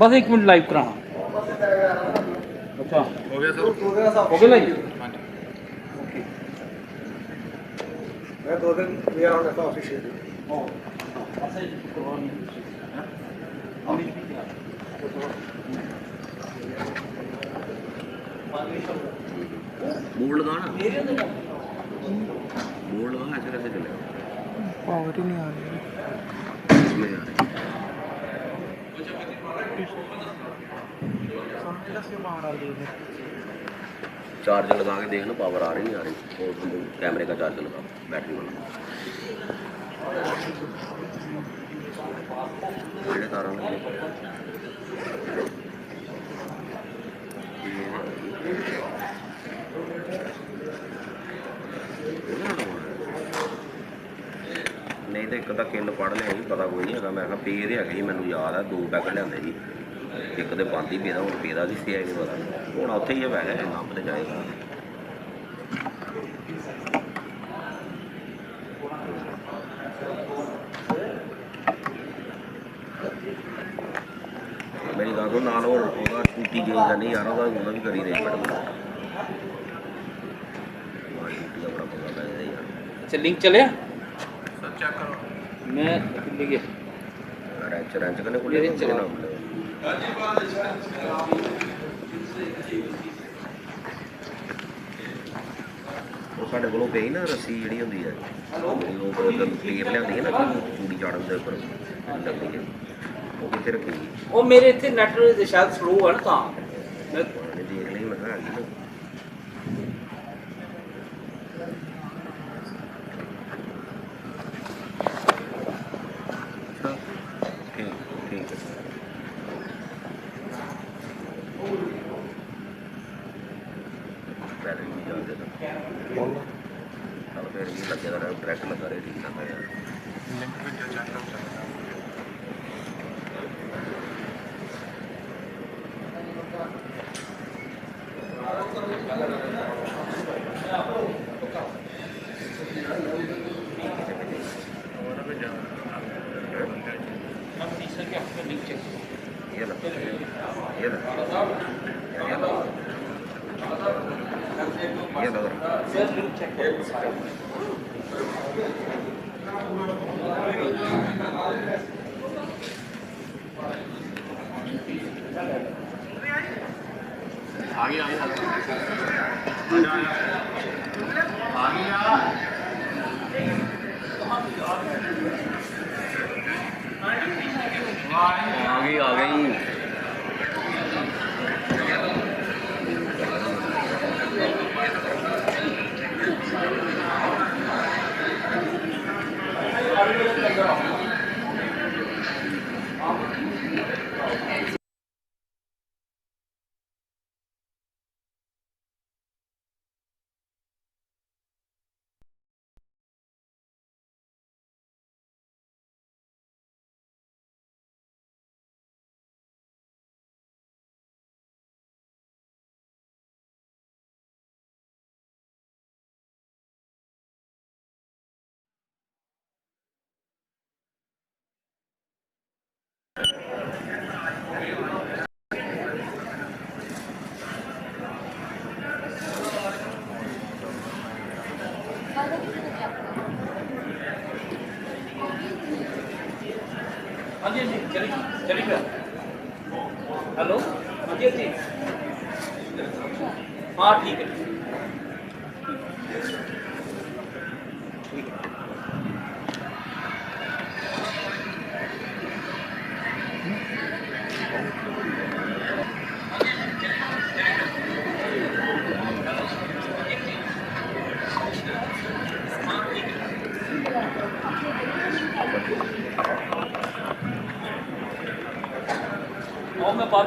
बस 1 minute live कराना। अच्छा हो गया सर, हो गया लाइव। हाँ जी। ओके मैं 2 दिन we are on the official board लगाना, बोर्ड लगा ऐसे कैसे चलेगा? पावर ही नहीं आ रही है। इसमें आ रही बाहर आ रही है। चार्जर लगा के देखना पावर आ रही नहीं आ रही। और कैमरे का चार्जर लगा, बैटरी वाला बड़े तारा लगे। नहीं तो एक अद्धा किल पढ़ लिया जी, पता कोई नहीं है। मैं पे तो है जी, मैनू याद है 2 पैकेट लिया जी। एक तो बंद ही पेदा, हूँ पेदा भी सी नहीं पता हूँ उत्थे ही है वैसे लंब तो जाएगा। मेरी गल सुन नाल और टूटी चेंज करनी यार, भी करी रही मैडम टूटी का बड़ा पंगा पै जाए यार। अच्छा लिंक चले सर चेक करो। मैं लिखे रेंच रेंच कन्नै खुले मेरे चला साढ़े को पे ना रस्सी जी होंगी है टेप लिया ना चूड़ी चाड़न के उपर लगती है, वो कितने रखी गई? वो मेरे इतने नेट शायद स्लो है ना तां मैं देख ली मैं है ना। ठीक ठीक है बैटरी भी जा देता फिर भी लगे रहा डायरैक्ट लगा रहे ठीक लगा यार। लिंक भी चेक करो। लिंक चेक ये ला ये ला ये ला ये ला सर लिंक चेक आ गया आ गई हाँ जी चली गया। हेलो हाँ जी हाँ ठीक है ठीक है। और मैं बात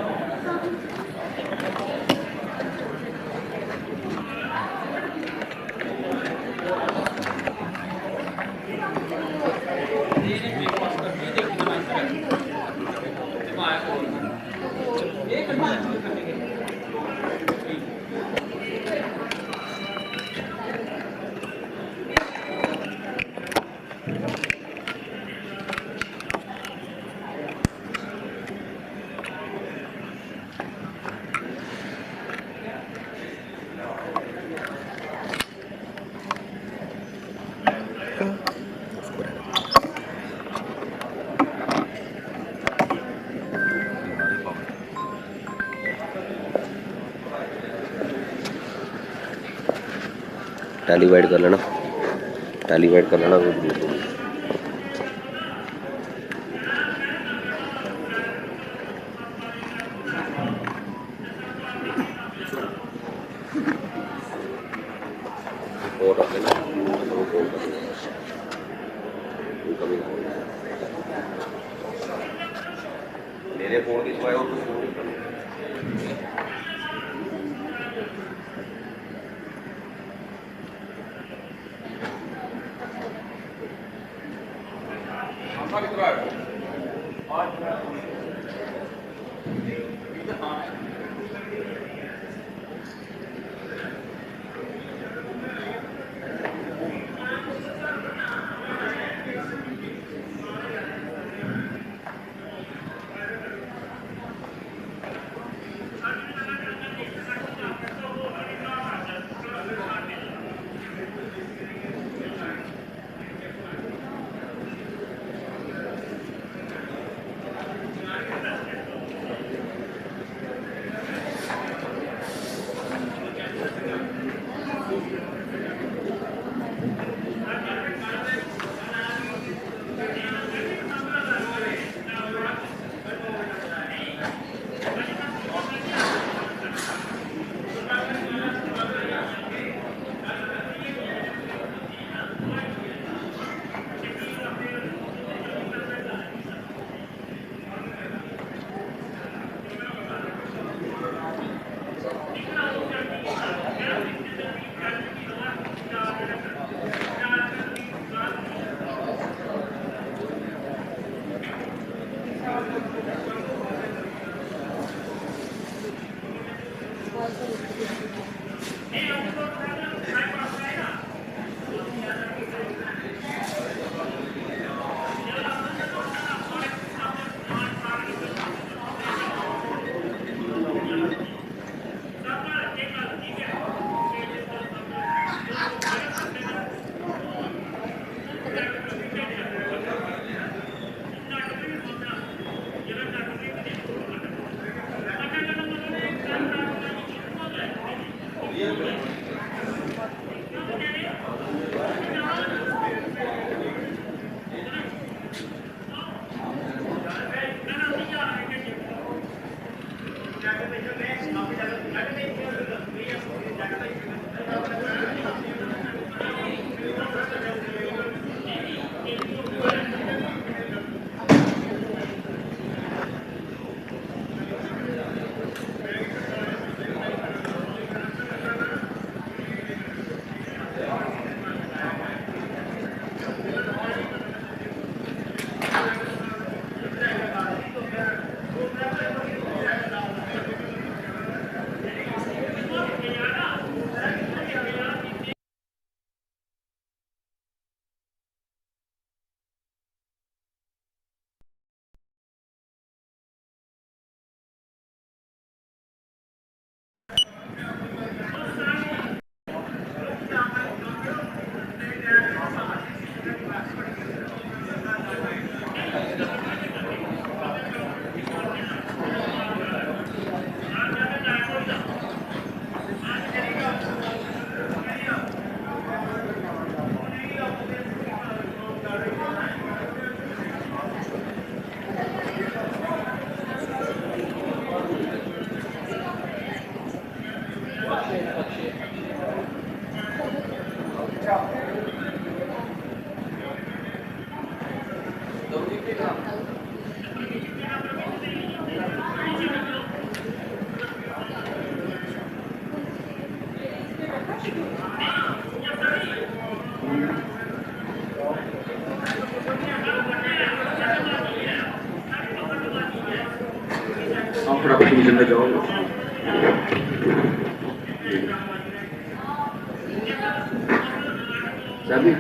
टेलीवाइड कर लेना, टेलीवाइड कर लेना। और आगे ना मेरे फोन की सिवाय और कुछ नहीं करना। आप फटाफट डिवीजन में जाओ। चाबी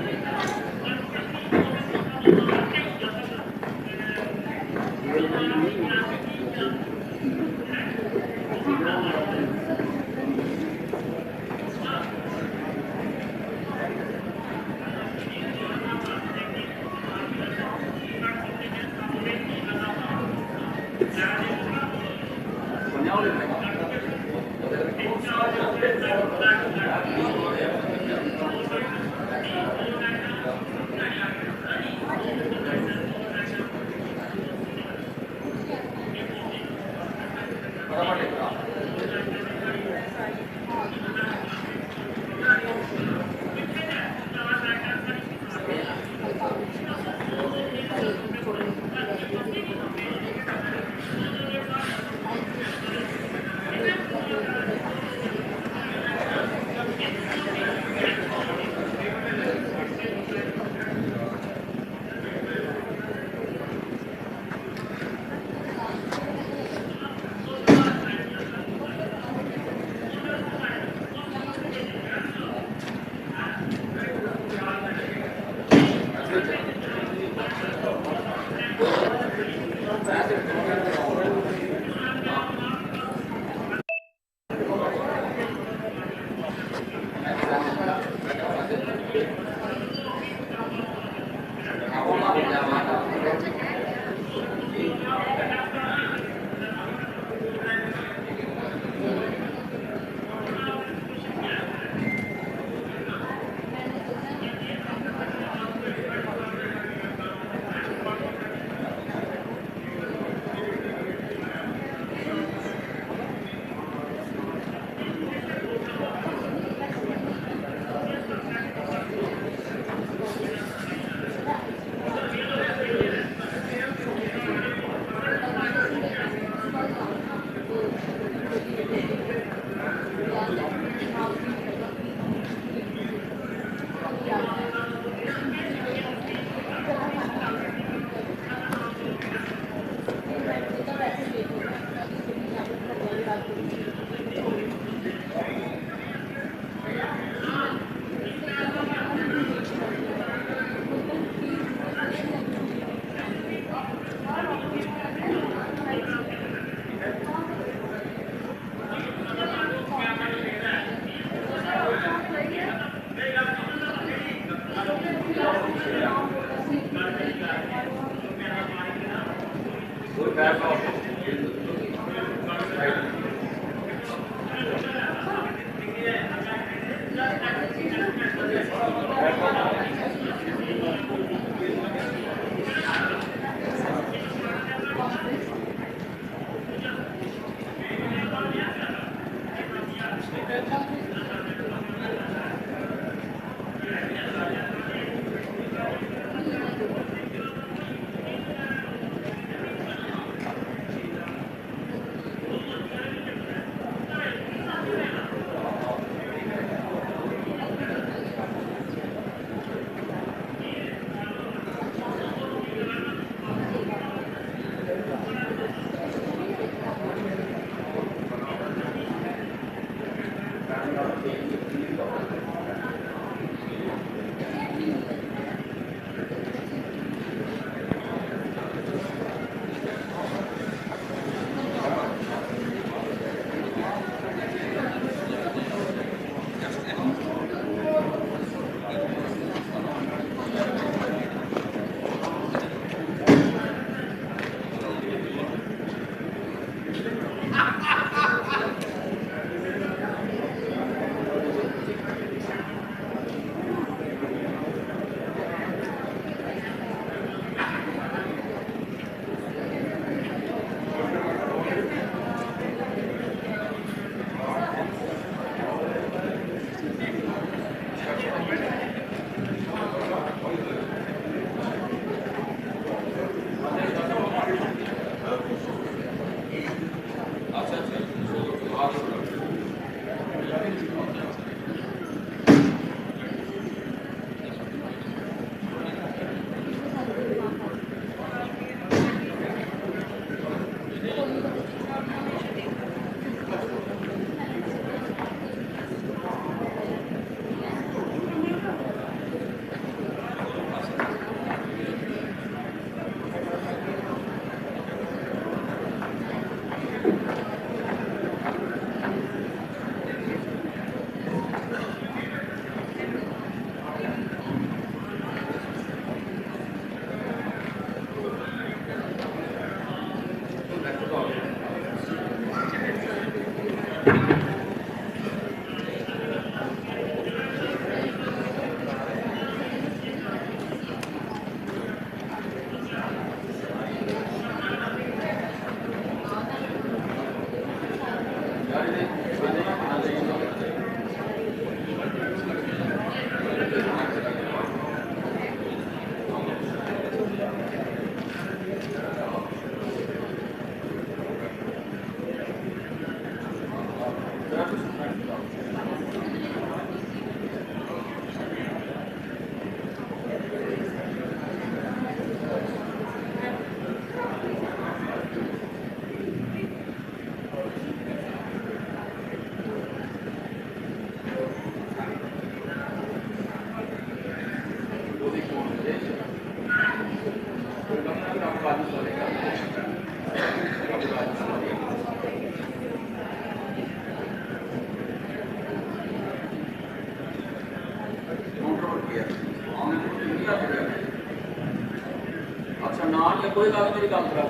ਤੇ ਕੋਈ ਗੱਲ ਮੇਰੀ ਗੱਲ ਕਰਾ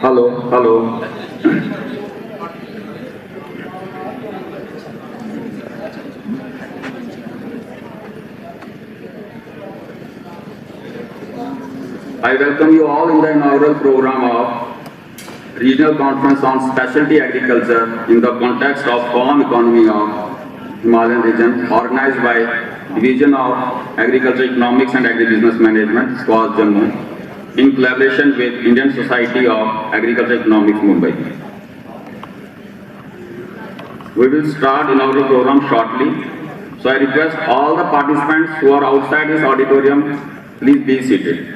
Hello, hello. I welcome you all in the inaugural program of Regional Conference on Specialty Agriculture in the context of farm economy of Himalayan region, organized by Division of Agriculture Economics and Agribusiness Management, SWAS Jammu. in collaboration with Indian Society of Agriculture Economics, Mumbai. We will start inaugural program shortly. So I request all the participants who are outside this auditorium, please be seated.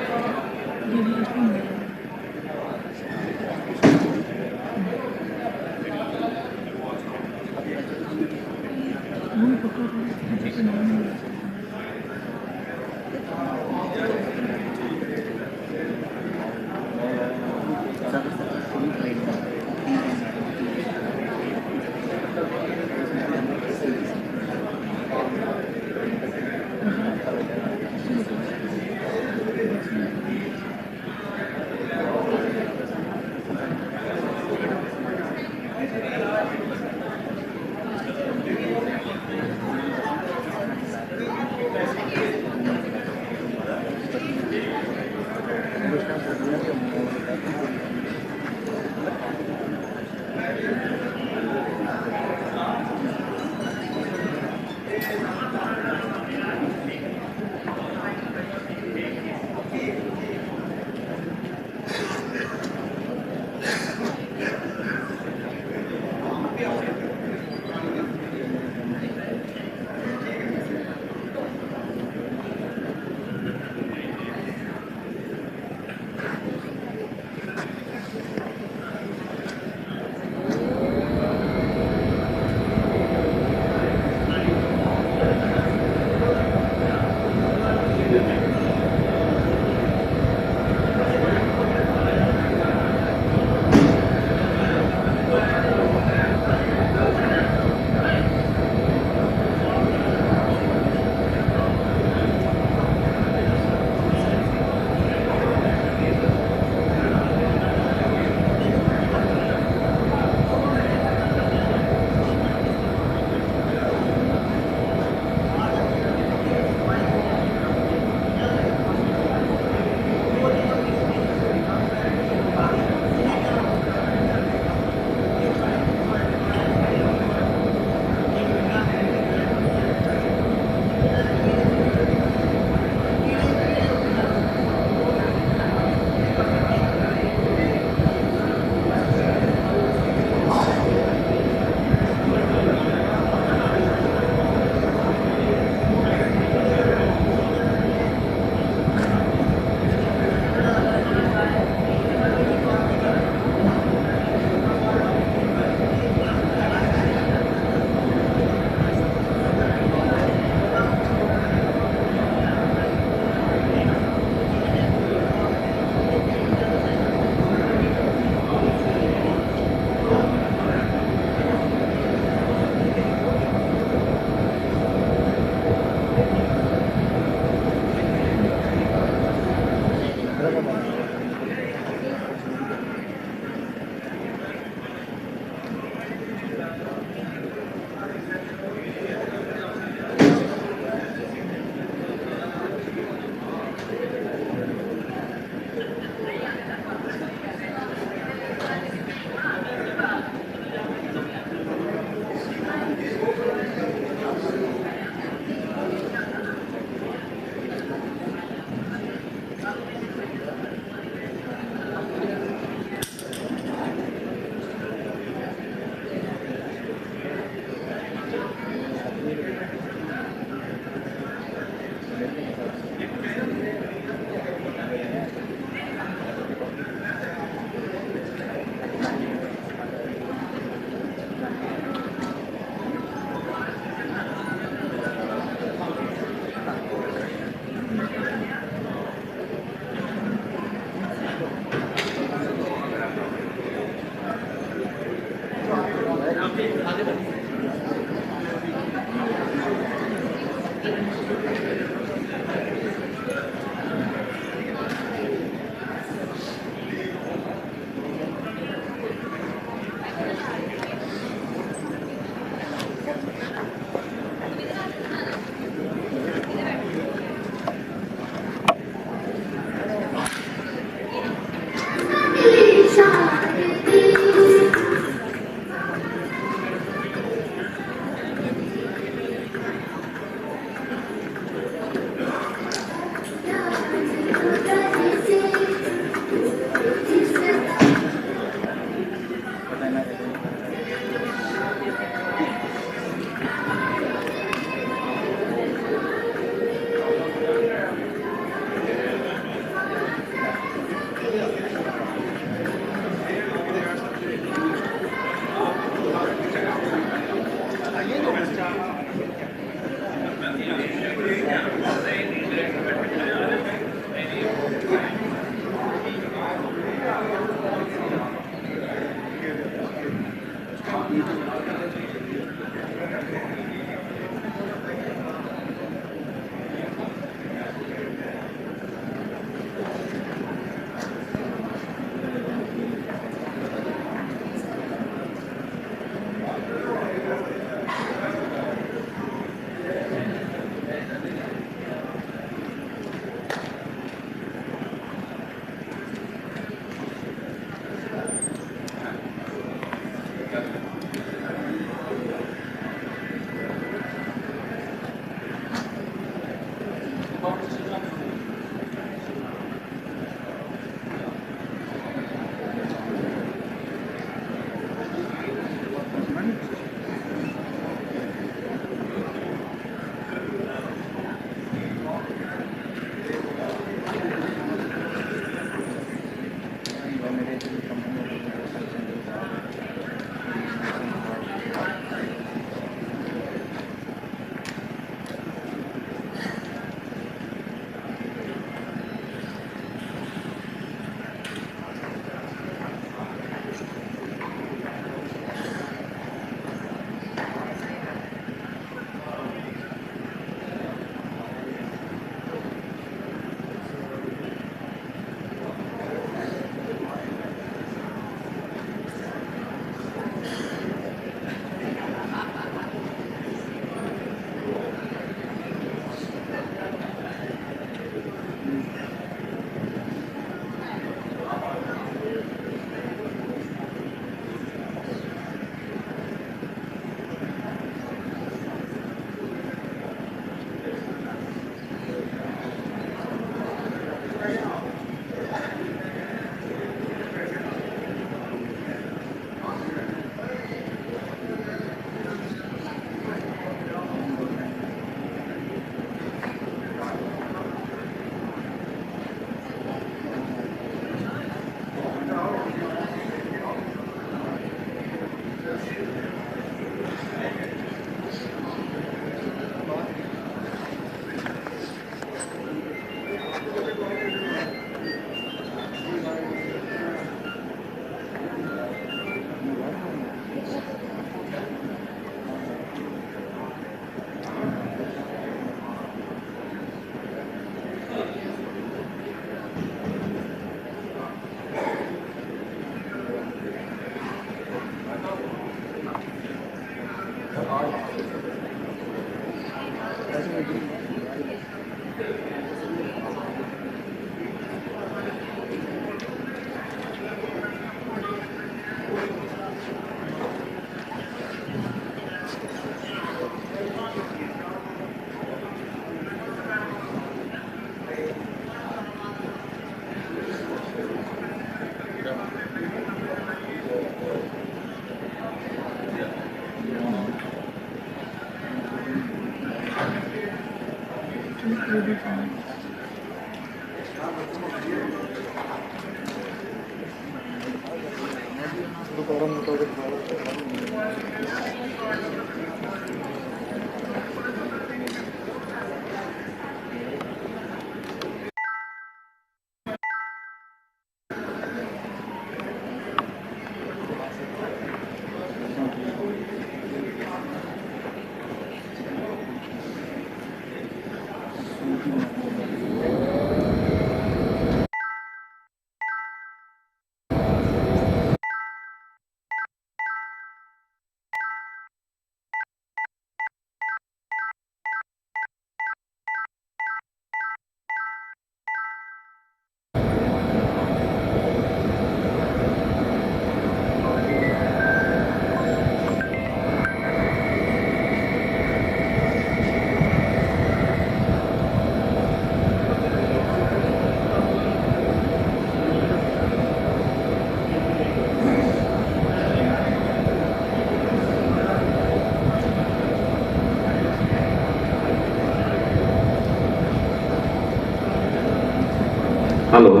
Hello.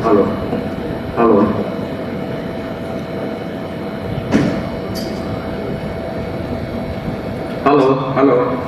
Hello. Hello. Hello. Hello.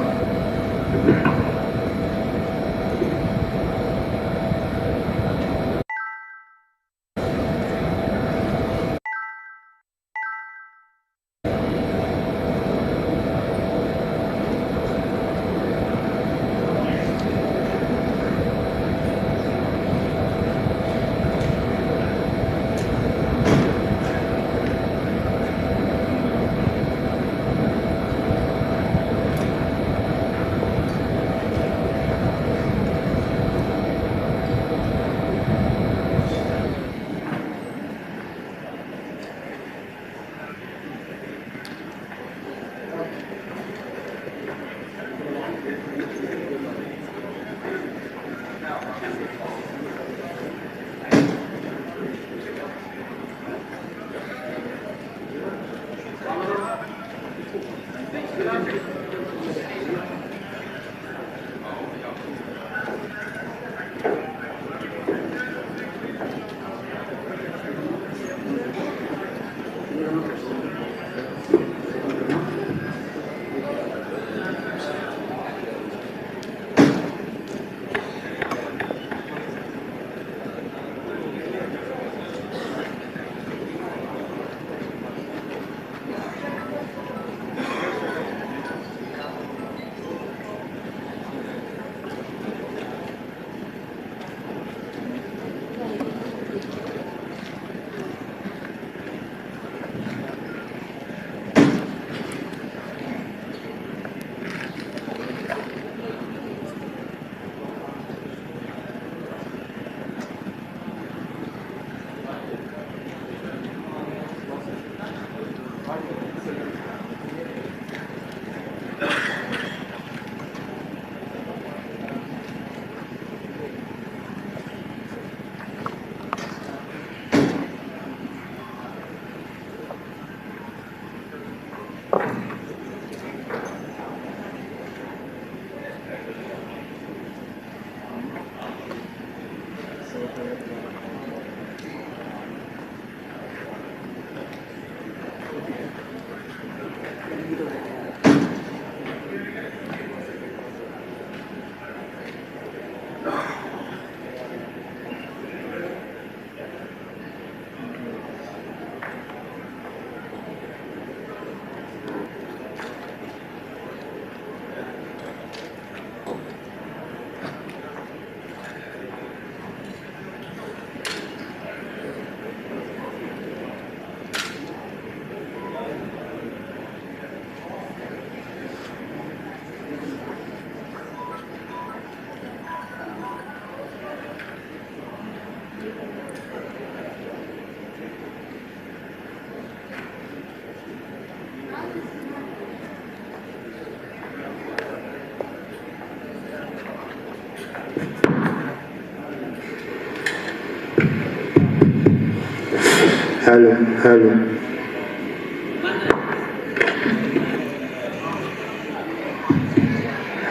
Hello.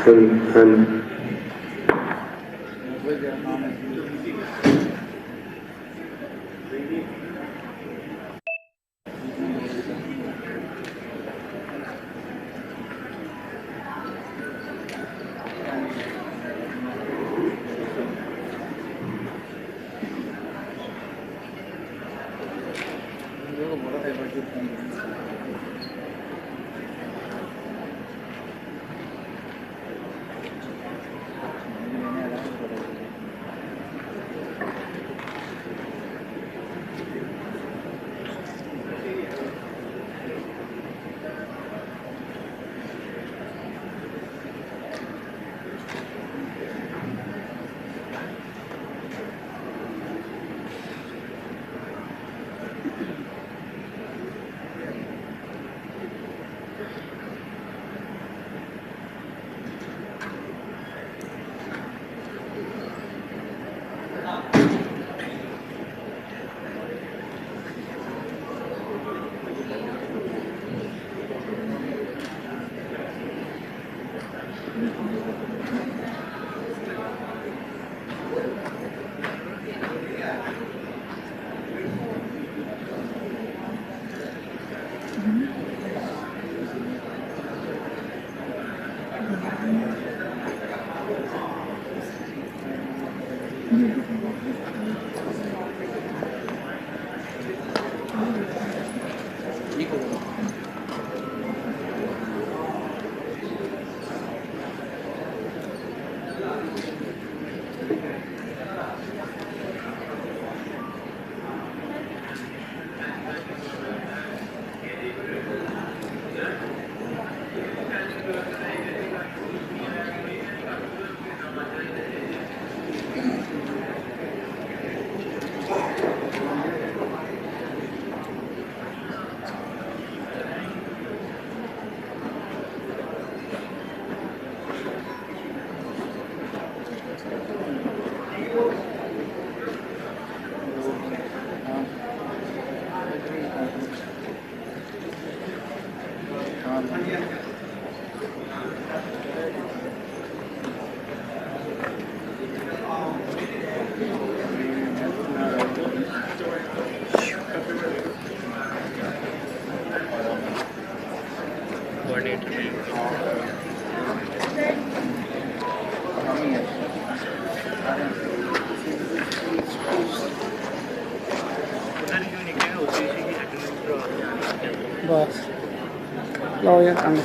Hello. Hello. बस लो यार काम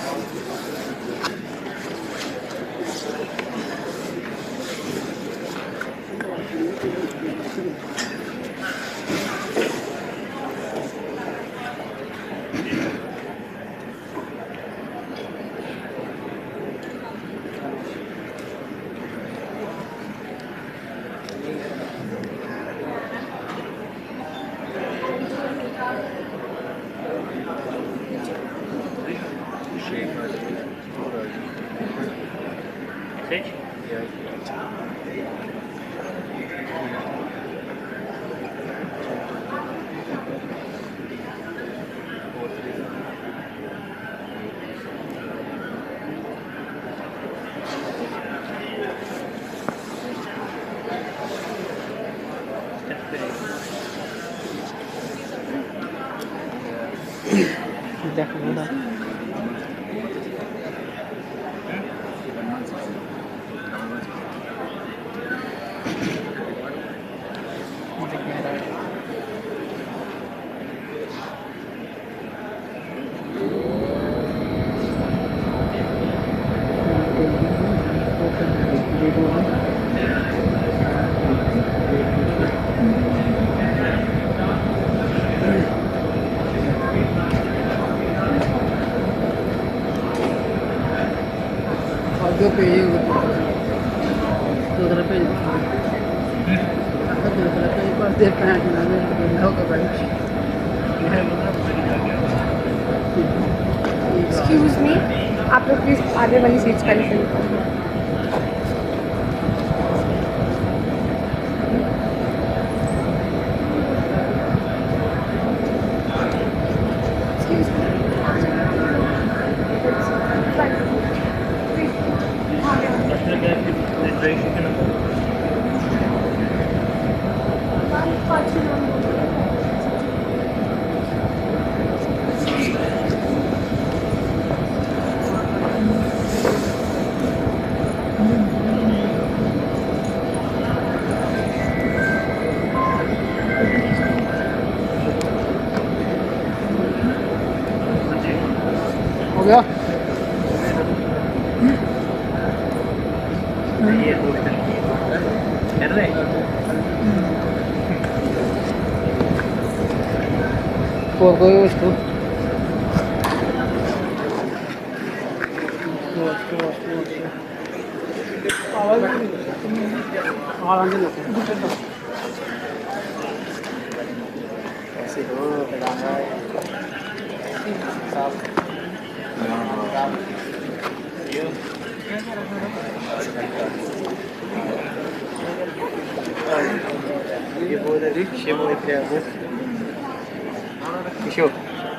देखो ना दो पे दूसरा पे दूसरा पे पर दे पैंट ना दे होगा भाई एक्सक्यूज मी आप लोग प्लीज आगे वाली सीट्स पर ही गया और कोई वस्तु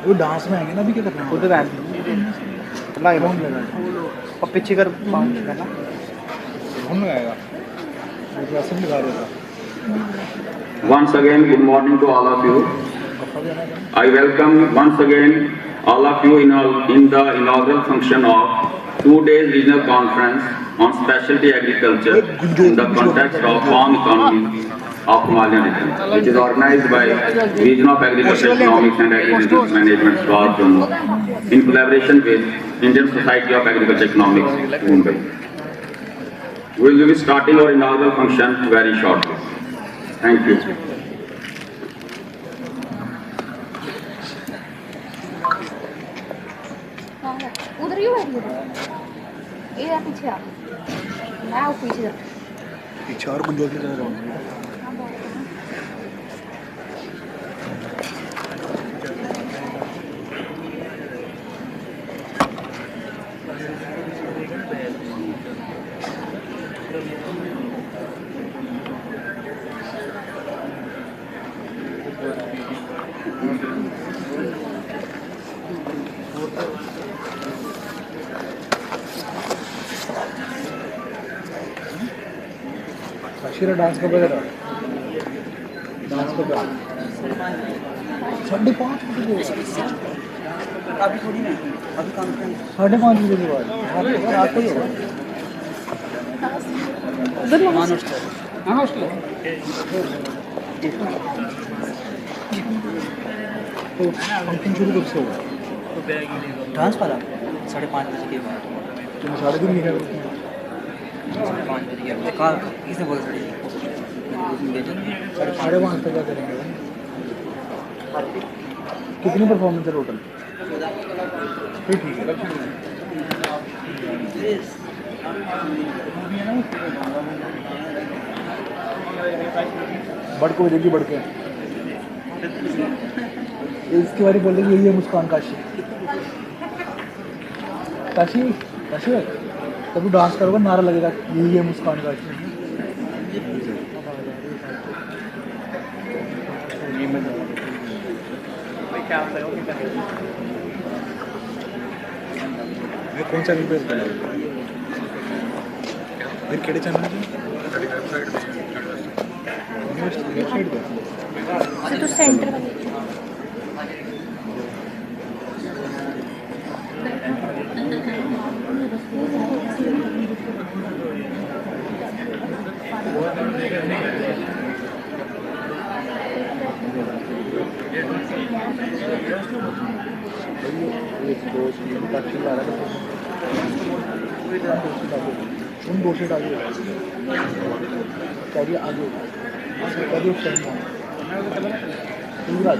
वो डांस में आएंगे ना अभी क्या करना है उधर लाइव होम लगा और पीछे कर पाँच करना होम लगाएगा वैसे भी लगा देगा Once again, good morning to all of you. I welcome once again all of you in the inaugural function of 2 days regional conference on specialty agriculture in the context of farm economy of Himalayan region, which is organized by Region of Agriculture Economics and Agribusiness Management Swat Jammu in collaboration with Indian Society of Agriculture Economics, Mumbai. We will be starting our inaugural function very shortly. Thank you. उधर ही बैठ ये पीछे आ मैं पीछे पीछे और गुंजो की तरह अशीरा डांस का बजा डांस का बजा 5:30 अभी थोड़ी ना अभी काम 5:30 बजे के बाद रात को ही होगा उधर मानुष तो फंक्शन शुरू कब से होगा डांस वाला 5:30 बजे के बाद तुम 3:30 निकल 5 बजे के बाद किसने बोला 5:30 तक क्या करेंगे कितनी परफॉर्मेंस है टोटल फिर ठीक है बढ़ को देगी बढ़ के इसके बारे में बोल रही यही है मुस्कान काशी काशी काशी तभी डांस करोगे नारा लगेगा यही है मुस्कान काशी कौन सा रिक्वेस्ट बना फिर केड़े चैनल पे वेबसाइट पे तो सेंटर वाले उन 2 से आगे चाहिए आगे कभी पूरा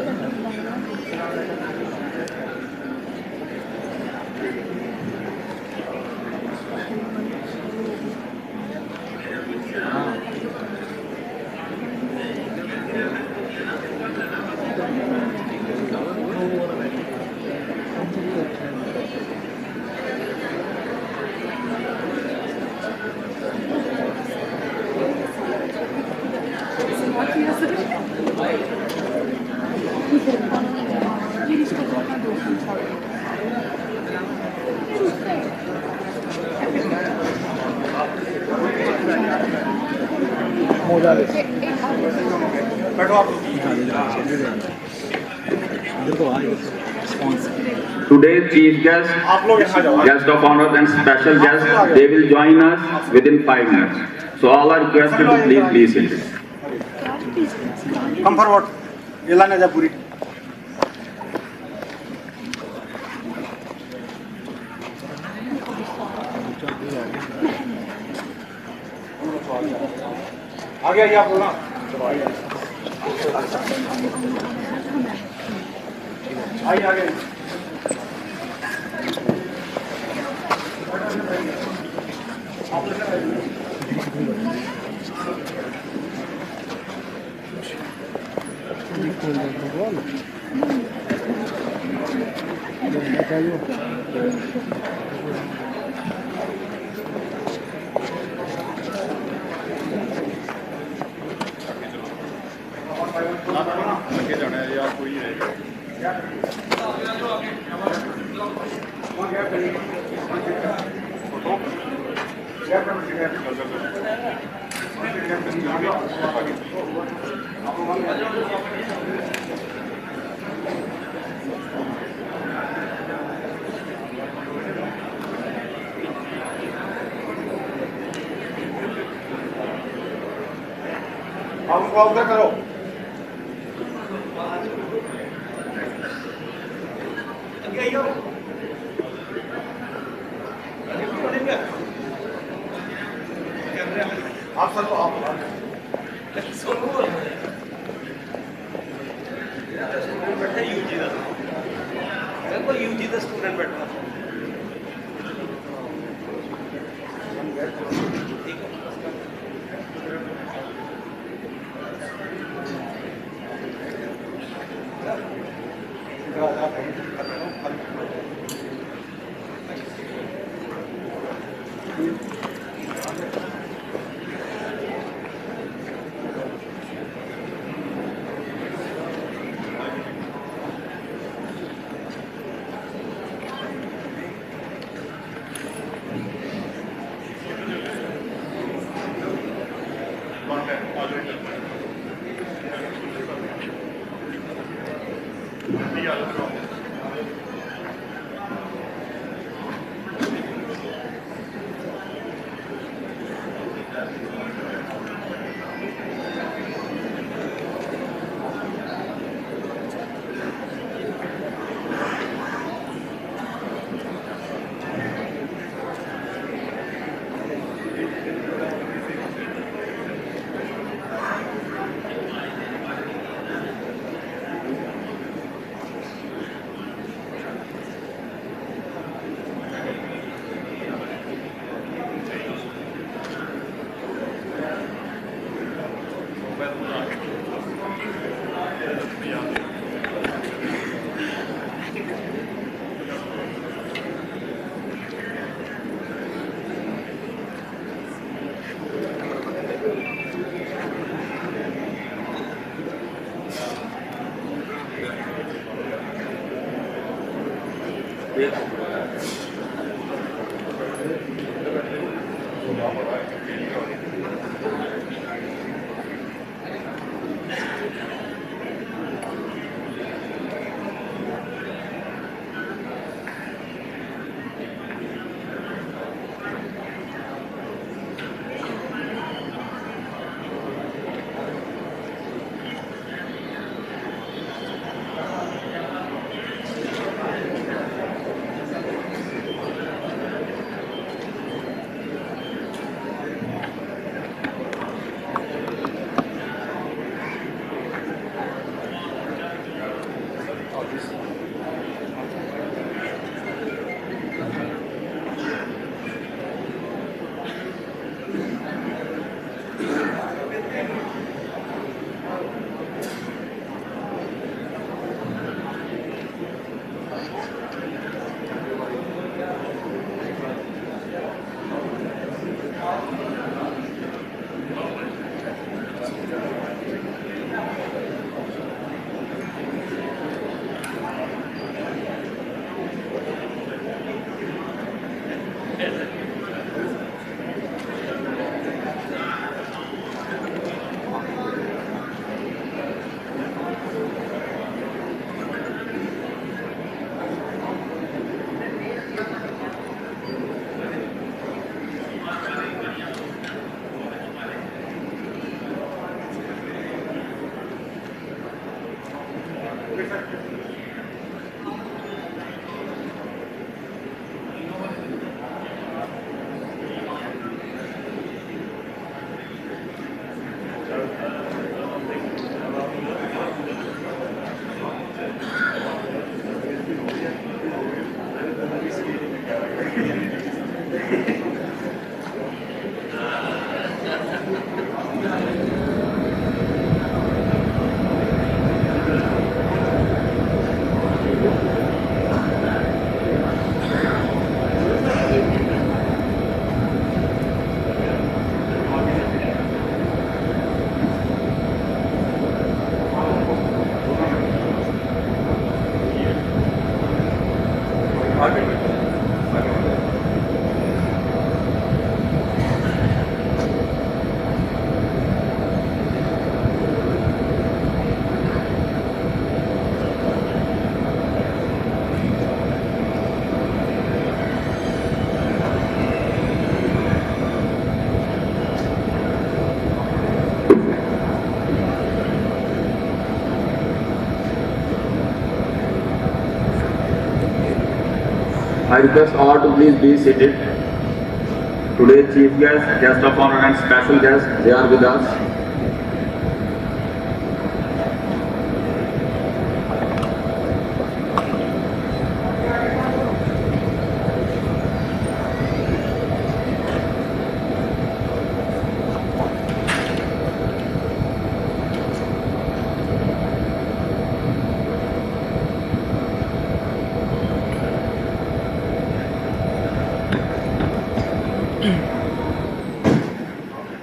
Today's chief guest, guest of honor and special guest, they will join us within 5 minutes. So all are requested to please sit. Come forward. Ilana Japuri. गया ये आप बोला आइए आगे लगे जाना है यार कोई रहेगा आप उसको उधर करो आप सर आप बैठा यूजी का यूजी का स्टूडेंट बैठा I request all to please be seated. Today's chief guest, guest of honor and special guest, they are with us.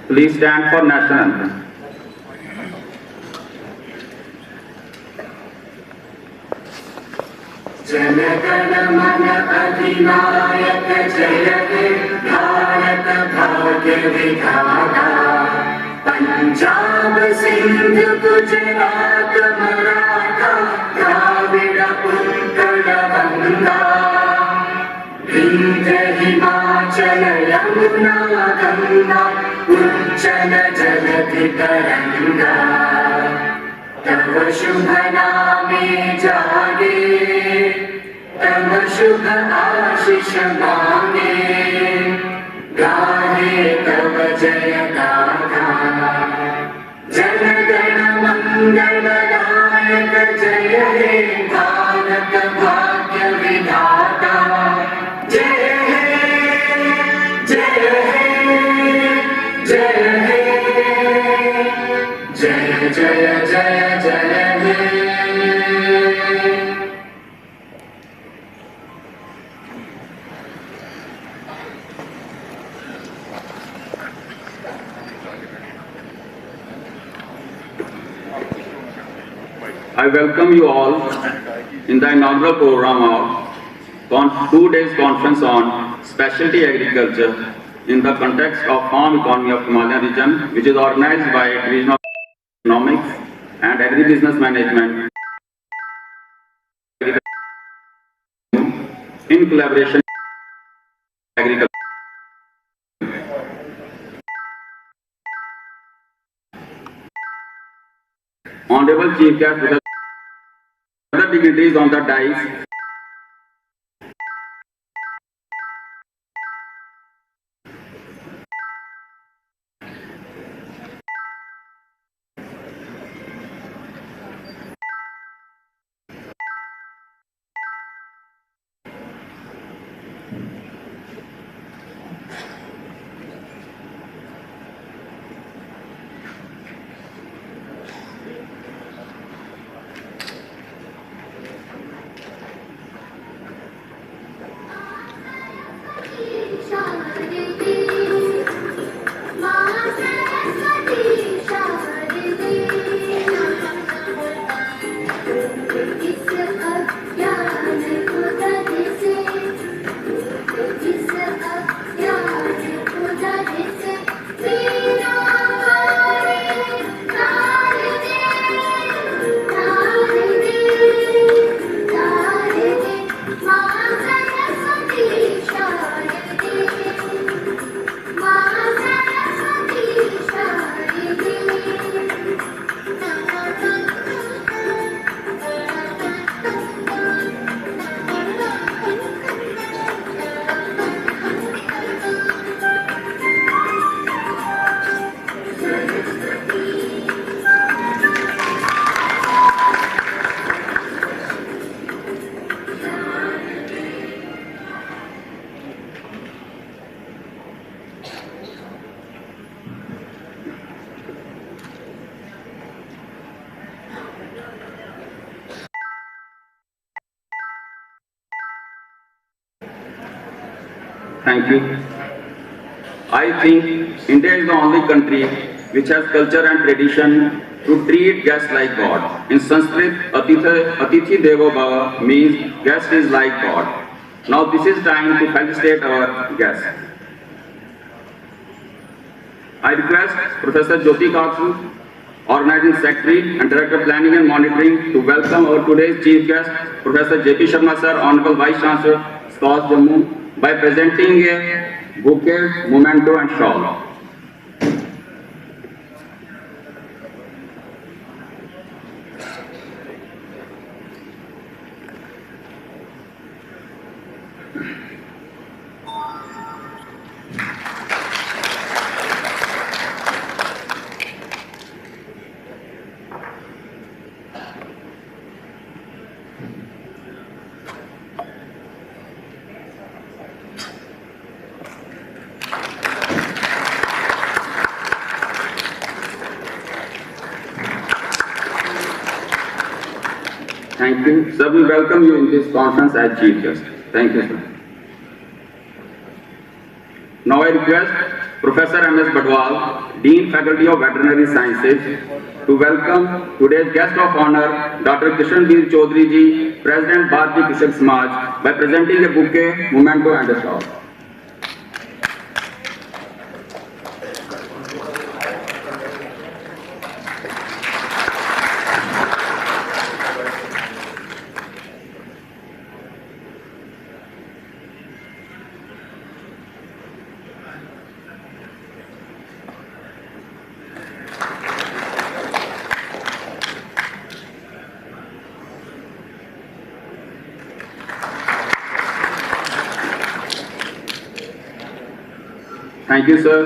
Please stand for national anthem. जनगण मन अधिनायक जय हे भारत भाग्य विधाता पंजाब सिंध गुजरात मराठा द्राविड़ उत्कल गंगा विंध्य हिमाचल यमुना गंगा उज्जल जलधि तरंगा तव शुभ नामे जागे तव शुभ आशीष मांगे गाहे तव जय गाथा जन गण मंगल दायक जय हे भारत भाग्य विधाता जय हे जय हे जय हे जय जय जय जय हे I welcome you all in the inaugural program of 2 days conference on specialty agriculture in the context of farm economy of Himalayan region, which is organized by Division of Economics and Agribusiness Management in collaboration with agriculture. Honorable Chief Guest with other dignitaries on the dais. Thank you. I think India is the only country which has culture and tradition to treat guests like God. In Sanskrit, Atithi Devo Bhava means guest is like God. Now this is time to felicitate our guests. I request Professor Jyoti Kaksu, Organizing Secretary and Director of Planning and Monitoring, to welcome our today's chief guest, Professor J.P. Sharma Sir, Honorable Vice Chancellor, SCOS Jammu, by presenting a bouquet, memento and shawl. Thank you. Sir, we welcome you in this conference as Chief Guest. Thank you, sir. Now I request Professor M.S. Badwal, Dean Faculty of Veterinary Sciences, to welcome today's guest of honor, Dr. Krishanbir Chaudhary ji, President Bharatiya Krishak Samaj, by presenting a bouquet, memento and a shawl. Thank you, sir.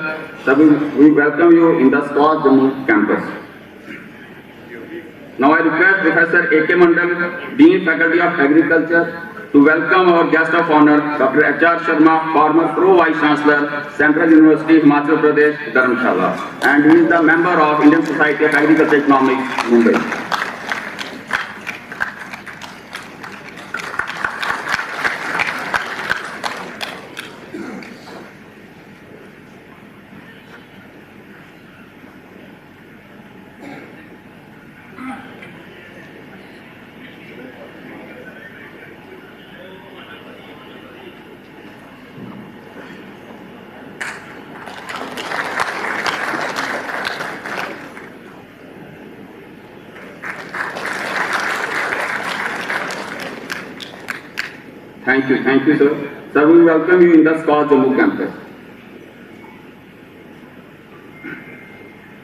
Sir, we welcome you in the Scott Jammu campus. Now I request Professor A.K. Mandal, Dean Faculty of Agriculture, to welcome our guest of honor, Dr. H.R. Sharma, former Pro Vice Chancellor, Central University, Himachal Pradesh, Dharamshala, and he is the member of Indian Society of Agriculture Economics, Mumbai. Thank you, sir. Sir, we welcome you in the Scott Jammu campus.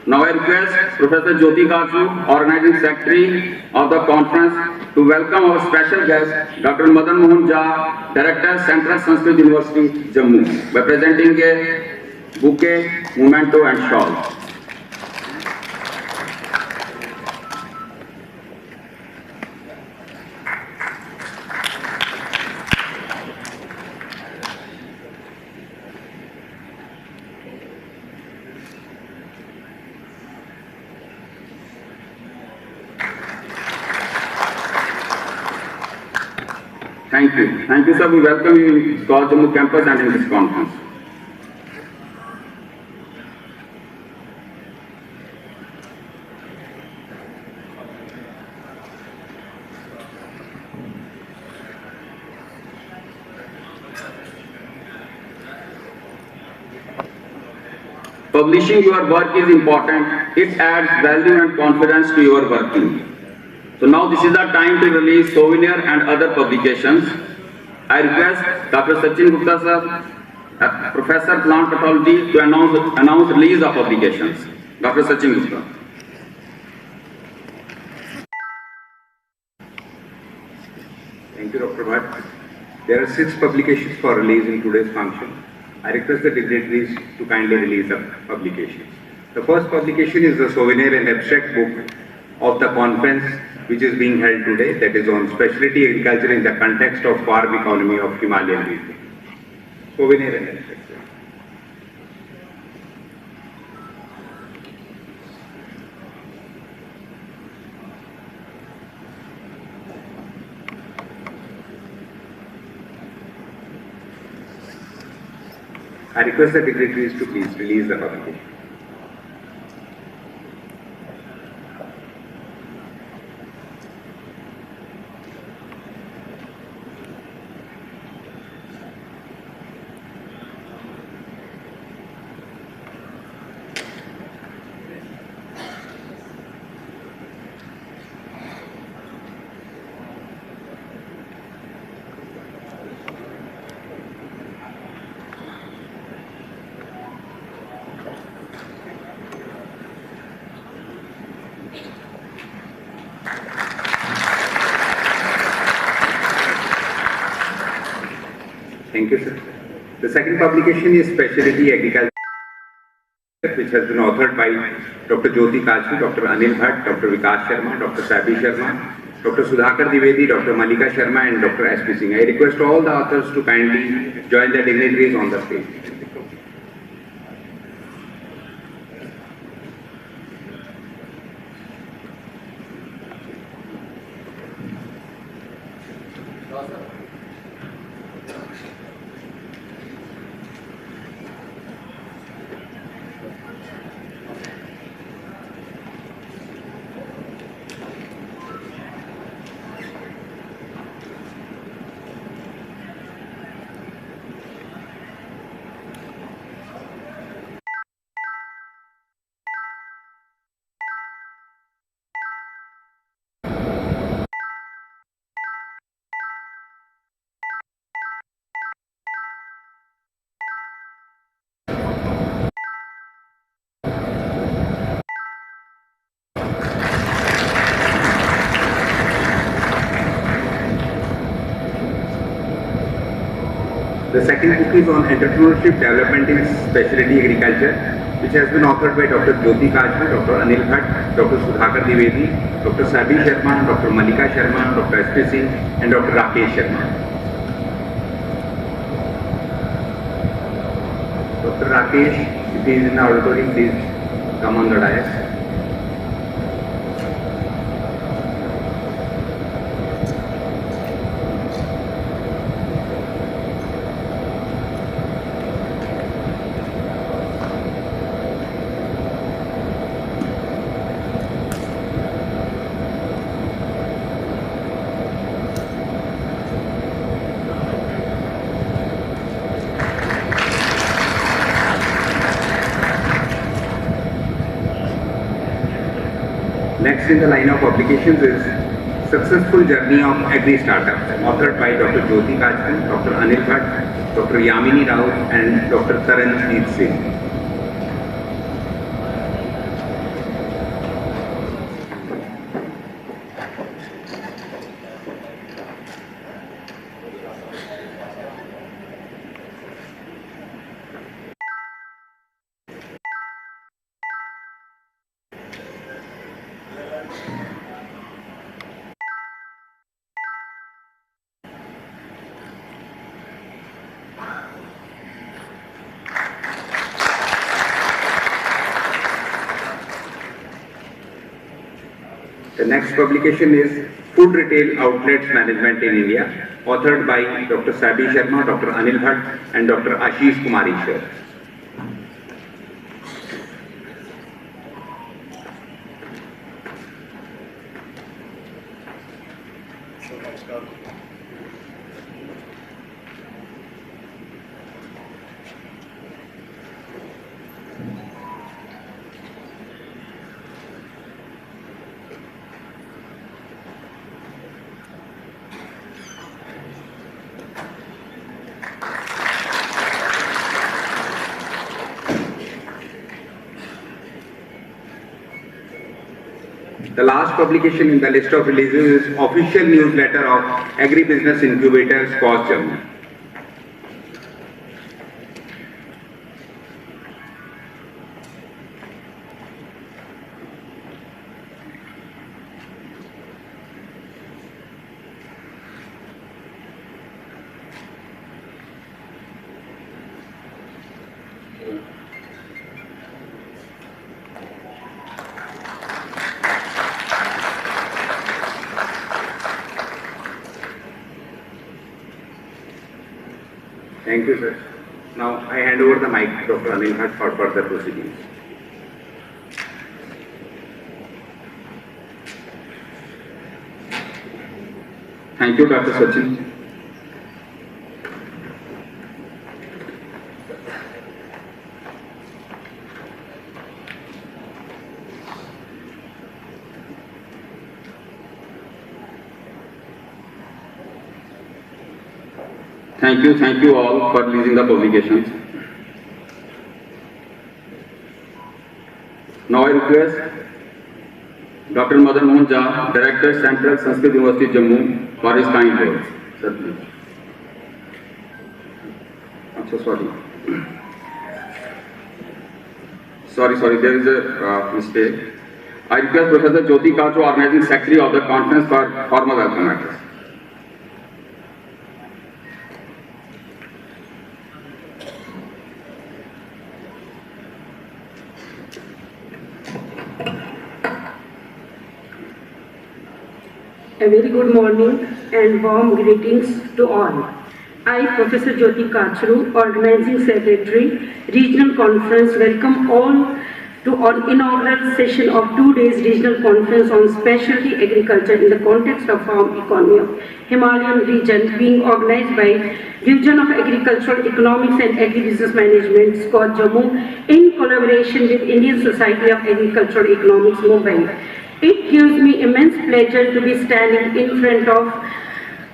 Now I request Professor Jyoti Kachu, Organizing Secretary of the conference, to welcome our special guest, Dr. Madan Mohan Jha, Director, Central Sanskrit University, Jammu, by presenting a bouquet, memento and shawl. Thank you, sir. We welcome you in Scott Jammu campus and in this conference. Publishing your work is important. It adds value and confidence to your working. So now this is the time to release souvenir and other publications. I request Dr. Sachin Gupta sir, Professor Plant Pathology, to announce release of publications. Dr. Sachin Gupta. Thank you, Dr. Bhatt. There are 6 publications for release in today's function. I request the dignitaries to kindly release the publications. The first publication is the souvenir and abstract book of the conference which is being held today, that is on specialty agriculture in the context of farm economy of Himalayan region. Souvenir and abstract. I request the dignitaries to please release the publication. Thank you, sir. The second publication is Specialty Agriculture, which has been authored by Dr. Jyoti Kajri, Dr. Anil Bhatt, Dr. Vikas Sharma, Dr. Sabi Sharma, Dr. Sudhakar Dwivedi, Dr. Malika Sharma, and Dr. S.P. Singh. I request all the authors to kindly join the dignitaries on the stage. The second book is on entrepreneurship development in specialty agriculture, which has been authored by Dr. Jyoti Kajri, Dr. Anil Bhatt, Dr. Sudhakar Dwivedi, Dr. Sabi Sharma, Dr. Malika Sharma, Dr. S.P. Singh, and Dr. Rakesh Sharma. Dr. Rakesh, if he is in the auditorium, please come on the dais. Next in the line of publications is Successful Journey of Agri Startups, authored by Dr. Jyoti Kajri, Dr. Anil Bhatt, Dr. Yamini Rao, and Dr. Taranjeet Singh. The next publication is Food Retail Outlets Management in India, authored by Dr. Sabi Sharma, Dr. Anil Bhatt, and Dr. Ashish Kumar Ishwar. The last publication in the list of releases is Official Newsletter of Agribusiness Incubators, Cost Journal. Thank you, sir. Now I hand over the mic to Dr. Anil Bhatt for further proceedings. Thank you, Dr. Sachin. Thank you all for releasing the publications. Now I request Dr. Madan Mohan Jha, Director, Central Sanskrit University, Jammu, for his kind words. Sir, please. Sorry, there is a mistake. I request Professor Jyoti Kacho, Organizing Secretary of the conference, for formal welcome address. A very good morning and warm greetings to all. I, Professor Jyoti Kachru, Organizing Secretary, Regional Conference, welcome all to our inaugural session of 2 days Regional Conference on Specialty Agriculture in the context of farm economy of Himalayan region, being organized by Division of Agricultural Economics and Agribusiness Management, SCOT Jammu, in collaboration with Indian Society of Agricultural Economics, Mumbai. It gives me immense pleasure to be standing in front of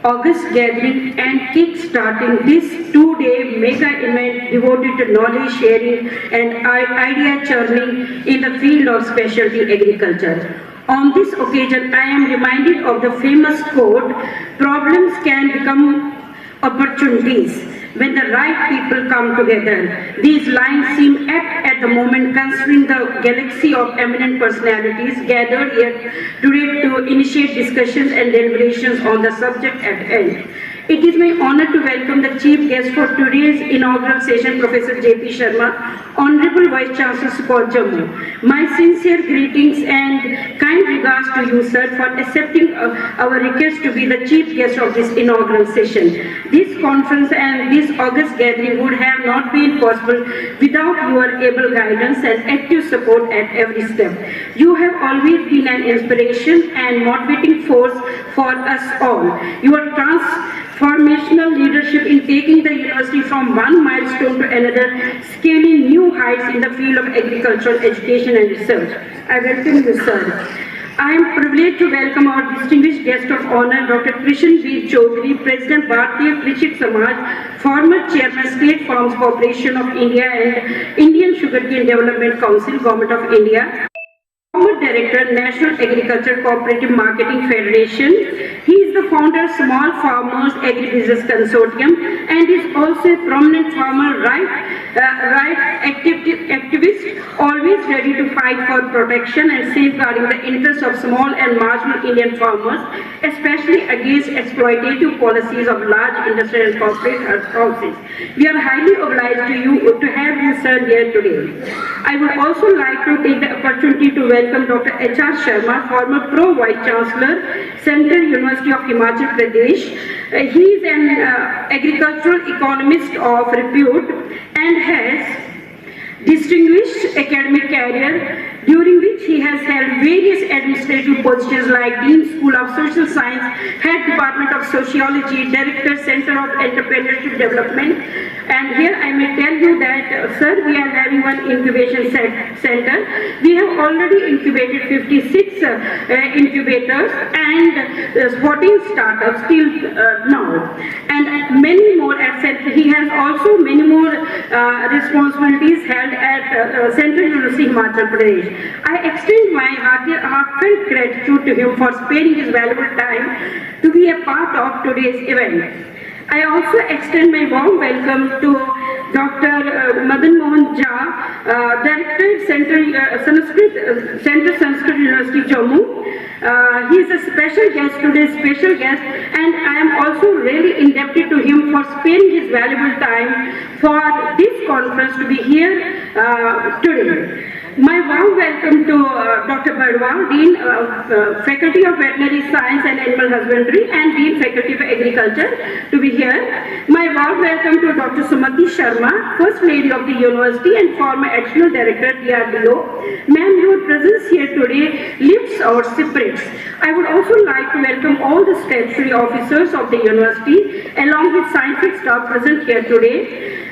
August gathering and kick-starting this 2-day mega event devoted to knowledge sharing and idea churning in the field of specialty agriculture. On this occasion, I am reminded of the famous quote, "Problems can become opportunities when the right people come together." These lines seem apt at the moment, considering the galaxy of eminent personalities gathered here today to initiate discussions and deliberations on the subject at hand. It is my honor to welcome the chief guest for today's inaugural session, Professor J.P. Sharma, Honorable Vice Chancellor, SCOT Jammu. My sincere greetings and kind regards to you, sir, for accepting our request to be the chief guest of this inaugural session. This conference and this August gathering would have not been possible without your able guidance and active support at every step. You have always been an inspiration and motivating force for us all. Your transformational leadership in taking the university from one milestone to another, scaling new heights in the field of agricultural education and research. I welcome you, sir. I am privileged to welcome our distinguished guest of honor, Dr. Krishan B. Chaudhary, President Bharatiya Krishik Samaj, former Chairman State Farms Corporation of India and Indian Sugarcane Development Council, Government of India. Former Director, National Agriculture Cooperative Marketing Federation. He is the founder of Small Farmers Agribusiness Consortium and is also a prominent farmer activist, always ready to fight for protection and safeguarding the interests of small and marginal Indian farmers, especially against exploitative policies of large industrial and corporate houses. We are highly obliged to have you, sir, here today. I would also like to take the opportunity to welcome Dr. H.R. Sharma, former Pro Vice Chancellor, Central University of Himachal Pradesh. He is an agricultural economist of repute and has distinguished academic career, during which he has held various administrative positions like Dean School of Social Science, Head Department of Sociology, Director, Center of Entrepreneurship Development. And here I may tell you that, sir, we are having one incubation center. We have already incubated 56 incubators and 14 startups till now. And many more at center. He has also many more responsibilities held at Central University, Himachal Pradesh. I extend my heartfelt gratitude to him for sparing his valuable time to be a part of today's event. I also extend my warm welcome to Dr. Madan Mohan Jha, Director, Central Sanskrit University, Jammu. He is a special guest, today's special guest, and I am also really indebted to him for sparing his valuable time for this conference to be here today. My warm welcome to Dr. Badwa, Dean Faculty of Veterinary Science and Animal Husbandry and Dean Faculty of Agriculture to be here. My warm welcome to Dr. Sumati Sharma, First Lady of the University and former Additional Director DRDO. Ma'am, your presence here today lifts our spirits. I would also like to welcome all the statutory officers of the university along with scientific staff present here today.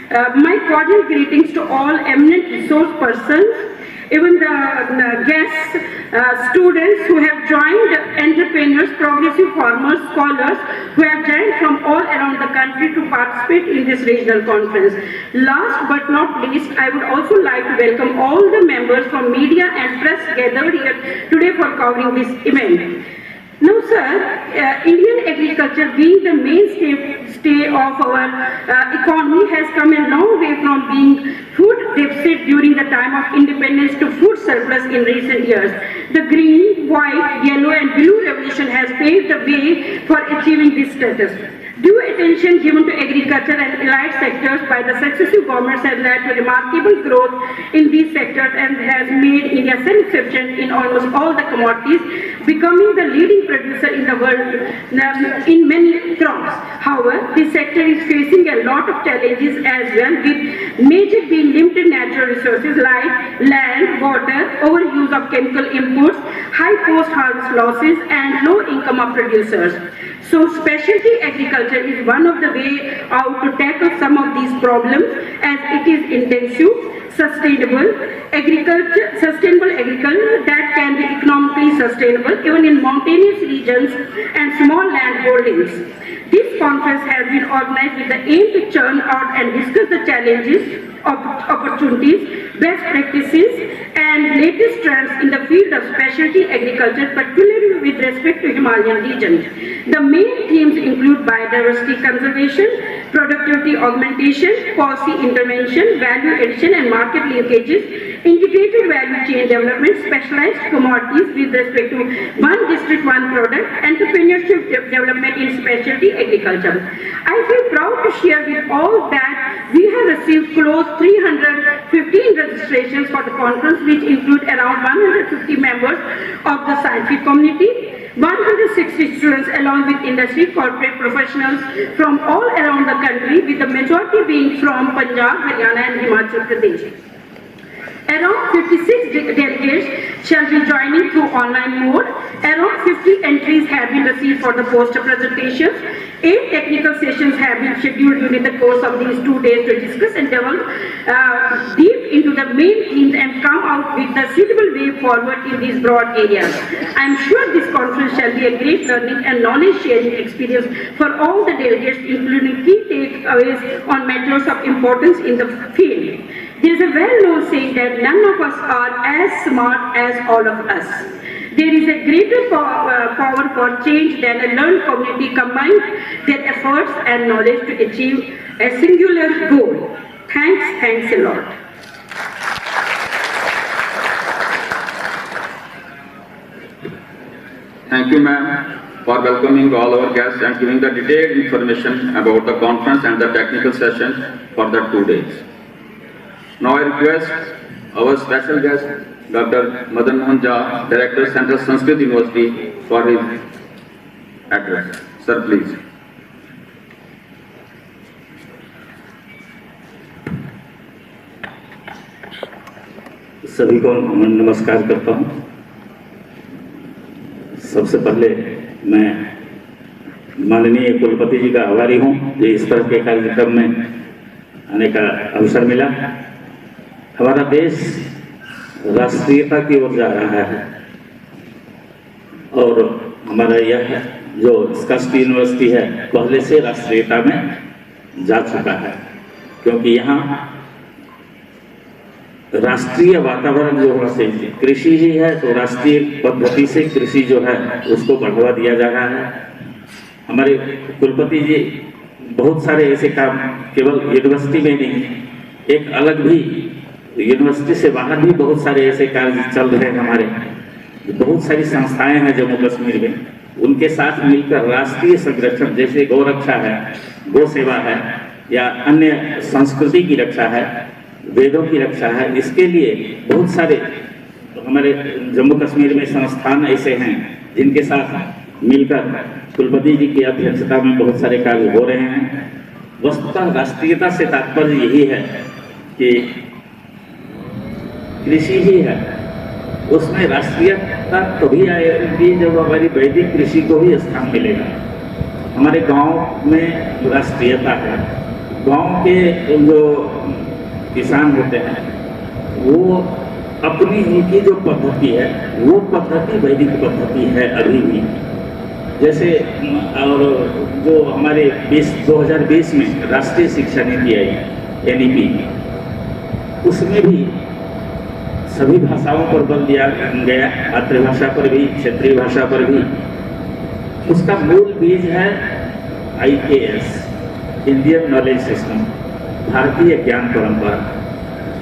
My cordial greetings to all eminent resource persons, even the guests, students who have joined, entrepreneurs, progressive farmers, scholars who have joined from all around the country to participate in this regional conference. Last but not least, I would also like to welcome all the members from media and press gathered here today for covering this event. Now, sir, Indian agriculture being the mainstay stay of our economy has come a long way from being food deficit during the time of independence to food surplus in recent years. The green, white, yellow and blue revolution has paved the way for achieving this status. Due attention given to agriculture and allied sectors by the successive governments has led to remarkable growth in these sectors and has made India self-sufficient in almost all the commodities, becoming the leading producer in the world in many crops. However, this sector is facing a lot of challenges as well, with major being limited natural resources like land, water, overuse of chemical inputs, high post-harvest losses and low income of producers. So specialty agriculture is one of the way out to tackle some of these problems, as it is intensive, sustainable agriculture that can be economically sustainable even in mountainous regions and small land holdings. This conference has been organized with the aim to churn out and discuss the challenges, opportunities, best practices and latest trends in the field of specialty agriculture, particularly with respect to Himalayan region. The main themes include biodiversity conservation, productivity augmentation, policy intervention, value addition and market linkages, integrated value chain development, specialized commodities with respect to one district, one product, entrepreneurship development in specialty agriculture. I feel proud to share with all that we have received close 315 registrations for the conference, which include around 150 members of the scientific community, 160 students along with industry, corporate professionals from all around the country, with the majority being from Punjab, Haryana and Himachal Pradesh. Around 56 delegates shall be joining through online mode. Around 50 entries have been received for the poster presentations. 8 technical sessions have been scheduled during the course of these 2 days to discuss and delve deep into the main themes and come out with the suitable way forward in these broad areas. I am sure this conference shall be a great learning and knowledge sharing experience for all the delegates, including key takeaways on matters of importance in the field. There is a well-known saying that none of us are as smart as all of us. There is a greater power for change than a learned community combined their efforts and knowledge to achieve a singular goal. Thanks a lot. Thank you, ma'am, for welcoming all our guests and giving the detailed information about the conference and the technical session for the 2 days. Now I request our special guest, Dr. Madan Mohan Jha, Director, Central Sanskrit University, for his address. Sir, please. सभी को नमस्कार करता हूँ। सबसे पहले मैं माननीय कुलपति जी का आभारी हूँ जो इस तरह के कार्यक्रम में आने का अवसर मिला। हमारा देश राष्ट्रीयता की ओर जा रहा है और हमारा यह जो संस्कृत यूनिवर्सिटी है पहले से राष्ट्रीयता में जा चुका है, क्योंकि यहाँ राष्ट्रीय वातावरण जो होना चाहिए, कृषि ही है तो राष्ट्रीय पद्धति से कृषि जो है उसको बढ़ावा दिया जा रहा है। हमारे कुलपति जी बहुत सारे ऐसे काम केवल यूनिवर्सिटी में नहीं, एक अलग भी यूनिवर्सिटी से बाहर भी बहुत सारे ऐसे कार्य चल रहे हैं। हमारे बहुत सारी संस्थाएं हैं जम्मू कश्मीर में, उनके साथ मिलकर राष्ट्रीय संरक्षण जैसे गौ रक्षा है, गौ सेवा है या अन्य संस्कृति की रक्षा है, वेदों की रक्षा है, इसके लिए बहुत सारे हमारे जम्मू कश्मीर में संस्थान ऐसे हैं जिनके साथ मिलकर कुलपति जी की अध्यक्षता में बहुत सारे कार्य हो रहे हैं। वस्तुतः राष्ट्रीयता से तात्पर्य यही है कि कृषि ही है, उसमें राष्ट्रीयता तभी आएगी जब हमारी वैदिक कृषि को ही स्थान मिलेगा। हमारे गांव में राष्ट्रीयता है, गांव के जो किसान होते हैं वो अपनी उनकी जो पद्धति है वो पद्धति वैदिक पद्धति है अभी भी। जैसे और जो हमारे 2020 में राष्ट्रीय शिक्षा नीति आई NEP, उसमें भी सभी भाषाओं पर बल दिया गया, मातृभाषा पर भी, क्षेत्रीय भाषा पर भी। उसका मूल बीज है IAS, इंडियन नॉलेज सिस्टम, भारतीय ज्ञान परंपरा।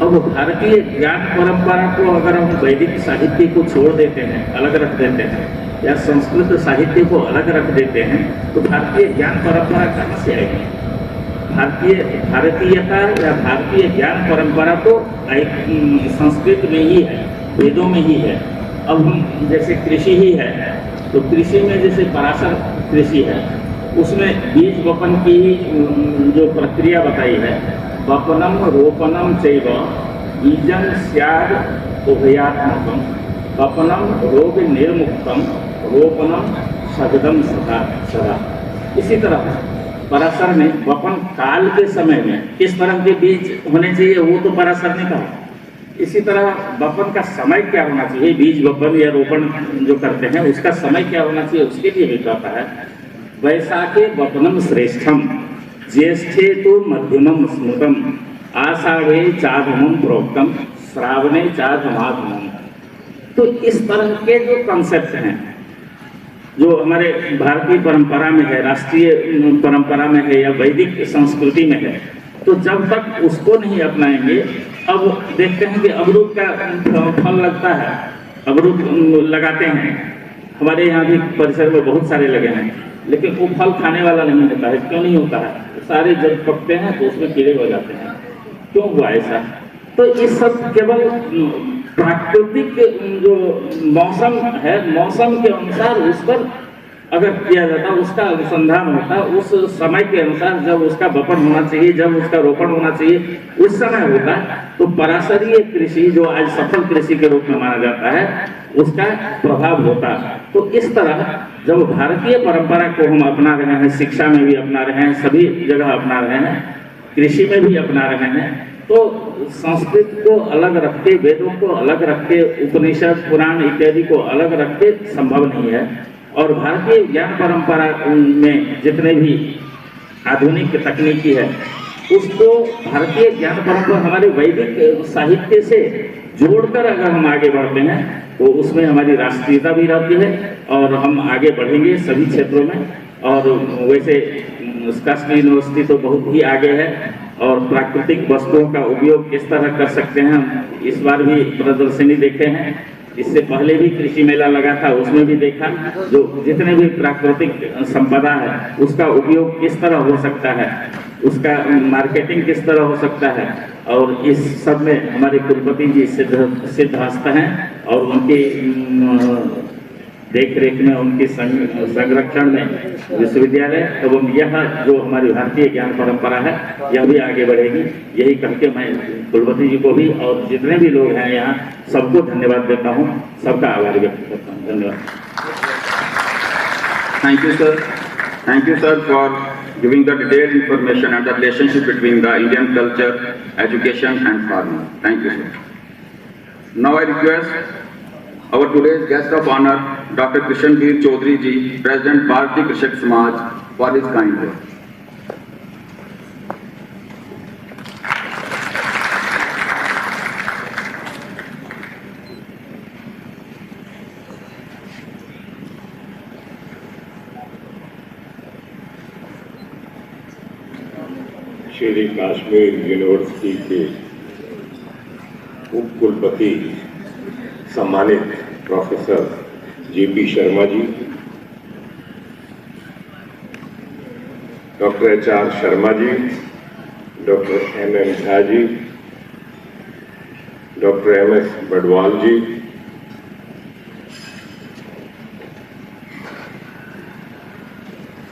अब भारतीय ज्ञान परंपरा को अगर हम वैदिक साहित्य को छोड़ देते हैं, अलग रख देते हैं, या संस्कृत साहित्य को अलग रख देते हैं, तो भारतीय ज्ञान परंपरा कहाँ से आएगी? भारतीयता या भारतीय ज्ञान परंपरा तो संस्कृत में ही है, वेदों में ही है। अब हम जैसे कृषि ही है, तो कृषि में जैसे पराशर कृषि है, उसमें बीज वपन की जो प्रक्रिया बताई है, वपनम रोपणम चैव बीजं स्याद उभयात्मकम, वपनम रोग निर्मुक्तम रोपणम सगदम सदा। इसी तरह पराशर ने वपन काल के समय में किस तरह के बीज होने चाहिए वो तो पराशर ने कहा। इसी तरह वपन का समय क्या होना चाहिए, बीज वपन या रोपण जो करते हैं उसका समय क्या होना चाहिए, उसके लिए भी कहता है वैशाखे वपनम श्रेष्ठम ज्येष्ठे तो मध्यमम स्मृतम आषाढ़े चाधमम प्रोक्तम श्रावणे चाधमाधमम। तो इस तरह के जो कॉन्सेप्ट हैं जो हमारे भारतीय परंपरा में है, राष्ट्रीय परंपरा में है या वैदिक संस्कृति में है, तो जब तक उसको नहीं अपनाएंगे, अब देखते हैं कि अमरूद का फल लगता है, अमरूद लगाते हैं, हमारे यहाँ भी परिसर में बहुत सारे लगे हैं, लेकिन वो फल खाने वाला नहीं होता है। क्यों नहीं होता है? सारे जब पकते हैं तो उसमें कीड़े हो जाते हैं। क्यों हुआ ऐसा? तो ये सब केवल प्राकृतिक जो मौसम है, मौसम के अनुसार उस पर अगर किया जाता, उसका अनुसंधान होता, उस समय के अनुसार जब उसका वपन होना चाहिए, जब उसका रोपण होना चाहिए, उस समय होता, तो पराशरीय कृषि जो आज सफल कृषि के रूप में माना जाता है, उसका प्रभाव होता। तो इस तरह जब भारतीय परंपरा को हम अपना रहे हैं, शिक्षा में भी अपना रहे हैं, सभी जगह अपना रहे हैं, कृषि में भी अपना रहे हैं, तो संस्कृत को अलग रख के, वेदों को अलग रख के, उपनिषद पुराण इत्यादि को अलग रख के संभव नहीं है। और भारतीय ज्ञान परंपरा में जितने भी आधुनिक तकनीकी है, उसको भारतीय ज्ञान परंपरा हमारे वैदिक साहित्य से जोड़कर अगर हम आगे बढ़ते हैं तो उसमें हमारी राष्ट्रीयता भी रहती है और हम आगे बढ़ेंगे सभी क्षेत्रों में। और वैसे काश्मीर यूनिवर्सिटी तो बहुत ही आगे है और प्राकृतिक वस्तुओं का उपयोग किस तरह कर सकते हैं, हम इस बार भी प्रदर्शनी देखे हैं, इससे पहले भी कृषि मेला लगा था, उसमें भी देखा, जो जितने भी प्राकृतिक संपदा है उसका उपयोग किस तरह हो सकता है, उसका मार्केटिंग किस तरह हो सकता है। और इस सब में हमारे कुलपति जी सिद्धहस्त हैं और उनकी देख रेख में, उनके संरक्षण में विश्वविद्यालय एवं यह जो हमारी भारतीय ज्ञान परंपरा है यह भी आगे बढ़ेगी। यही कह के मैं कुलपति जी को भी और जितने भी लोग हैं यहाँ सबको धन्यवाद देता हूँ, सबका आभार व्यक्त करता हूँ। धन्यवाद। Thank you, sir, for giving the detailed information and the relationship between the Indian culture, education and farming. Thank you, sir. Now I request our today's guest of honor, Dr. Krishanveer Chaudhary ji, President Bharatiya Krishak Samaj, for his kind words. Shri Kashmir university के उप कुलपति सम्मानित professor JP Sharma जी, doctor HR Sharma ji, doctor MM Jha ji, doctor MS Badwal जी,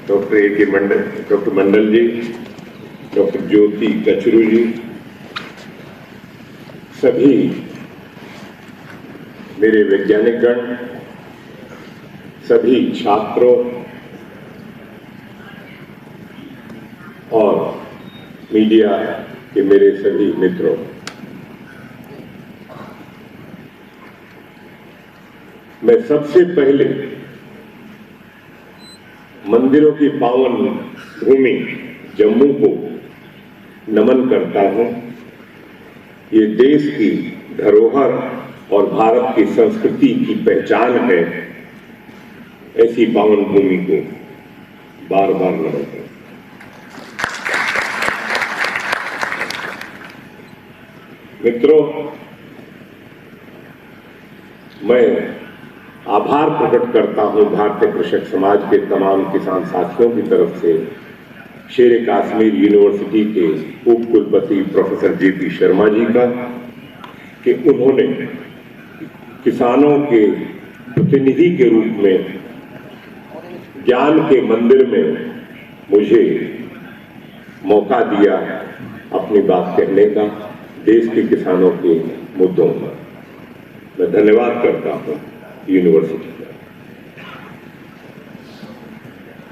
doctor मंडल जी, doctor ज्योति कचरू जी, सभी मेरे वैज्ञानिक गण, सभी छात्रों और मीडिया के मेरे सभी मित्रों, मैं सबसे पहले मंदिरों की पावन भूमि जम्मू को नमन करता हूं। ये देश की धरोहर और भारत की संस्कृति की पहचान है। ऐसी पावन भूमि को बार बार नमन करता हूं। मित्रों, मैं आभार प्रकट करता हूं भारतीय कृषक समाज के तमाम किसान साथियों की तरफ से शेर कश्मीर यूनिवर्सिटी के उप कुलपति प्रोफेसर जेपी शर्मा जी का, कि उन्होंने किसानों के प्रतिनिधि के रूप में ज्ञान के मंदिर में मुझे मौका दिया अपनी बात कहने का देश के किसानों के मुद्दों पर। मैं धन्यवाद करता हूं यूनिवर्सिटी का।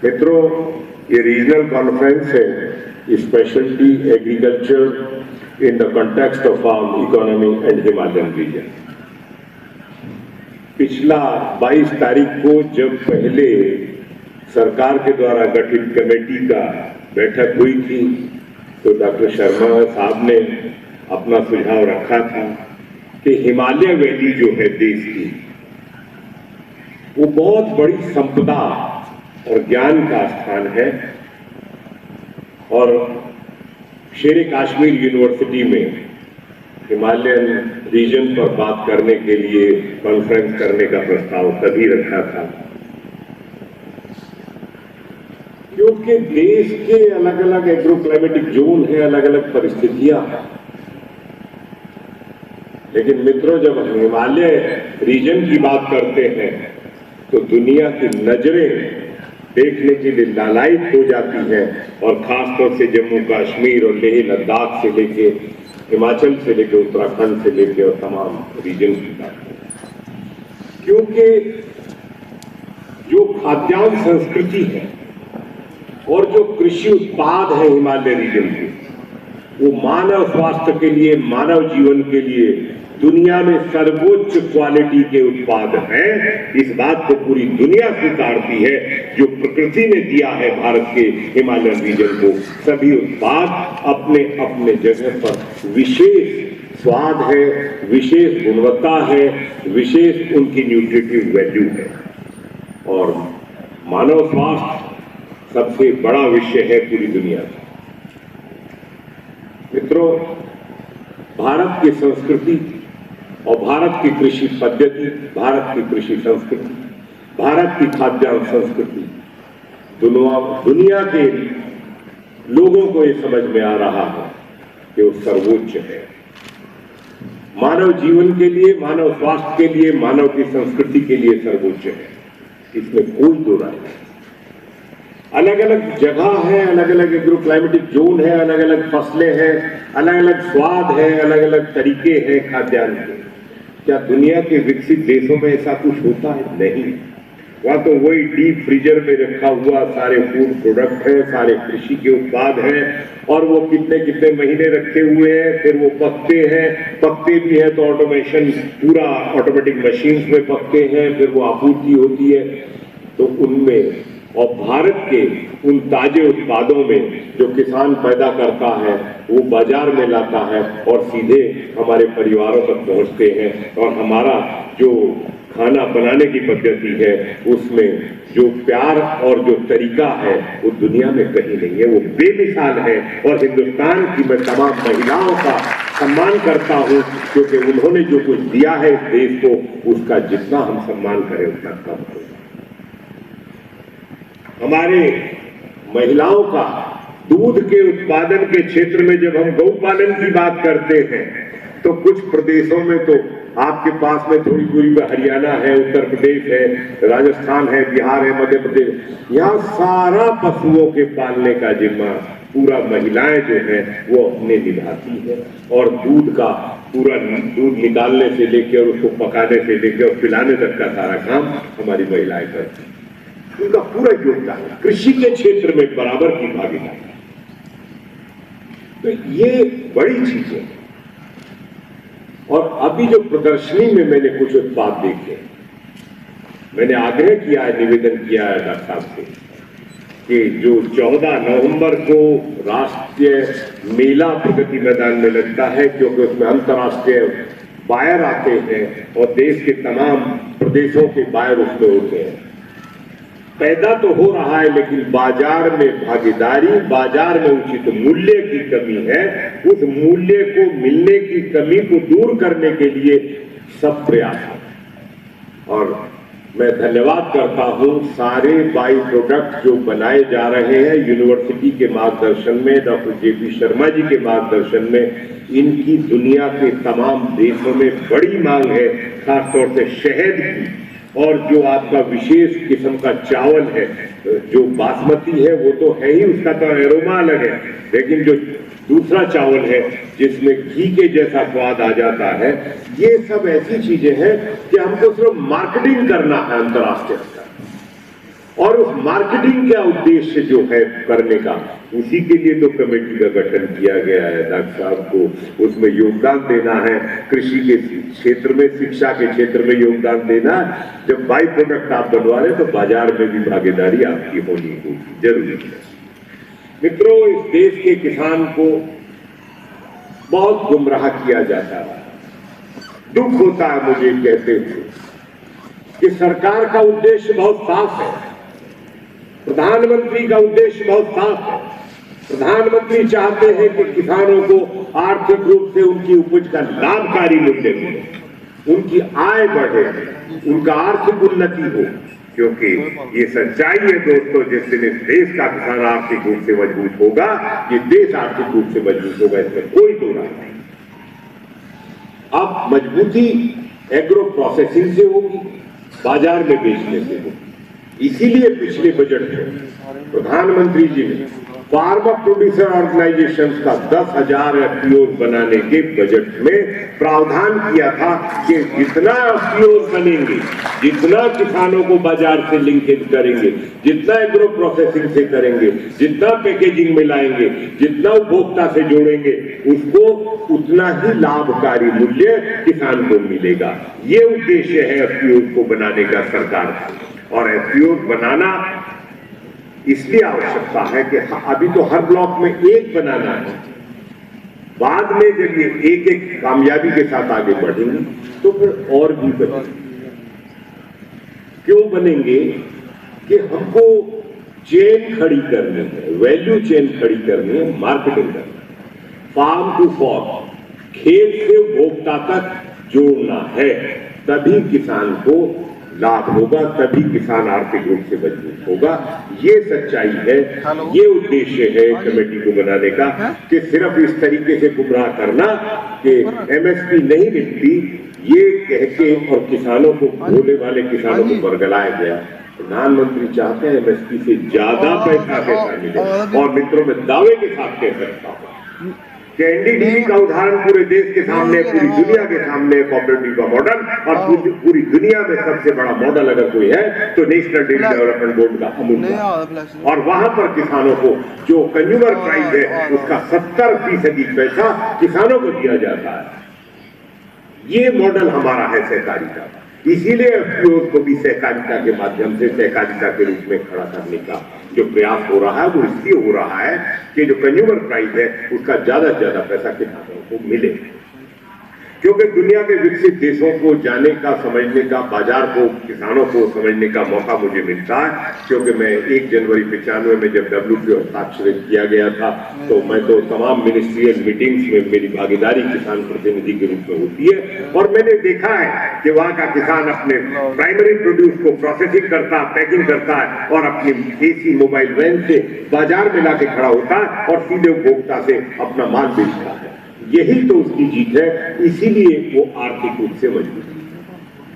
मित्रों, ये रीजनल कॉन्फ्रेंस है speciality agriculture in the context of farm economy and Himalayan region. पिछला 22 तारीख को जब पहले सरकार के द्वारा गठित कमेटी का बैठक हुई थी तो डॉक्टर शर्मा साहब ने अपना सुझाव रखा था कि हिमालय वैली जो है देश की, वो बहुत बड़ी संपदा और ज्ञान का स्थान है और शेर कश्मीर यूनिवर्सिटी में हिमालयन रीजन पर बात करने के लिए कॉन्फ्रेंस करने का प्रस्ताव तभी रखा था क्योंकि देश के अलग अलग एग्रो क्लाइमेटिक जोन है, अलग अलग परिस्थितियां हैं। लेकिन मित्रों, जब हम हिमालय रीजन की बात करते हैं तो दुनिया की नजरें देखने के लिए लालायित हो जाती हैं और खासतौर से जम्मू कश्मीर और लेह लद्दाख से लेके हिमाचल से लेके उत्तराखंड से लेके और तमाम रीजन की बात, क्योंकि जो खाद्यान्न संस्कृति है और जो कृषि उत्पाद है हिमालय रीजन के, वो मानव स्वास्थ्य के लिए, मानव जीवन के लिए दुनिया में सर्वोच्च क्वालिटी के उत्पाद हैं। इस बात को पूरी दुनिया स्वीकारती है। जो प्रकृति ने दिया है भारत के हिमालयन रीजन को, सभी उत्पाद अपने अपने जगह पर विशेष स्वाद है, विशेष गुणवत्ता है, विशेष उनकी न्यूट्रिटिव वैल्यू है। और मानव स्वास्थ्य सबसे बड़ा विषय है पूरी दुनिया का। मित्रों, भारत की संस्कृति और भारत की कृषि पद्धति, भारत की कृषि संस्कृति, भारत की खाद्यान्न संस्कृति दुनिया के लोगों को ये समझ में आ रहा है कि वो सर्वोच्च है। मानव जीवन के लिए, मानव स्वास्थ्य के लिए, मानव की संस्कृति के लिए सर्वोच्च है, इसमें कोई दो राय नहीं। अलग अलग जगह है, अलग अलग एग्रो क्लाइमेटिक जोन है, अलग अलग फसलें हैं, अलग अलग स्वाद है, अलग अलग तरीके हैं खाद्यान्न के। क्या दुनिया के विकसित देशों में ऐसा कुछ होता है? नहीं। वहां तो वही डीप फ्रीजर में रखा हुआ सारे फूड प्रोडक्ट है, सारे कृषि के उत्पाद हैं और वो कितने कितने महीने रखे हुए हैं, फिर वो पकते भी हैं तो ऑटोमेशन, पूरा ऑटोमेटिक मशीन्स में पकते हैं, फिर वो आपूर्ति होती है। तो उनमें और भारत के उन ताजे उत्पादों में जो किसान पैदा करता है वो बाजार में लाता है और सीधे हमारे परिवारों तक पहुंचते हैं। और हमारा जो खाना बनाने की पद्धति है उसमें जो प्यार और जो तरीका है वो दुनिया में कहीं नहीं है, वो बेमिसाल है। और हिंदुस्तान की मैं तमाम महिलाओं का सम्मान करता हूं क्योंकि उन्होंने जो कुछ दिया है इस देश को, उसका जितना हम सम्मान करें उतना कम होगा। हमारे महिलाओं का दूध के उत्पादन के क्षेत्र में जब हम गौपालन की बात करते हैं तो कुछ प्रदेशों में तो आपके पास में थोड़ी दूरी पर हरियाणा है, उत्तर प्रदेश है, राजस्थान है, बिहार है, मध्य प्रदेश, यहाँ सारा पशुओं के पालने का जिम्मा पूरा महिलाएं जो है वो अपने निभाती है। और दूध का पूरा दूध निकालने से लेकर और उसको पकाने से लेकर और पिलाने तक का सारा काम हमारी महिलाएं करती हैं। उनका पूरा योगदान कृषि के क्षेत्र में बराबर की भागीदारी। तो ये बड़ी चीज है। और अभी जो प्रदर्शनी में मैंने कुछ उत्पाद देखे, मैंने आग्रह किया है, निवेदन किया है डॉक्टर साहब से कि जो 14 नवंबर को राष्ट्रीय मेला प्रगति मैदान में लगता है, क्योंकि उसमें अंतर्राष्ट्रीय बायर आते हैं और देश के तमाम प्रदेशों के बायर उसमें होते हैं, पैदा तो हो रहा है, लेकिन बाजार में भागीदारी, बाजार में उचित मूल्य की कमी है। उस मूल्य को मिलने की कमी को दूर करने के लिए सब प्रयास है। और मैं धन्यवाद करता हूं सारे बाई प्रोडक्ट जो बनाए जा रहे हैं यूनिवर्सिटी के मार्गदर्शन में, डॉक्टर जेपी शर्मा जी के मार्गदर्शन में। इनकी दुनिया के तमाम देशों में बड़ी मांग है, खासतौर से शहद की। और जो आपका विशेष किस्म का चावल है, जो बासमती है, वो तो है ही, उसका तो एरोमा अलग है, लेकिन जो दूसरा चावल है जिसमें घी के जैसा स्वाद आ जाता है, ये सब ऐसी चीजें हैं कि हमको सिर्फ मार्केटिंग करना है अंतर्राष्ट्रीय स्तर। और उस मार्केटिंग का उद्देश्य जो है करने का, उसी के लिए तो कमेटी का गठन किया गया है। डॉक्टर साहब को उसमें योगदान देना है, कृषि के क्षेत्र में, शिक्षा के क्षेत्र में योगदान देना। जब बाई प्रोडक्ट आप बनवा रहे तो बाजार में भी भागीदारी आपकी होनी जरूरी है। मित्रों, इस देश के किसान को बहुत गुमराह किया जाता है। दुख होता है मुझे कहते हुए कि सरकार का उद्देश्य बहुत साफ है, प्रधानमंत्री का उद्देश्य बहुत साफ है। प्रधानमंत्री चाहते हैं कि किसानों को आर्थिक रूप से उनकी उपज का लाभकारी मूल्य मिले, उनकी आय बढ़े, उनका आर्थिक उन्नति हो। क्योंकि ये सच्चाई है दोस्तों, जिस दिन इस देश का किसान आर्थिक रूप से मजबूत होगा, ये देश आर्थिक रूप से मजबूत होगा, इसमें कोई दो राय नहीं। अब मजबूती एग्रो प्रोसेसिंग से होगी, बाजार में बेचने से होगी। इसीलिए पिछले बजट में प्रधानमंत्री जी ने फार्मर प्रोड्यूसर ऑर्गेनाइजेशंस का 10,000 एफपीओ बनाने के बजट में प्रावधान किया था कि जितना एफपीओ बनेंगे, जितना किसानों को बाजार से लिंकेज करेंगे, जितना एग्रो प्रोसेसिंग से करेंगे, जितना पैकेजिंग में लाएंगे, जितना उपभोक्ता से जोड़ेंगे, उसको उतना ही लाभकारी मूल्य किसान को मिलेगा। ये उद्देश्य है एफपीओ को बनाने का सरकार का। और एफपीओ बनाना इसलिए आवश्यकता है कि अभी तो हर ब्लॉक में एक बनाना है, बाद में जब ये एक एक कामयाबी के साथ आगे बढ़ेंगे तो फिर और भी बनेंगे। क्यों बनेंगे? कि हमको चेन खड़ी करनी है, वैल्यू चेन खड़ी करनी है, मार्केटिंग करनी है, फार्म टू फॉर्म, खेत से उपभोक्ता तक जोड़ना है, तभी किसान को लाभ होगा, तभी किसान आर्थिक रूप से मजबूत होगा। ये सच्चाई है, ये उद्देश्य है कमेटी को बनाने का, कि सिर्फ इस तरीके से गुमराह करना कि एमएसपी नहीं मिलती, ये कह के और किसानों को, भोले वाले किसानों को बरगलाया गया। प्रधानमंत्री चाहते हैं एमएसपी से ज्यादा पैसा कैसा मिले। और मित्रों, में दावे के साथ कह सकता हूं कि एनडीडीबी का उदाहरण पूरे देश के सामने, पूरी दुनिया के सामने कोऑपरेटिव का मॉडल, और पूरी दुनिया में सबसे बड़ा मॉडल अगर कोई है तो नेशनल डेयरी डेवलपमेंट बोर्ड का अमूल। और वहां पर किसानों को जो कंज्यूमर प्राइस है उसका 70% पैसा किसानों को दिया जाता है। ये मॉडल हमारा है सहकारिता। इसीलिए एफपीओ को भी सहकारिता के माध्यम से सहकारिता के रूप में खड़ा करने का जो प्रयास हो रहा है, वो इसलिए हो रहा है कि जो कंज्यूमर प्राइस है उसका ज्यादा से ज्यादा पैसा किसानों को मिले। क्योंकि दुनिया के विकसित देशों को जाने का, समझने का, बाजार को, किसानों को समझने का मौका मुझे मिलता है। क्योंकि मैं 1 जनवरी 95 में जब WTO हस्ताक्षरित किया गया था, तो मैं तो तमाम मिनिस्ट्रियल मीटिंग्स में मेरी भागीदारी किसान प्रतिनिधि के रूप में होती है। और मैंने देखा है कि वहाँ का किसान अपने प्राइमरी प्रोड्यूस को प्रोसेसिंग करता है, पैकिंग करता है, और अपनी AC मोबाइल वैन से बाजार में लाके खड़ा होता है और सीधे उपभोक्ता से अपना माल बेचता है। यही तो उसकी जीत है, इसीलिए वो आर्थिक रूप से मजबूत है।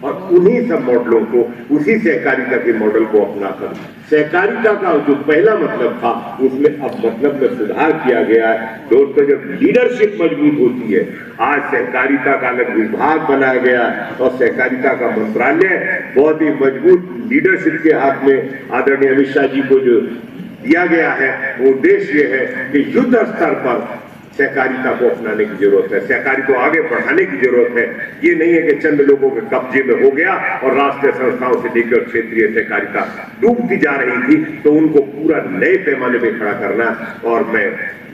और उन्हीं सब मॉडलों को, उसी सहकारिता के मॉडल को अपनाकर सहकारिता का जो पहला मतलब था उसमें अब मतलब में सुधार किया गया है। दोस्तों, जब लीडरशिप मजबूत होती है, आज सहकारिता का अलग विभाग बनाया गया और सहकारिता का मंत्रालय बहुत ही मजबूत लीडरशिप के हाथ में आदरणीय अमित शाह जी को जो दिया गया है, वो उद्देश्य है कि युद्ध स्तर पर सहकारिता को अपनाने की जरूरत है, सहकारिता को आगे बढ़ाने की जरूरत है। ये नहीं है कि चंद लोगों के कब्जे में हो गया और राष्ट्रीय संस्थाओं से लेकर क्षेत्रीय सहकारिता डूबती जा रही थी, तो उनको पूरा नए पैमाने पे खड़ा करना। और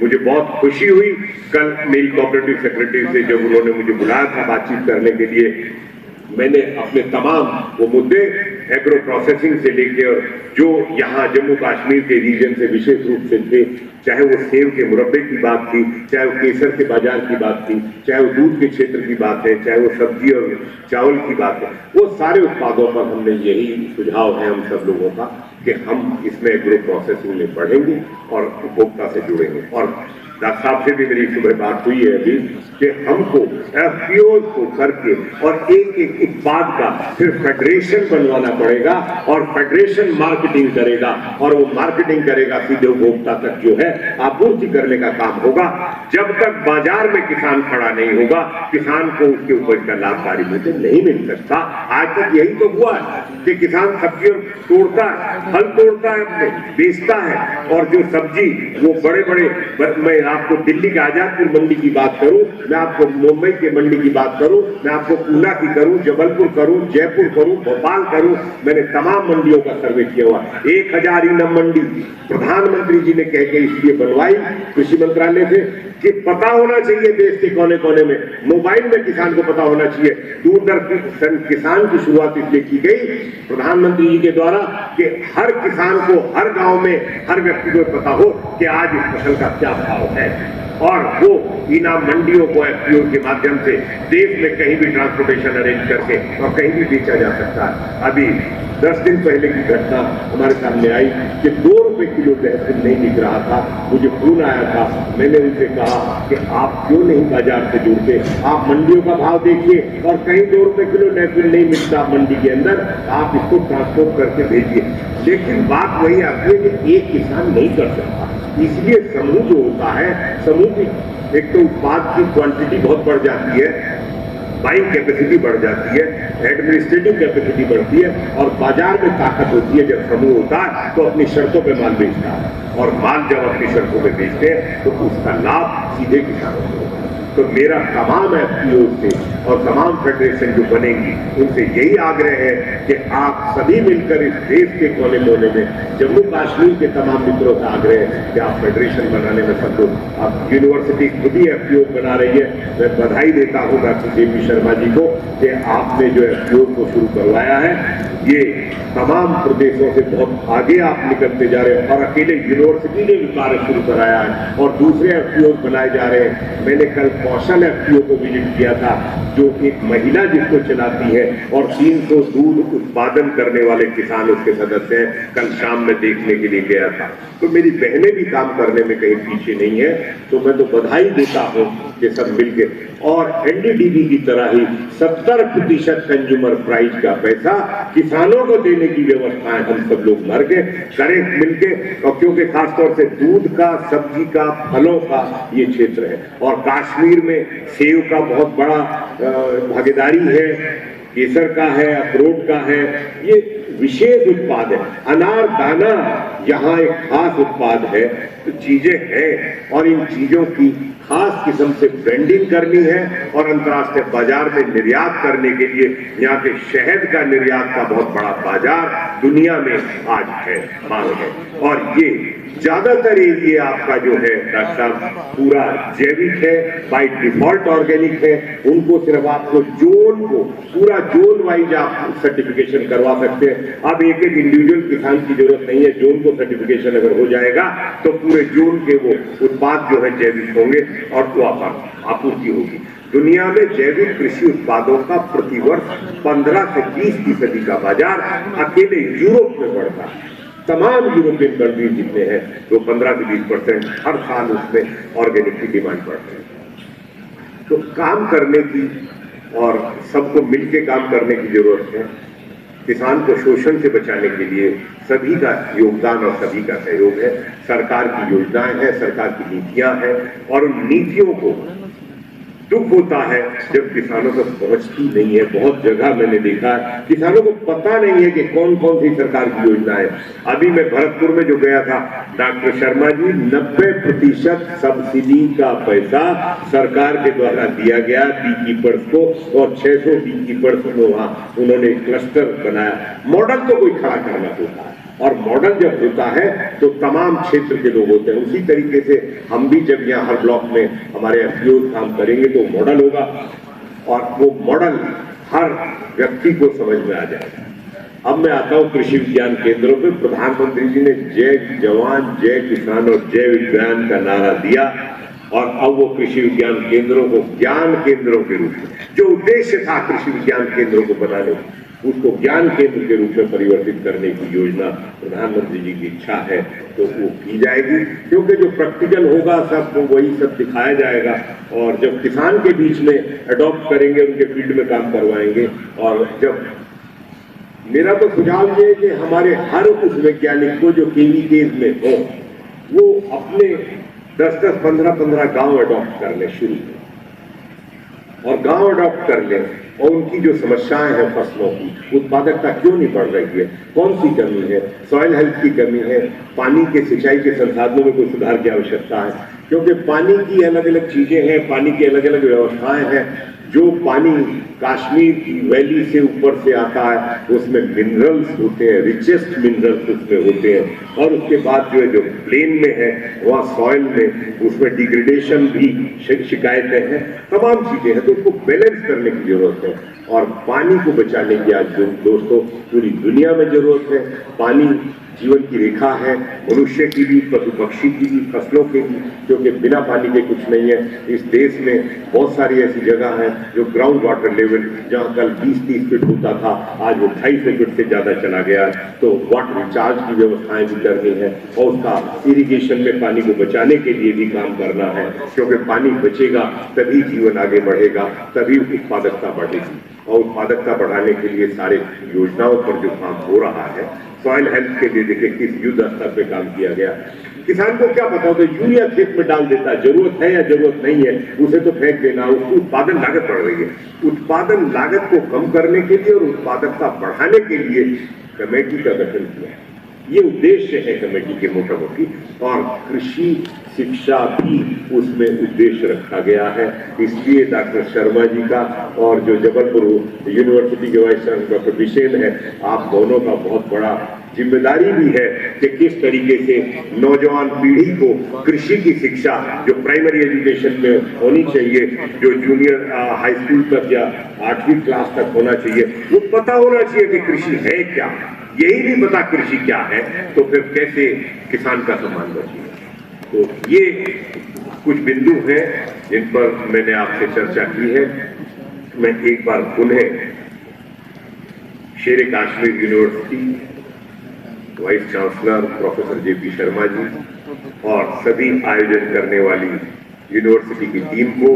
मुझे बहुत खुशी हुई कल मेरी कोऑपरेटिव सेक्रेटरी से जब उन्होंने मुझे बुलाया था बातचीत करने के लिए, मैंने अपने तमाम वो मुद्दे एग्रो प्रोसेसिंग से लेकर जो यहाँ जम्मू कश्मीर के रीजन से विशेष रूप से थे, चाहे वो सेब के मुरब्बे की बात थी, चाहे वो केसर के बाजार की बात थी, चाहे वो दूध के क्षेत्र की बात है, चाहे वो सब्जी और चावल की बात है, वो सारे उत्पादों पर हमने यही सुझाव है हम सब लोगों का कि हम इसमें एग्रो प्रोसेसिंग में बढ़ेंगे और उपभोक्ता से जुड़ेंगे। और डॉक्टर साहब से भी मेरी सुबह बात हुई है अभी कि हमको एफपीओज को करके और एक एक उत्पाद का फिर फेडरेशन बनवाना पड़ेगा और फेडरेशन मार्केटिंग करेगा और वो मार्केटिंग करेगा सीधे उपभोक्ता तक जो है आपूर्ति करने का काम होगा। जब तक बाजार में किसान खड़ा नहीं होगा, किसान को उसके उपज का लाभकारी मूल्य नहीं मिल सकता। आज तक यही तो हुआ है कि किसान सब्जी तोड़ता है, फल तोड़ता है, अपने बेचता है, और जो सब्जी वो बड़े बड़े, मैं आपको दिल्ली के आजादपुर मंडी की बात करूं, मैं आपको मुंबई के मंडी की बात करूं, मैं आपको पूना की करूं, जबलपुर करूं, जयपुर करूं, भोपाल करूं, मैंने तमाम मंडियों का सर्वे किया हुआ। 1000 इनम मंडी प्रधानमंत्री जी ने कह के इसलिए बनवाई कृषि मंत्रालय से कि पता होना चाहिए देश के कोने कोने में, मोबाइल में किसान को पता होना चाहिए। दूरदर्शन किसान की शुरुआत इसलिए की गई प्रधानमंत्री जी के द्वारा कि हर किसान को, हर गांव में, हर व्यक्ति को पता हो कि आज इस फसल का क्या भाव है, और वो इनाम मंडियों को एफपीओ के माध्यम से देश में कहीं भी ट्रांसपोर्टेशन अरेंज करके और कहीं भी बेचा जा सकता है। अभी 10 दिन पहले की घटना हमारे सामने आई कि 2 रुपए किलो लहसुन नहीं बिक रहा था। मुझे फोन आया था, मैंने उनसे कहा कि आप क्यों नहीं बाजार से जुड़ते, आप मंडियों का भाव देखिए, और कहीं 2 रुपए किलो लहसुन नहीं मिलता मंडी के अंदर, आप इसको ट्रांसपोर्ट करके भेजिए। लेकिन बात वही आती है कि एक किसान नहीं कर सकता, इसलिए समूह जो होता है, समूह की एक तो उत्पाद की क्वांटिटी बहुत बढ़ जाती है, बाइंग कैपेसिटी बढ़ जाती है, एडमिनिस्ट्रेटिव कैपेसिटी बढ़ती है, और बाजार में ताकत होती है। जब समूह होता है तो अपनी शर्तों पे माल बेचता है, और माल जब अपनी शर्तों पे बेचते हैं तो उसका लाभ सीधे किसानों को होता है। तो मेरा तमाम एफपीओ से और तमाम फेडरेशन जो बनेंगी उनसे यही आग्रह है कि आप सभी मिलकर इस देश के कोने कोने में, जम्मू कश्मीर के तमाम मित्रों का आग्रह है कि आप फेडरेशन बनाने में सब लोग, आप यूनिवर्सिटी खुद ही एफपीओ बना रही है। मैं बधाई देता हूँ डॉक्टर जेपी शर्मा जी को कि आपने जो एफपीओ को शुरू करवाया है, ये तमाम प्रदेशों से बहुत आगे आप निकलते जा रहे हैं, और अकेले यूनिवर्सिटी ने भी कार्य शुरू कराया है और दूसरे एफपीओ बनाए जा रहे हैं। मैंने कल कौशल एफपीओ को विजिट किया था, जो एक महिला जिसको चलाती है, और 300 दूध उत्पादन करने वाले किसान उसके सदस्य हैं। कल शाम में देखने के लिए गया था। तो मेरी बहनें भी काम करने में कहीं पीछे नहीं है, तो मैं तो बधाई देता हूँ कि सब मिलके, और एनडीडीबी की तरह ही 70% कंज्यूमर प्राइस का पैसा किसानों को देने की व्यवस्थाएं हम सब लोग करें मिलके, और क्योंकि खासतौर से दूध का, सब्जी का, फलों का ये क्षेत्र है, और कश्मीर में सेब का बहुत बड़ा भागीदारी है, केसर का है, अखरोट का है, ये विशेष उत्पाद है। अनार दाना यहाँ एक खास उत्पाद है। तो चीजें हैं, और इन चीजों की खास किस्म से ब्रांडिंग करनी है, और अंतर्राष्ट्रीय बाजार में निर्यात करने के लिए यहाँ के शहद का निर्यात का बहुत बड़ा बाजार दुनिया में आज है, मांग है। और ये ज्यादातर एरिया आपका जो है डॉक्टर साहब पूरा जैविक है, बाय डिफॉल्ट ऑर्गेनिक है। उनको सिर्फ आपको जोन को, पूरा जोन वाइज आप सर्टिफिकेशन करवा सकते हैं। अब एक एक इंडिविजुअल किसान की जरूरत नहीं है, जोन को सर्टिफिकेशन अगर हो जाएगा तो पूरे जोन के वो उत्पाद जो है जैविक होंगे और वो आपूर्ति होगी। दुनिया में जैविक कृषि उत्पादों का प्रतिवर्ष 15 से 20% का बाजार अकेले यूरोप में बढ़ता है। तमाम यूरोपियन कंट्रीज जितने हैं तो 15 से 20% हर साल उसमें ऑर्गेनिक की डिमांड बढ़ती है। तो काम करने की और सबको मिलकर काम करने की जरूरत है। किसान को शोषण से बचाने के लिए सभी का योगदान और सभी का सहयोग है। सरकार की योजनाएं हैं, सरकार की नीतियां हैं, और उन नीतियों को दुख होता है जब किसानों तक पहुंचती नहीं है। बहुत जगह मैंने देखा है किसानों को पता नहीं है कि कौन कौन सी सरकार की योजना है। अभी मैं भरतपुर में जो गया था, डॉक्टर शर्मा जी 90% सब्सिडी का पैसा सरकार के द्वारा दिया गया बी कीपर्स को, और 600 बी कीपर्स उन्होंने क्लस्टर बनाया। मॉडल तो कोई खड़ा करना होता है, और मॉडल जब होता है तो तमाम क्षेत्र के लोग होते हैं। उसी तरीके से हम भी जब यहाँ हर ब्लॉक में हमारे एफपीओ काम करेंगे तो मॉडल होगा, और वो मॉडल हर व्यक्ति को समझ में आ जाएगा। अब मैं आता हूं कृषि विज्ञान केंद्रों पे। प्रधानमंत्री जी ने जय जवान जय किसान और जय विज्ञान का नारा दिया और अब वो कृषि विज्ञान केंद्रों को ज्ञान केंद्रों के रूप में, जो उद्देश्य था कृषि विज्ञान केंद्रों को बनाने, उसको ज्ञान केंद्र के रूप में परिवर्तित करने की योजना प्रधानमंत्री जी की इच्छा है, तो वो की जाएगी। क्योंकि जो प्रैक्टिकल होगा सब वही सब दिखाया जाएगा और जब किसान के बीच में अडॉप्ट करेंगे, उनके फील्ड में काम करवाएंगे। और जब मेरा तो सुझाव ये है कि हमारे हर उस वैज्ञानिक को जो केवीकेज में हो, वो अपने 10-10, 15-15 गांव अडॉप्ट कर ले शुरू में, और गांव अडॉप्ट कर ले और उनकी जो समस्याएं हैं फसलों की, उत्पादकता क्यों नहीं बढ़ रही है, कौन सी कमी है, सॉइल हेल्थ की कमी है, पानी के सिंचाई के संसाधनों में कोई सुधार की आवश्यकता है। क्योंकि पानी की अलग अलग चीजें हैं, पानी की अलग अलग व्यवस्थाएं हैं। जो पानी कश्मीर की वैली से ऊपर से आता है उसमें मिनरल्स होते हैं, रिचेस्ट मिनरल्स उसमें होते हैं, और उसके बाद जो प्लेन में है वहाँ सॉइल में उसमें डिग्रेडेशन भी शिकायतें हैं, तमाम चीजें हैं। तो उसको बैलेंस करने की जरूरत है और पानी को बचाने की आज दोस्तों पूरी दुनिया में जरूरत है। पानी जीवन की रेखा है, मनुष्य की भी, पशु पक्षी की भी, फसलों की भी, क्योंकि बिना पानी के कुछ नहीं है। इस देश में बहुत सारी ऐसी जगह है जो ग्राउंड वाटर लेवल जहाँ कल 20-30 फीट होता था, आज वो 250 फीट से ज्यादा चला गया। तो वाटर रिचार्ज की व्यवस्थाएं भी करनी है और उसका इरिगेशन में पानी को बचाने के लिए भी काम करना है, क्योंकि पानी बचेगा तभी जीवन आगे बढ़ेगा, तभी उत्पादकता बढ़ेगी। और उत्पादकता बढ़ाने के लिए सारे योजनाओं पर जो काम हो रहा है, सॉइल हेल्थ के लिए देखिए किस युद्ध स्तर पे काम किया गया। किसान को क्या पता होता है, यूरिया खेत में डाल देता, जरूरत है या जरूरत नहीं है, उसे तो फेंक देना, उसकी उत्पादन लागत बढ़ रही है। उत्पादन लागत को कम करने के लिए और उत्पादकता बढ़ाने के लिए कमेटी का गठन किया। ये उद्देश्य है कमेटी के मोटा मोटी, और कृषि शिक्षा भी उसमें उद्देश्य रखा गया है। इसलिए डॉक्टर शर्मा जी का और जो जबलपुर यूनिवर्सिटी के वाइस चांसलर डॉक्टर बिशेन है, आप दोनों का बहुत बड़ा जिम्मेदारी भी है कि किस तरीके से नौजवान पीढ़ी को कृषि की शिक्षा जो प्राइमरी एजुकेशन में होनी चाहिए, जो जूनियर हाई स्कूल तक या 8वीं क्लास तक होना चाहिए, वो पता होना चाहिए कि कृषि है क्या। यही नहीं पता कृषि क्या है तो फिर कैसे किसान का सम्मान बचेगा। तो ये कुछ बिंदु हैं जिन पर मैंने आपसे चर्चा की है। मैं एक बार पुनः Sher Kashmir university vice chancellor professor JP Sharma ji और सभी आयोजन करने वाली यूनिवर्सिटी की टीम को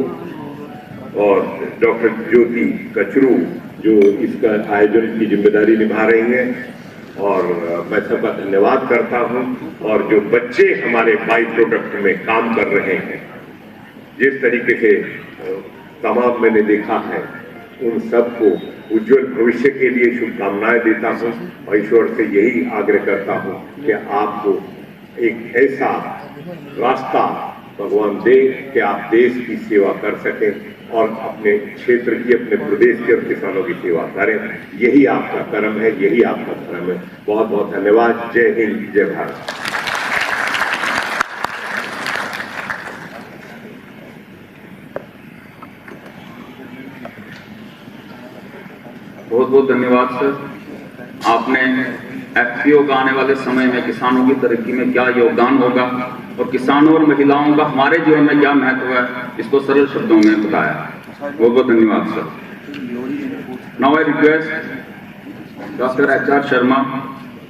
और डॉक्टर ज्योति कचरू जो इसका आयोजन की जिम्मेदारी निभा रही हैं, और मैं सबका धन्यवाद करता हूं। और जो बच्चे हमारे बाई प्रोडक्ट में काम कर रहे हैं, जिस तरीके से तमाम मैंने देखा है, उन सबको उज्जवल भविष्य के लिए शुभकामनाएं देता हूं और ईश्वर से यही आग्रह करता हूं कि आपको एक ऐसा रास्ता भगवान दे कि आप देश की सेवा कर सकें और अपने क्षेत्र की, अपने प्रदेश के और किसानों की सेवा करें। यही आपका कर्म है, यही आपका धर्म है। बहुत बहुत धन्यवाद। जय हिंद, जय भारत। बहुत बहुत धन्यवाद सर। आपने एफपीओ का आने वाले समय में किसानों की तरक्की में क्या योगदान होगा और किसानों और महिलाओं का हमारे जीवन में क्या महत्व है, इसको सरल शब्दों में बताया। बहुत बहुत धन्यवाद sir. Now I request doctor HR Sharma,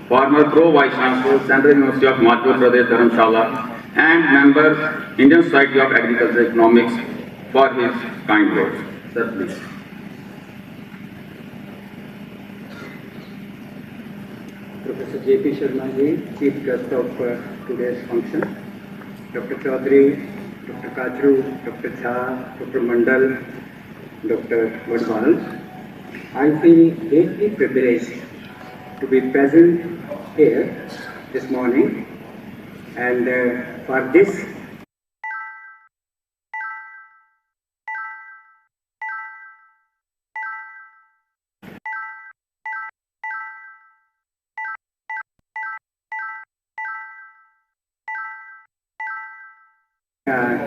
farmer pro vice chancellor central university of Himachal Pradesh Dharamshala and member Indian society of agriculture economics for his kind words. Sir please. Professor J.P. Sharma ji, Chief Guest of today's function, Dr. Chaudhary, Dr. Kachru, Dr. Jha, Dr. Mandal, Dr. Vadwal, I feel greatly privileged to be present here this morning, and for this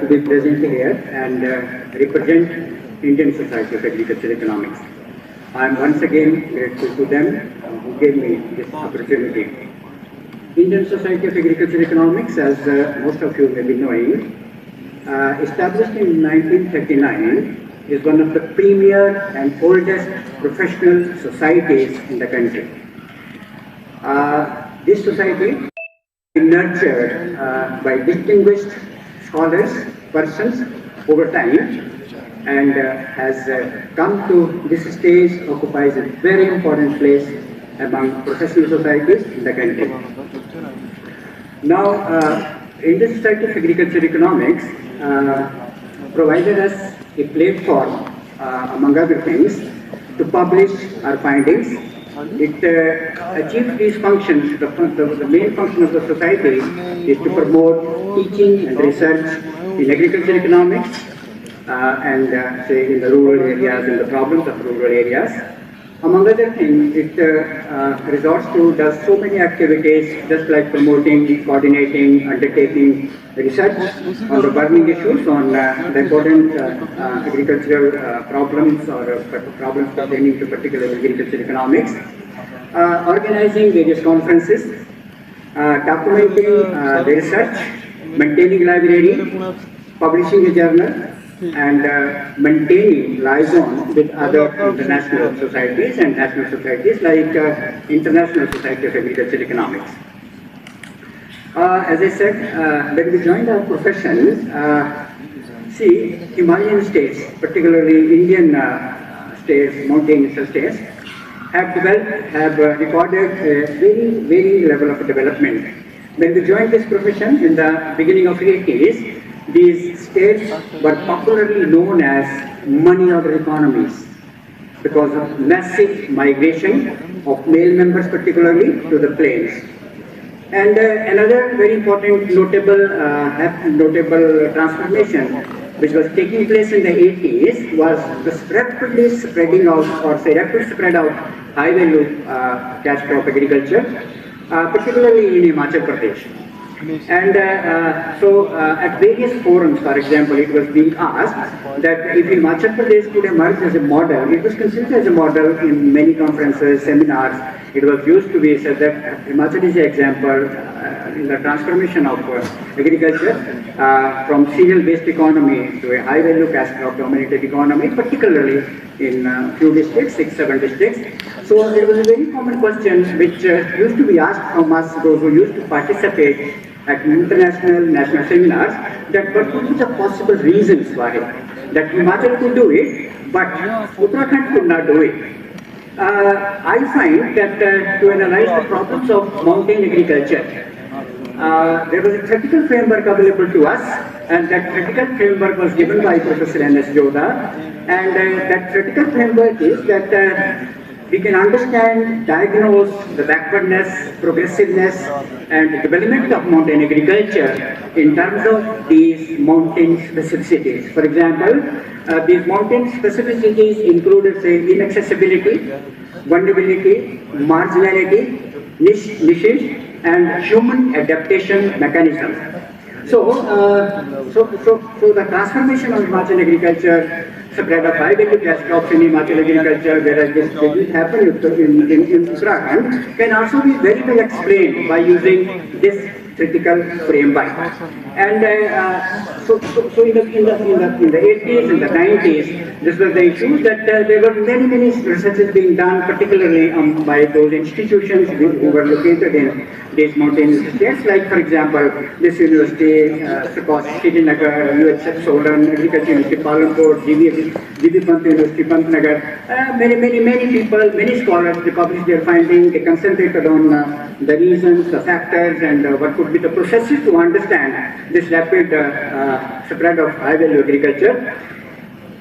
to be present here and represent Indian Society of Agricultural Economics. I am once again grateful to them who gave me this opportunity. Indian Society of Agricultural Economics, as most of you may be knowing, established in 1939, is one of the premier and oldest professional societies in the country. This society is nurtured by distinguished scholars, persons over time, and has come to this stage, occupies a very important place among professional societies in the country. Now, Indian Society of Agricultural Economics provided us a platform, among other things, to publish our findings. It achieved these functions. The main function of the society is to promote teaching and research in agricultural economics and say in the rural areas and the problems of rural areas. Among other things, it does so many activities, just like promoting, coordinating, undertaking research on the burning issues, on the important agricultural problems or problems pertaining to particular agricultural economics, organizing various conferences, documenting the research, maintaining library, publishing a journal, and maintaining liaison with other international societies and national societies like International Society of Agricultural Economics. As I said, when we joined our profession, see, Himalayan states, particularly Indian states, mountainous states, have recorded a very, very level of development. When we joined this profession in the beginning of the 80s, these states were popularly known as money order economies because of massive migration of male members, particularly to the plains. And another very important notable transformation which was taking place in the 80s was the rapidly spreading out, or say rapid spread out, high value cash crop agriculture, particularly in Himachal Pradesh. And at various forums, for example, it was being asked that if Himachal Pradesh could emerge as a model, it was considered as a model in many conferences, seminars. It was used to be said that Himachal is an example in the transformation of agriculture from cereal-based economy to a high-value cash crop-dominated economy, particularly in few districts, 6-7 districts. So there was a very common question which used to be asked from us, those who used to participate at international, national seminars, that what would be the possible reasons why that Himachal could do it, but Uttarakhand could not do it. I find that to analyze the problems of mountain agriculture, there was a theoretical framework available to us, and that theoretical framework was given by Professor N.S. Jodha, and that theoretical framework is that we can understand, diagnose the backwardness, progressiveness, and development of mountain agriculture in terms of these mountain specificities. For example, these mountain specificities include, say, inaccessibility, vulnerability, marginality, niches, and human adaptation mechanisms. So the transformation of Himachal agriculture, spread of high-value cash crops in Himachal agriculture, whereas this didn't happen in Uttarakhand, can also be very well explained by using this critical framework. And so in the 80s and the 90s, this was the issue that there were many researches being done, particularly by those institutions who were located in these mountainous states, like for example, this university, Srinagar, UHF Solan, Agriculture University Palampur, GB Pant University Pantnagar, many people, many scholars, they published their findings, they concentrated on the reasons, the factors, and what could be the processes to understand this rapid spread of high-value agriculture.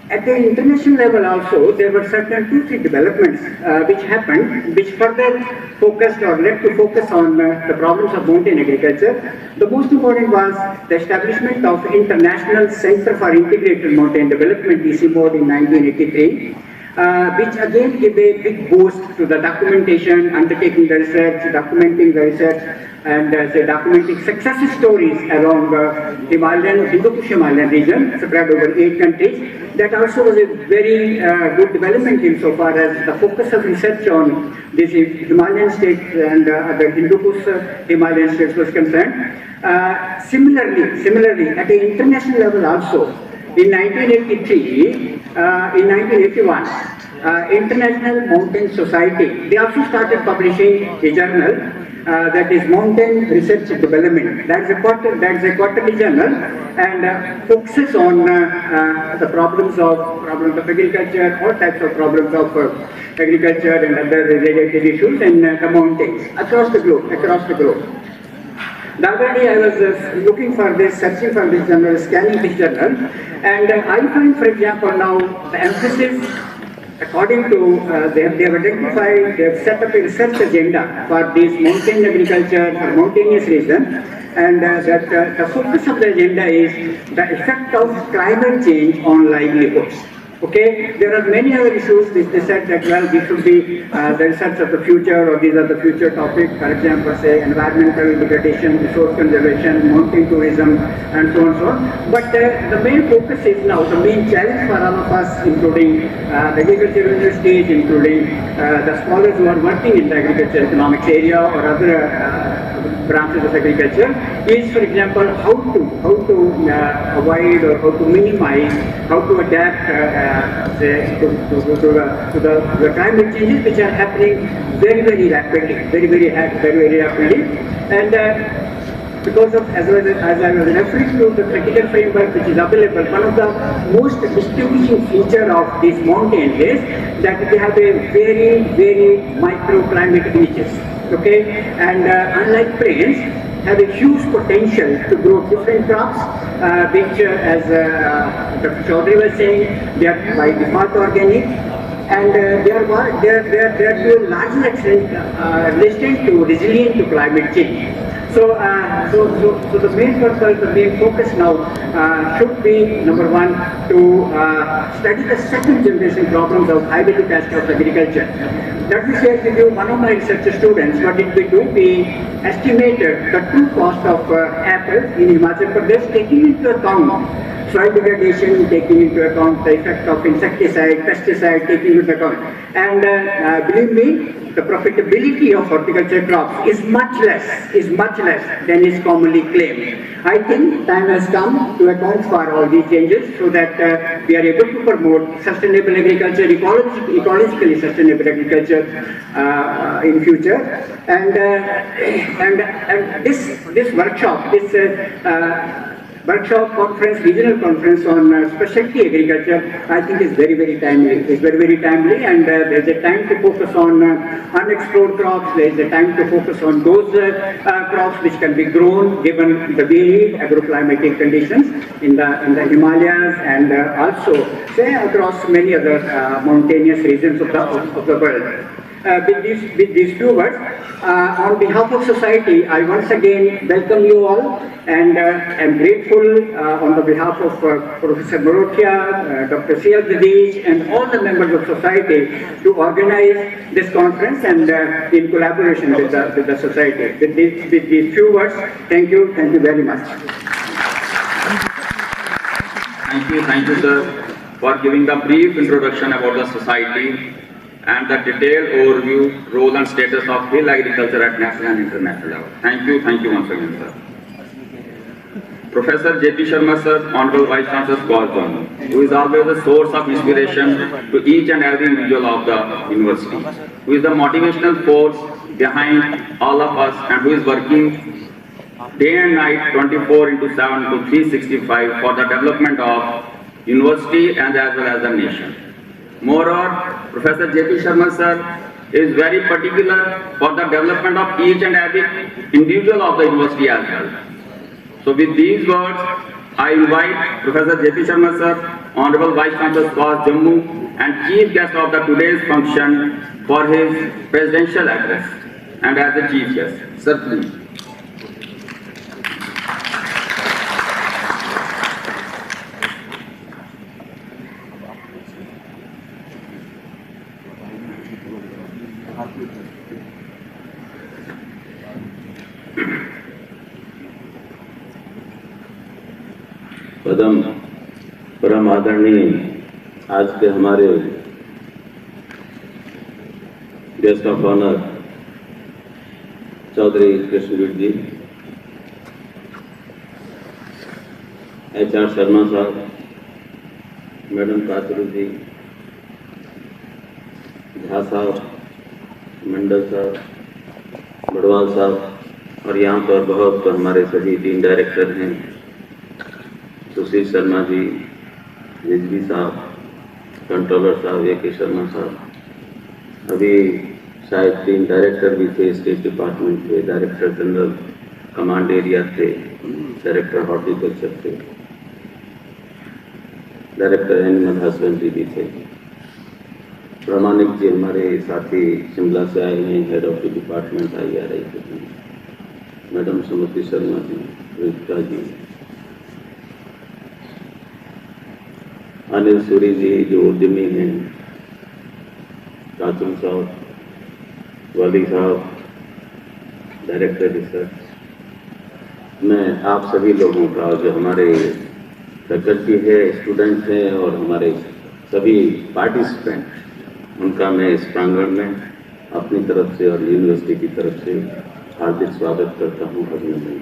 At the international level also, there were certain 2-3 developments which happened, which further focused or led to focus on the problems of mountain agriculture. The most important was the establishment of International Center for Integrated Mountain Development, ICMOD, in 1983. which again give a big boost to the documentation, undertaking the research, documenting the research, and say documenting success stories along Himalayan, Hindu-Kush-Himalayan region, spread over 8 countries. That also was a very good development insofar as the focus of research on these Himalayan states and other Hindu-Kush Himalayan states was concerned. Similarly, at the international level also, in 1981, International Mountain Society, they also started publishing a journal that is Mountain Research Development. That's a quarterly journal and focuses on the problems of agriculture, all types of problems of agriculture and other related issues in the mountains across the globe. The other day I was looking for this, searching for this journal, scanning this journal, and I find, for example, now the emphasis, according to, they have identified, they have set up a research agenda for this mountain agriculture, for mountainous region, and that the focus of the agenda is the effect of climate change on livelihoods. Okay, there are many other issues which they said that, well, this should be the research of the future, or these are the future topics, for example, say environmental degradation, resource conservation, mountain tourism, and so on and so on. But the main focus is now, the main challenge for all of us, including the agricultural universities, including the scholars who are working in the agriculture economics area or other branches of agriculture, is, for example, how to avoid or how to minimize, how to adapt to the climate changes which are happening very rapidly, very rapidly, and because of, as I was referring to the critical framework which is available, one of the most distinguishing feature of these mountains is that they have a very microclimate niches. Okay, and unlike plains, have a huge potential to grow different crops, which, as Dr. Chaudhary was saying, they are by default organic, and they are to a large extent resilient to climate change. So the main purpose, the main focus now should be, number one, to study the second generation problems of high value catch of agriculture. Let me share with you one of my research students. What did we do? We estimated the true cost of apples in Himachal Pradesh, taking into account soil degradation, taking into account the effect of insecticide, pesticide, taking into account. And believe me, the profitability of horticulture crops is much less than is commonly claimed. I think time has come to account for all these changes so that we are able to promote sustainable agriculture, ecologically sustainable agriculture in future. And this workshop, workshop conference, regional conference on specialty agriculture, I think is very timely. It's very timely, and there's a time to focus on unexplored crops. There's a time to focus on those crops which can be grown given the varied agroclimatic conditions in the Himalayas, and also say across many other mountainous regions of the world. With these few words, on behalf of society, I once again welcome you all, and am grateful on the behalf of Professor Morotia, Dr. C.L. Dinesh, and all the members of society to organize this conference, and in collaboration with the society. With these few words, thank you very much. Thank you, sir, for giving the brief introduction about the society and the detailed overview, role and status of hill agriculture at national and international level. Thank you once again, sir. Professor J.P. Sharma, sir, Honorable Vice Chancellor, Scott John, who is always a source of inspiration to each and every individual of the university, who is the motivational force behind all of us, and who is working day and night 24/7 to 365 for the development of university and as well as the nation. Moreover, Professor J.P. Sharma sir is very particular for the development of each and every individual of the university as well. So with these words, I invite Professor J.P. Sharma sir, Honorable Vice Chancellor Scott Jammu, and Chief Guest of the today's function for his presidential address, and as the Chief Guest. Sir, please. परम आदरणीय आज के हमारे guest of honour Chaudhary Krishnaveer ji, HR Sharma साहब, madam Kachru जी, झा साहब, मंडल साहब, बड़वाल साहब और यहाँ पर बहुत हमारे सभी टीम डायरेक्टर हैं, सुशील शर्मा जी, रिजवी साहब, कंट्रोलर साहब AK शर्मा साहब, अभी शायद 3 डायरेक्टर भी थे स्टेट डिपार्टमेंट के, डायरेक्टर जनरल कमांड एरिया थे, डायरेक्टर हॉर्टिकल्चर थे, डायरेक्टर एनिमल हस्बेंड्री भी थे। प्रामाणिक जी हमारे साथी शिमला से आए हैं, head of the department IRI के, मैडम सुमति शर्मा जी, रितिका जी, अनिल सूरी जी जो उद्यमी हैं, काचुम साहब, वाली साहब, डायरेक्टर रिसर्च। मैं आप सभी लोगों का, जो हमारे फैकल्टी है, स्टूडेंट हैं और हमारे सभी पार्टिसिपेंट, उनका मैं इस प्रांगण में अपनी तरफ से और यूनिवर्सिटी की तरफ से हार्दिक स्वागत करता हूँ, अभिनंदन।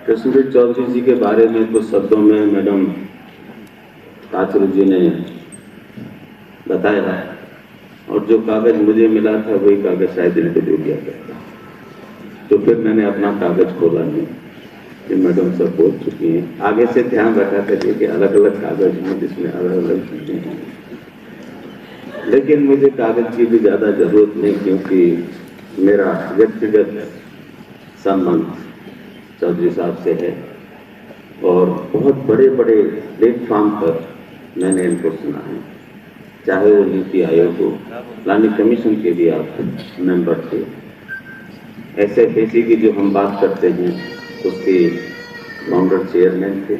कृष्णवीर चौधरी जी के बारे में कुछ शब्दों में मैडम काचरू जी ने बताया और जो कागज मुझे मिला था वही कागज शायद इनको दे दिया गया, तो फिर मैंने अपना कागज खोला नहीं कि मैडम सब बोल चुकी हैं। आगे से ध्यान रखा करिए कि अलग अलग कागज हैं जिसमें अलग अलग चीजें हैं, लेकिन मुझे कागज की भी ज्यादा जरूरत नहीं, क्योंकि मेरा व्यक्तिगत संबंध चौधरी साहब से है और बहुत बड़े बड़े प्लेटफॉर्म पर मैंने इनको सुना है, चाहे वो नीति आयोग हो, प्लानिंग कमीशन के भी आप मेंबर थे, SFAC की जो हम बात करते हैं उसके फाउंडर चेयरमैन थे,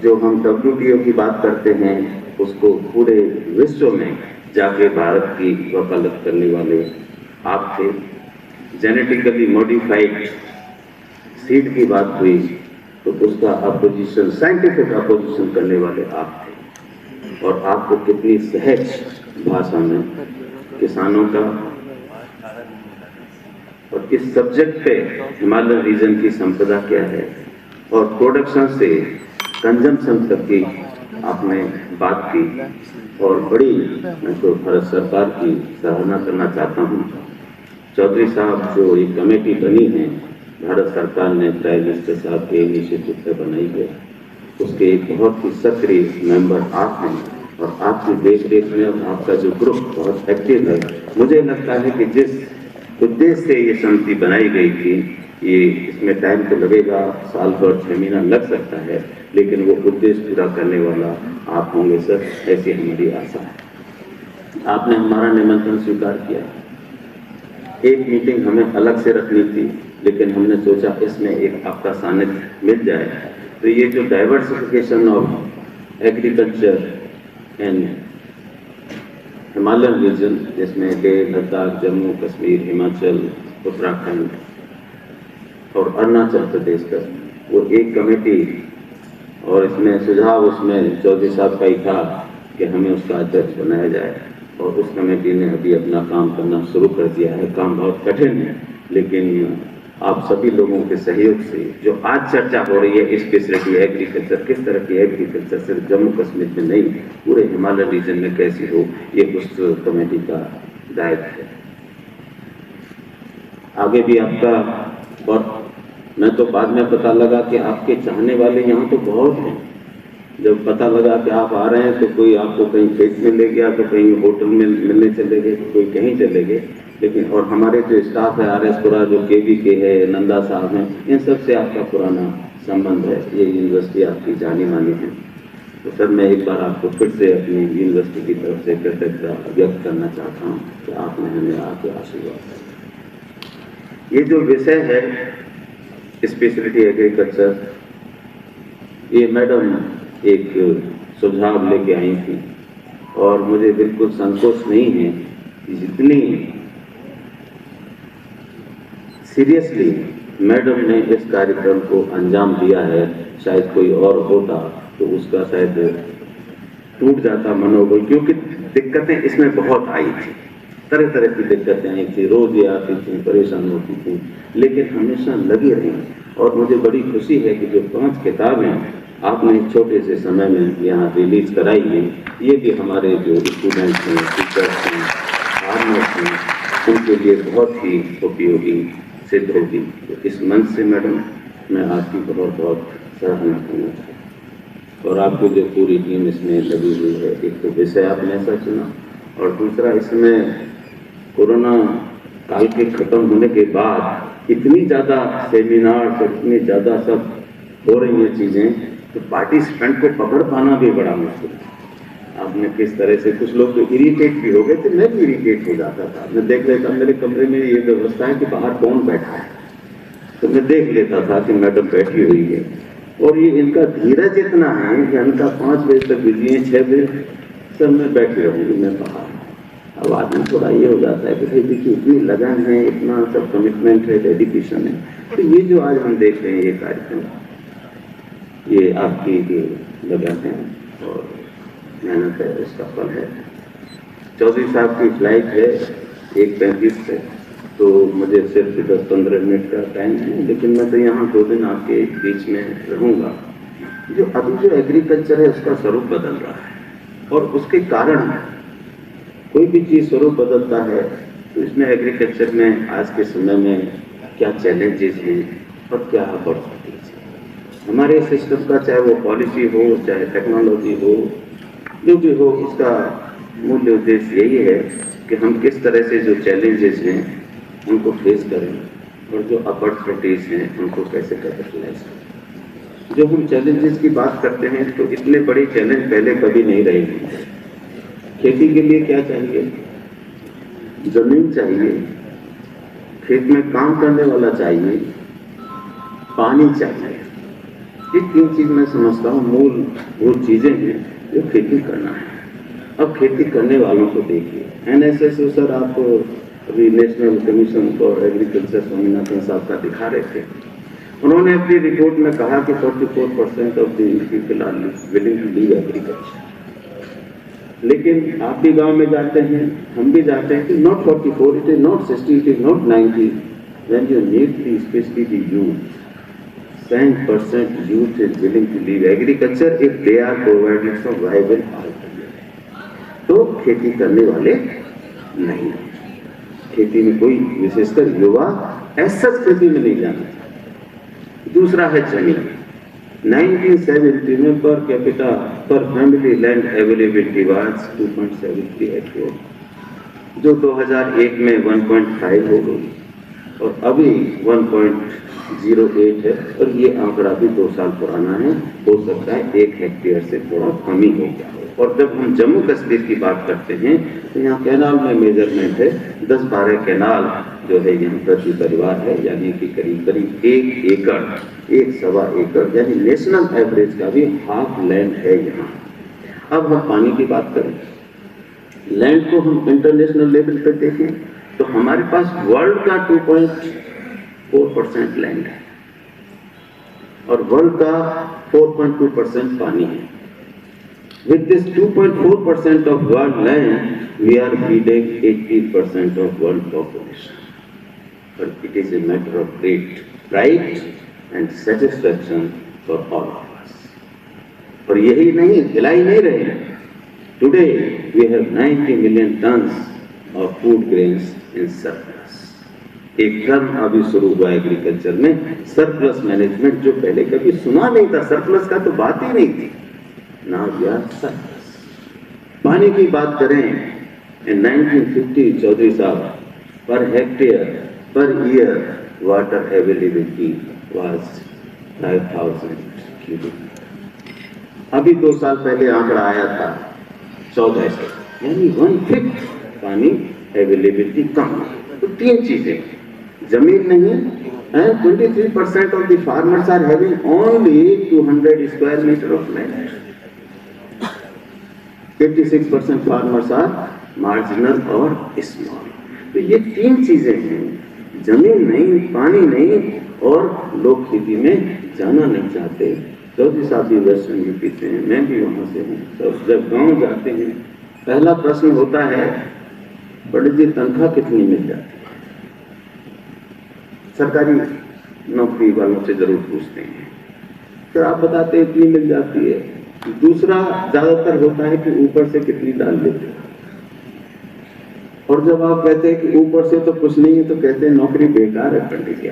जो हम WTO की बात करते हैं उसको पूरे विश्व में जाके भारत की वकालत करने वाले आप थे। जेनेटिकली मॉडिफाइड सीड की बात हुई तो उसका अपोजिशन, साइंटिफिक अपोजिशन करने वाले आप थे, और आपको कितनी सहज भाषा में किसानों का और किस सब्जेक्ट पे हिमालयन रीजन की संपदा क्या है और प्रोडक्शन से कंजम्पशन तक की आपने बात की, और बड़ी मैं तो भारत सरकार की सराहना करना चाहता हूँ। चौधरी साहब जो एक कमेटी बनी है, भारत सरकार ने प्राइम मिनिस्टर साहब के इनिशिएटिव से बनाई है, उसके एक बहुत ही सक्रिय मेंबर आप हैं और आपकी देख रेख में और आपका जो ग्रुप बहुत एक्टिव है। मुझे लगता है कि जिस उद्देश्य से ये समिति बनाई गई थी, ये इसमें टाइम तो लगेगा, साल भर 6 महीना लग सकता है, लेकिन वो उद्देश्य पूरा करने वाला आप होंगे सर, ऐसी हमारी आशा है। आपने हमारा निमंत्रण स्वीकार किया। एक मीटिंग हमें अलग से रखनी थी, लेकिन हमने सोचा इसमें एक आपका सानिध्य मिल जाए, तो ये जो diversification of agriculture and Himalayan region, जिसमें लेह, लद्दाख, जम्मू कश्मीर, हिमाचल, उत्तराखंड और अरुणाचल प्रदेश का, वो एक कमेटी, और इसमें सुझाव उसमें चौधरी साहब का ही था कि हमें उसका अध्यक्ष बनाया जाए, और उस कमेटी ने अभी अपना काम करना शुरू कर दिया है। काम बहुत कठिन है, लेकिन आप सभी लोगों के सहयोग से जो आज चर्चा हो रही है स्पेशलिटी एग्रीकल्चर, किस तरह की एग्रीकल्चर सिर्फ जम्मू कश्मीर में नहीं पूरे हिमालय रीजन में कैसी हो, ये उस कमेटी का दायित्व है। आगे भी आपका, और मैं तो बाद में पता लगा कि आपके चाहने वाले यहाँ तो बहुत हैं। जब पता लगा कि आप आ रहे हैं तो कोई आपको कहीं खेत में ले गया, तो कहीं होटल में मिलने चले गए, तो कोई कहीं चले गए, लेकिन और हमारे जो स्टाफ है RS पुरा, जो KVK है, नंदा साहब हैं, इन सब से आपका पुराना संबंध है, ये यूनिवर्सिटी आपकी जानी मानी है। तो सर मैं एक बार आपको फिर से अपनी यूनिवर्सिटी की तरफ से कृतज्ञता व्यक्त करना चाहता हूँ कि आपने हमें आके आशीर्वाद दिया। ये जो विषय है स्पेशलिटी एग्रीकल्चर, ये मैडम एक सुझाव लेके आई थी, और मुझे बिल्कुल संकोच नहीं है कि जितनी सीरियसली मैडम ने इस कार्यक्रम को अंजाम दिया है। शायद कोई और होता तो उसका शायद टूट जाता मनोबल, क्योंकि दिक्कतें इसमें बहुत आई थी, तरह तरह की दिक्कतें आई थी, रोज ये आती थी, परेशान होती थी, लेकिन हमेशा लगी रही। और मुझे बड़ी खुशी है कि जो 5 किताबें आपने छोटे से समय में यहाँ रिलीज कराई हैं, ये भी हमारे जो स्टूडेंट्स हैं, टीचर्स हैं, फार्मर्स हैं, उनके लिए बहुत ही उपयोगी सिद्ध होगी। तो इस मंच से मैडम मैं आपकी बहुत बहुत सराहना करना चाहता हूँ। और आपको जो पूरी टीम इसमें लगी हुई है, एक तो विषय आपने ऐसा चुना, और दूसरा इसमें कोरोना काल के खत्म होने के बाद इतनी ज़्यादा सेमिनार, इतनी ज़्यादा सब हो रही हैं चीज़ें, तो पार्टिसिपेंट को पकड़ पाना भी बड़ा मुश्किल है। आपने किस तरह से, कुछ लोग तो इरिटेट भी हो गए थे, मैं भी इरिटेट हो जाता था। मैं देख लेता, मेरे कमरे में ये व्यवस्था है कि बाहर कौन बैठा है, तो मैं देख लेता था कि मैडम बैठी हुई है, और ये इनका धीरज इतना है कि इनका 5 बजे तक बिजली है, 6 बजे सब मैं बैठी रहूँगी, मैं बाहर। अब आदमी थोड़ा ये हो जाता है कि भाई देखिए इतनी लगन है, इतना सब कमिटमेंट है, डेडिकेशन है। तो ये जो आज हम देख रहे हैं ये कार्यक्रम, ये आपकी लगन है और मेहनत है, इसका फल है। चौधरी साहब की फ्लाइट है 1:35 पे, तो मुझे सिर्फ 10-15 मिनट का टाइम है, लेकिन मैं तो यहाँ 2 दिन आपके बीच में रहूँगा। जो अभी जो एग्रीकल्चर है उसका स्वरूप बदल रहा है, और उसके कारण कोई भी चीज़ स्वरूप बदलता है, तो इसमें एग्रीकल्चर में आज के समय में क्या चैलेंजेस हैं और क्या अपॉर्चुनिटीज हैं। हमारे सिस्टम का, चाहे वो पॉलिसी हो, चाहे टेक्नोलॉजी हो, जो भी हो, इसका मूल उद्देश्य यही है कि हम किस तरह से जो चैलेंजेस हैं उनको फेस करें, और जो अपॉर्चुनिटीज हैं उनको कैसे कैपिटलाइज करें। जो हम चैलेंजेस की बात करते हैं, तो इतने बड़े चैलेंज पहले कभी नहीं रहे हैं। खेती के लिए क्या चाहिए? जमीन चाहिए, खेत में काम करने वाला चाहिए, पानी चाहिए। ये 3 चीज मैं समझता हूँ मूलभूत चीजें हैं जो खेती करना है। अब खेती करने वालों को देखिए, NSSO सर आपको अभी national commission for agriculture Swaminathan साहब का दिखा रहे थे। उन्होंने अपनी रिपोर्ट में कहा कि 44% of the people are willing to leave agriculture. लेकिन आप भी गांव में जाते हैं, हम भी जाते हैं कि not 44, it is not 60, it is not 90। When you need the specially the youth, 10% youth is willing to leave agriculture if they are provided some viable alternative। तो खेती करने वाले नहीं, खेती में कोई विशेषकर युवा ऐसा खेती में नहीं जाना। दूसरा है जमीन। 1970 में पर कैपिटा पर family land availability was 2.73 hectare, जो 2001 में 1.5 हो गई, और अभी 1.08 है, और ये आंकड़ा भी 2 साल पुराना है। हो सकता है 1 हेक्टेयर से थोड़ा कम ही हो गया हो। और जब हम जम्मू कश्मीर की बात करते हैं, तो यहाँ कैनाल में मेजरमेंट है, 10-12 कैनाल जो है यहाँ प्रति परिवार है, यानी कि करीब करीब 1 एकड़, 1-1.25 एकड़, यानी नेशनल एवरेज का भी हाफ लैंड है यहाँ। अब हम पानी की बात करें, लैंड को हम इंटरनेशनल लेवल पर देखें, तो हमारे पास वर्ल्ड का 2.4% लैंड है, और वर्ल्ड का 4.2% पानी है। With this 2.4% of world land, we are feeding 80% of world population. But it is a matter of great pride and satisfaction for all of us. और यही नहीं, खिलाई नहीं रहे। Today we have 90 million tons of food grains in surplus। एक term अभी शुरू हुआ एग्रीकल्चर में, सरप्लस मैनेजमेंट, जो पहले कभी सुना नहीं था। सरप्लस का तो बात ही नहीं थी ना। पानी की बात करें, in 1950 चौधरी साहब, per hectare per year water availability was 5000 cubic. अभी 2 साल पहले आंकड़ा आया था 1400, यानी 1/5 पानी अवेलेबिलिटी कम। तो 3 चीजें, जमीन नहीं, and 23% of the farmers are having only 200 square meter of land। 86% farmers are marginal और स्मॉल। तो ये 3 चीजें हैं जमीन नहीं, पानी नहीं और लोग खेती में जाना नहीं चाहते। चौधरी साहब भी वेस्टर्न यूपी से हैं, मैं भी वहाँ से हूँ। तो जब गांव जाते हैं पहला प्रश्न होता है, पंडित जी तनख्वाह कितनी मिल जाती है? सरकारी नौकरी वालों से जरूर पूछते हैं, फिर आप बताते हैं इतनी मिल जाती है। दूसरा ज्यादातर होता है कि ऊपर से कितनी डाल लेते हैं, और जब आप कहते हैं कि ऊपर से तो कुछ नहीं है तो कहते हैं नौकरी बेकार है पंडित जी।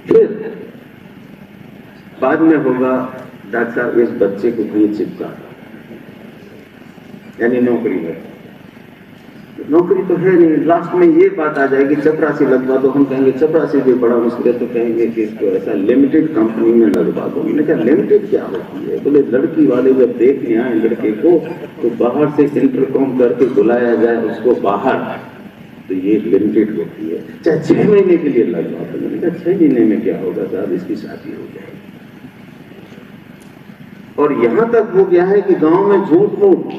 फिर बाद में होगा डॉक्टर साहब इस बच्चे को कहीं चिपका, यानी नौकरी है, नौकरी तो है नहीं। लास्ट में ये बात आ जाएगी चपरासी लगवा दो, हम कहेंगे चपरासी भी बड़ा मुश्किल है, तो कहेंगे कि इसको ऐसा लिमिटेड कंपनी में लगवा दो। मैंने कहा लिमिटेड क्या होती है? बोले लड़की वाले जब देखने आए लड़के को तो बाहर से इंटरकॉम करके बुलाया जाए उसको बाहर, तो ये लिमिटेड होती है। चाहे 6 महीने के लिए लगवा दो। मैंने कहा 6 महीने में क्या होगा साहब, इसकी शादी हो जाएगी। और यहां तक हो गया है कि गांव में झूठ मूठ,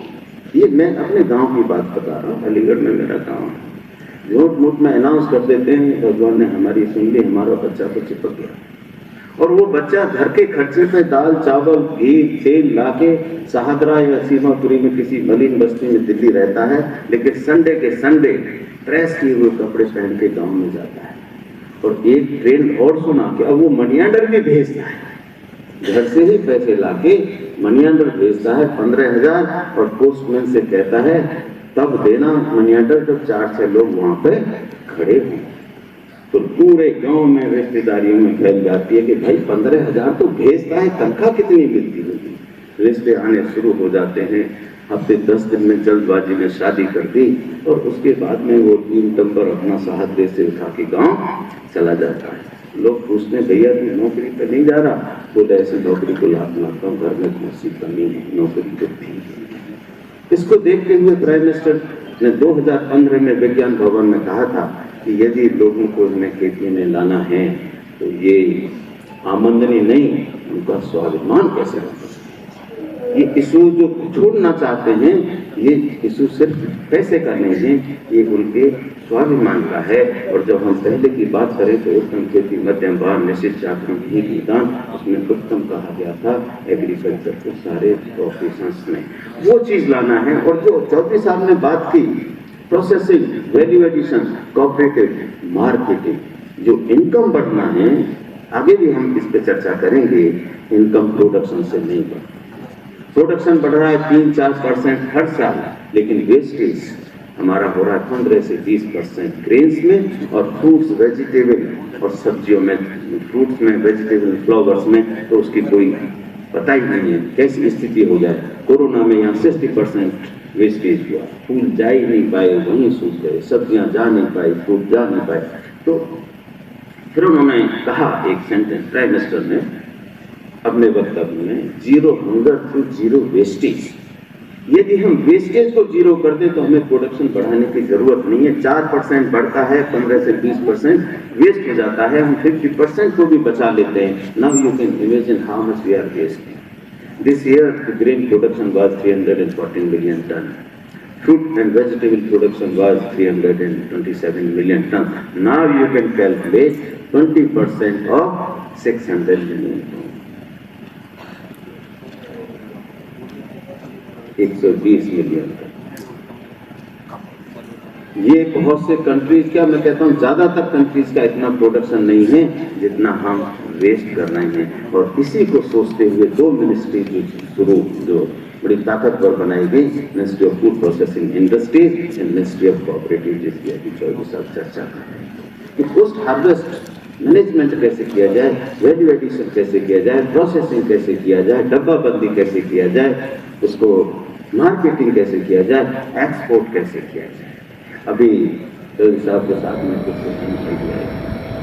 ये मैं अपने गांव की बात बता रहा हूँ, अलीगढ़ में मेरा गांव है, झूठ मूठ में अनाउंस कर देते हैं, भगवान ने हमारी सुन ली, हमारा बच्चा तो चिपक गया। और वो बच्चा घर के खर्चे पे दाल चावल घी तेल लाके शाहदरा या सीमापुरी में किसी मलिन बस्ती में दिल्ली रहता है, लेकिन संडे के संडे प्रेस किए हुए कपड़े पहन के गाँव में जाता है। और एक ट्रेंड और सुना कि अब वो मनी ऑर्डर भी भेजता है, घर से ही पैसे लाके मनी ऑर्डर भेजता है 15,000, और पोस्टमैन से कहता है तब देना मनी ऑर्डर जब 4-6 लोग वहां पे खड़े हों। तो पूरे गांव में रिश्तेदारियों में फैल जाती है कि भाई 15,000 तो भेजता है, तनख्वाह कितनी मिलती होगी। रिश्ते आने शुरू हो जाते हैं। हफ्ते 10 दिन में जल्दबाजी में शादी कर दी, और उसके बाद में वो 3 टंबर अपना साहब से उठा के गाँव चला जाता है। लोग पूछते हैं भैया तू नौकरी पे नहीं जा रहा? बोले ऐसी नौकरी को लाभ लाता हूँ, घर में कौन सी कमी है, नौकरी तो थी। इसको देखते हुए प्राइम मिनिस्टर ने 2015 में विज्ञान भवन में कहा था कि यदि लोगों को इन्हें खेती में लाना है तो ये आमदनी नहीं, उनका स्वाभिमान कैसे रखा। ये इशू जो छोड़ना चाहते हैं, ये इशू सिर्फ पैसे का नहीं है, ये उनके स्वाभिमान का है। और जब हम पहले की बात करें तो उत्तम खेती मध्यम भार निश्चित चाकरी ही विधान, उसमें उत्तम कहा गया था एग्रीकल्चर को सारे ऑफिसर्स में वो चीज लाना है। और जो चौधरी साहब ने बात की processing, value addition, cooperative, marketing, जो इनकम बढ़ना है, आगे भी हम इस पर चर्चा करेंगे। इनकम प्रोडक्शन से नहीं बढ़, प्रोडक्शन बढ़ रहा है 3-4% हर साल, लेकिन वेस्टेज हमारा हो रहा है 15 से 20% ग्रेन्स में, और फ्रूट्स वेजिटेबल और सब्जियों में, फ्रूट्स में वेजिटेबल फ्लावर्स में तो उसकी कोई पता ही नहीं है कैसी स्थिति हो जाए। कोरोना में यहाँ 60% वेस्टेज हुआ, फूल जा ही नहीं पाए, वहीं सूख गए, सब्जियां जा नहीं पाई, फ्रूट जा नहीं पाए। तो फिर उन्होंने कहा एक सेंटेंस, प्राइम मिनिस्टर ने अपने वक्तव्य में, zero hunger to zero wastage. यदि हम वेस्टेज को जीरो कर दें तो हमें प्रोडक्शन बढ़ाने की जरूरत नहीं है। 4% बढ़ता है, 15 से 20% वेस्ट हो जाता है, हम 50% को भी बचा लेते हैं। Now you can imagine how much we are wasting. This year the grain production was 314 million ton, fruit and vegetable production was 327 million ton. Now you can calculate 20% of 600 million ton. 120 million ton. ये बहुत से countries, क्या मैं कहता हूँ ज्यादातर countries का इतना प्रोडक्शन नहीं है जितना हम वेस्ट कर रहे हैं। और इसी को सोचते हुए 2 मिनिस्ट्री जो बड़ी ताकतवर बनाई गई, ministry of food processing industries and ministry of cooperative, जिसकी अभी चौधरी साहब चर्चा कर रहे हैं कि पोस्ट हार्वेस्ट मैनेजमेंट कैसे किया जाए, वैल्यू एडिशन कैसे किया जाए, प्रोसेसिंग कैसे किया जाए, डब्बाबंदी कैसे किया जाए, उसको मार्केटिंग कैसे किया जाए, एक्सपोर्ट कैसे किया जाए। अभी चौधरी साहब के साथ में कुछ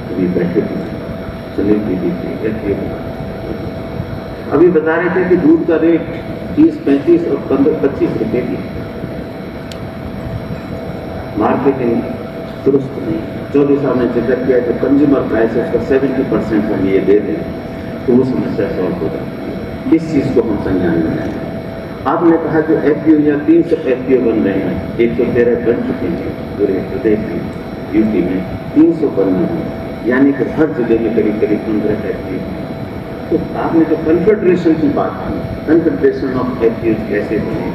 अभी बैठे थे, सुनील दीदी थी, अभी बता रहे थे कि दूध का रेट 30-35 और 15-25 रुपए की, मार्केटिंग दुरुस्त नहीं। चौधरी साहब ने जिक्र किया कि कंज्यूमर प्राइसेस का 70% हम ये दे दें तो वो समस्या सॉल्व हो जाती है। इस चीज को हम संज्ञान में लाएं। आपने कहा जो FPO या 300 FPO बन रहे हैं, 113 बन चुके हैं पूरे प्रदेश में। यूपी में 300 बने हैं, यानी कि हर जिले में करीब करीब 15 फैक्ट्री हैं। तो आपने जो कन्फेडरेशन की बात की, कन्फेडरेशन ऑफ फैक्ट्रीज कैसे बने,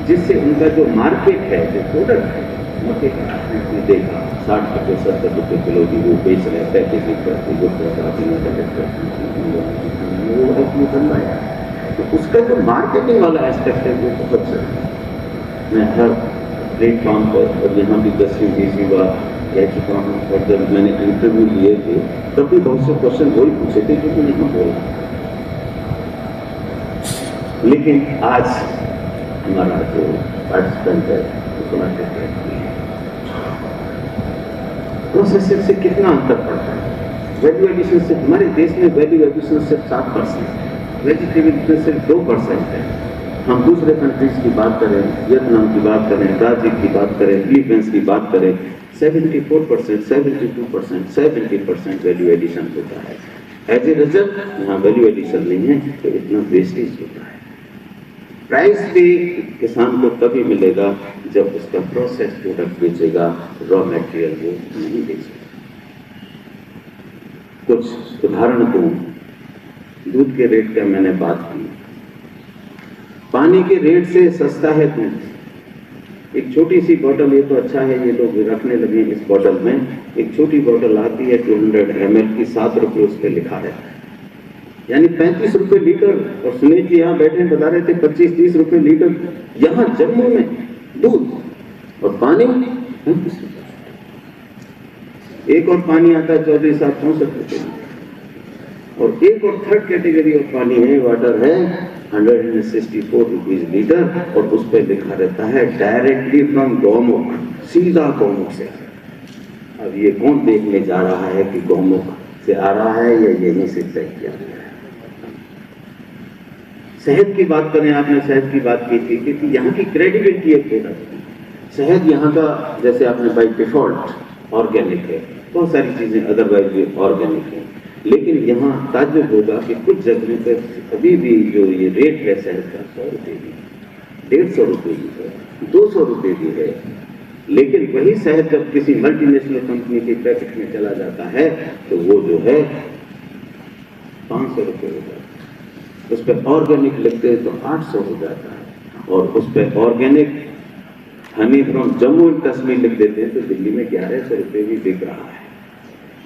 जिससे उनका जो मार्केट है, जो प्रोडक्ट है, मक्के का आपने देखा 60 रुपये 70 रुपये किलो की वो बेच रहे हैं, पैकेजिंग करके वो बनवाया। तो उसका जो मार्केटिंग वाला एस्पेक्ट है वो बहुत जरूरी है। मैं हर प्लेटफॉर्म पर और यहाँ भी 10वीं 20वीं बार कह चुका हूँ, और जब मैंने इंटरव्यू लिए थे तब भी बहुत से क्वेश्चन वही पूछे थे जो मैं यहाँ बोला। लेकिन आज हमारा जो पार्टिसिपेंट है वो थोड़ा डिफरेंट है। प्रोसेसर से कितना अंतर पड़ता है? वैल्यू एडिशन से हमारे देश में वैल्यू एडिशन सिर्फ 7%, वेजिटेबल सिर्फ 2% है। हम दूसरे कंट्रीज की बात करें, वियतनाम की बात करें, ब्राजील की बात करें, फिलीपींस की बात करें, 74%, 72%, 70% वैल्यू एडिशन होता है। एज ए रिजल्ट यहाँ वैल्यू एडिशन नहीं है तो इतना वेस्टेज होता है। प्राइस भी किसान को तभी मिलेगा जब उसका प्रोसेस प्रोडक्ट बेचेगा, रॉ मटेरियल वो नहीं बेचेगा। कुछ उदाहरण दूं, दूध के रेट का मैंने बात की, पानी के रेट से सस्ता है दूध। एक छोटी सी बोतल, ये तो अच्छा है ये लोग रखने लगे इस बोतल में, एक छोटी बोतल आती है 200 ml की, 7 रुपये उस पर लिखा है, यानी 35 रुपये लीटर। और सुनील जी यहाँ बैठे बता रहे थे 25-30 रुपये लीटर यहाँ जम्मू में दूध, और पानी 35 रुपये। एक और पानी आता है चौधरी साहब 64 रुपये, और एक और थर्ड कैटेगरी ऑफ पानी है, वाटर है 164 रुपीज लीटर, और उस पर लिखा रहता है डायरेक्टली फ्रॉम गौमुख, सीधा गौमुख से। अब ये कौन देखने जा रहा है कि गौमुख से आ रहा है या यहीं से तय किया गया है? शहद की बात करें, आपने शहद की बात की थी, क्योंकि यहाँ की क्रेडिबिलिटी है प्रोडक्ट की। शहद यहाँ का जैसे आपने बाई डिफॉल्ट ऑर्गेनिक है, बहुत सारी चीजें अदरवाइज भी ऑर्गेनिक है, लेकिन यहाँ ताज्जुब होगा कि कुछ जगह पर अभी भी जो ये रेट है शहद का 100 रुपये भी, 150 रुपये भी है, 200 रुपये भी है, लेकिन वही शहद जब किसी मल्टीनेशनल कंपनी के पैकेट में चला जाता है तो वो जो है 500 रुपये हो जाता है। उस पर ऑर्गेनिक लिखते हैं तो 800 हो जाता है, और उस पर organic honey from Jammu and Kashmir लिख देते हैं तो दिल्ली में 1100 रुपये भी बिक रहा है।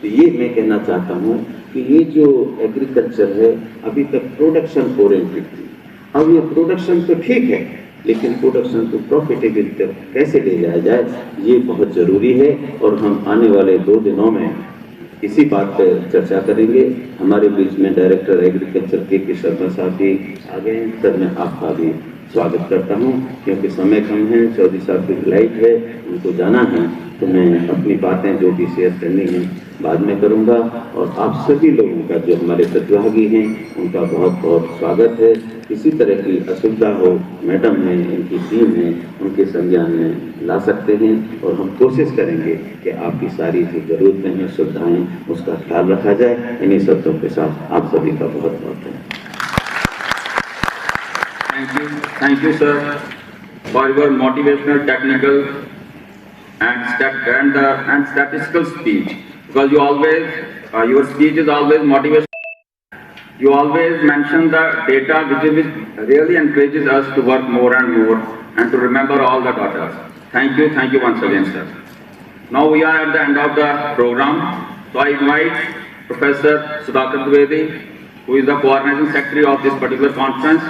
तो ये मैं कहना चाहता हूँ कि ये जो एग्रीकल्चर है अभी तक प्रोडक्शन ओरिएंटेड थी, अब ये प्रोडक्शन तो ठीक है, लेकिन प्रोडक्शन को प्रॉफिटेबल तक कैसे ले जाया जाए ये बहुत ज़रूरी है, और हम आने वाले 2 दिनों में इसी बात पर चर्चा करेंगे। हमारे बीच में डायरेक्टर एग्रीकल्चर के शर्मा साहब भी आ गए हैं, सर मैं आपका भी स्वागत करता हूं, क्योंकि समय कम है, चौधरी साहब की फ्लाइट है, उनको जाना है, तो मैं अपनी बातें जो भी शेयर करनी है बाद में करूंगा। और आप सभी लोगों का जो हमारे प्रतिभागी हैं उनका बहुत बहुत स्वागत है। किसी तरह की असुविधा हो, मैडम हैं, इनकी टीम है, उनके संज्ञान में ला सकते हैं, और हम कोशिश करेंगे कि आपकी सारी जो जरूरतें हैं, सुविधाएं, उसका ख्याल रखा जाए। इन्हीं शब्दों के साथ आप सभी का बहुत बहुत धन्यवाद। Thank you, sir, for your motivational, technical, and statistical speech. Because you always, your speech is always motivational. You always mention the data which really encourages us to work more and more and to remember all the data. Thank you once again, sir. Now we are at the end of the program, so I invite Professor Sudhakar Dwivedi, who is the coordinating secretary of this particular conference,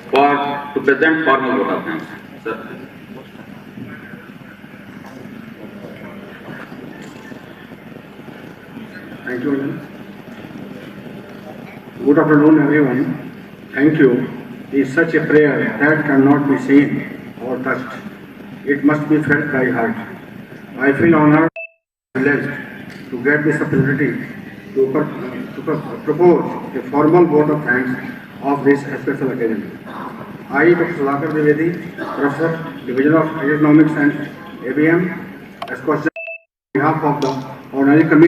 to present formal vote of thanks. Sir. Thank you. Good afternoon, everyone. Thank you is such a prayer that cannot be seen or touched. It must be felt by heart. I feel honored and blessed to get this opportunity to propose a formal vote of thanks of this special occasion. I, Dr. Sudhakar Dwivedi, Professor, Division of Economics and ABM, as question on behalf of the Honorary Committee.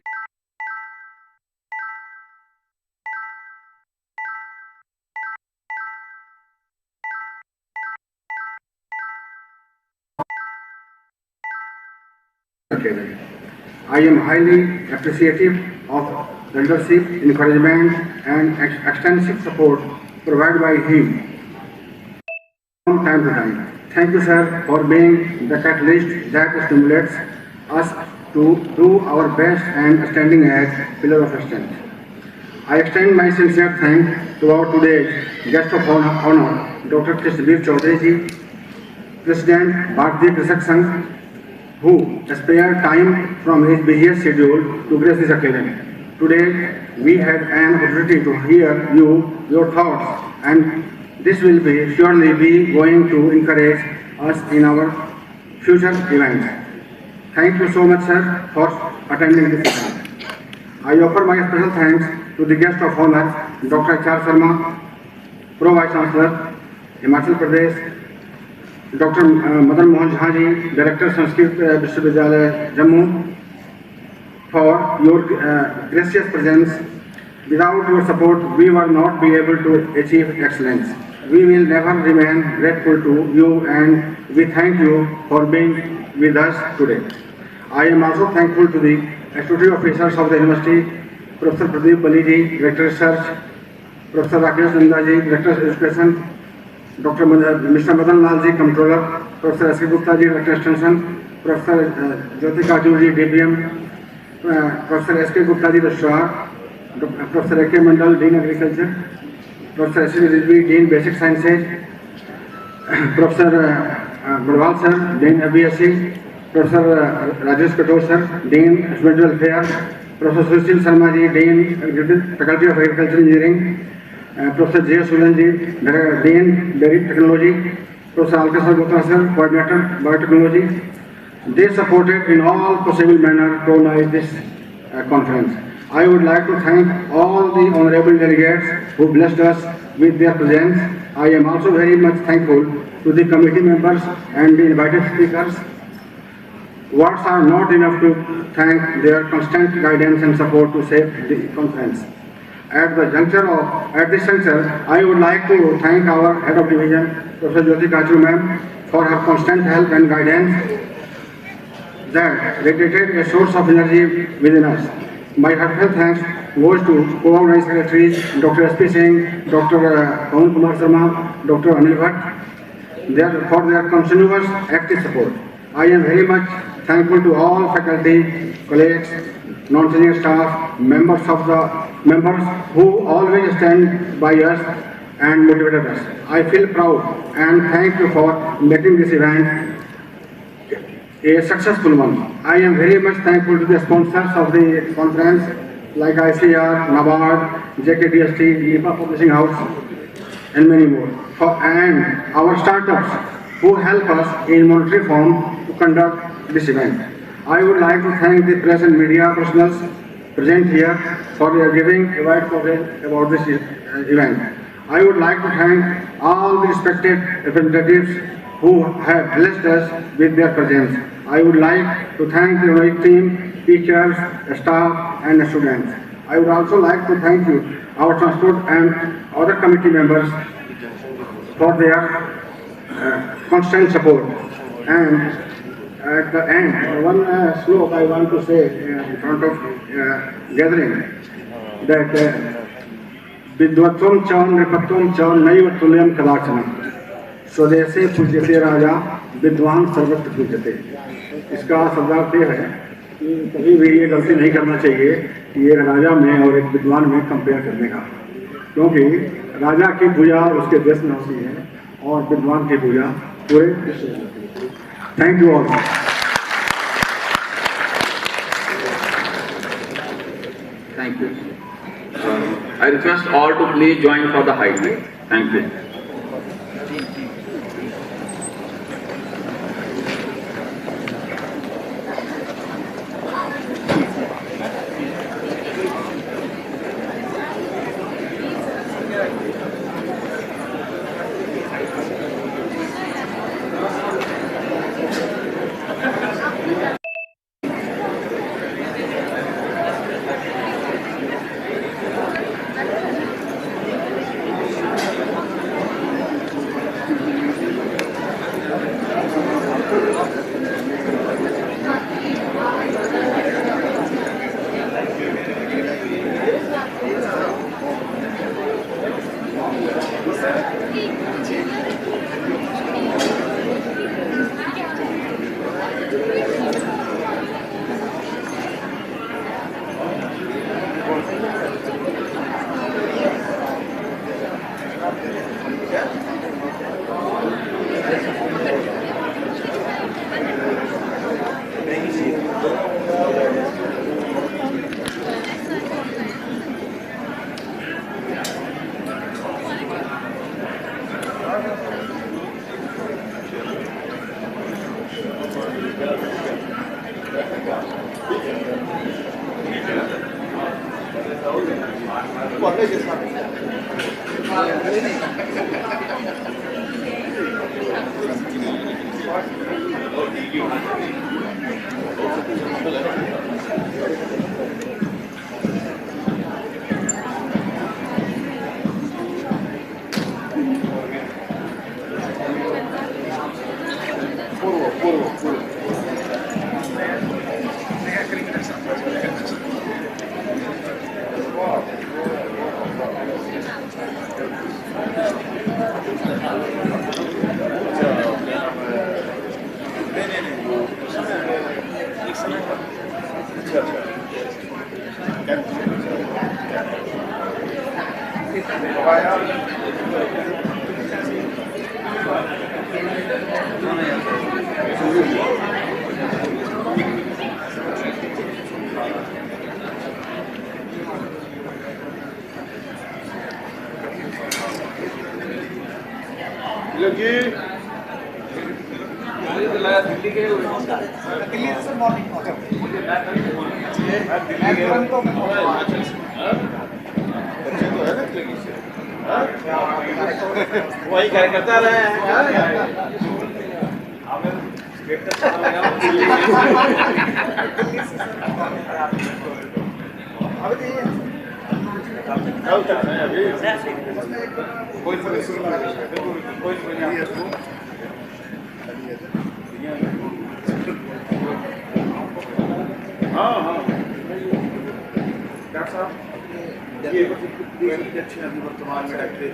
I am highly appreciative of the leadership, encouragement, and extensive support provided by him from time to time. Thank you, sir, for being the catalyst that stimulates us to do our best and standing as pillar of strength. I extend my sincere thanks to our today's guest of honor, Dr. Krishnabir Chaudhary ji, President Bharatiya Krisak Sangh, who spared time from his busiest schedule to grace this occasion. Today, we had an opportunity to hear your thoughts, and this will surely be going to encourage us in our future events. Thank you so much, sir, for attending this event. I offer my special thanks to the guest of honor, Dr. H.R. Sharma, Pro Vice Chancellor, Himachal Pradesh, Dr. Madan Mohan Jha ji, Director Sanskrit Vishwavidyalaya, Jammu, for your gracious presence. Without your support, we will not be able to achieve excellence. We will never remain grateful to you, and we thank you for being with us today. I am also thankful to the executive officers of the university, Professor Pradeep Bali ji, Director Research, Professor Rakesh Nanda ji, Director Education, Dr. Mr. Madan Lal ji, Controller, Professor S.K. Gupta ji, Director Extension, Professor Jyoti Kajur ji, DPM, Professor S.K. Gupta ji, Registrar, Professor A.K. Mandal, Dean Agriculture, Professor S.C. Rizvi, Dean Basic Sciences, Professor Barwal sir, Dean BSc, Professor Rajesh Katur sir, Dean Spiritual Affairs, Professor Sushil Sharma ji, Dean Faculty of Agricultural Engineering, Professor J. Sulan ji, Dean Dairy Technology, Professor Alka Gupta sir, Coordinator Biotechnology. They supported in all possible manner to organize this conference. I would like to thank all the honorable delegates who blessed us with their presence. I am also very much thankful to the committee members and the invited speakers. Words are not enough to thank their constant guidance and support to save the conference. At this juncture, I would like to thank our head of division, Professor Jyoti Kachru ma'am, for her constant help and guidance that radiated a source of energy within us. My heartfelt thanks goes to co-organizing secretaries, Dr. S.P. Singh, Dr. Pawan Kumar Sharma, Dr. Anil Bhatt, for their continuous active support. I am very much thankful to all faculty, colleagues, non-senior staff, members who always stand by us and motivated us. I feel proud and thank you for making this event a successful one. I am very much thankful to the sponsors of the conference like ICR, NABARD, JKDST, NIPA Publishing House, and many more. And our startups who help us in monetary form to conduct this event. I would like to thank the press and media professionals present here for their giving a wide coverage about this event. I would like to thank all the respected representatives who have blessed us with their presence. I would like to thank the right team, teachers, staff, and students. I would also like to thank you, our transport and other committee members, for their constant support. And at the end, one slope I want to say in front of gathering, that Vidvatvam cha nripatvam cha naivattulyam kadachana स्वदेशे पूज्यते राजा विद्वान सर्वत्र पूज्यते। इसका शब्दार्थ ये है कि कभी भी ये गलती नहीं करना चाहिए कि एक राजा में और एक विद्वान में कंपेयर करने का, क्योंकि राजा की पूजा उसके देश में होती है और विद्वान की पूजा पूरे विश्व में होती है। Thank you all. Thank you. I request all to please join for the high note. Thank you. वही कार्यकर्ता रहे डॉक्टर साहब ये अच्छे अभी वर्तमान में डॉक्टर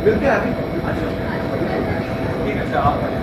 मिलते हैं अभी ठीक है आप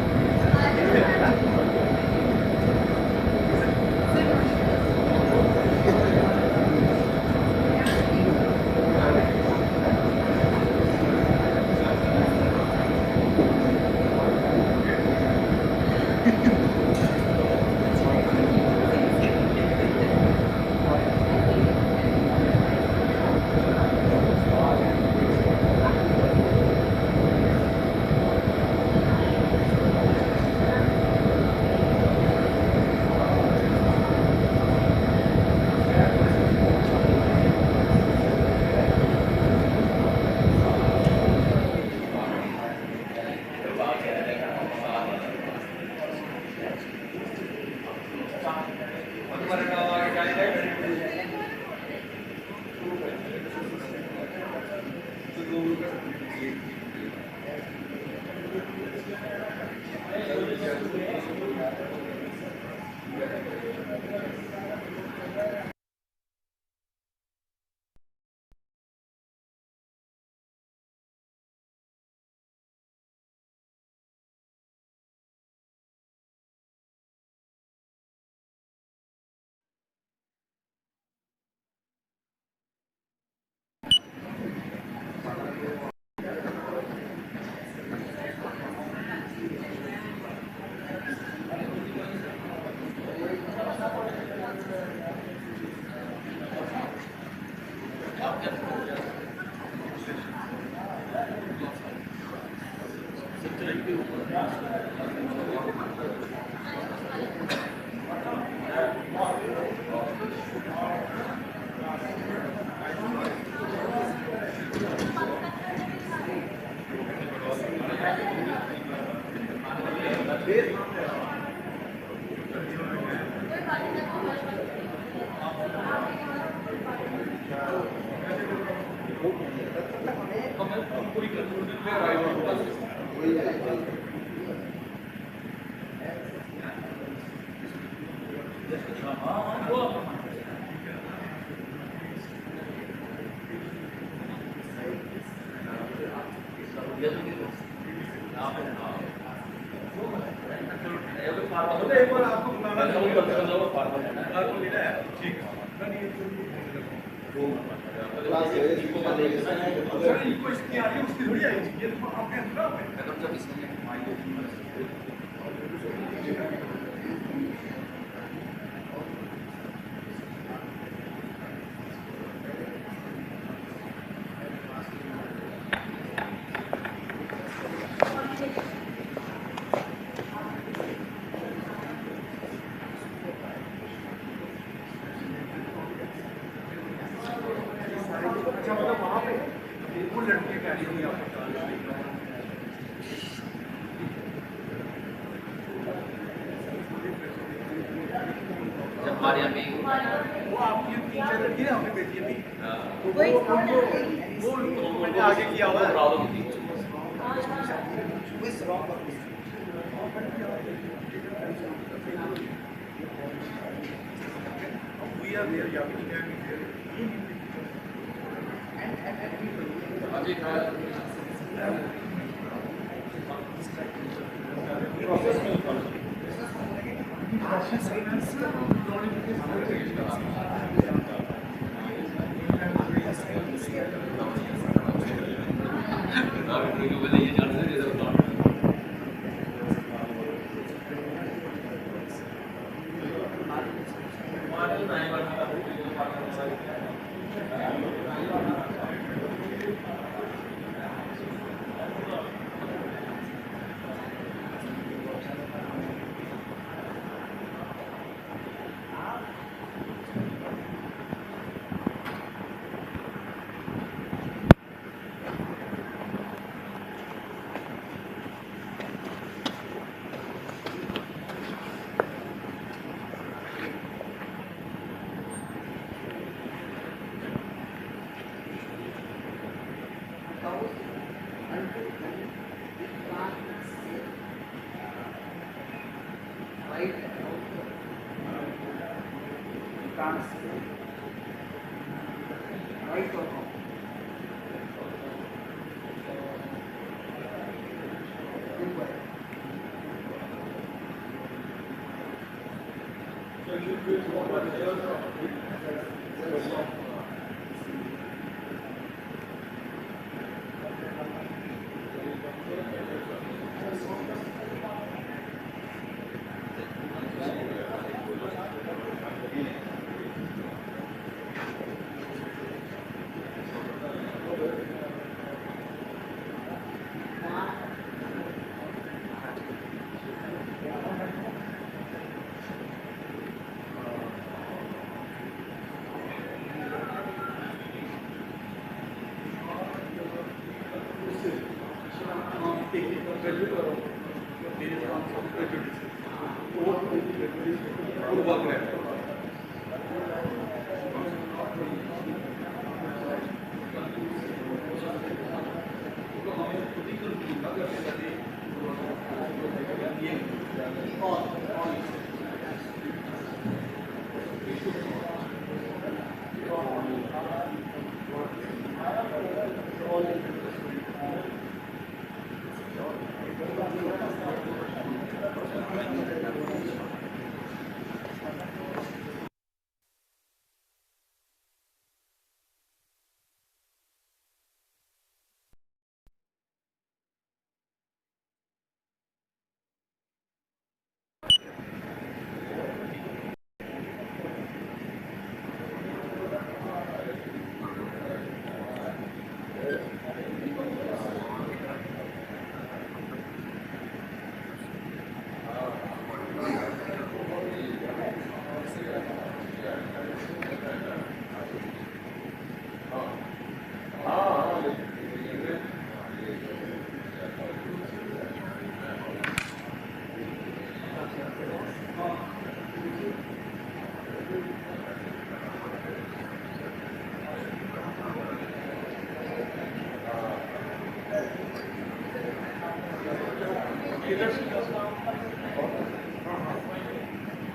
किधर से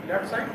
left side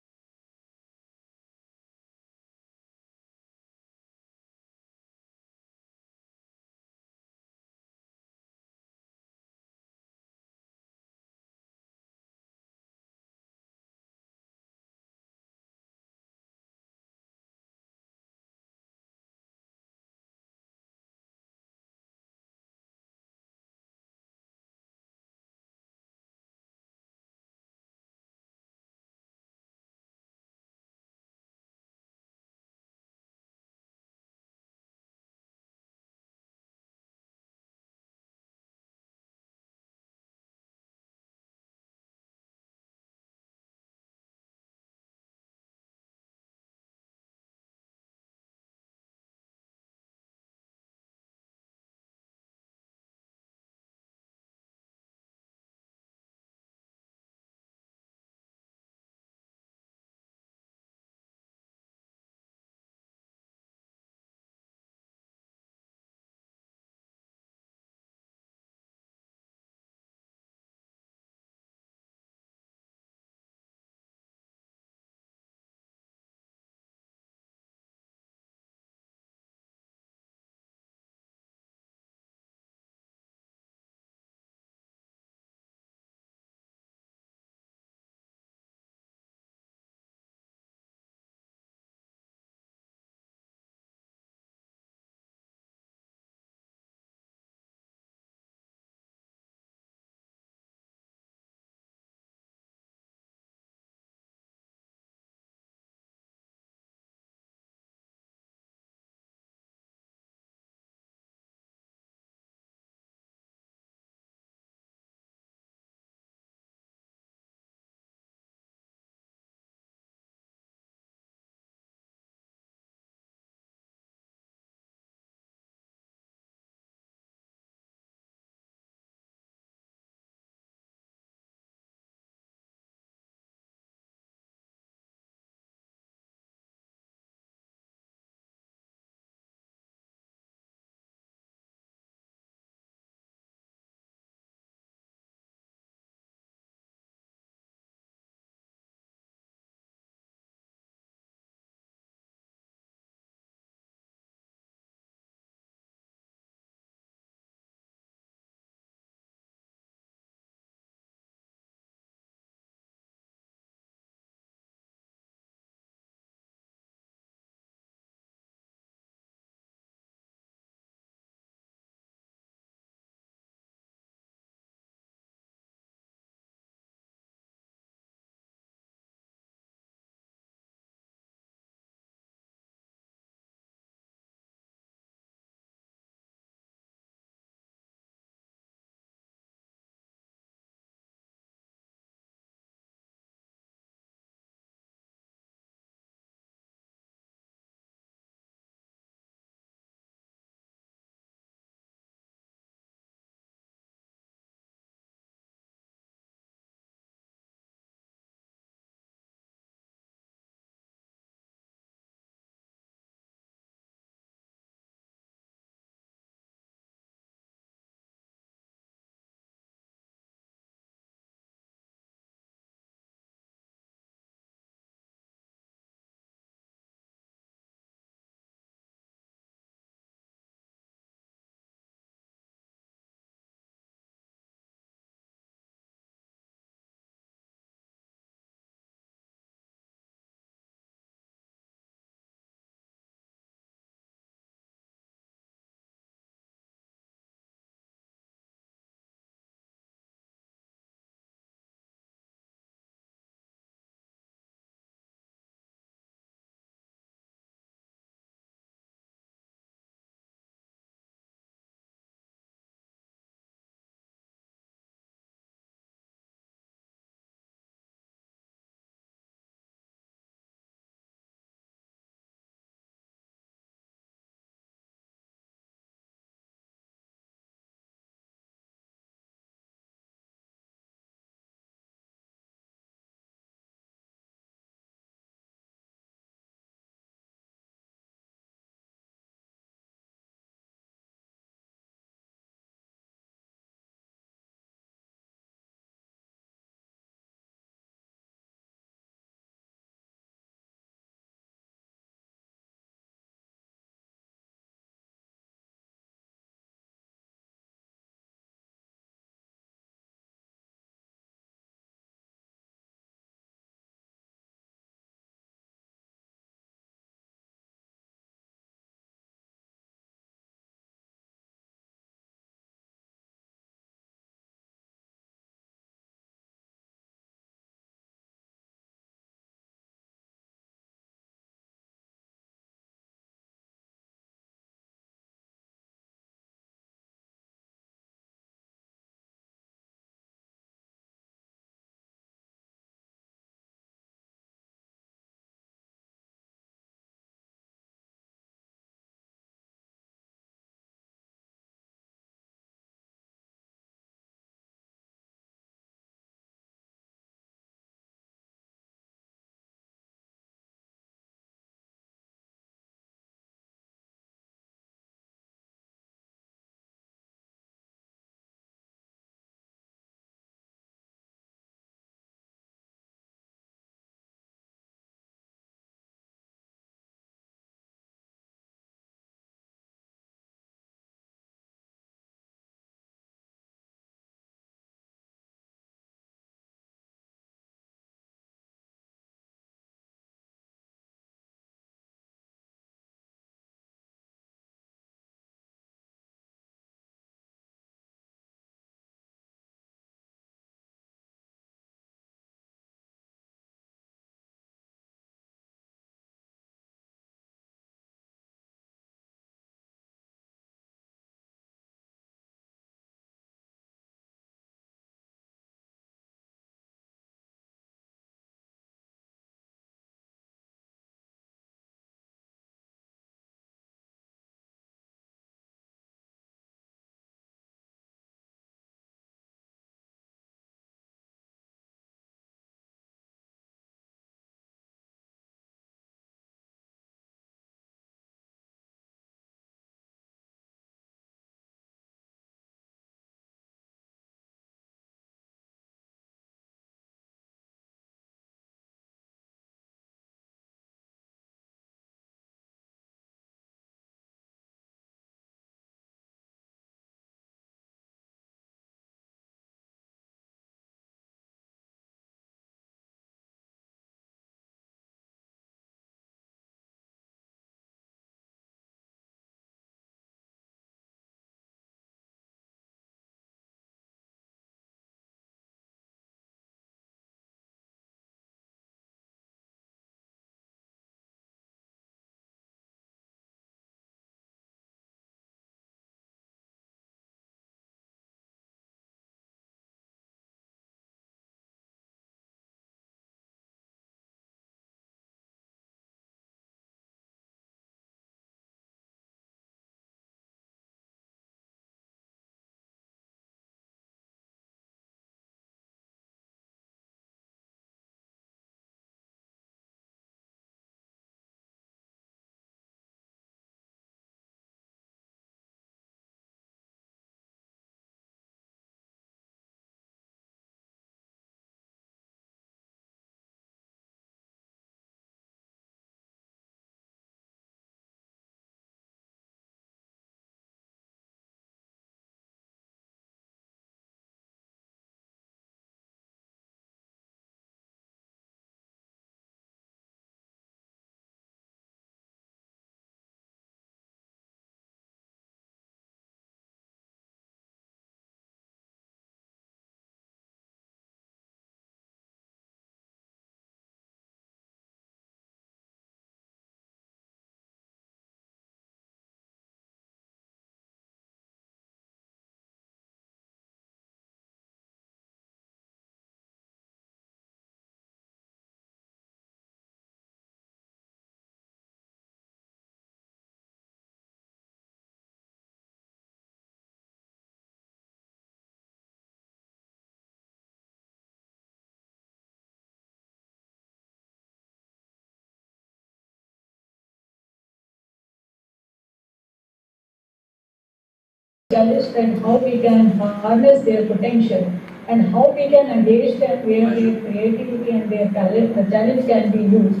challenged and how we can harness their potential and how we can engage them where their creativity and their talent can be used.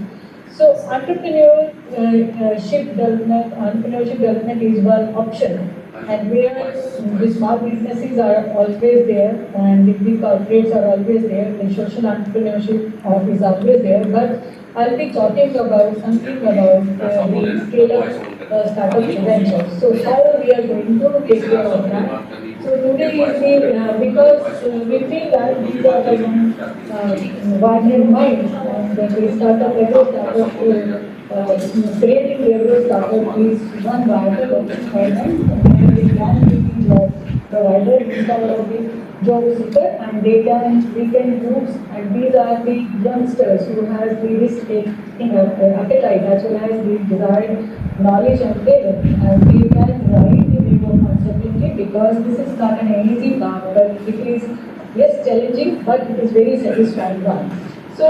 So entrepreneurship development is one option, and where the small businesses are always there and the big corporates are always there, the social entrepreneurship is always there. But I'll be talking about something about the scale-up startup ventures. So how we are going to take care of that. So today is the because we feel that these are the vibrant minds and the startup, every startup, creating every startup is one viable option for them, and they can be the job provider instead of the job seeker, and we can use, and these are the youngsters who has the risk taking appetite as well as the desired knowledge and skill, and we can ride the wave of uncertainty because this is not an easy path, but it is less challenging, but it is very satisfying one. So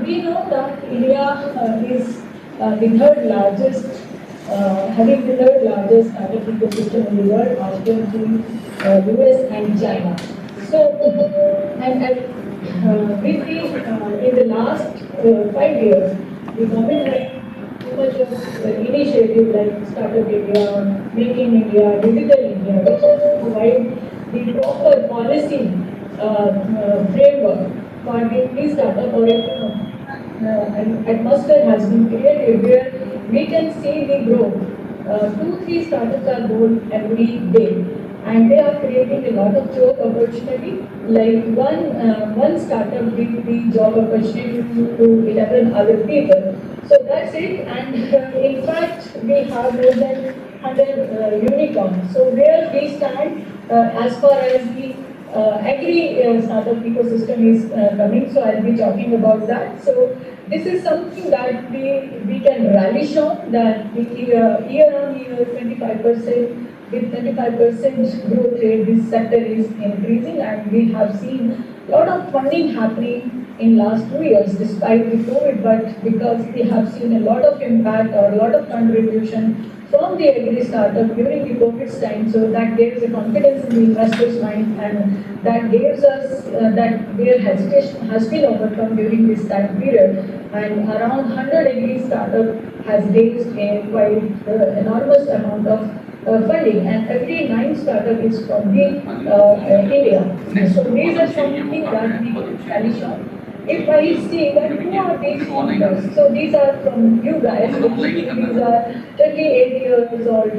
we know that India is the third largest, having the third largest startup ecosystem in the world after the US and China. So, we see in the last 5 years, the government had too much of initiative like Startup India, Make in India, Digital India, which has to provide the proper policy framework for the startup or an atmosphere has been created where we can see the growth. 2-3 startups are born every day, and they are creating a lot of job opportunity. Like one startup gives the job opportunity to 11 other people. So that's it. And in fact, we have more than 100 unicorns. So where we stand as far as the agri startup ecosystem is coming, so I'll be talking about that. So this is something that we can relish on, that the year on year 25%, with 25% growth rate, this sector is increasing, and we have seen a lot of funding happening in last 2 years despite the COVID, but because we have seen a lot of impact or a lot of contribution from the agri startup during the COVID time, so that gives a confidence in the investors' mind, and that gives us that their hesitation has been overcome during this time period, and around 100 agri startup has raised a quite enormous amount of funding, and every 9 startup is from the India. So these are something that we can relish on. If I see that who are these founders, so these are from you guys, these are 28 years old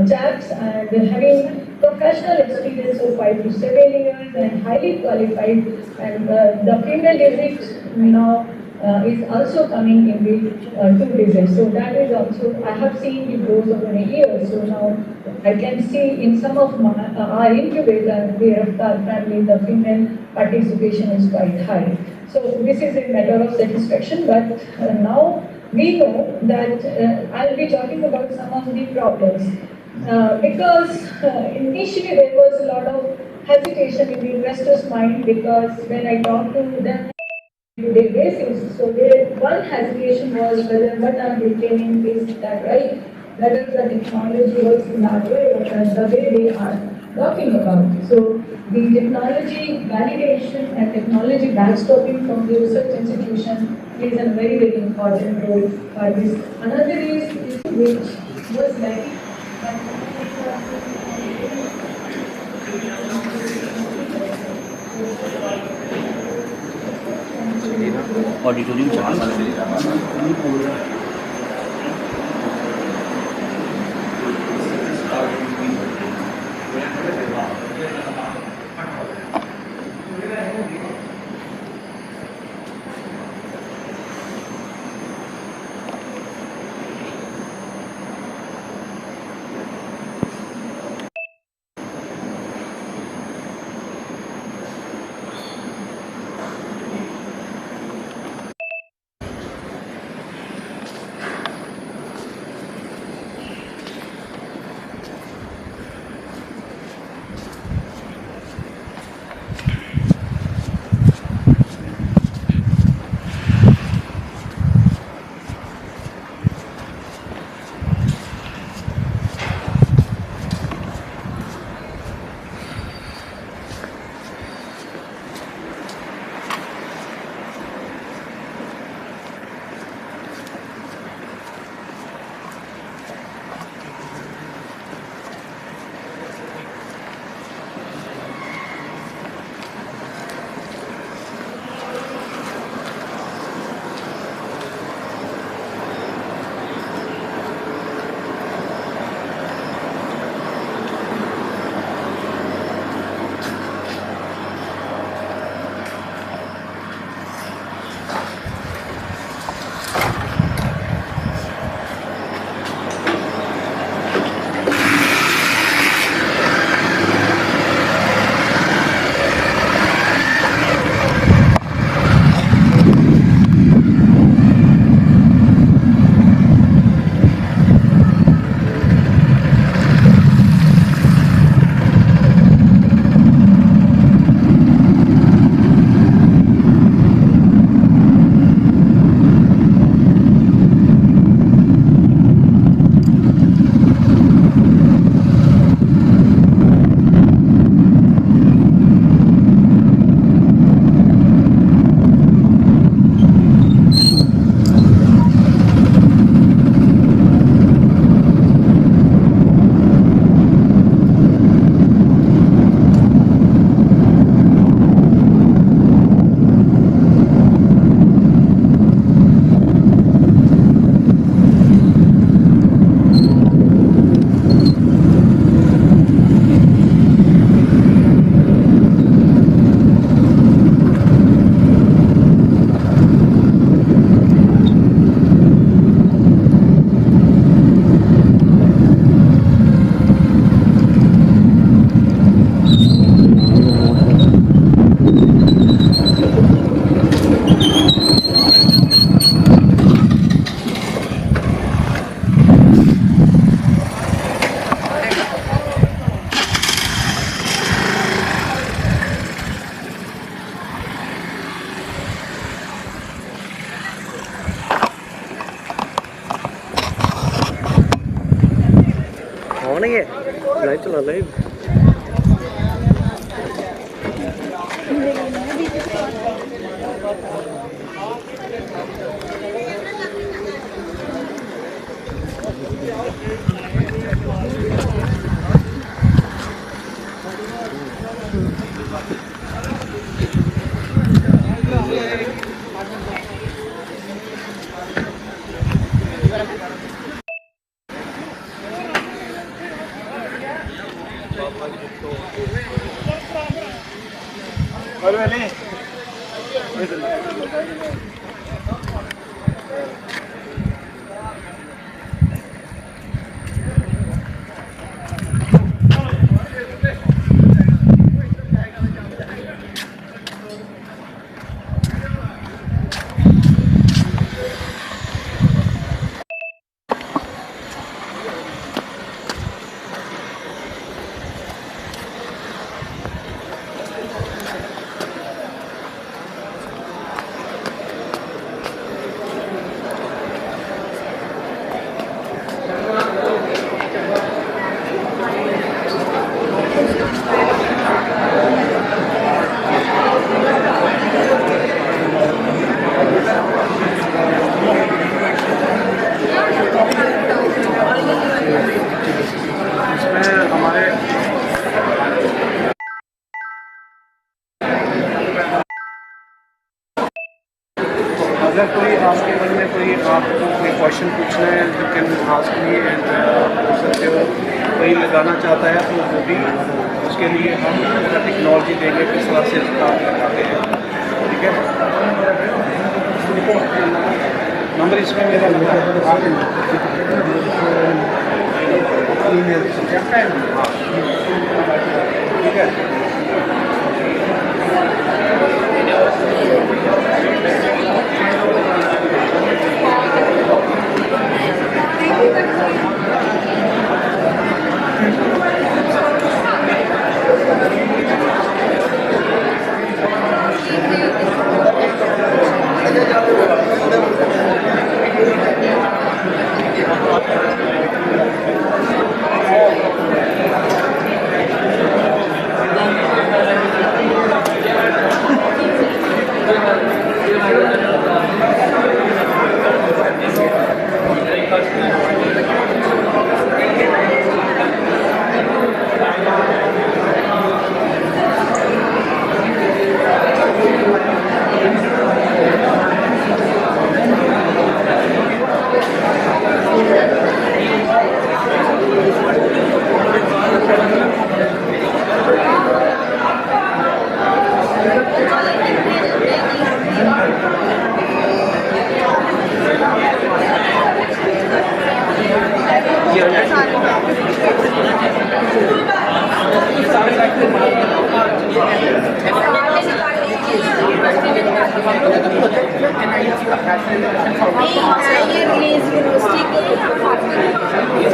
chaps and having professional experience of 5 to 7 years and highly qualified, and the female digit now is also coming in the 2 digits. So that is also, I have seen the growth over a year. So now I can see in some of our incubator, the Raftar family, the female participation is quite high. So this is a matter of satisfaction, but now we know that I'll be talking about some of the problems. Because initially there was a lot of hesitation in the investor's mind, because when I talk to them day basis, so one hesitation was whether what I'm retaining is that right, whether the technology works in that way or the way they are talking about. So the technology validation and technology backstopping from the research institution plays a very, very important role for this. Another is which was lacking. Auditorium नहीं है live चला live अगर कोई आपके मन में कोई आपको कोई क्वेश्चन पूछना है you can ask me and पूछ सकते हो कोई लगाना चाहता है तो वो भी उसके लिए हम टेक्नोलॉजी देंगे किस तरह से काम लगाते हैं ठीक है नंबर इसमें मेरा ईमेल ठीक है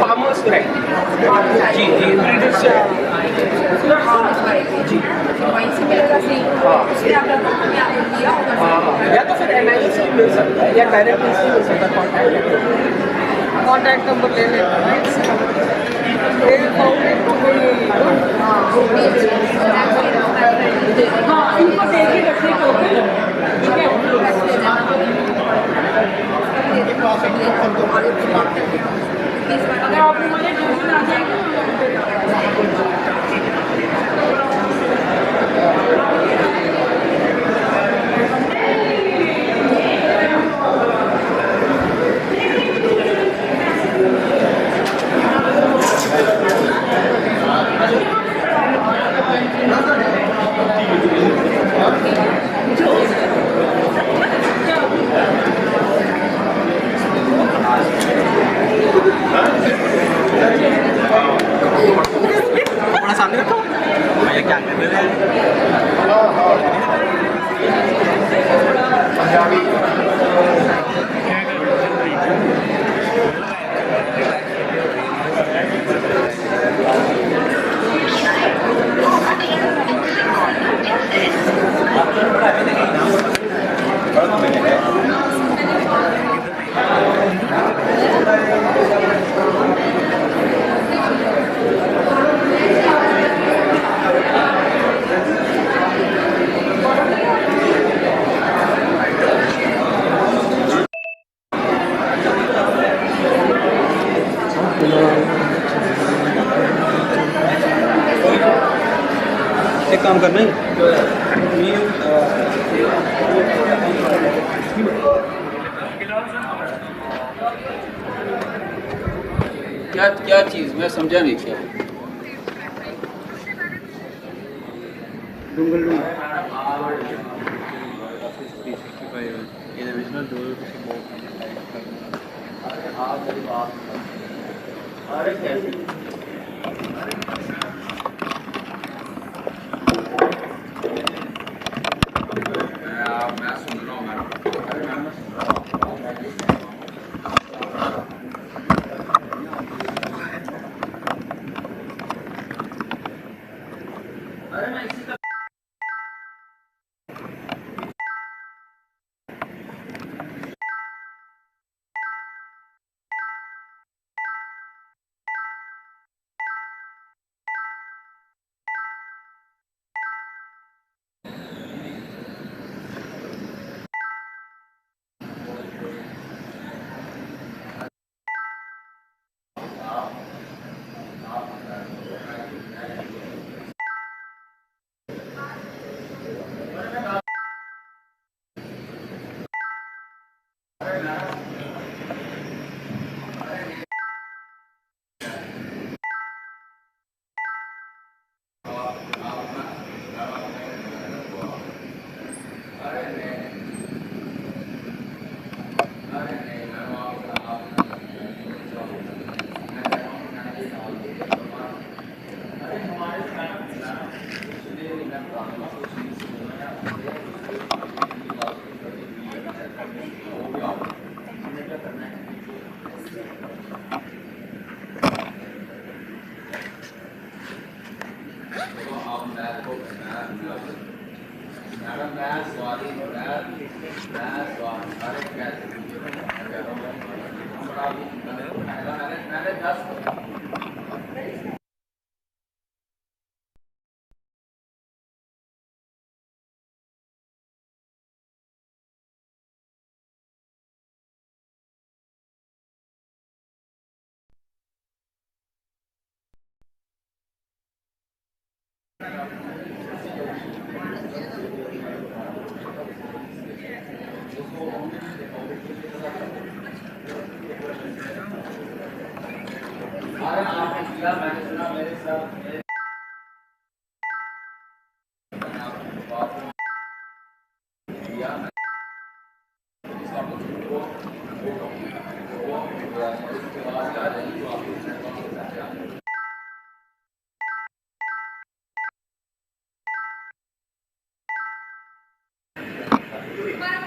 फार्मर्स जी ब्रीडर्स जी या तो फिर NIE से मिल सकता है या डायरेक्ट से मिल सकता है कॉन्टैक्ट नंबर ले लेना हाँ इनको देख के रखने को ठीक है अगर आप मुझे ट्यूशन आ जाएंगे एक काम करना है क्या क्या चीज़ मैं समझा नहीं क्या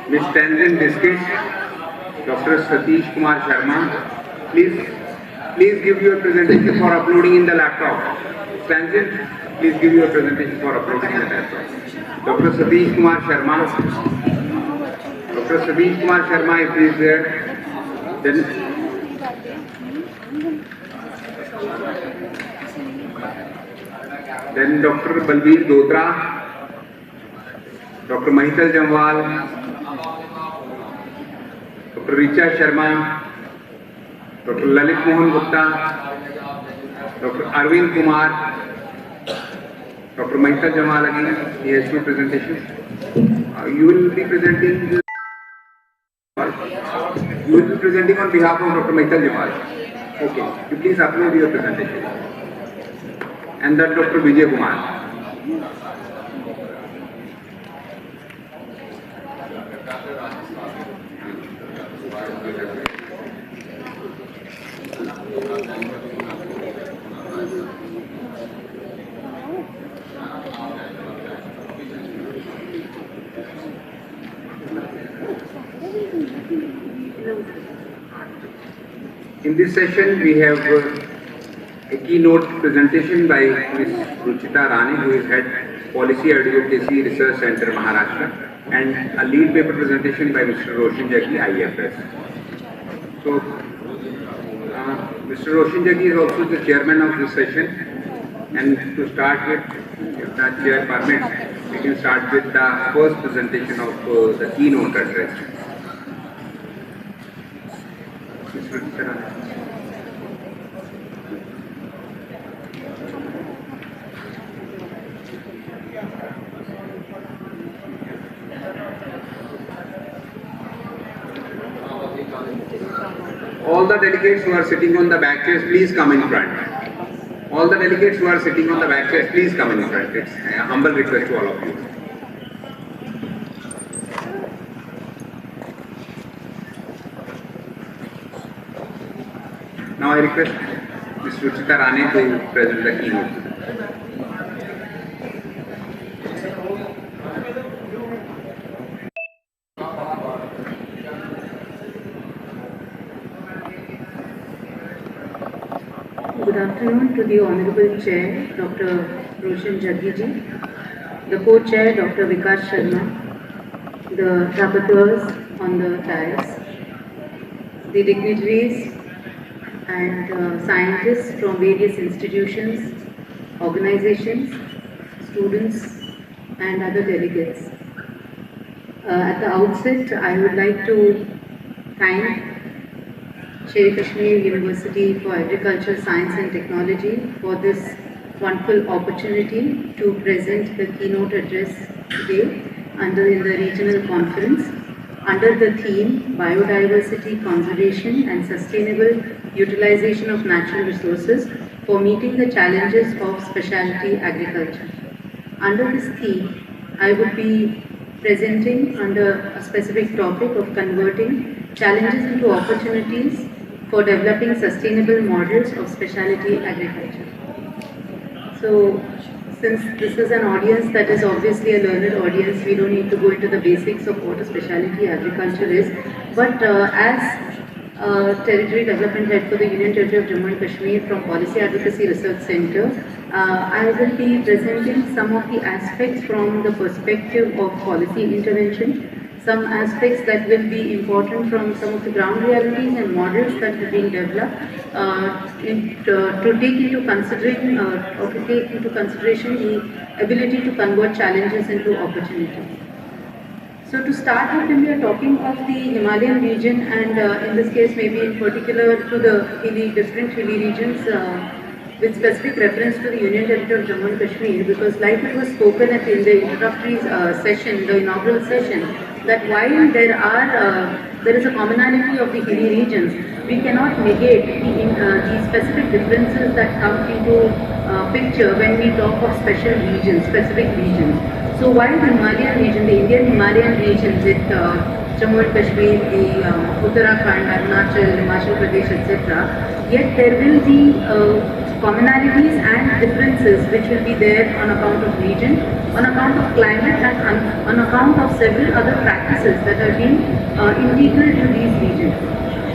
Ms. Tangent Biscuits, Dr. Satish Kumar Sharma, please give your presentation for uploading in the laptop. Tangent, please give your presentation for uploading in the laptop. Dr. Satish Kumar Sharma, Dr. Satish Kumar Sharma, if he is there, then Dr. Balbir Dotra, Dr. Mahital Jamwal, Dr. Richa Sharma, Dr. Lalit Mohan Gupta, Dr. Arvind Kumar, Dr. Mahital Jamwal again, he has two presentations. You will be presenting on behalf of Dr. Mahital Jamwal. Okay, you please upload your presentation. And then Dr. Vijay Kumar. In this session, we have a keynote presentation by Ms. Ruchita Rani, who is Head Policy Advocacy Research Center, Maharashtra, and a lead paper presentation by Mr. Roshan Jaggi, IFS. So, Mr. Roshan Jaggi is also the chairman of this session, and to start with, if the chair permits, we can start with the first presentation of the keynote address. All the delegates who are sitting on the back chairs, please come in front. All the delegates who are sitting on the back chairs, please come in front. It's a humble request to all of you. Now I request Ms. Ruchita Rane to present the keynote. Good afternoon to the Honorable Chair, Dr. Roshan Jaggi ji, the Co-Chair, Dr. Vikas Sharma, the rapporteurs on the dais, the dignitaries and scientists from various institutions, organizations, students and other delegates. At the outset, I would like to thank Sher Kashmir University for Agriculture, Science and Technology for this wonderful opportunity to present the keynote address today in the regional conference under the theme Biodiversity Conservation and Sustainable Utilization of Natural Resources for Meeting the Challenges of Specialty Agriculture. Under this theme, I would be presenting under a specific topic of converting challenges into opportunities for developing sustainable models of specialty agriculture. So, since this is an audience that is obviously a learned audience, we don't need to go into the basics of what a specialty agriculture is. But as Territory Development Head for the Union Territory of Jammu and Kashmir from Policy Advocacy Research Center, I will be presenting some of the aspects from the perspective of policy intervention, some aspects that will be important from some of the ground realities and models that are being developed to take into consideration the ability to convert challenges into opportunities. So to start with, when we are talking of the Himalayan region and in this case maybe in particular to the different hilly regions with specific reference to the Union Territory of Jammu and Kashmir, because like it was spoken in the introductory session, the inaugural session, that while there is a commonality of the hilly regions, we cannot negate the specific differences that come into picture when we talk of special regions, specific regions. So while the Himalayan region, the Indian Himalayan region with Jammu and Kashmir, the Uttarakhand, Arunachal, Himachal Pradesh, etc., yet there will be commonalities and differences which will be there on account of region, on account of climate and on account of several other practices that are being integral to these regions.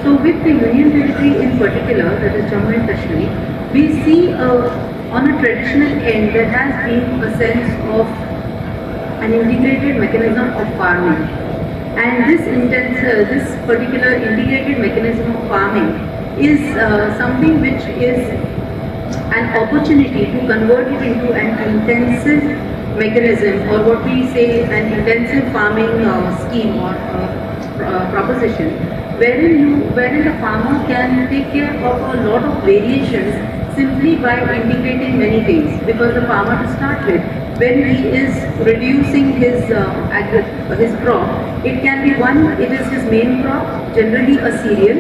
So with the Union Territory in particular, that is Jammu and Kashmir, we see on a traditional end there has been a sense of an integrated mechanism of farming, and this particular integrated mechanism of farming is something which is an opportunity to convert it into an intensive mechanism, or what we say an intensive farming scheme or proposition, wherein the farmer can take care of a lot of variations simply by integrating many things. Because the farmer, to start with, when he is reducing his crop, it can be it is his main crop, generally a cereal.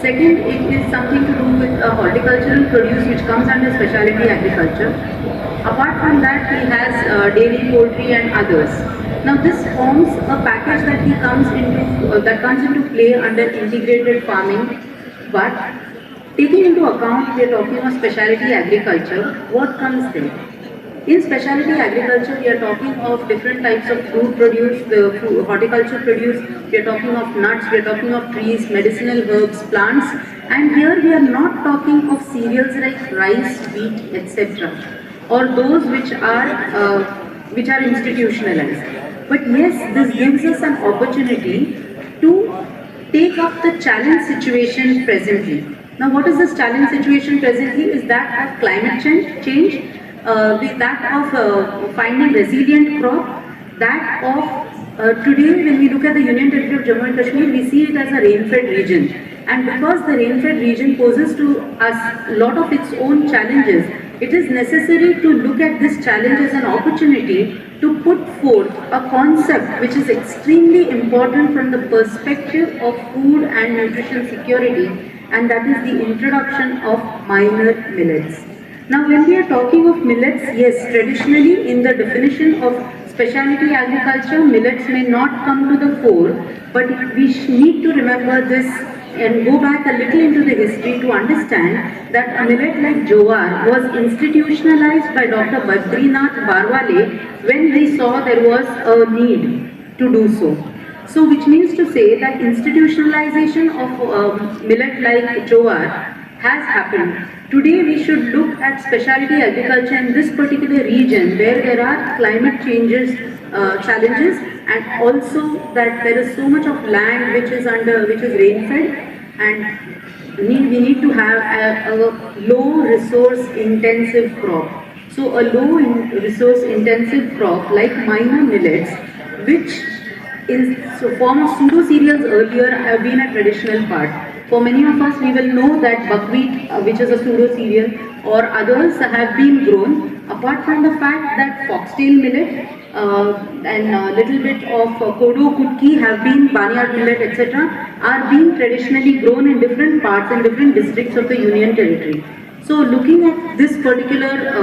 Second, it is something to do with horticultural produce which comes under specialty agriculture. Apart from that, he has dairy, poultry and others. Now this forms a package that comes into play under integrated farming. But taking into account we are talking of specialty agriculture, what comes there? In specialty agriculture, we are talking of different types of fruit produce, the horticulture produce, we are talking of nuts, we are talking of trees, medicinal herbs, plants, and here we are not talking of cereals like rice, wheat, etc., or those which are institutionalized. But yes, this gives us an opportunity to take up the challenge situation presently. Now what is this challenge situation presently? Is that of climate change, that of finding resilient crop, that of today when we look at the Union Territory of Jammu and Kashmir, we see it as a rain-fed region, and because the rain-fed region poses to us a lot of its own challenges, It is necessary to look at this challenge as an opportunity to put forth a concept which is extremely important from the perspective of food and nutrition security, and that is the introduction of minor millets. Now when we are talking of millets, yes, traditionally in the definition of specialty agriculture, millets may not come to the fore, but we need to remember this and go back a little into the history to understand that a millet like jowar was institutionalized by Dr. Badrinath Barwale when he saw there was a need to do so. So which means to say that institutionalization of millet like jowar has happened. Today we should look at specialty agriculture in this particular region where there are climate changes challenges, and also that there is so much of land which is rain fed, and we need to have a low resource intensive crop. So a low resource intensive crop like minor millets, which in form of pseudo cereals earlier have been a traditional part. For many of us, we will know that buckwheat, which is a pseudo cereal, or others have been grown. Apart from the fact that foxtail millet and a little bit of kodo kutki have been, barnyard millet, etc., are being traditionally grown in different parts and different districts of the Union Territory. So looking at this particular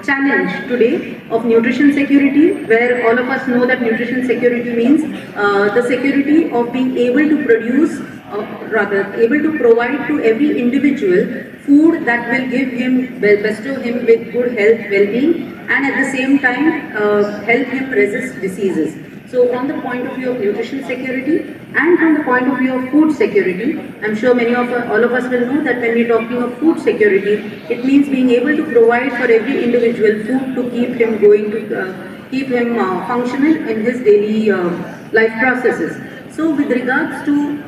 challenge today of nutrition security, where all of us know that nutrition security means the security of being able to produce, able to provide to every individual food that will give him, bestow him with good health, well-being, and at the same time help him resist diseases. So from the point of view of nutrition security and from the point of view of food security, I'm sure all of us will know that when we're talking of food security, it means being able to provide for every individual food to keep him going, to keep him functional in his daily life processes. So with regards to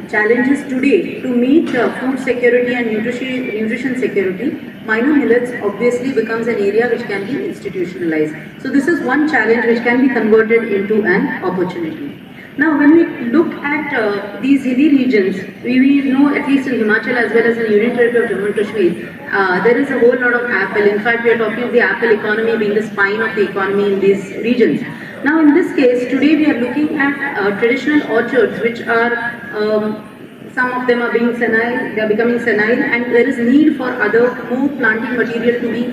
challenges today to meet food security and nutrition security, minor millets obviously becomes an area which can be institutionalized. So this is one challenge which can be converted into an opportunity. Now when we look at these hilly regions, we know at least in Himachal as well as in the Union Territory of Jammu and Kashmir, there is a whole lot of apple. In fact, we are talking of the apple economy being the spine of the economy in these regions. Now in this case, today we are looking at traditional orchards which are some of them are being senile, they are becoming senile, and there is need for more planting material to be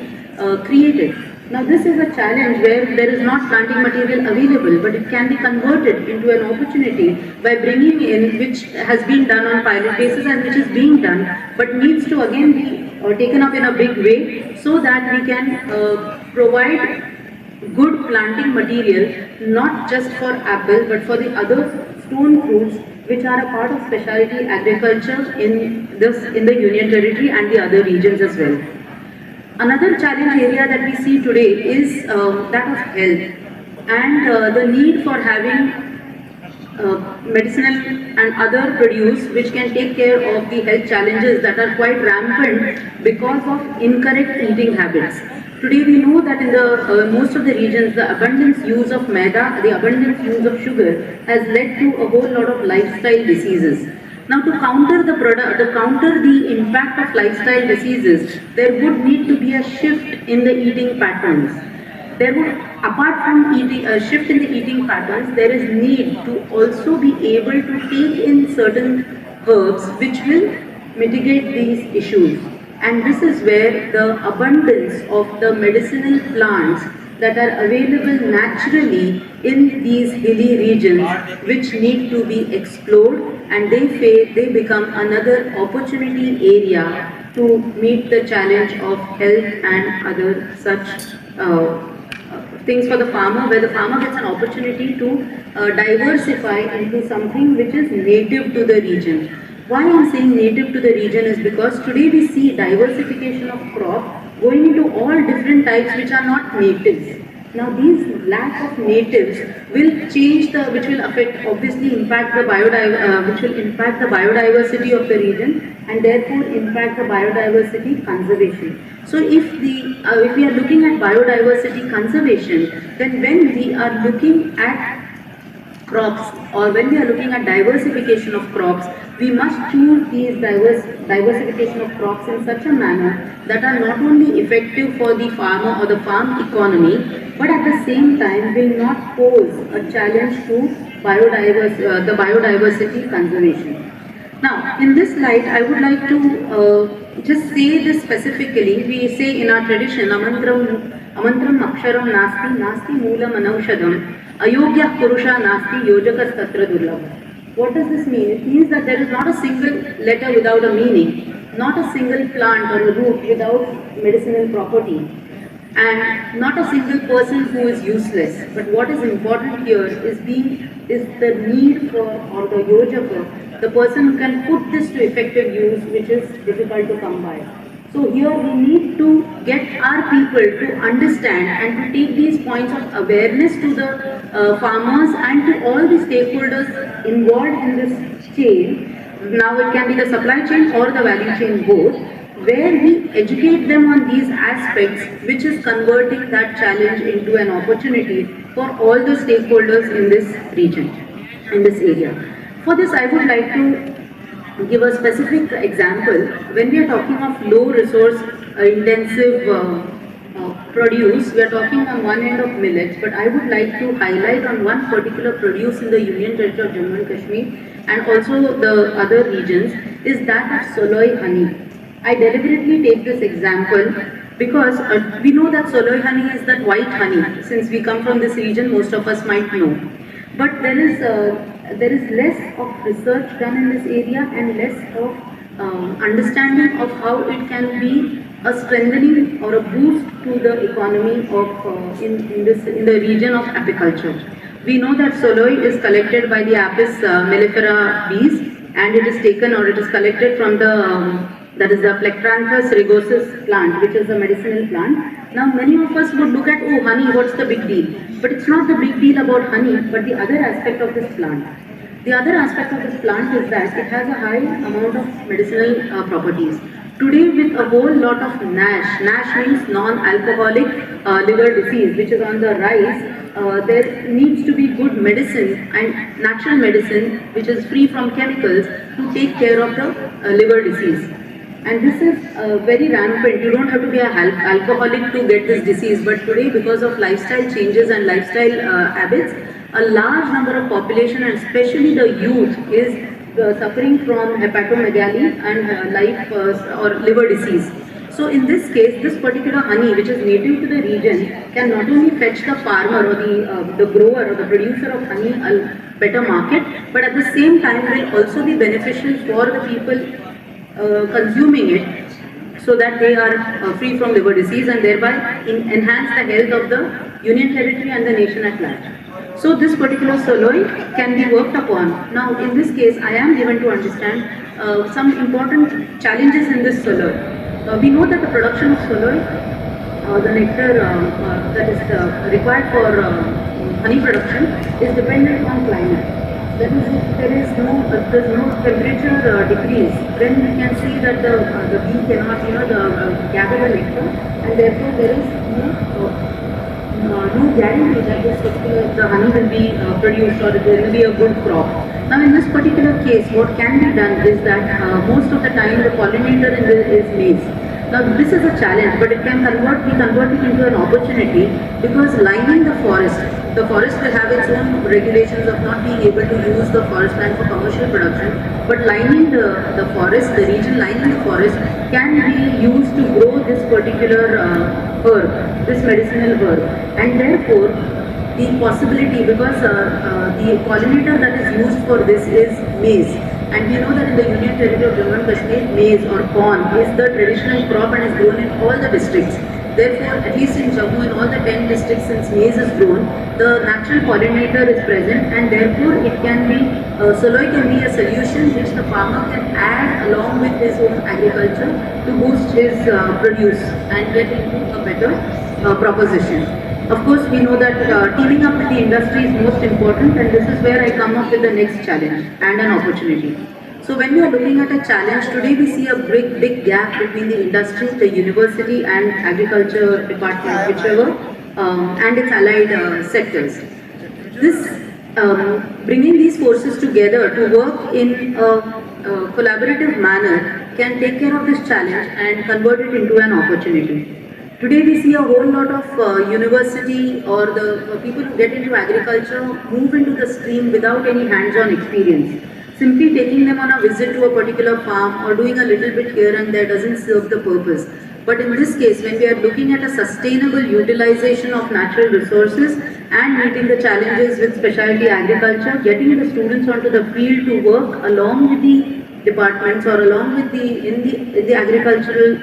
created. Now this is a challenge where there is not planting material available, but it can be converted into an opportunity by bringing in, which has been done on pilot basis and which is being done, but needs to again be taken up in a big way so that we can provide good planting material not just for apple but for the other stone fruits which are a part of specialty agriculture in the Union Territory and the other regions as well. Another challenge area that we see today is that of health and the need for having medicinal and other produce which can take care of the health challenges that are quite rampant because of incorrect eating habits. Today we know that in the most of the regions, the abundance use of maida, the abundance use of sugar has led to a whole lot of lifestyle diseases. Now to counter the impact of lifestyle diseases, there would need to be a shift in the eating patterns. There would, apart from a shift in the eating patterns, there is need to also be able to take in certain herbs which will mitigate these issues. And this is where the abundance of the medicinal plants that are available naturally in these hilly regions which need to be explored, and they become another opportunity area to meet the challenge of health and other such things for the farmer, where the farmer gets an opportunity to diversify into something which is native to the region. Why I am saying native to the region is because today we see diversification of crop going into all different types which are not natives. Now these lack of natives will change which will affect, obviously impact the biodiversity of the region and therefore impact the biodiversity conservation. So if we are looking at biodiversity conservation, then when we are looking at crops or when we are looking at diversification of crops, we must choose these diversification of crops in such a manner that are not only effective for the farmer or the farm economy, but at the same time will not pose a challenge to the biodiversity conservation. Now, in this light, I would like to just say this specifically. We say in our tradition, amantram aksharam nasti, nasti moolam anaushadam, ayogya purusha nasti, yojakas tatra durlabha. What does this mean? It means that there is not a single letter without a meaning, not a single plant or a root without medicinal property, and not a single person who is useless. But what is important here is the need for, or the yojaka, the person who can put this to effective use, which is difficult to come by. So here we need to get our people to understand and to take these points of awareness to the farmers and to all the stakeholders involved in this chain. Now it can be the supply chain or the value chain both, where we educate them on these aspects, which is converting that challenge into an opportunity for all the stakeholders in this region, in this area. For this, I would like to give a specific example. When we are talking of low resource intensive produce, we are talking on one end of millets, but I would like to highlight on one particular produce in the Union Territory of Jammu and Kashmir and also the other regions, is that of Soloi honey. I deliberately take this example because we know that Soloi honey is that white honey. Since we come from this region, most of us might know. But there is less of research done in this area and less of understanding of how it can be a strengthening or a boost to the economy of in the region of apiculture. We know that Soloi is collected by the Apis mellifera bees, and it is taken or it is collected from the that is the Plectranthus rugosus plant, which is a medicinal plant. Now many of us would look at, oh honey, what's the big deal? But it's not the big deal about honey, but the other aspect of this plant. The other aspect of this plant is that it has a high amount of medicinal properties. Today with a whole lot of NASH, NASH means non-alcoholic liver disease, which is on the rise, there needs to be good medicine and natural medicine which is free from chemicals to take care of the liver disease. And this is very rampant. You don't have to be an alcoholic to get this disease, but today because of lifestyle changes and lifestyle habits, a large number of population and especially the youth is suffering from hepatomegaly and or liver disease. So in this case, this particular honey, which is native to the region, can not only fetch the farmer or the grower or the producer of honey a better market, but at the same time will also be beneficial for the people consuming it, so that they are free from liver disease and thereby enhance the health of the Union Territory and the nation at large. So this particular Soloi can be worked upon. Now in this case, I am given to understand some important challenges in this Soloi. We know that the production of Soloi, the nectar that is required for honey production, is dependent on climate. There is no temperature decrease. Then we can see that the bee cannot gather the nectar, and therefore there is no guarantee that the honey will be produced or there will be a good crop. Now in this particular case, what can be done is that most of the time the pollinator is maize. Now this is a challenge, but it can be converted into an opportunity, because lining the forest will have its own regulations of not being able to use the forest land for commercial production, but lining the forest, the region lining the forest can be used to grow this particular herb, this medicinal herb, and therefore the possibility, because the pollinator that is used for this is maize. And we know that in the Union Territory of Jammu and Kashmir, maize or corn is the traditional crop and is grown in all the districts. Therefore, at least in Jammu, in all the 10 districts, since maize is grown, the natural pollinator is present, and therefore it can be, Soloi can be a solution which the farmer can add along with his own agriculture to boost his produce and get into a better proposition. Of course, we know that teaming up with the industry is most important, and this is where I come up with the next challenge and an opportunity. So when we are looking at a challenge, today we see a big gap between the industry, the university and agriculture department, whichever, and its allied sectors. This bringing these forces together to work in a collaborative manner can take care of this challenge and convert it into an opportunity. Today we see a whole lot of university or the people who get into agriculture move into the stream without any hands-on experience. Simply taking them on a visit to a particular farm or doing a little bit here and there doesn't serve the purpose. But in this case, when we are looking at a sustainable utilization of natural resources and meeting the challenges with specialty agriculture, getting the students onto the field to work along with the departments or along with the agricultural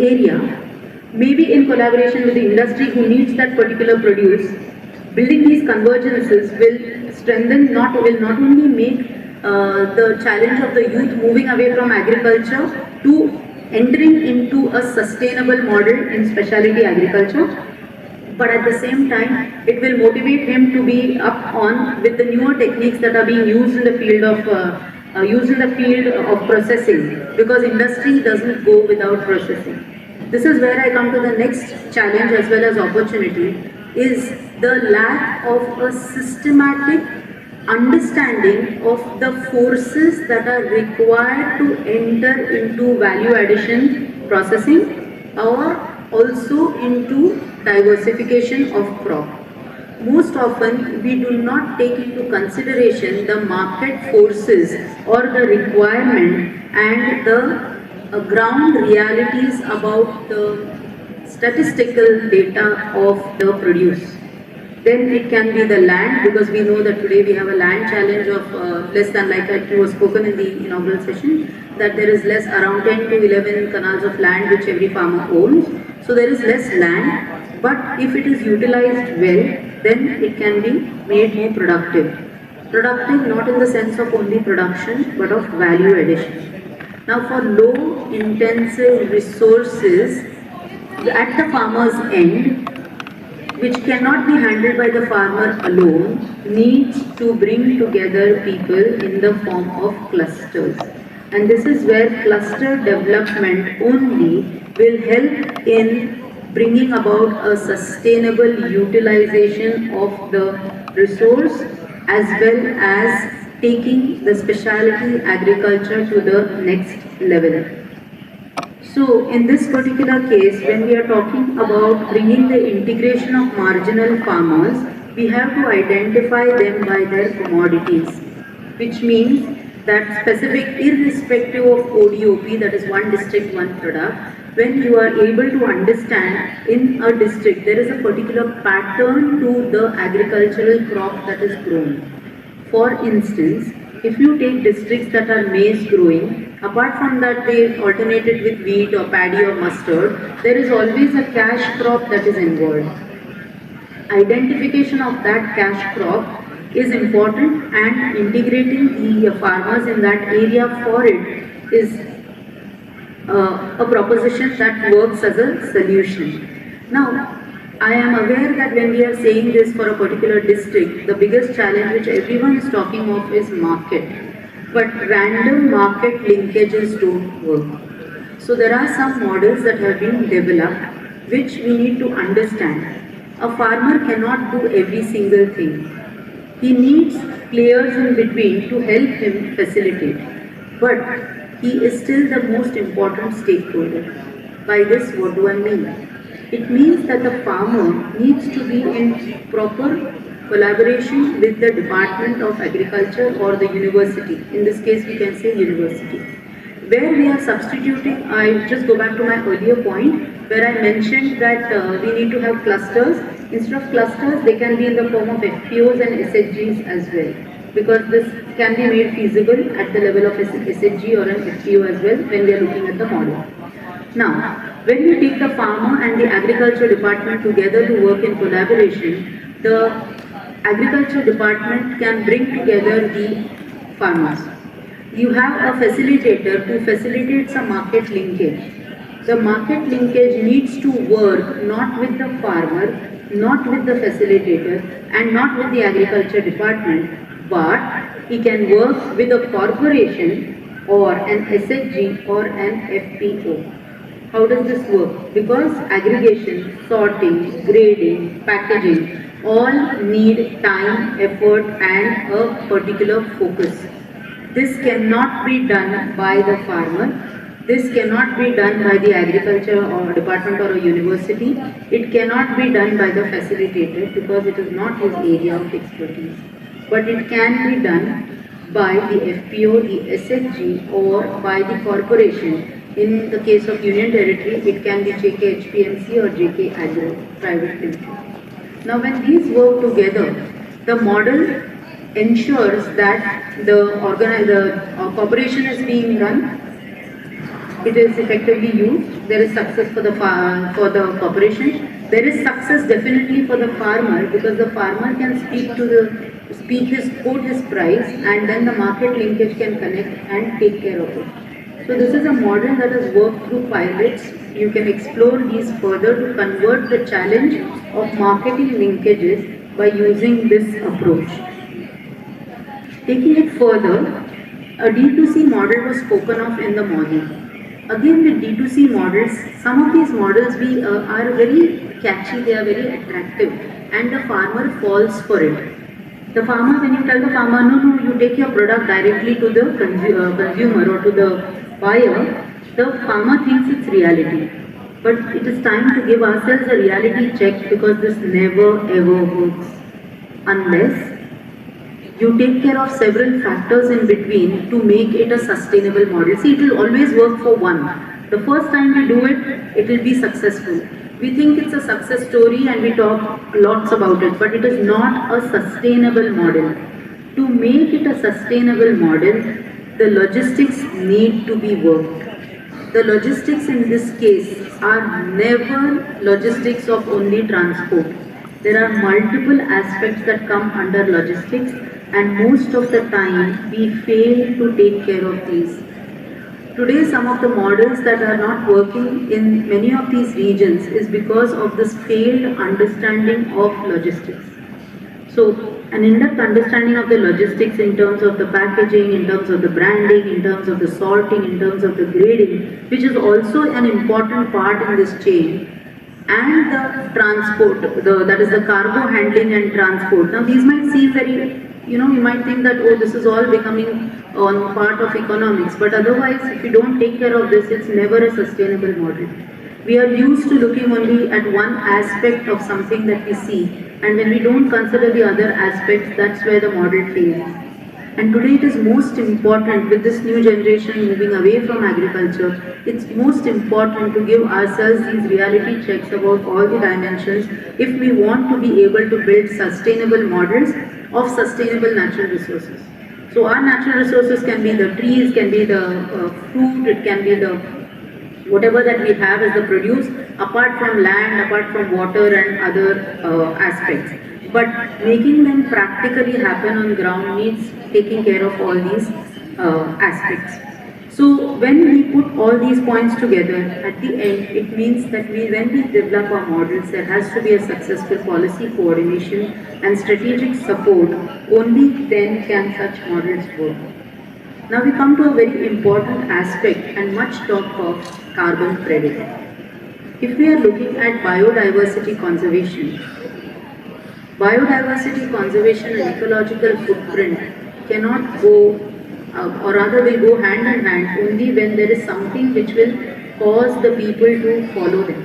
area, maybe in collaboration with the industry who needs that particular produce, building these convergences will strengthen, will not only make the challenge of the youth moving away from agriculture to entering into a sustainable model in specialty agriculture, but at the same time it will motivate him to be up on with the newer techniques that are being used in the field of processing, because industry doesn't go without processing. This is where I come to the next challenge as well as opportunity, is the lack of a systematic understanding of the forces that are required to enter into value addition processing or also into diversification of crop. Most often we do not take into consideration the market forces or the requirement and the ground realities about the statistical data of the produce. Then it can be the land, because we know that today we have a land challenge of less than, like it was spoken in the inaugural session, that there is less, around 10 to 11 canals of land which every farmer owns. So there is less land, but if it is utilized well, then it can be made more productive. Productive not in the sense of only production, but of value addition. Now for low intensive resources at the farmer's end, which cannot be handled by the farmer alone, needs to bring together people in the form of clusters. And this is where cluster development only will help in bringing about a sustainable utilization of the resource as well as taking the specialty agriculture to the next level. So in this particular case, when we are talking about bringing the integration of marginal farmers, we have to identify them by their commodities, which means that specific, irrespective of ODOP, that is one district, one product, when you are able to understand in a district there is a particular pattern to the agricultural crop that is grown. For instance, if you take districts that are maize growing, apart from that they alternate it with wheat or paddy or mustard, there is always a cash crop that is involved. Identification of that cash crop is important, and integrating the farmers in that area for it is a proposition that works as a solution. Now, I am aware that when we are saying this for a particular district, the biggest challenge which everyone is talking of is market. But random market linkages don't work. So there are some models that have been developed which we need to understand. A farmer cannot do every single thing. He needs players in between to help him facilitate. But he is still the most important stakeholder. By this, what do I mean? It means that the farmer needs to be in proper collaboration with the Department of Agriculture or the university. In this case, we can say university. Where we are substituting, I just go back to my earlier point, where I mentioned that we need to have clusters. Instead of clusters, they can be in the form of FPOs and SHGs as well, because this can be made feasible at the level of SHG or an FPO as well when we are looking at the model. Now, when we take the farmer and the agriculture department together to work in collaboration, the agriculture department can bring together the farmers. You have a facilitator who facilitates a market linkage. The market linkage needs to work not with the farmer, not with the facilitator, and not with the agriculture department, but he can work with a corporation or an SHG or an FPO. How does this work? Because aggregation, sorting, grading, packaging, all need time, effort and a particular focus. This cannot be done by the farmer. This cannot be done by the agriculture or department or a university. It cannot be done by the facilitator because it is not his area of expertise. But it can be done by the FPO, the SFG or by the corporation. In the case of Union Territory, it can be JK HPMC or JK Agro Private Limited. Now when these work together, the model ensures that the corporation is being run, it is effectively used, there is success for the corporation, there is success definitely for the farmer because the farmer can quote his price and then the market linkage can connect and take care of it. So this is a model that has worked through pilots. You can explore these further to convert the challenge of marketing linkages by using this approach. Taking it further, a D2C model was spoken of in the morning. Again with D2C models, some of these models are very catchy, they are very attractive and the farmer falls for it. The farmer, when you tell the farmer, no, you take your product directly to the consumer or to the buyer, the farmer thinks it's reality. But it is time to give ourselves a reality check because this never ever works unless you take care of several factors in between to make it a sustainable model. See, it will always work for one. The first time we do it, it will be successful. We think it's a success story and we talk lots about it, but it is not a sustainable model. To make it a sustainable model, the logistics need to be worked. The logistics in this case are never logistics of only transport. There are multiple aspects that come under logistics and most of the time we fail to take care of these. Today some of the models that are not working in many of these regions is because of this failed understanding of logistics. So an in-depth understanding of the logistics in terms of the packaging, in terms of the branding, in terms of the sorting, in terms of the grading, which is also an important part in this chain, and the transport, that is the cargo handling and transport. Now these might seem very, you might think that, oh, this is all becoming on part of economics, but otherwise if you don't take care of this, it's never a sustainable model. We are used to looking only at one aspect of something that we see, and when we don't consider the other aspects, that's where the model fails. And today it is most important, with this new generation moving away from agriculture, it's most important to give ourselves these reality checks about all the dimensions if we want to be able to build sustainable models of sustainable natural resources. So our natural resources can be the trees, can be the fruit, it can be the whatever that we have as the produce, apart from land, apart from water and other aspects. But making them practically happen on ground needs taking care of all these aspects. So when we put all these points together, at the end, it means that when we develop our models, there has to be a successful policy coordination and strategic support. Only then can such models work. Now we come to a very important aspect and much talk of carbon credit. If we are looking at biodiversity conservation and ecological footprint cannot go, or rather will go hand in hand only when there is something which will cause the people to follow them.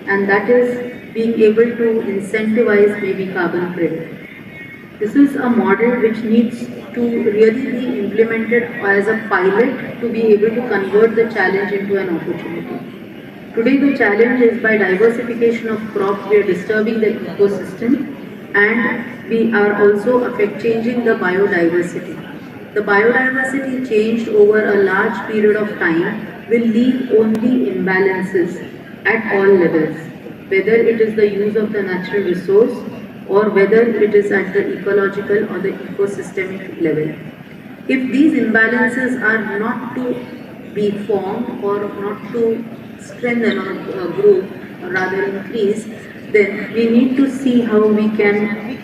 And that is being able to incentivize maybe carbon credit. This is a model which needs to really be implemented as a pilot to be able to convert the challenge into an opportunity. Today the challenge is by diversification of crop, we are disturbing the ecosystem and we are also changing the biodiversity. The biodiversity changed over a large period of time will leave only imbalances at all levels, whether it is the use of the natural resource or whether it is at the ecological or the ecosystemic level. If these imbalances are not to be formed or not to strengthen or grow or rather increase, then we need to see how we can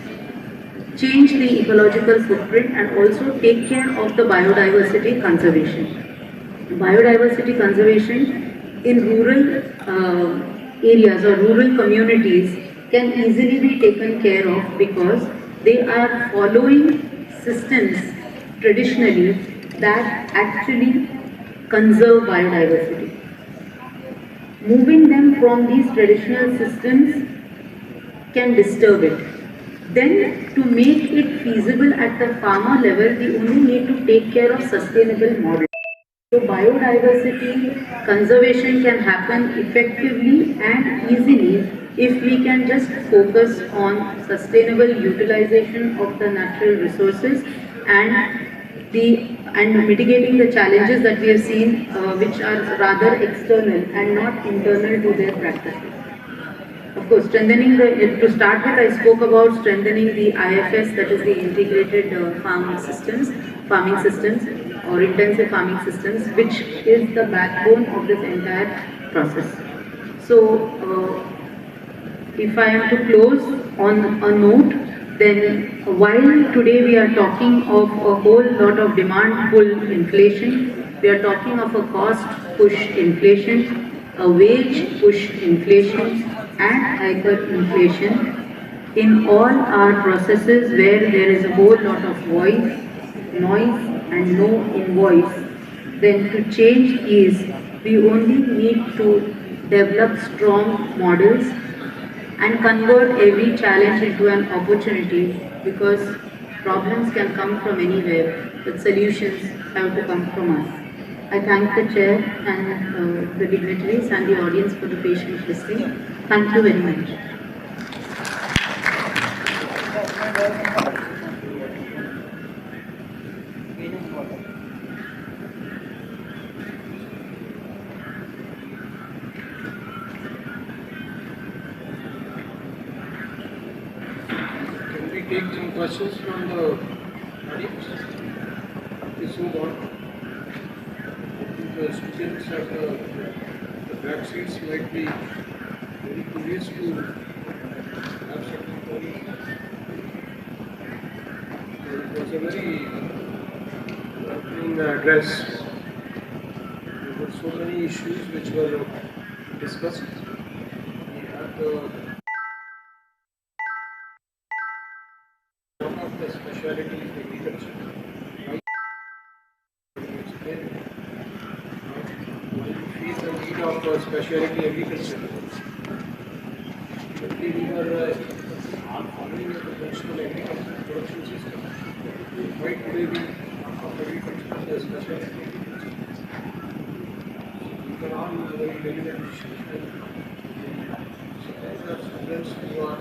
change the ecological footprint and also take care of the biodiversity conservation. Biodiversity conservation in rural areas or rural communities can easily be taken care of because they are following systems traditionally that actually conserve biodiversity. Moving them from these traditional systems can disturb it. Then, to make it feasible at the farmer level, we only need to take care of sustainable models. So biodiversity conservation can happen effectively and easily if we can just focus on sustainable utilization of the natural resources and mitigating the challenges that we have seen which are rather external and not internal to their practices. Of course, to start with, I spoke about strengthening the IFS, that is the integrated farming systems or intensive farming systems, which is the backbone of this entire process. So, if I am to close on a note, then while today we are talking of a whole lot of demand pull inflation, we are talking of a cost push inflation, a wage push inflation, and hyperinflation. In all our processes where there is a whole lot of voice, noise and no invoice, then to change is we only need to develop strong models and convert every challenge into an opportunity, because problems can come from anywhere, but solutions have to come from us. I thank the chair and the dignitaries and the audience for the patient listening. Thank you very much. Can we take some questions from the audience? Please move on. The students at the back seats might be very curious to have certain queries. It was a very opening address. There were so many issues which were discussed. We had one of the speciality is agriculture. Is the need of specialty agriculture. Currently, we were following a conventional agricultural production system. Why today we of agriculture as specialty agriculture? We can all use very relevant issues. Suppose that students who are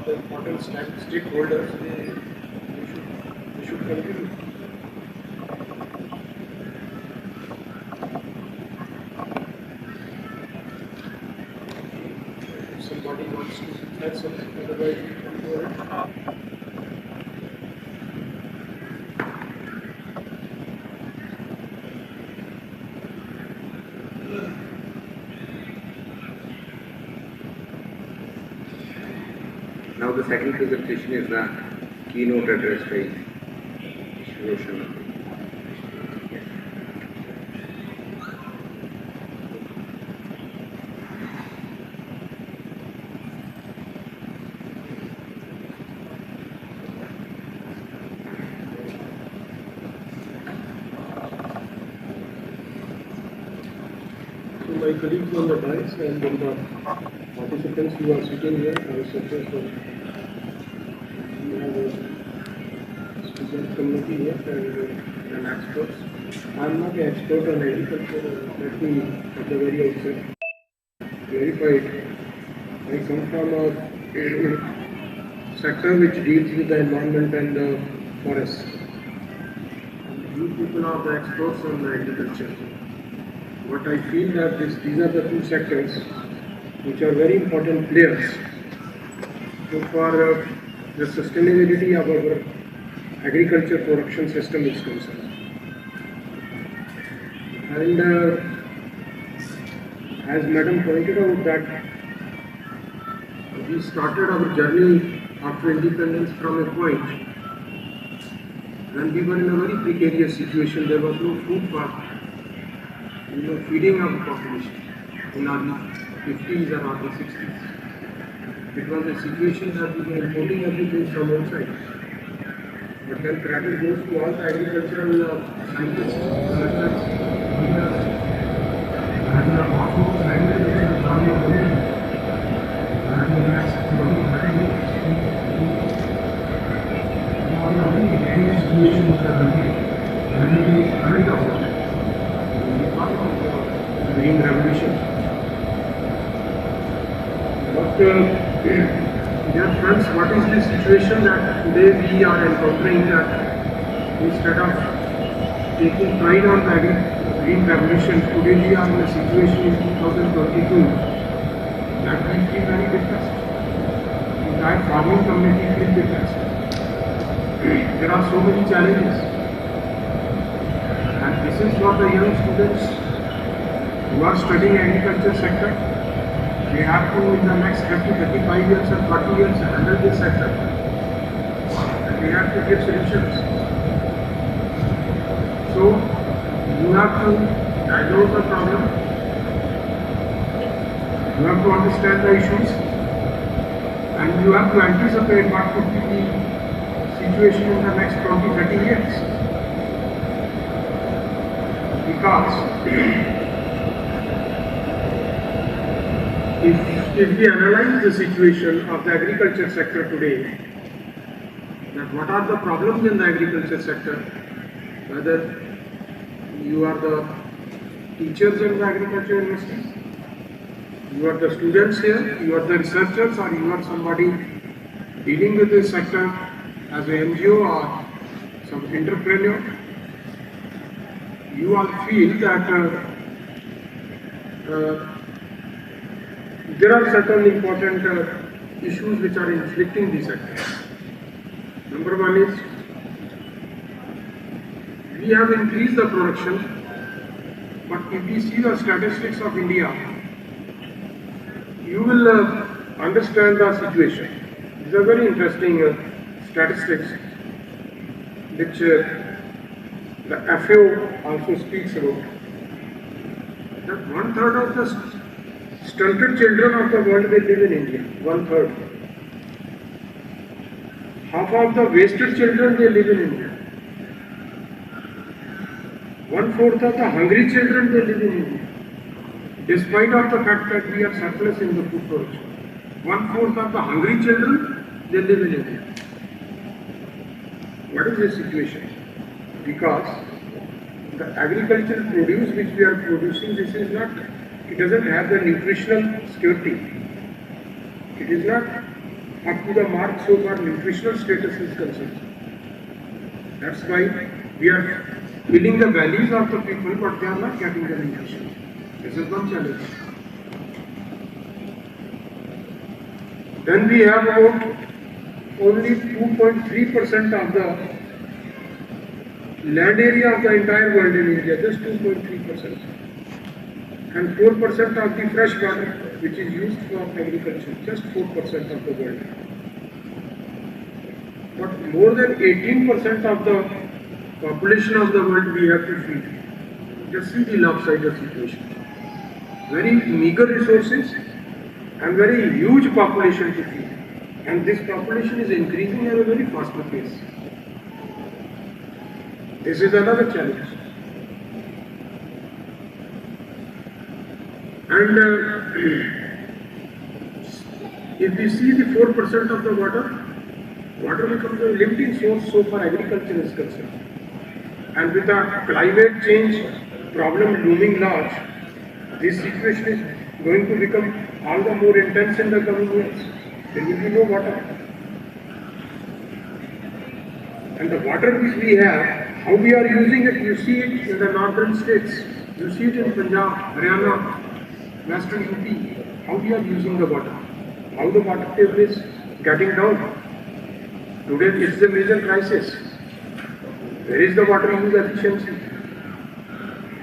the important stakeholders, they should contribute. Somebody wants to add something, otherwise we can go ahead. Now the second presentation is the keynote address by Roshan. My colleagues on the dais and the participants who are sitting here, our sectors we have a student community here and experts. I am not an expert on agriculture, let me at the very outset clarify it. I come from a sector which deals with the environment and the forest. You people are the experts on the agriculture. But I feel that these are the two sectors which are very important players for the sustainability of our agriculture production system is concerned. And as Madam pointed out that we started our journey after independence from a point when we were in a very precarious situation. There was no food for feeding our population in early 50s or early 60s. it was a situation that we were importing everything from outside. But then credit goes to all the agricultural scientists, researchers, and also scientists and farming community. And the next 20-30 years, any situation which are running, and it is carried out. Green revolution. But dear friends, what is the situation that today we are encountering, that instead of taking pride on the green revolution, today we are in a situation in 2022 that we feel very depressed. The entire farming community feels depressed. There are so many challenges. And this is for the young students who are studying agriculture sector. They have to, in the next 30, 35 years and 40 years, handle this sector. And they have to give solutions. So, you have to diagnose the problem. You have to understand the issues. And you have to anticipate what could be the situation in the next 20, 30 years. Because if we analyze the situation of the agriculture sector today, that what are the problems in the agriculture sector, whether you are the teachers in the agriculture universities, you are the students here, you are the researchers, or you are somebody dealing with this sector as an NGO or some entrepreneur, you all feel that there are certain important issues which are inflicting the sector. Number one is, we have increased the production, but if we see the statistics of India, you will understand the situation. These are very interesting statistics which the FAO also speaks about. That 1/3 of the stunted children of the world they live in India. 1/3. Half of the wasted children they live in India. 1/4 of the hungry children they live in India. Despite of the fact that we are surplus in the food production. 1/4 of the hungry children they live in India. What is this situation? Because the agricultural produce which we are producing, this is not, it doesn't have the nutritional security. It is not up to the mark so far nutritional status is concerned. That's why we are filling the bellies of the people, but they are not getting the nutrition. This is one challenge. Then we have about only 2.3% of the land area of the entire world in India, just 2.3%. And 4% of the fresh water which is used for agriculture, just 4% of the world. But more than 18% of the population of the world we have to feed. Just see the lopsided situation. Very meager resources and very huge population to feed. And this population is increasing at a very faster pace. This is another challenge. And if we see the 4% of the water becomes a limiting source so far agriculture is concerned. And with the climate change problem looming large, this situation is going to become all the more intense in the coming years. There will be no water. And the water which we have, how we are using it, you see it in the northern states, you see it in Punjab, Haryana, Western UP, how we are using the water, how the water table is getting down. Today it's a major crisis. Where is the water use efficiency?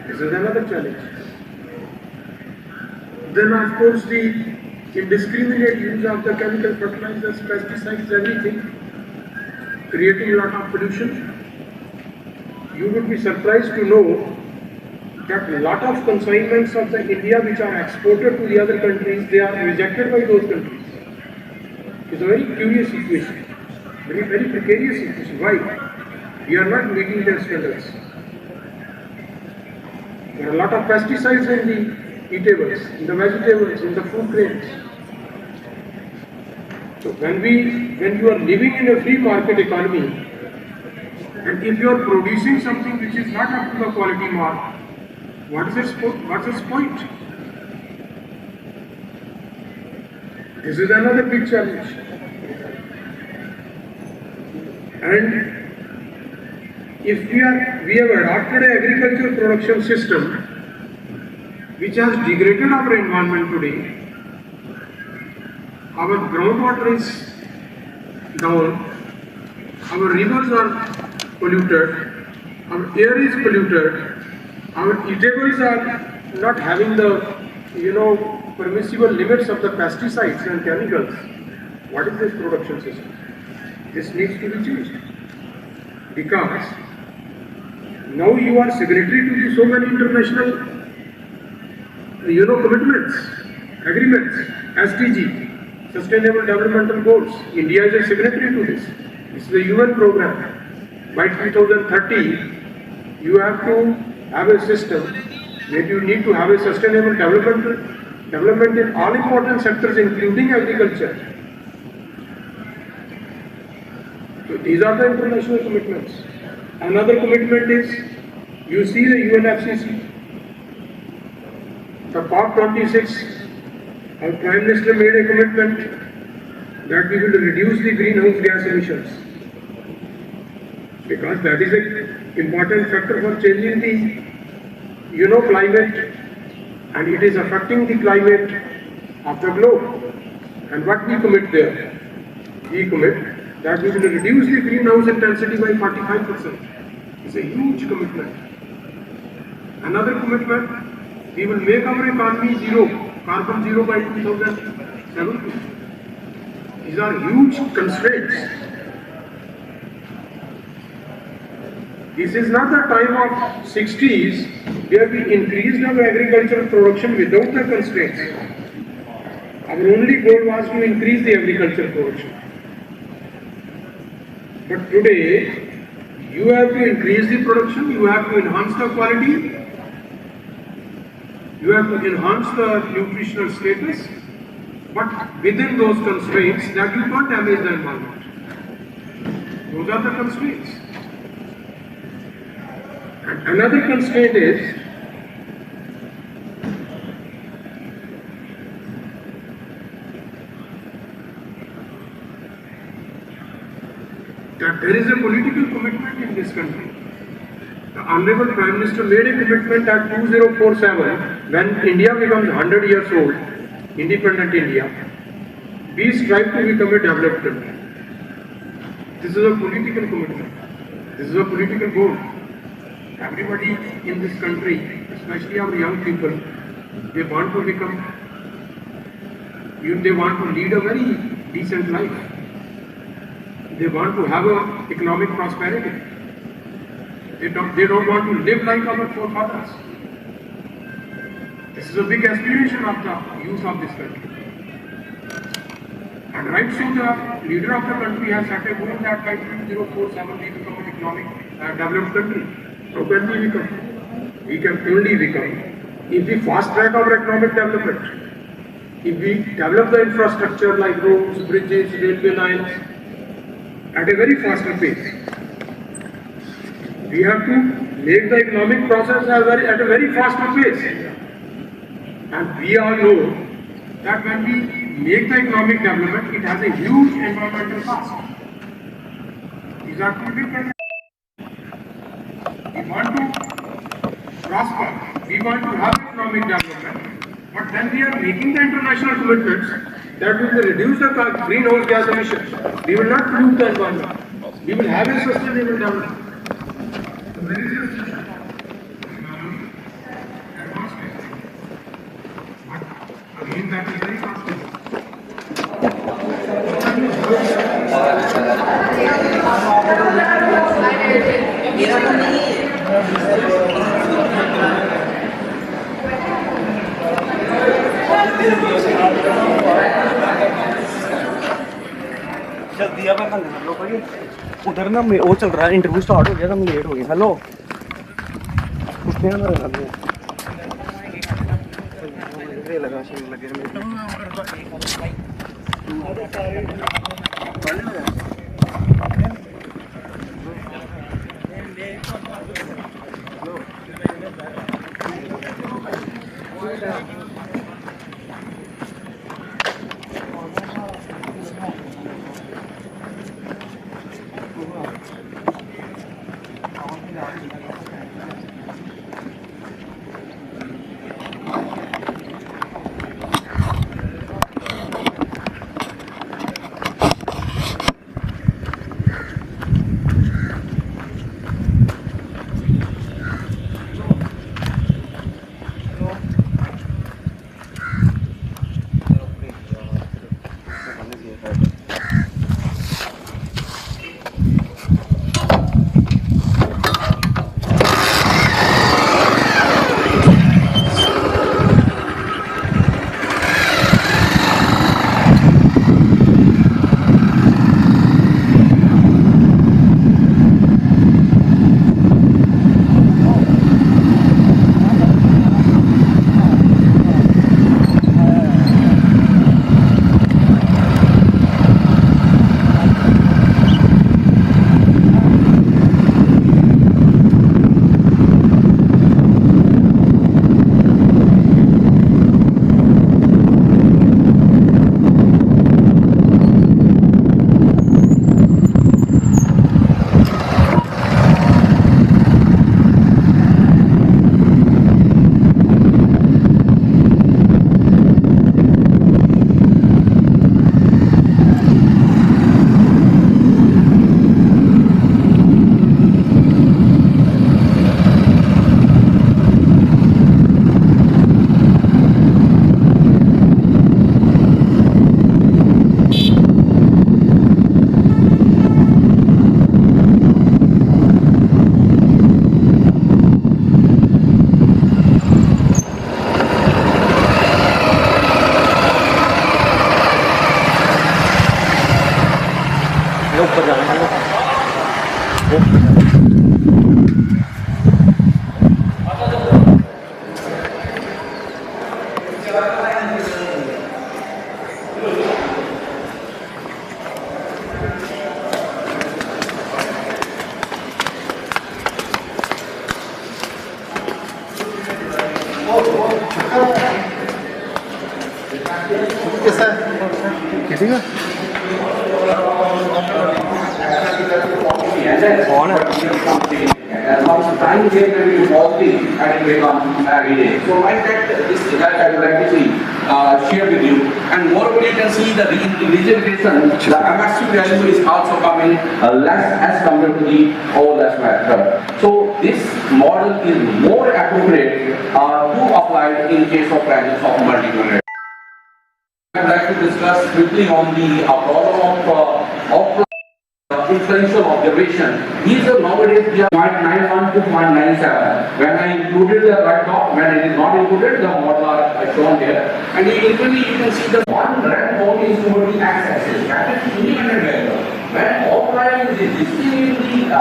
This is another challenge. Then of course the indiscriminate use of the chemical fertilizers, pesticides, everything, creating a lot of pollution. You would be surprised to know that a lot of consignments of the India which are exported to the other countries, they are rejected by those countries. a very curious situation, very precarious situation. Why? We are not meeting their standards. There are a lot of pesticides in the eatables, in the vegetables, in the food grains. So when you are living in a free market economy, and if you are producing something which is not up to the quality mark, what's its point? This is another big challenge. And if we have adopted an agricultural production system which has degraded our environment today, our groundwater is down, our rivers are polluted, our air is polluted, our eatables are not having the permissible limits of the pesticides and chemicals. What is this production system? This needs to be changed, because now you are signatory to so many international commitments, agreements, SDG, Sustainable Developmental Goals. India is a signatory to this. This is a UN program. By 2030, you have to have a system where you need to have a sustainable development in all important sectors, including agriculture. So these are the international commitments. Another commitment is, you see the UNFCCC, the COP26, our Prime Minister made a commitment that we will reduce the greenhouse gas emissions, because that is an important factor for changing the climate, and it is affecting the climate of the globe. And what we commit there? We commit that we will reduce the greenhouse intensity by 45%. It's a huge commitment. Another commitment, we will make our economy carbon zero by 2070. These are huge constraints. This is not the time of 60s where we increased our agricultural production without the constraints. Our only goal was to increase the agricultural production. But today, you have to increase the production, you have to enhance the quality, you have to enhance the nutritional status, but within those constraints that you can't damage the environment. Those are the constraints. And another constraint is that there is a political commitment in this country. The Honorable Prime Minister made a commitment that 2047, when India becomes 100 years old, independent India, we strive to become a developed country. This is a political commitment. This is a political goal. Everybody in this country, especially our young people, they want to become, they want to lead a very decent life. They want to have economic prosperity. They don't want to live like our forefathers. This is a big aspiration of the youth of this country. And right so the leader of the country has set a goal that by 2047 we become an economic developed country. How can we become? We can only become if we fast track our economic development. If we develop the infrastructure like roads, bridges, railway lines at a very faster pace. We have to make the economic process at a very faster pace. And we all know that when we make the economic development, it has a huge environmental cost. These are two different. We want to prosper, we want to have economic development, but then we are making the international commitments that we will reduce the greenhouse gas emissions. We will not pollute the environment. We will have a sustainable development. So there is a system. Again, that is very possible. ढंग कर लो भाई। उधर ना वो चल रहा है, interview start हो गया तो हम लेट हो गए। हेलो कुत्ते मेरे सामने लगा से लगे ऊपर जाना है। किसी का कौन है? Trying to get very positive and become every day. So I that this that I would like to see share with you. And moreover, you can see the regeneration. The MSC value is also coming less as compared to the OLS method. So this model is more appropriate to apply in case of presence of multi-unit. I would like to discuss quickly on the problem of inferential observation. These are nowadays they are 0.91 to 0.97. When I included the right top, when it is not included, the model are shown here. And equally you can see the one red bone is toward the x-axis. That is independent variable. When outlier is existing in the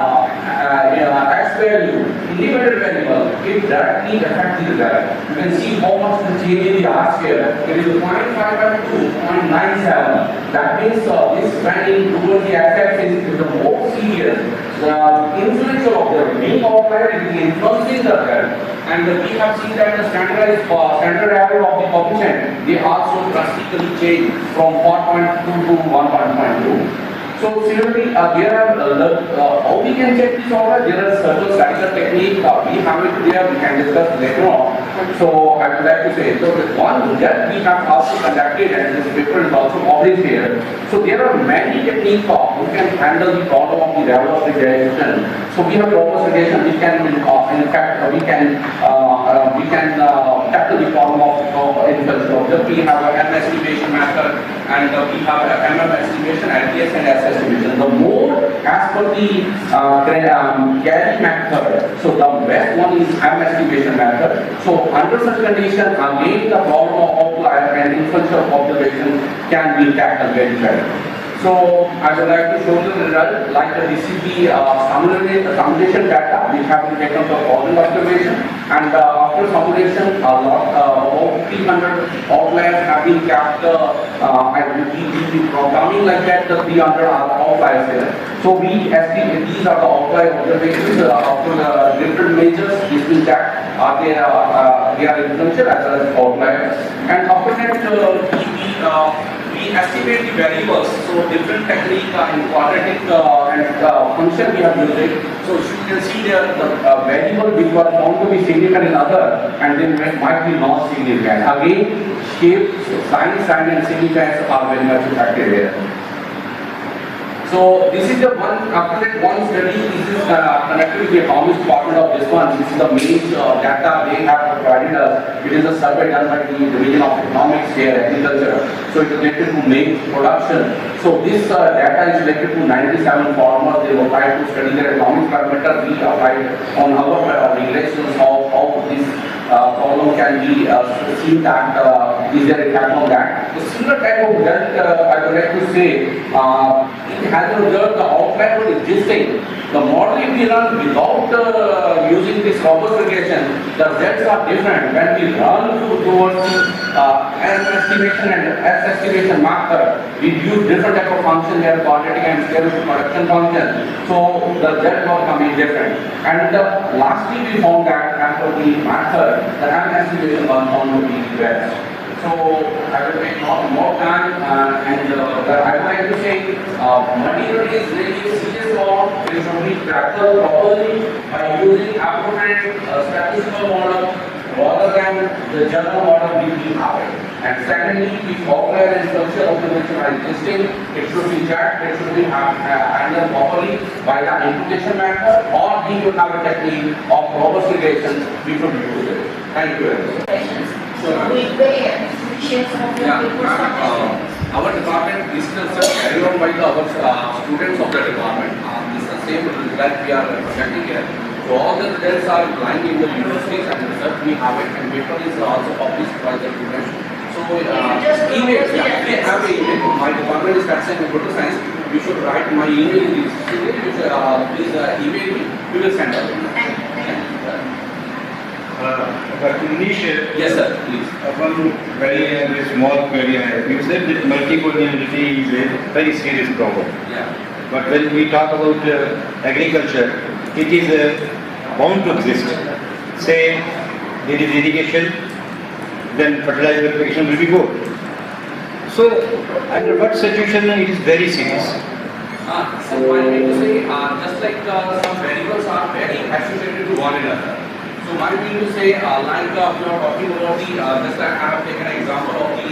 x value, independent variable, it directly affects the result. You can see how much the change in the R square. It is 0.5 to 0.97. That means this trending towards the x-axis is the most serious. The influential of the being outlier is influencing the curve. And we have seen that the standardized standard error of the coefficient, they also drastically change from 4.2 to 1.2. So similarly, there are how we can check this order. There are several statistical techniques. We have it there. We can discuss later on. So I would like to say, so the one that we have also conducted, and this paper is also published here. So there are many techniques who can handle the problem of the level of regression. So we have robust regression. We can, in fact, we can tackle the problem of inferential. We have an M estimation method, and we have an MM estimation, LTS and SS estimation. The more as per the Gary method, so the best one is M estimation method. So under such condition, again the problem of outlier and inferential observation can be tackled very well. So I would like to show the result, like this is the simulation data which have been taken for causal observation, and after simulation about 300 outliers have been kept and we programming like that the 300 outliers there. So we estimate these are the outlier observations after the different measures this will check they are influential as well as outliers, and after that we estimate the variables, so different technique in quadratic and function we have used it. So you can see there the variable which was found to be significant in other and then might be not significant. Again, shape, sign and significance are very much affected here. So this is the one, after that one study, this is connected with the economics department of this one. This is the main data they have provided us. It is a survey done by the Division of Economics here, Agriculture. So it is related to maize production. So this data is related to 97 farmers. They were trying to study their economic parameters. We applied on our regulations of how this problem can be seen that is there a type of that. The similar type of result I would like to say it has observed the outline was existing. The model if we run without using this robust regression, the results are different. When we run towards the S estimation and S estimation method, we use different type of function there, quadratic and scale production function. So the results are coming different. And lastly we found that after the method, the M estimation was found to be best. So I will take more time and I would like to say material is really serious law. It should be tackled properly by using appropriate statistical model rather than the general model we have. And secondly, if outlier and structure observation are existing, it should be checked, it should be handled properly by the imputation method, or we should have a technique of robust regression, we should use it. Thank you very much. Our department is carried on by our students of the department. This is the same that we are presenting here. So all the results are lying in the universities and research we have it, and paper is also published by the students. So email, we have an email. My department is Tax and Computer Science. You should write my email in this. Please email me. We will send out. Yes, sir, please. One very small query I have. You said that multicollinearity is a very serious problem. Yeah. But when we talk about agriculture, it is bound to exist. Say there is irrigation, then fertilizer application will be good. So under what situation it is very serious? So I mean to say, just like some variables are very associated to one another. So my mean to say, like we are talking about the, just like I have taken an example of the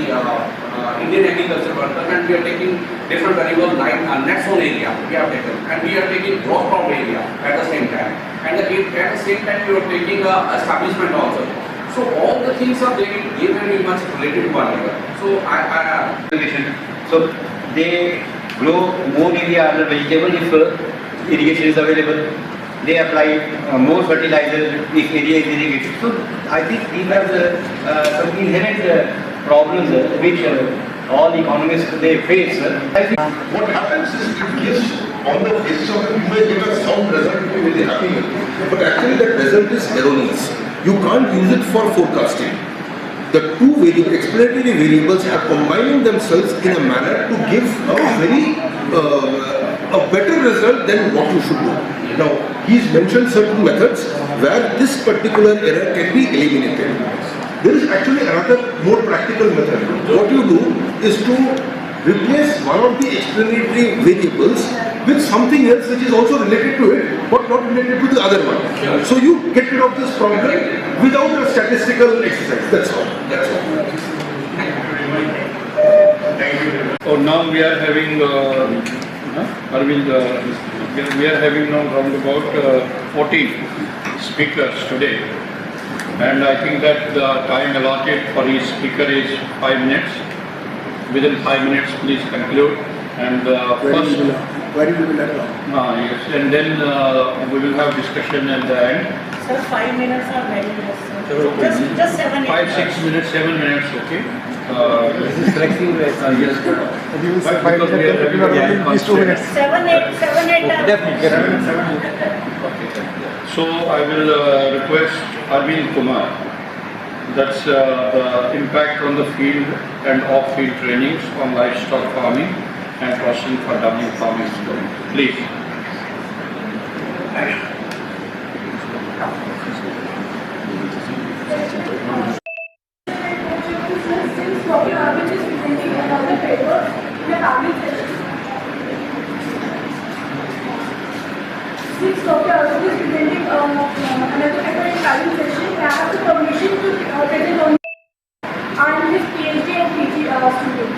Indian agriculture worker, and we are taking different variables like net zone area we have taken, and we are taking gross crop area at the same time, and at the same time we are taking establishment also. So all the things are very much related to one another. So So they grow more area under vegetable if irrigation is available. They apply more fertilizer if area is irrigated. So I think these are some inherent problems which all economists they face. What happens is it gives on the basis of it, you may get a sound result, you may be happy with, but actually that result is erroneous. You can't use it for forecasting. The two explanatory variables are combining themselves in a manner to give a better result than what you should do. Now, he's mentioned certain methods where this particular error can be eliminated. There is actually another more practical method. What you do is to replace one of the explanatory variables with something else which is also related to it, but not related to the other one. Sure. So you get rid of this problem without a statistical exercise. That's all. That's all. Thank you. So now we are having we are having now around about 14 speakers today, and I think that the time allotted for each speaker is 5 minutes. Within 5 minutes, please conclude. And first, yes, and then we will have discussion at the end. Sir, 5 minutes are very less. Just 7 minutes. 5, 6 minutes, 7 minutes, okay. This is flexible. Yes. You will say 5 minutes, 10 minutes, at least 2 minutes. 7, 8. Definitely. So I will request Arvind Kumar. That's the impact on the field and off-field trainings on livestock farming and processing for dumping farming. Please. Since Dr. Arvind is presenting another paper in current session, I have the permission to present on I'm his PhD and PG student,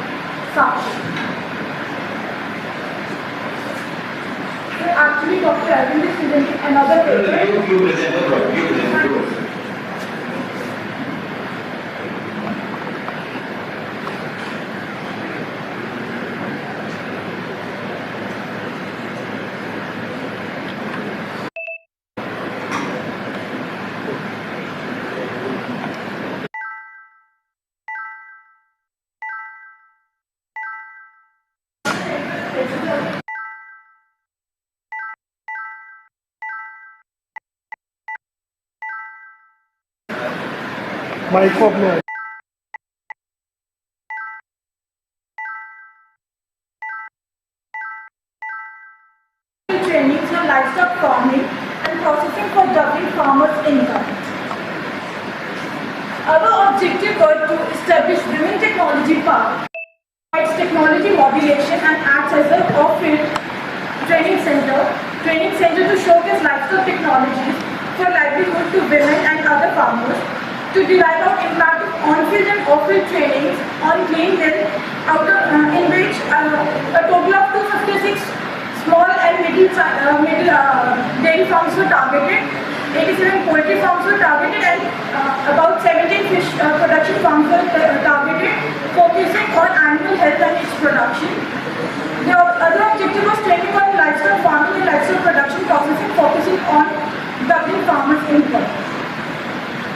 Sakshi. So actually, Dr. Arvind is presenting another paper. Mic को अपने trainings on livestock farming and processing for doubling farmers' income. Our objective was to establish Women Technology Park, provides technology modulation and acts as an off-field training center to showcase livestock technologies for livelihood to women and other farmers, to derive out impact of on-field and off-field trainings on clean milk, in which a total of 256 small and middle dairy farms were targeted, 87 poultry farms were targeted, and about 17 fish production farms were targeted, focusing on animal health and its production. The other objective was training on livestock farming and livestock production processing, focusing on doubling farmers' income.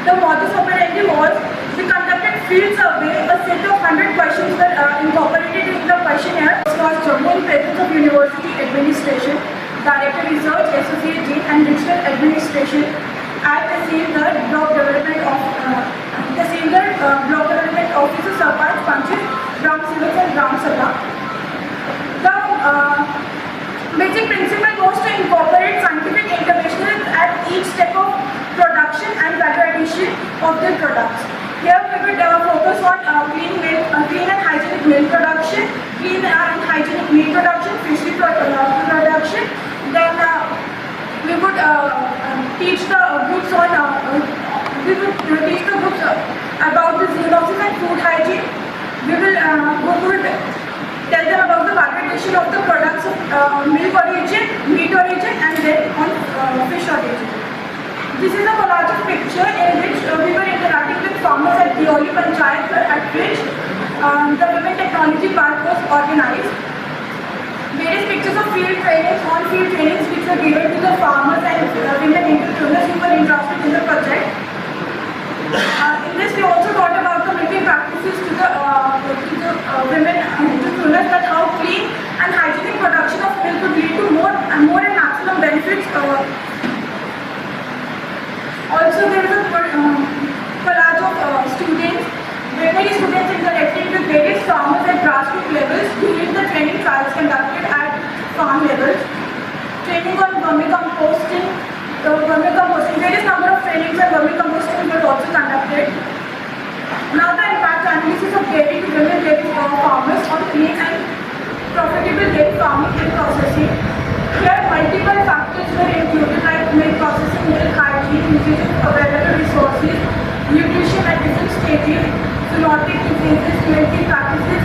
The modus operandi was we conducted field survey. A set of 100 questions were incorporated in the questionnaire. This was Jammu in presence of University Administration, Director Research, Associate Dean and Regional Administration at the Sindhar Block Development Block Development Officer, Sarpanch, Panchit, Gram Sevak and Gram Sabha. The basic principle was to incorporate scientific interventions at each step of production and value addition of the products. Here we would focus on clean and hygienic milk production, clean and hygienic meat production, fishery production. Then we would teach the groups about the zoonosis and food hygiene. We would tell them about the value addition of the products of milk origin, meat origin, and then on fish origin. This is a collage of picture in which we were interacting with farmers at Dioli Panchayat, at which the Women Technology Park was organized. Various pictures of field trainings, on-field trainings which were given to the farmers and women entrepreneurs who were interested in the project. In this we also thought about the milking practices to the women entrepreneurs, that how clean and hygienic production of milk would lead to more and maximum benefits. Also, there is a collage of students, veterinary students interacting with various farmers at grassroots levels during the training trials conducted at farm levels. Training on vermicomposting, various number of trainings on vermicomposting were also conducted. Now the impact analysis of dairy to women dairy farmers on clean and profitable dairy farming and processing. Here multiple factors were included like milk processing, milk hygiene, usage of available resources, nutrition at different stages, zoonotic diseases, milking practices,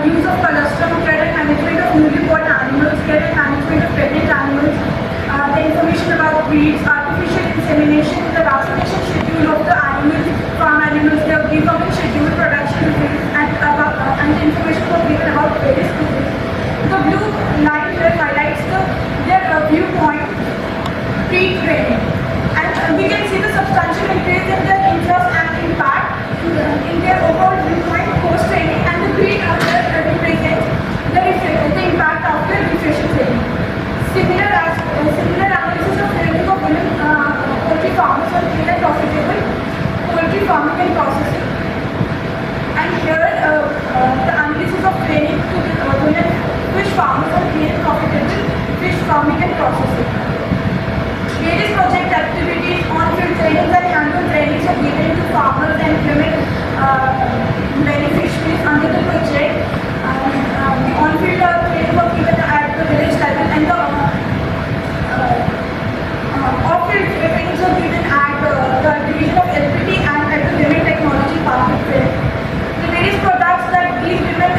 use of colostrum, care and management of newly born animals, care and management of pregnant animals, the information about breeds, artificial insemination, the vaccination schedule of the animals, farm animals, their deworming schedule, production disease, and the information was given about various diseases. The blue line here highlights their viewpoint pre-training, and we can see the substantial increase in their interest and impact in their overall viewpoint post-training, and the green represents nutrition training. Similar analysis of training of women poultry farmers on clean and profitable poultry farming and processing. And here the analysis of training to women fish farmers on clean and profitable fish farming and processing. Various project activities, on-field trainings and hands-on trainings are given to farmers and women beneficiaries under the project. The on-field training was given at the village level, and the off-field trainings are given at the division of LPT and at the Women Technology Park itself. The various products that these women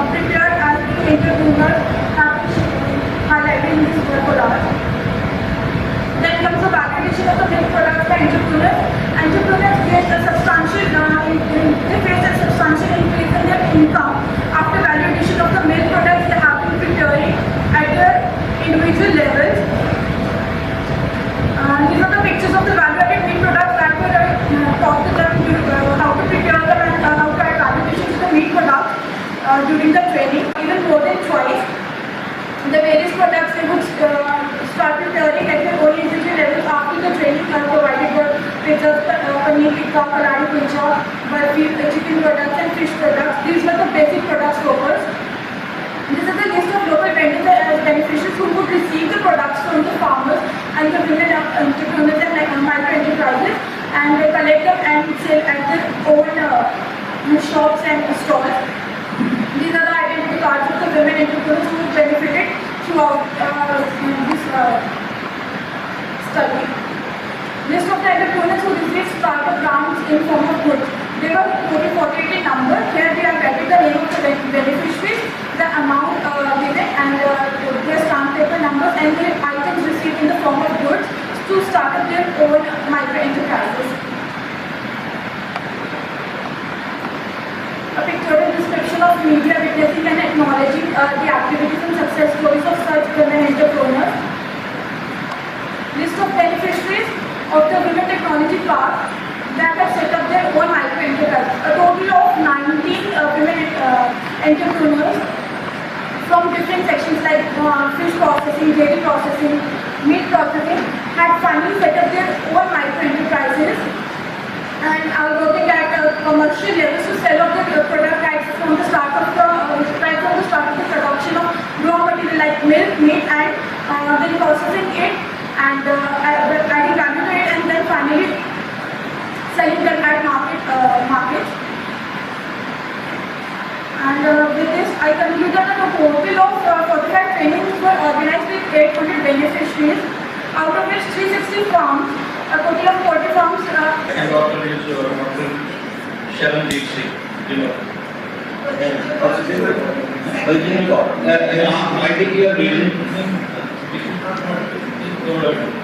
prepared as the entrepreneurs have highlighted in this collage. Then comes the validation of the milk products by entrepreneurs. Entrepreneurs face a substantial increase in their income after validation of the milk products they have been preparing at their individual levels. These are the pictures of the value-added milk products that were taught to them how to prepare them and how to add validation to the milk products during the training. Even more than twice, the various products they would start preparing at their own individual levels after the training provided for pizzas, paneer tikka, kalari kulcha, burfi, chicken products and fish products. These were the basic products focused. This is the list of local vendors and beneficiaries who would receive the products from the farmers and the women entrepreneurs and micro enterprises, and they collect them and sell at their own shops and stalls. These are the identity cards of the women entrepreneurs who benefited throughout this study. List of the entrepreneurs who received startup grants in form of goods. They were total 48 in number. Here we have added the name of the beneficiaries, the amount given, and their stamp paper numbers and the items received in the form of goods to start up their own micro enterprises. A pictorial description of media witnessing and acknowledging the activities and success stories of such women entrepreneurs. List of beneficiaries of the Women Technology Park that have set up their own micro enterprises. A total of 19 women entrepreneurs from different sections like fish processing, dairy processing, meat processing had finally set up their own micro enterprises and are working at commercial levels to sell off the product right from the start of the production of raw material like milk, meat, and then processing it and adding value to it, and then finally selling them at market. And with this, I conclude that a total of 45 trainings were organized with 800 beneficiaries, out of which 360 farms. A total of 40 farms. And doctor is Dr. Sharon Dixie, you know. I think you are reading.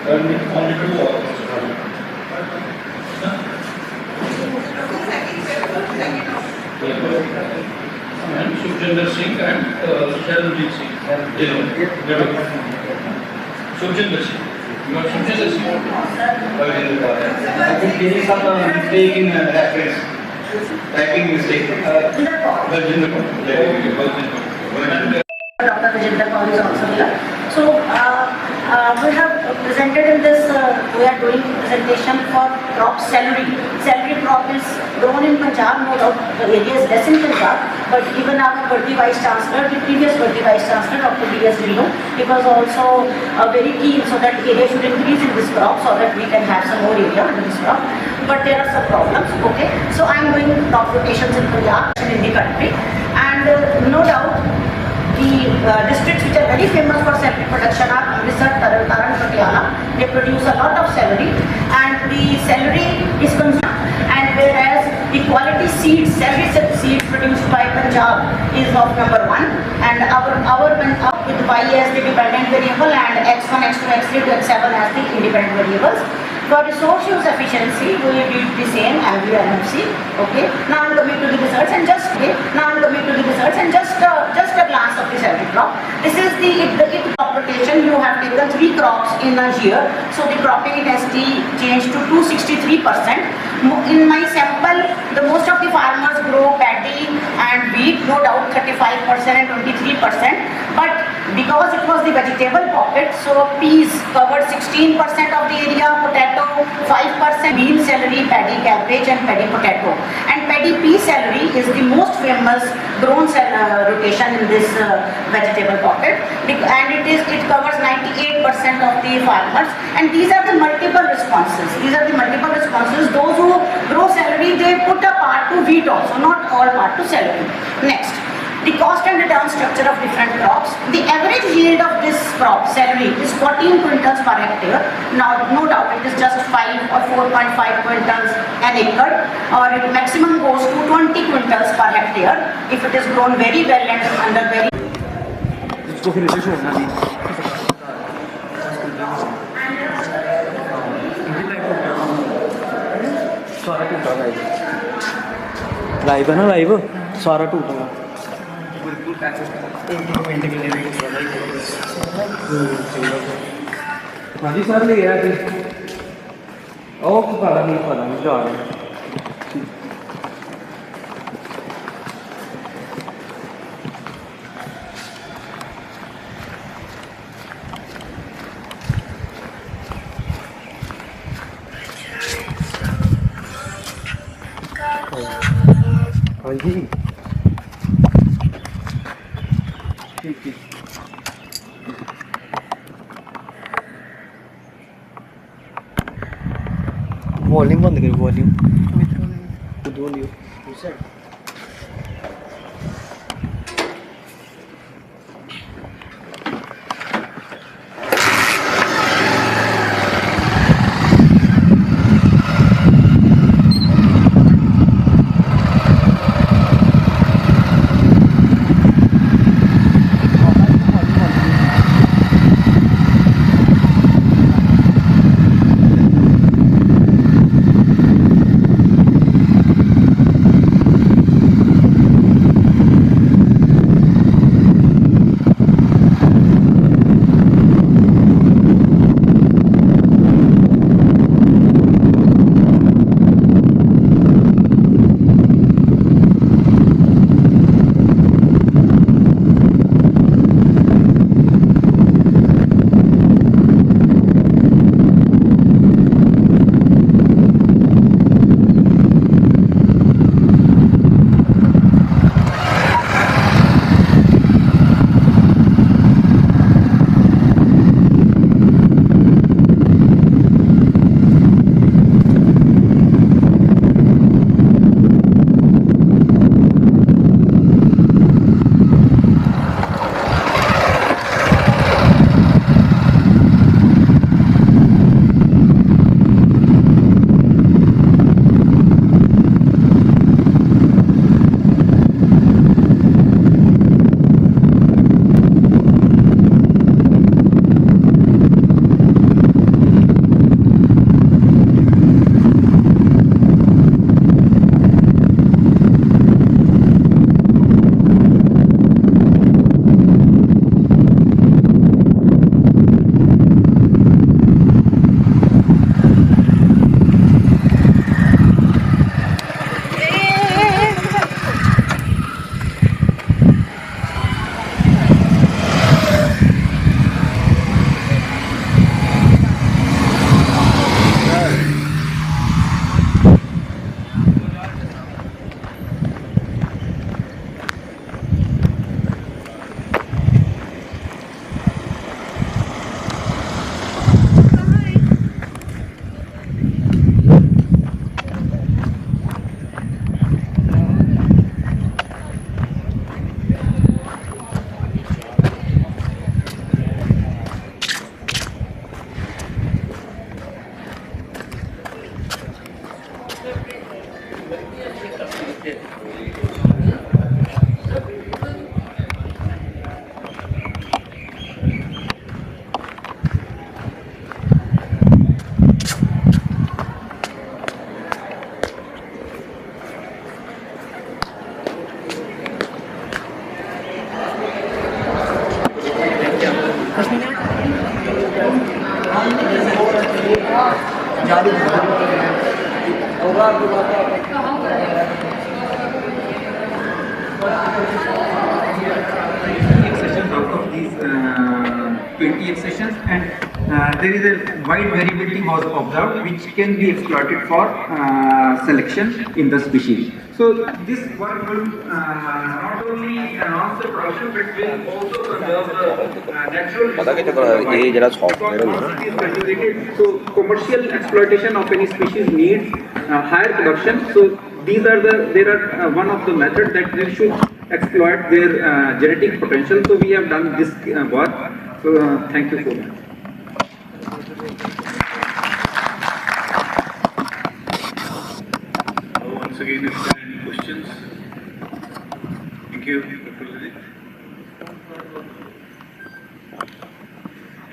Only two authors. And Sukhjinder Singh and Sharon Dixie. Sukhjinder Singh. I think there is some mistake in reference. Typing mistake. Dr. Vijender Kaur is also here. So we have presented in this, we are doing presentation for crop celery. Celery crop is grown in Punjab, no doubt the area is less in Punjab, but even our Bharti Vice Chancellor, the previous Bharti Vice Chancellor, Dr. D.S. Vino, he was also very keen so that area should increase in this crop so that we can have some more area in this crop. But there are some problems, okay. So I am doing crop rotations in Punjab, in the country, and no doubt the districts which are very famous for celery production are Amritsar, Taran, Patiala. They produce a lot of celery, and the celery is consumed. And whereas the quality seeds, celery seeds produced by Punjab is of number 1, and our with Y as the dependent variable and X1, X2, X3 to X7 as the independent variables. For resource use efficiency, we will do the same as the NFC. Okay. Now I'm coming to the results and just a glance of the celery crop. This is the crop rotation. You have taken 3 crops in a year, so the cropping intensity changed to 263%. In my sample, the most of the farmers grow paddy and wheat, no doubt 35% and 23%. But Because it was the vegetable pocket, so peas covered 16% of the area, potato 5%, bean, celery, paddy, cabbage and paddy potato. And paddy pea celery is the most famous grown rotation in this vegetable pocket, and it covers 98% of the farmers. And these are the multiple responses. Those who grow celery, they put a part to wheat also, not all part to celery. Next, the cost and return structure of different crops. The average yield of this crop, celery, is 14 quintals per hectare. Now, no doubt, it is just 5 or 4.5 quintals an acre, or it maximum goes to 20 quintals per hectare if it is grown very well and under very. Live है ना, live सारा टूटा हुआ। हाँ जी sir, ले गया जी। पता नहीं जा रहा है। हाँ जी ठीक है। वॉल्यूम बंद करो, वॉल्यूम खुद volume. these 28 sessions, and there is a wide variability was observed which can be exploited for selection in the species. So this work will not only enhance the production but will also conserve the natural resources. So commercial exploitation of any species needs higher production. So these are one of the methods that we should exploit their genetic potential. So we have done this work. So thank you so much. Once again, if there are any questions? Thank you, Dr. Lajit.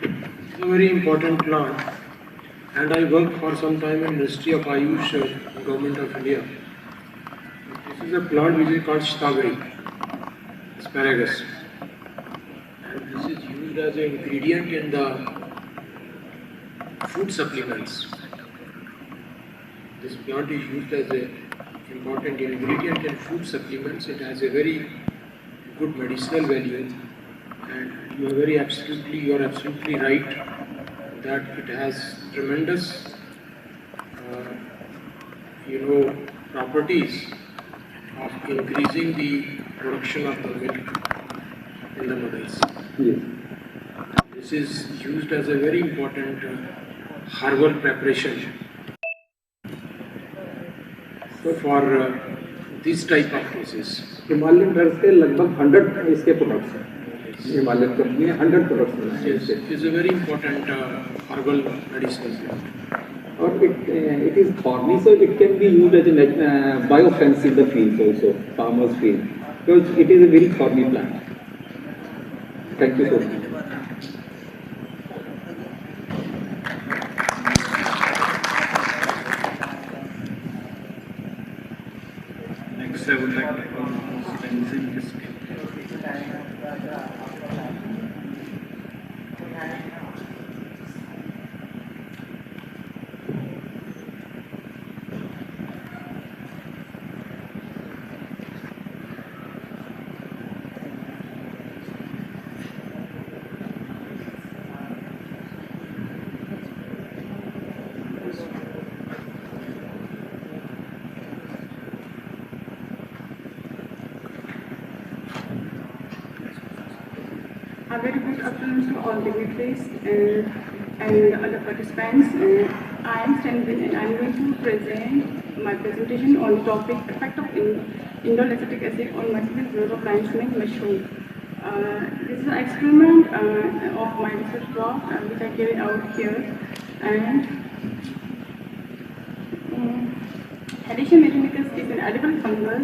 It's a very important plant, and I worked for some time in Ministry of Ayush, Government of India. This is a plant which is called strawberry, asparagus, and this is used as an ingredient in the food supplements. This plant is used as an important ingredient in food supplements. It has a very good medicinal value, and you are absolutely right that it has tremendous, properties of increasing the production of the milk in the mothers. Yes. This is used as a very important herbal preparation for this type of cases. Himalayan drugs के लगभग 100 इसके products हैं. Himalayan company 100 products हैं. Yes, it is a very important herbal medicinal plant. Or it is thorny, so it can be used as a biofence in the fields also, farmers' field, because it is a very thorny plant. Thank you so much. Next, I would like to call Tenzin Biscuit. A very good afternoon to all dignitaries and other participants. I am Stanvin and I am going to present my presentation on the topic effect of indole acetic acid on multiple growth of limestone mushroom. This is an experiment of my research work which I carried out here, and Helicea mechanicus is an edible fungus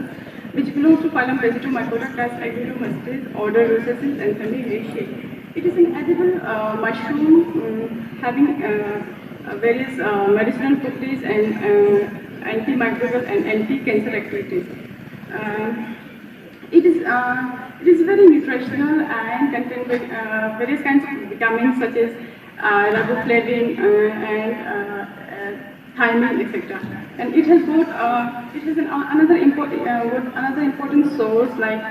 which belongs to phylum Mycota class Agribusiness, order Rosaceae and family Reishi. It is an edible mushroom having various medicinal properties and antimicrobial and anti-cancer activities. It is very nutritional and contains various kinds of vitamins such as riboflavin and thiamine, etc. And it has got another important source like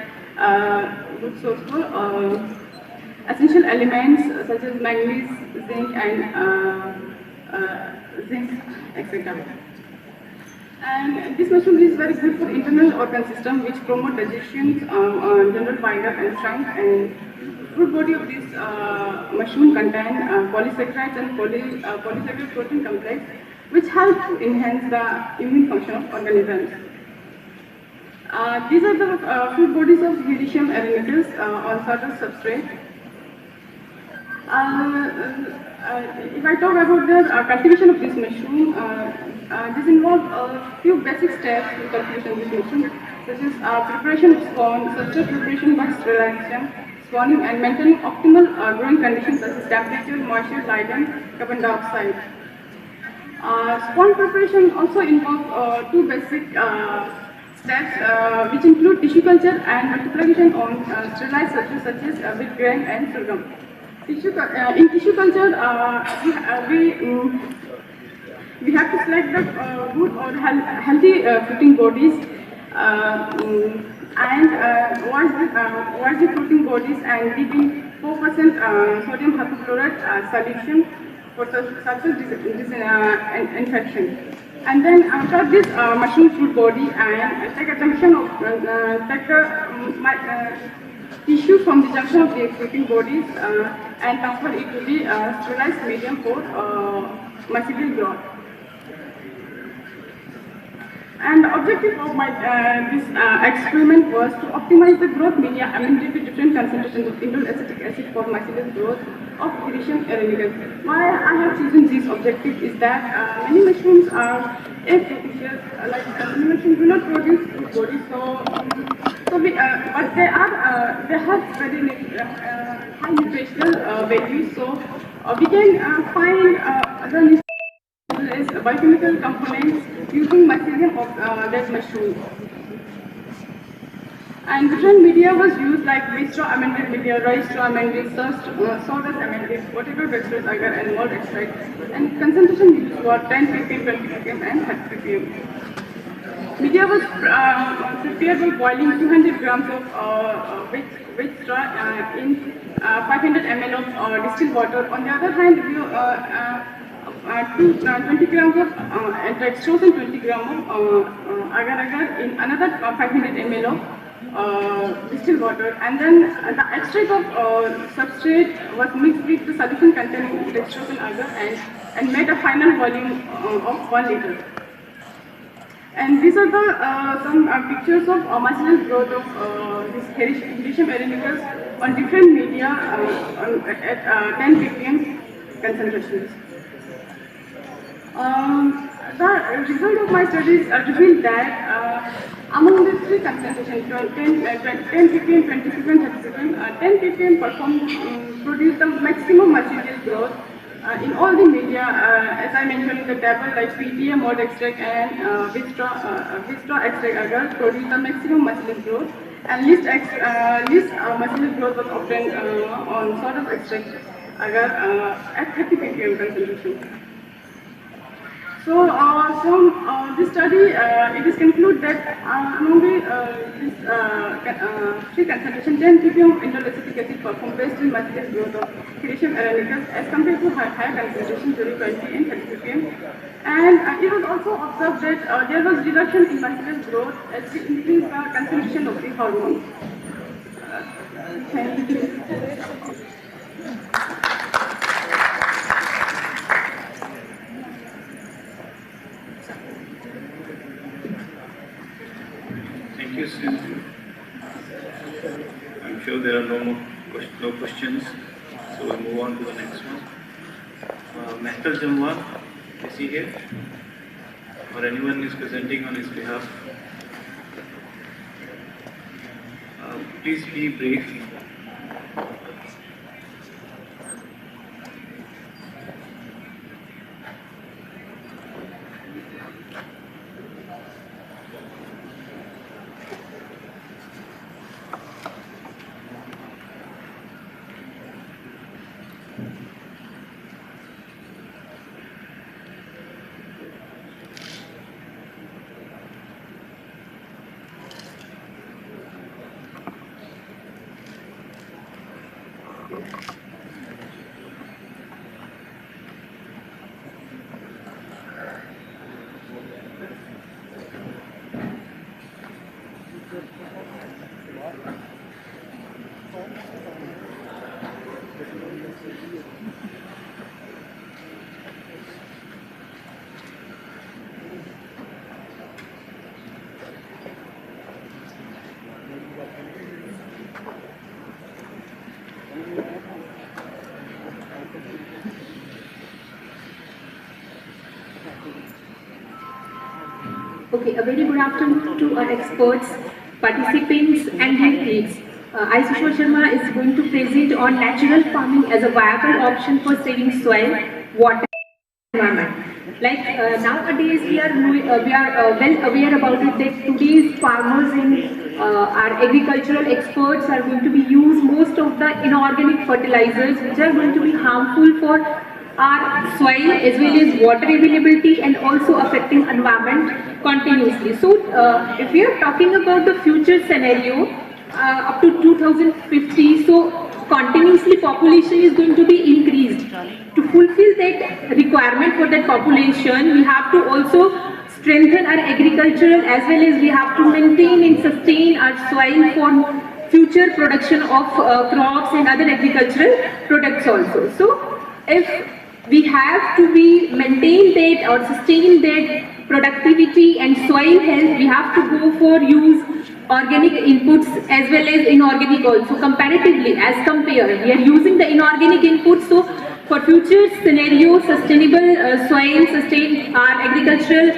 good source for essential elements such as manganese, zinc, etc. And this mushroom is very good for internal organ system, which promote digestion, general fiber and strength. And fruit body of this mushroom contain polysaccharides and polysaccharide protein complex, which help to enhance the immune function of organisms. These are the fruit bodies of Helicea aromaticus on certain substrate. If I talk about the cultivation of this mushroom, this involves a few basic steps to cultivation of this mushroom, such as preparation of spawn, substrate preparation by sterilization, spawning, and maintaining optimal growing conditions such as temperature, moisture, light, and carbon dioxide. Spawn preparation also involves two basic steps, which include tissue culture and multiplication on sterilized substrates such as wheat grain and sorghum. In tissue culture, we have to select the good or healthy fruiting bodies and wash the fruiting bodies and leaving 4% sodium hypochlorite solution for surface infection. And then after this mushroom fruit body and take a junction of take the tissue from the junction of the existing bodies and transfer it to the sterilized medium for mycelial growth. And the objective of my this experiment was to optimize the growth media amended with different concentrations of indole acetic acid for mycelial growth of Himalayan aeronicus. Why I have chosen this objective is that many mushrooms are aphrodisiac, like many mushrooms do not produce fruit bodies, but they have very high nutritional values. So we can find other biochemical components using mycelium of that mushroom. And different media was used like wheat straw amended media, rice straw amended, sawdust amended, potato dextrose agar and malt extract. And concentration used were 10 ppm, 20 ppm and 30 ppm. Media was prepared by boiling 200 grams of wheat straw in 500 ml of distilled water. On the other hand, 20 grams of dextrose and 20 grams of agar-agar in another 500 ml of distilled water, and then the extract of substrate was mixed with the solution containing dextrose and agar and made a final volume of 1 liter. And these are the some pictures of mycelial growth of this Himalayan aeronicus on different media at 10 ppm concentrations. The result of my studies revealed that among the three concentrations, 10 ppm, 20 ppm, 30 ppm, 10 ppm produce the maximum mycelial growth in all the media, as I mentioned in the table, like PTA, malt extract and wheat straw extract agar produce the maximum mycelial growth, and least mycelial growth was obtained on sort of extract agar at 30 ppm concentration. So from this study, it is concluded that among this three concentration, 10 ppm indole acetic acid perform best in mycelial growth of Himalayan aeronicus as compared to higher concentration during 20 and 30 ppm. And it was also observed that there was reduction in mycelial growth as we increased the concentration of the hormones. Thank you. Thank you, Sue. I'm sure there are no questions, so we'll move on to the next one. Mehtar Jamwan, is he here? Or anyone is presenting on his behalf? Please be brief. Okay, a very good afternoon to our experts, participants and colleagues. I, Sushma Sharma, is going to present on natural farming as a viable option for saving soil, water and environment. Like nowadays we are well aware about it that today's farmers and our agricultural experts are going to be use most of the inorganic fertilizers which are going to be harmful for our soil as well as water availability and also affecting environment continuously. So if we are talking about the future scenario up to 2050, so continuously population is going to be increased. To fulfill that requirement for that population, we have to also strengthen our agricultural, as well as we have to maintain and sustain our soil for future production of crops and other agricultural products also. So if we have to maintain that or sustain that productivity and soil health, we have to go for use organic inputs as well as inorganic also. Comparatively, as compared, we are using the inorganic inputs, so for future scenario, sustainable soil, sustain our agricultural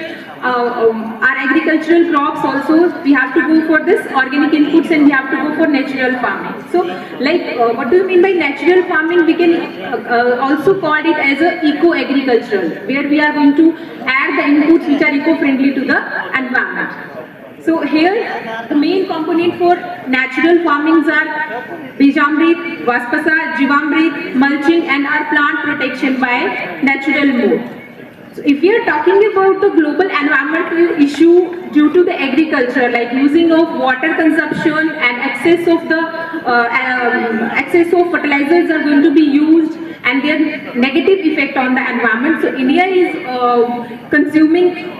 crops also, we have to go for this organic inputs and we have to go for natural farming. So like what do you mean by natural farming? We can also call it as a eco-agricultural, where we are going to add the inputs which are eco-friendly to the environment. So here the main component for natural farmings are Bijamrit, Vaspasa, Jivamrit, mulching and our plant protection by natural mode. So if we are talking about the global environmental issue due to the agriculture, like using of water consumption and excess of fertilizers are going to be used and their negative effect on the environment. So India is consuming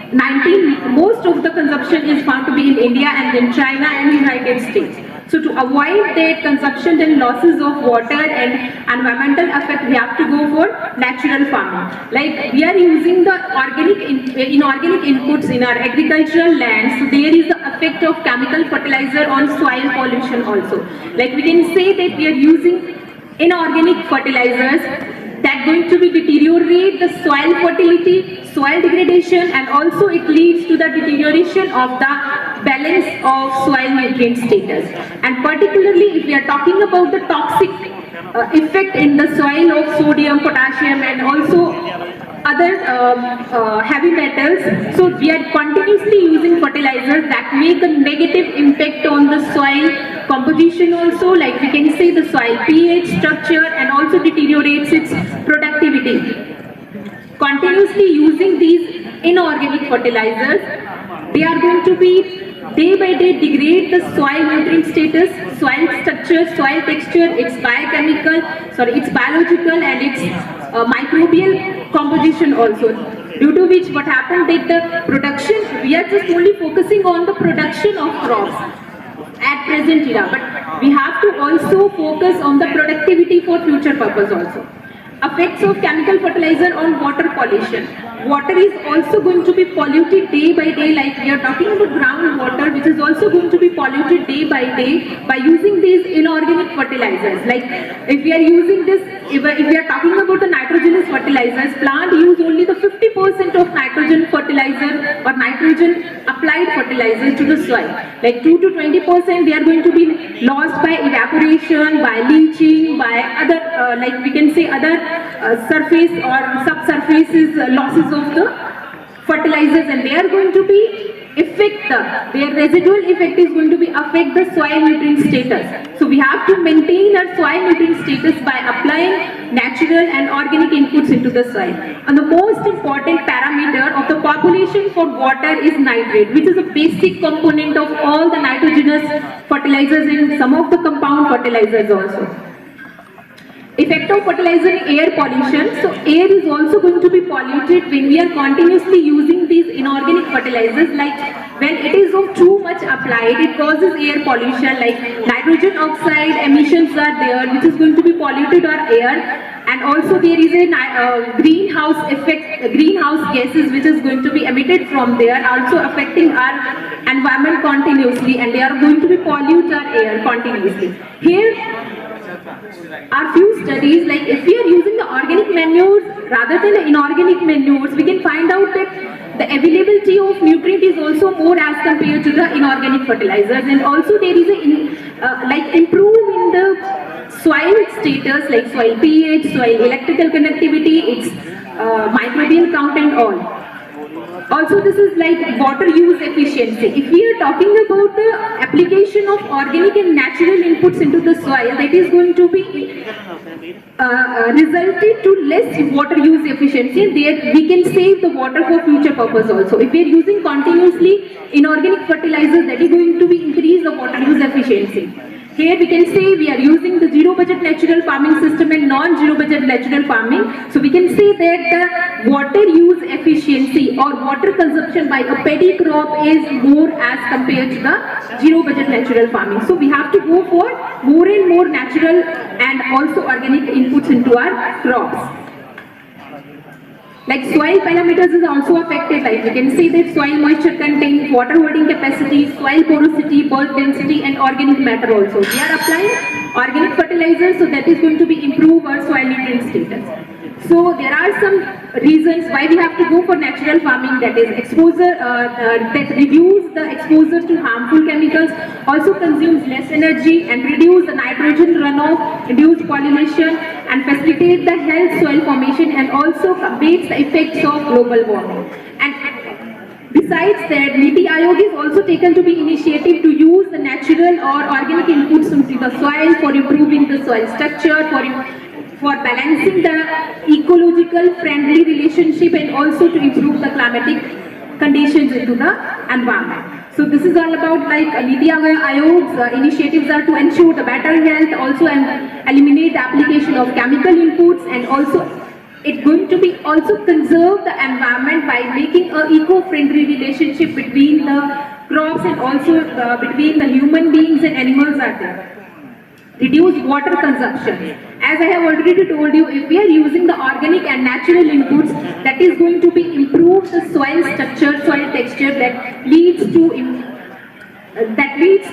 most of the consumption is found to be in India and then China and United States. So to avoid that consumption and losses of water and environmental effect, we have to go for natural farming. Like we are using the inorganic inputs in our agricultural land, so there is the effect of chemical fertilizer on soil pollution also. Like we can say that we are using inorganic fertilizers that going to be deteriorate the soil fertility, soil degradation, and also it leads to the deterioration of the balance of soil nutrient status. And particularly if we are talking about the toxic effect in the soil of sodium, potassium and also other heavy metals, so we are continuously using fertilizers that make a negative impact on the soil composition also, like we can say the soil pH structure and also deteriorates its productivity. Continuously using these inorganic fertilizers, they are going to be day by day degrade the soil nutrient status, soil structure, soil texture, its biological and its microbial composition also. Due to which what happened that the production, we are just only focusing on the production of crops at present era, but we have to also focus on the productivity for future purpose also. Effects of chemical fertilizer on water pollution. Water is also going to be polluted day by day, like we are talking about groundwater, which is also going to be polluted day by day by using these inorganic fertilizers. Like if we are using this, if we are talking about the nitrogenous fertilizers, plant use only the 50% of nitrogen fertilizer or nitrogen applied fertilizers to the soil. Like 2 to 20% they are going to be lost by evaporation, by leaching, by other like we can say other surface or subsurfaces losses of the fertilizers, and they are going to be their residual effect is going to be affect the soil nutrient status. So we have to maintain our soil nutrient status by applying natural and organic inputs into the soil. And the most important parameter of the population for water is nitrate, which is a basic component of all the nitrogenous fertilizers and some of the compound fertilizers also. Effect of fertilizer in air pollution. So air is also going to be polluted when we are continuously using these inorganic fertilizers. Like when it is of too much applied, it causes air pollution, like nitrogen oxide emissions are there, which is going to be polluted our air. And also there is a greenhouse effect, greenhouse gases which is going to be emitted from there, also affecting our environment continuously, and they are going to be pollute our air continuously. Here are few studies, like if we are using the organic manures rather than the inorganic manures, we can find out that the availability of nutrient is also more as compared to the inorganic fertilizers, and also there is a like improve in the soil status, like soil pH, soil electrical conductivity, its microbial count and all. Also this is like water use efficiency. If we are talking about the application of organic and natural inputs into the soil, that is going to be resulted to less water use efficiency. There we can save the water for future purpose also. If we are using continuously inorganic fertilizers, that is going to be increase the water use efficiency. Here we can say we are using the zero budget natural farming system and non-zero budget natural farming. So we can say that the water use efficiency or water consumption by a paddy crop is more as compared to the zero budget natural farming. So we have to go for more and more natural and also organic inputs into our crops. Like soil parameters is also affected, like we can see that soil moisture content, water holding capacity, soil porosity, bulk density and organic matter also. We are applying organic fertilizer, so that is going to be improve our soil nutrient status. So there are some reasons why we have to go for natural farming, that is exposure, that reduce the exposure to harmful chemicals, also consumes less energy and reduce the nitrogen runoff, reduce pollination and facilitate the health soil formation and also combats the effects of global warming. And besides that, NITI Aayog is also taken to be initiative to use the natural or organic inputs into the soil for improving the soil structure, for balancing the ecological friendly relationship and also to improve the climatic conditions into the environment. So this is all about like NITI Aayog's initiatives are to ensure the better health, also and eliminate the application of chemical inputs, and also it's going to be also conserve the environment by making a eco-friendly relationship between the crops and also between the human beings and animals are there. Reduce water consumption. As I have already told you, if we are using the organic and natural inputs, that is going to be improve the soil structure, soil texture, that leads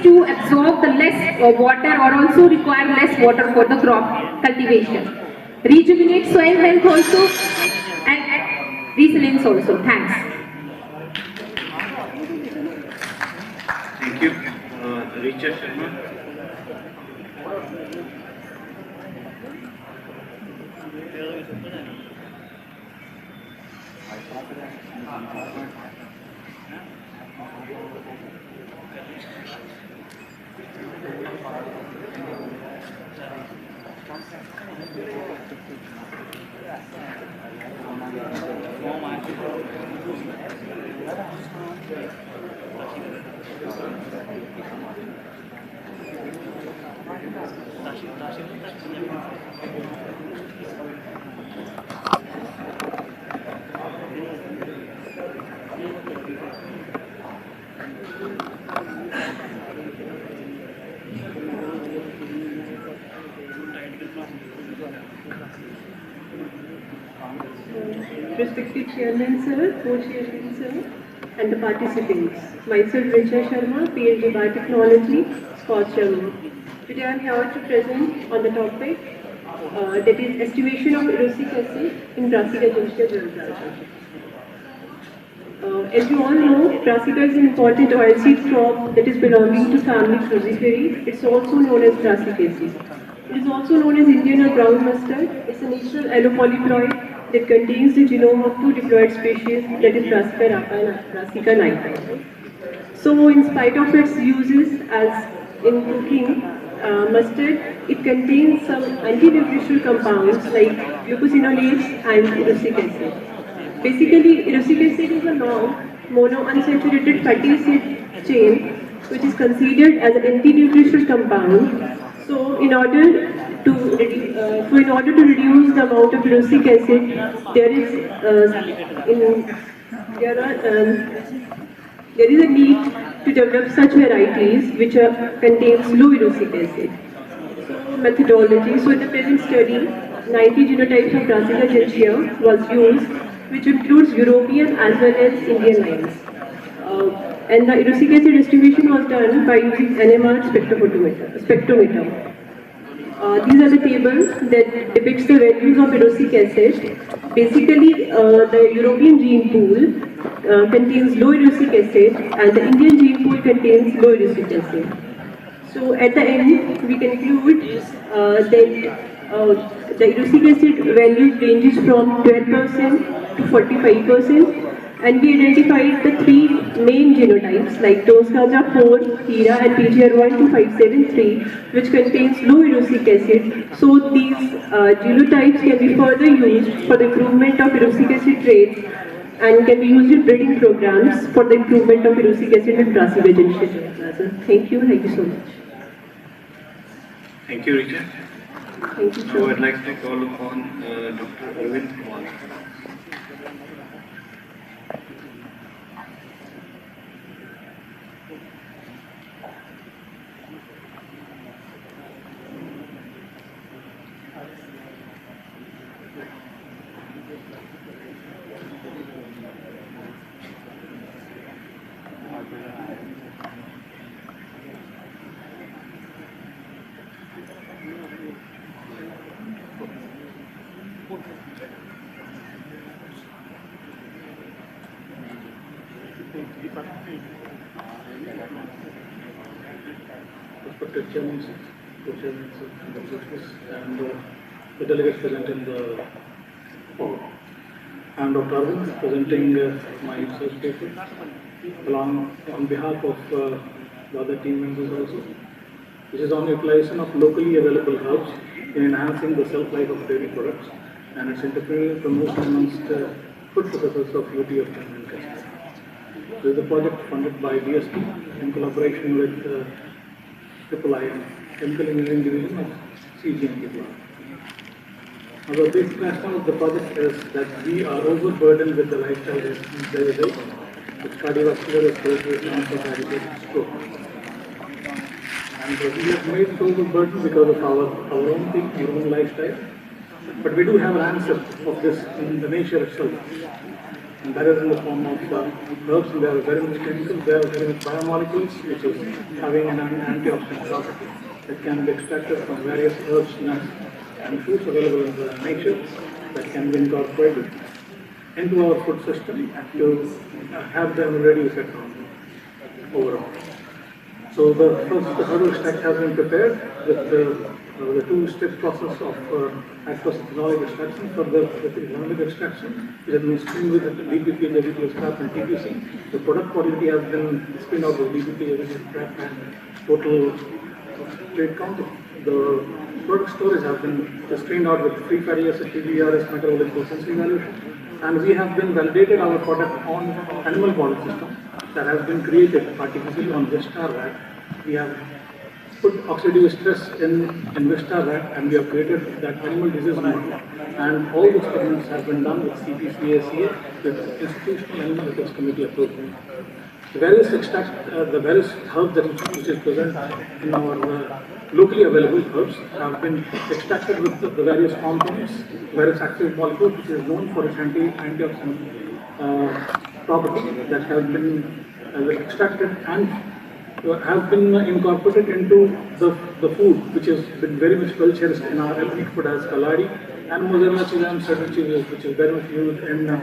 to absorb the less water or also require less water for the crop cultivation. Rejuvenate soil health also and resilience also. Thanks. Thank you. Richard Sharma. Respected Chairman Sir, Co-Chairman Sir, and the participants. Myself Richard Sharma, PhD Biotechnology, Scott Sharma. Today I am here to present on the topic that is estimation of erucic acid in Brassica gentium germplasm. As you all know, Brassica is an important oilseed crop that is belonging to family Cruciferae. It's also known as Brassicaceae. It is also known as Indian or brown mustard. It's a natural allopolyploid that contains the genome of two diploid species, that is Brassica rapa and Brassica nigra. So in spite of its uses as in cooking mustard, it contains some anti-nutritional compounds like glucosinolates and erucic acid. Basically, erucic acid is a long monounsaturated fatty acid chain which is considered as an anti-nutritional compound. So in order to reduce the amount of erucic acid, there is a need to develop such varieties which contains low erucic acid. So methodology. So in the present study, 90 genotypes of Brassica gentium was used, which includes European as well as Indian lines. And the erucic acid estimation was done by using NMR spectrometer. These are the tables that depicts the values of erucic acid. Basically, the European gene pool contains low erucic acid and the Indian gene pool contains low erucic acid. So at the end, we conclude that the erucic acid value ranges from 12% to 45%. And we identified the three main genotypes like Toscaja 4, Hira and PGR1 2573, which contains low erucic acid. So these genotypes can be further used for the improvement of erucic acid traits and can be used in breeding programs for the improvement of erucic acid in Brassica gentium. Thank you so much. Thank you, Richard. Thank you. Now I'd like to call upon Dr. Arvind Kumar. Respected chairman, co-chairman, and the delegates present in the hall. And Dr. Arvind presenting my research paper along on behalf of the other team members also, which is on utilization of locally available herbs in enhancing the shelf life of dairy products and its entrepreneurial promotion amongst food processors of UT of Jammu and Kashmir. This is a project funded by DST in collaboration with III Chemical Engineering Division of CGMP. Now, the basic rationale of the project is that we are overburdened with the lifestyle diseases, with cardiovascular, respiratory, cancer, diabetes, stroke. And we have made it overburdened because of our own thing, our own lifestyle. But we do have an answer of this in the nature itself. And that is in the form of herbs. They are very much chemicals, they are very much biomolecules, which is having an antioxidant property that can be extracted from various herbs, nuts, and fruits available in the nature that can be incorporated into our food system to have them ready effect on overall. So the first herbal extract has been prepared with the two-step process of acetophenolic extraction for the economic extraction, which has been screened with DPP, JVP, scrap and TPC. The product quality has been screened out with DPP, JVP, scrap and total trade count. The product storage has been screened out with free fatty acid, TBRS, metabolic sensory evaluation. And we have been validated our product on animal model system that has been created artificially on Vista rat. We have put oxidative stress in Vista rat and we have created that animal disease model. And all the experiments have been done with CPCACA with Institutional Animal Ethics Committee approval. The various extract, the various herbs which is present in our locally available herbs have been extracted with the various components, various active molecules, which is known for its antioxidant property that has been extracted and have been incorporated into the food, which has been very much well cherished in our ethnic food as kaladi and mozzarella cheese and cheddar cheese, which is very much used in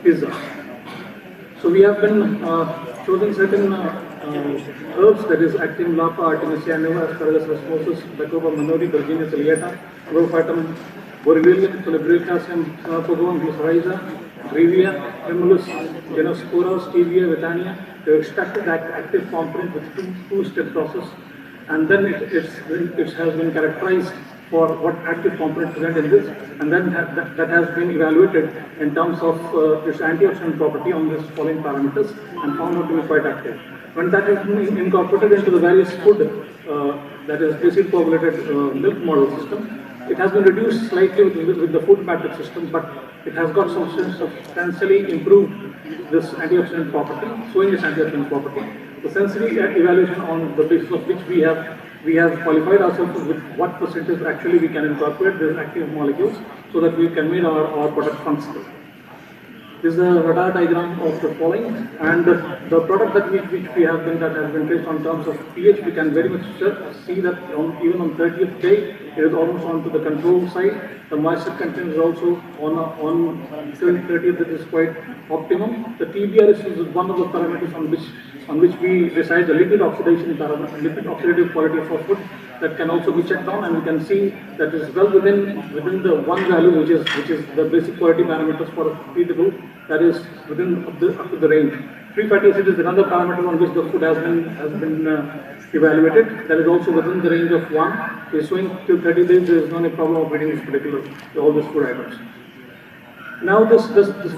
pizza. So we have been chosen certain herbs, that is actin, lapa, artemisia nova, asparagus rasmosus, bacopa manori, virginia ciliata, prophytum borrelium, celebricasium, pogone, glycyrrhiza, brevia, tremulus, genospora, stevia, vitania. They extracted that active component with two-step process, and then it has been characterized for what active component present in this, and then that has been evaluated in terms of its antioxidant property on this following parameters and found out to be quite active. When that is incorporated into the various food, that is acid coagulated milk model system, it has been reduced slightly with the food matrix system, but it has got substantially improved this antioxidant property, showing its antioxidant property. The sensory evaluation on the basis of which we have qualified ourselves with what percentage actually we can incorporate these active molecules so that we can make our product functional. This is a radar diagram of the following, and the product that which we have been, that has been traced on terms of pH, we can very much see that even on 30th day, it is almost on to the control side. The moisture content is also on 30th, that is quite optimum. The TBRS is one of the parameters on which we decide the lipid oxidation parameter, lipid oxidative quality of our food, that can also be checked on, and we can see that is well within the one value which is the basic quality parameters for feedable, that is within up to the range. Free fatty acid is another parameter on which the food has been evaluated. That is also within the range of 1. Is showing till 30 days there is no problem of eating this particular all these food items. Now this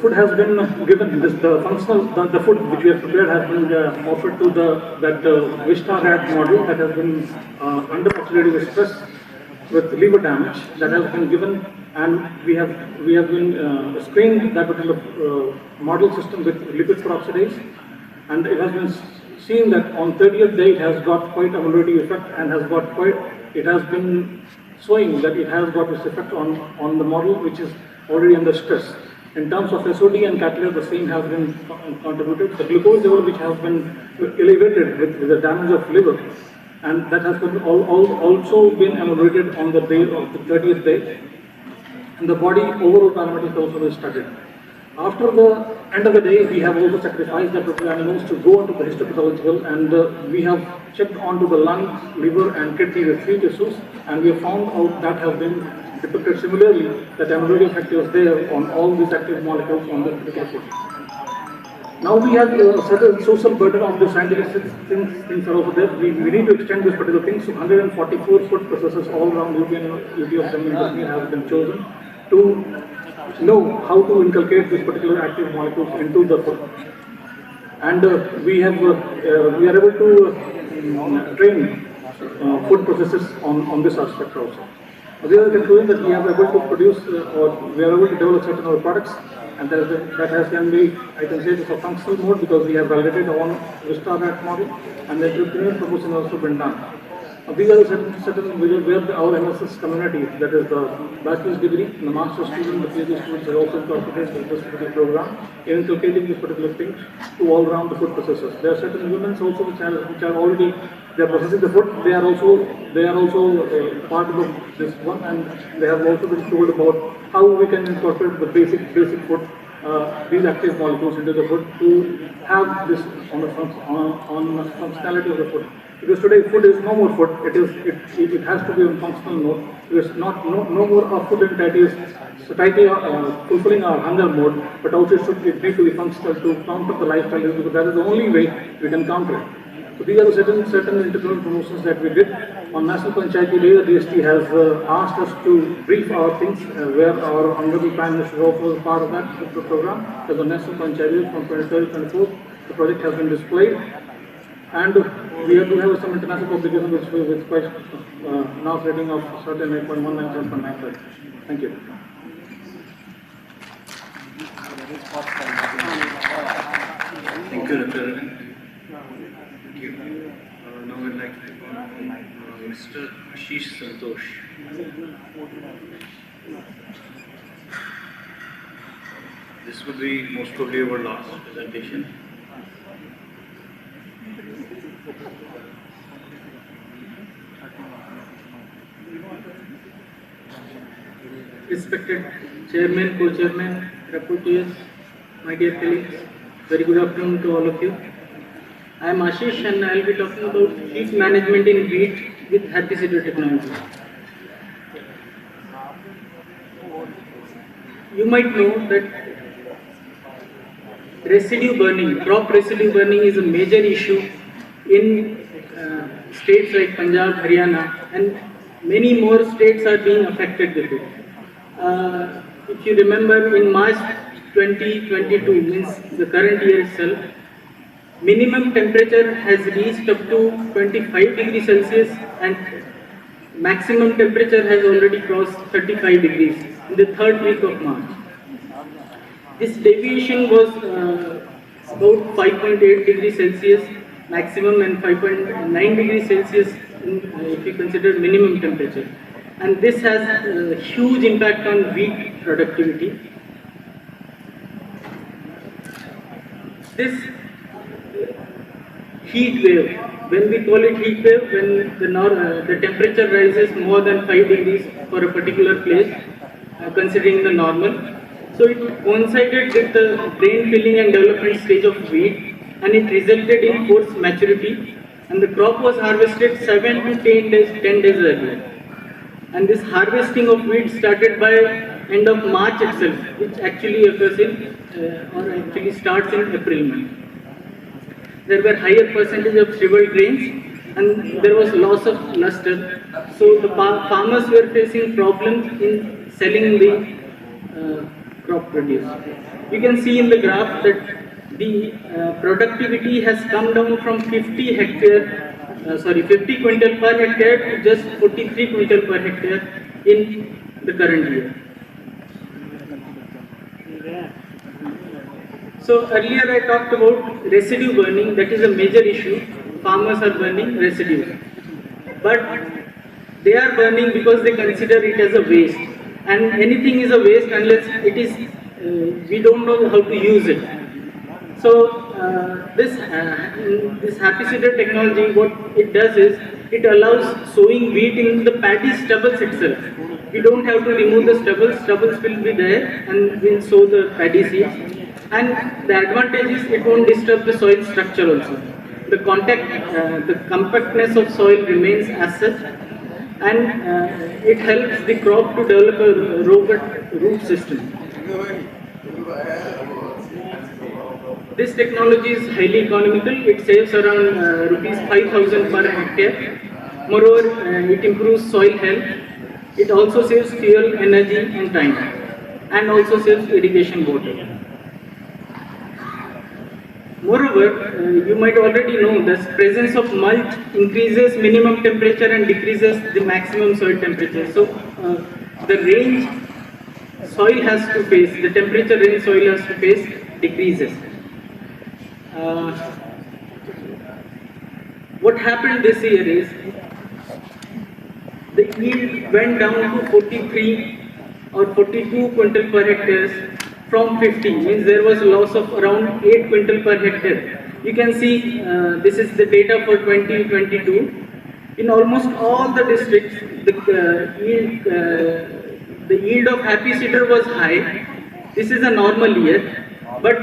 food has been given, the food which we have prepared has been offered to that Vista rat model that has been under oxidative stress with liver damage that has been given, and we have been screened that particular model system with lipid peroxidase, and it has been seen that on 30th day it has got quite ameliorative effect and it has been showing that it has got its effect on the model which is already under stress. In terms of SOD and catalyst, the same has been contributed. The glucose level which has been elevated with the damage of liver, and that has been also been ameliorated on the day of the 30th day. And the body overall parameters also been studied. After the end of the day, we have also sacrificed the particular animals to go into the histopathological, and we have checked onto the lung, liver and kidney, the 3 tissues, and we have found out that has been depicted similarly, that ameliorative effect was there on all these active molecules on this particular food. Now we have a certain social burden of the scientific things are also there. We need to extend this particular thing. So 144 food processors all around UP of Jammu and Kashmir have been chosen to know how to inculcate this particular active molecules into the food. And we are able to train food processors on this aspect also. The other conclusion that we are able to produce or we are able to develop certain other products, and that has can be, I can say, it's a functional mode because we have validated on Vista rat model, and the entrepreneurial proposal has also been done. These are certain where our MSS community, that is the bachelor's degree, the master's student, the PhD students are also incorporated in this particular program, in inculcating this particular thing to all around the food processors. There are certain women also which are already, they are processing the food. They are also part of this one, and they have also been told about how we can incorporate the basic food, these active molecules into the food to have this on the functionality of the food. Because today food is no more food. It has to be on functional mode. It is no more a food that is satiety fulfilling our hunger mode, but also it need to be functional to counter the lifestyle, because that is the only way we can counter it. So these are the certain internal promotions that we did. On National Panchayati Day, the DST has asked us to brief our things, where our Honorable Prime Minister also was part of that program. As a National Panchayati Day from 23rd to 24th, the project has been displayed. And we have to have some international publication with quite now rating of certain 8.19, 7.95. Thank you. Thank you, Dr. Arvind. Thank you. Now we'd like to call Mr. Ashish Santosh. This would be most probably our last presentation. Respected Chairman, Co-Chairman, Rapporteurs, my dear colleagues, very good afternoon to all of you. I am Ashish and I will be talking about heat management in wheat with herbicidal technology. You might know that residue burning, crop residue burning is a major issue in states like Punjab, Haryana, and many more states are being affected with it. If you remember, in March 2022, means the current year itself, minimum temperature has reached up to 25 degrees Celsius and maximum temperature has already crossed 35 degrees in the 3rd week of March. This deviation was about 5.8 degrees Celsius maximum and 5.9 degrees Celsius if you consider minimum temperature. And this has a huge impact on wheat productivity. This heat wave, when we call it heat wave, when the temperature rises more than 5 degrees for a particular place, considering the normal. So it coincided with the grain filling and development stage of wheat, and it resulted in forced maturity, and the crop was harvested 7 to 10 days earlier. And this harvesting of wheat started by end of March itself, which actually occurs in, or actually starts in April month. There were higher percentage of shriveled grains and there was loss of luster. So the farmers were facing problems in selling the crop produce. You can see in the graph that the productivity has come down from 50 hectare 50 quintal per hectare to just 43 quintal per hectare in the current year. So earlier I talked about residue burning, that is a major issue. Farmers are burning residues. But they are burning because they consider it as a waste. And anything is a waste unless it is, we don't know how to use it. So this happy seeder technology, what it does is, it allows sowing wheat in the paddy stubbles itself. We don't have to remove the stubbles will be there and we'll sow the paddy seeds. And the advantage is it won't disturb the soil structure also. The compactness of soil remains as such, and it helps the crop to develop a robust root system. This technology is highly economical. It saves around rupees 5,000 per hectare. Moreover, it improves soil health. It also saves fuel, energy and time, and also saves irrigation water. Moreover, you might already know the presence of mulch increases minimum temperature and decreases the maximum soil temperature. So, the range soil has to face, the temperature range soil has to face decreases. What happened this year is, the yield went down to 43 or 42 quintal per hectare from 50, means there was a loss of around 8 quintal per hectare. You can see this is the data for 2022. In almost all the districts, the yield of happy seeder was high. This is a normal year, but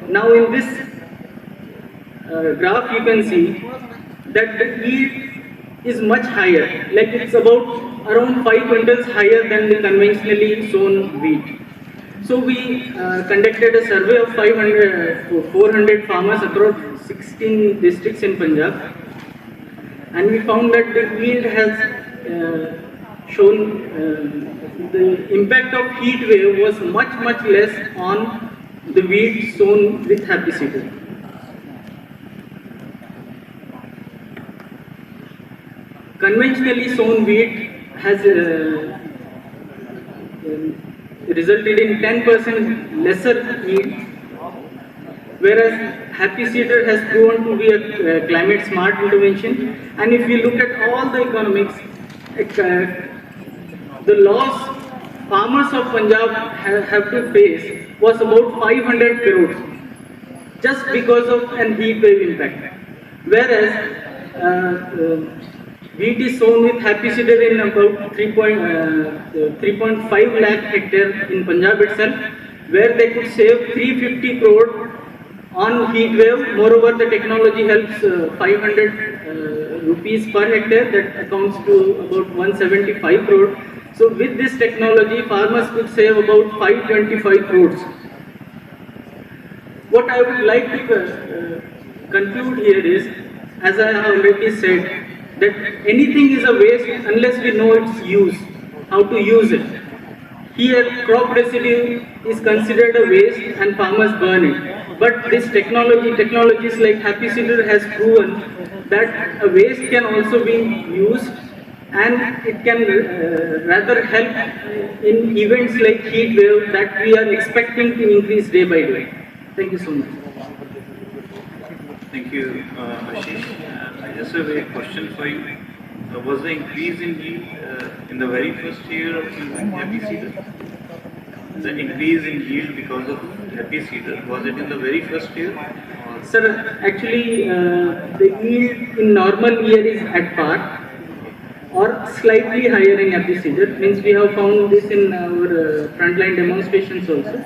now in this graph you can see that the yield is much higher, like it's about around 5 quintals higher than the conventionally sown wheat. So we conducted a survey of 400 farmers across 16 districts in Punjab, and we found that the yield has shown the impact of heat wave was much less on the wheat sown with happy seeder. Conventionally sown wheat has resulted in 10% lesser yield, whereas happy seeder has proven to be a climate smart intervention. And if you look at all the economics, the loss farmers of Punjab have to face was about 500 crores just because of an heat wave impact, whereas wheat is sown with happy seeder in about 3.5 lakh hectare in Punjab itself, where they could save 350 crore on heat wave. Moreover, the technology helps 500 rupees per hectare, that accounts to about 175 crore. So with this technology, farmers could save about 525 crores. What I would like to conclude here is, as I have already said, that anything is a waste unless we know its use, how to use it. Here, crop residue is considered a waste and farmers burn it. But this technologies like happy seeder has proven that a waste can also be used, and it can rather help in events like heat wave that we are expecting to increase day by day. Thank you so much. Thank you, Ashish. I just have a question for you. Was the increase in yield in the very first year of using happy seeder? The increase in yield because of happy seeder, was it in the very first year? Sir, actually the yield in normal year is at par or slightly higher in happy seeder. Means we have found this in our frontline demonstrations also.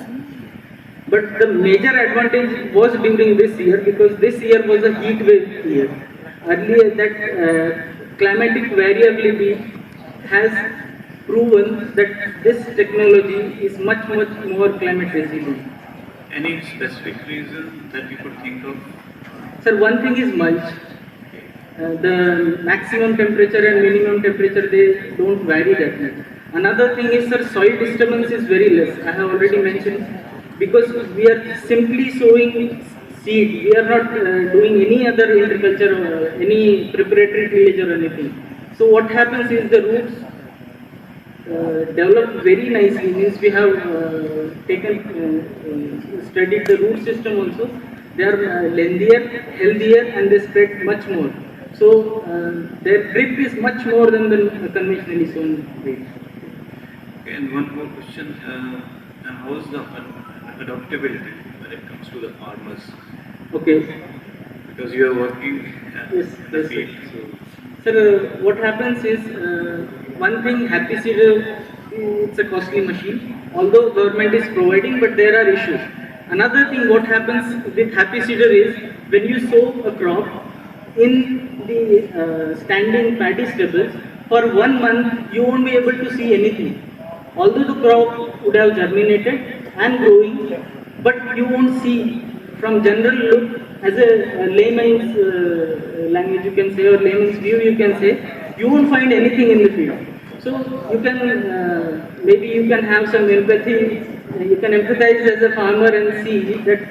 But the major advantage was during this year, because this year was a heat wave year. Earlier that climatic variability has proven that this technology is much more climate resilient. Any specific reason that you could think of? Sir, one thing is mulch. The maximum temperature and minimum temperature, they don't vary that much. Another thing is, sir, soil disturbance is very less. I have already mentioned, because we are simply sowing seed. We are not doing any other agriculture, any preparatory tillage or anything. So what happens is the roots develop very nicely. Means we have studied the root system also. They are lengthier, healthier, and they spread much more. So their grip is much more than the conventionally sown wheat. Okay, and one more question: how is the adaptability when it comes to the farmers? Okay. Because you are working in the field. Sir, what happens is one thing, happy seeder, it's a costly machine. Although government is providing, but there are issues. Another thing, what happens with happy seeder is when you sow a crop in the standing paddy stubbles for 1 month, you won't be able to see anything. Although the crop would have germinated and growing, but you won't see from general look. As a layman's language you can say, or layman's view you can say, you won't find anything in the field. So you can, maybe you can have some empathy, you can empathize as a farmer and see that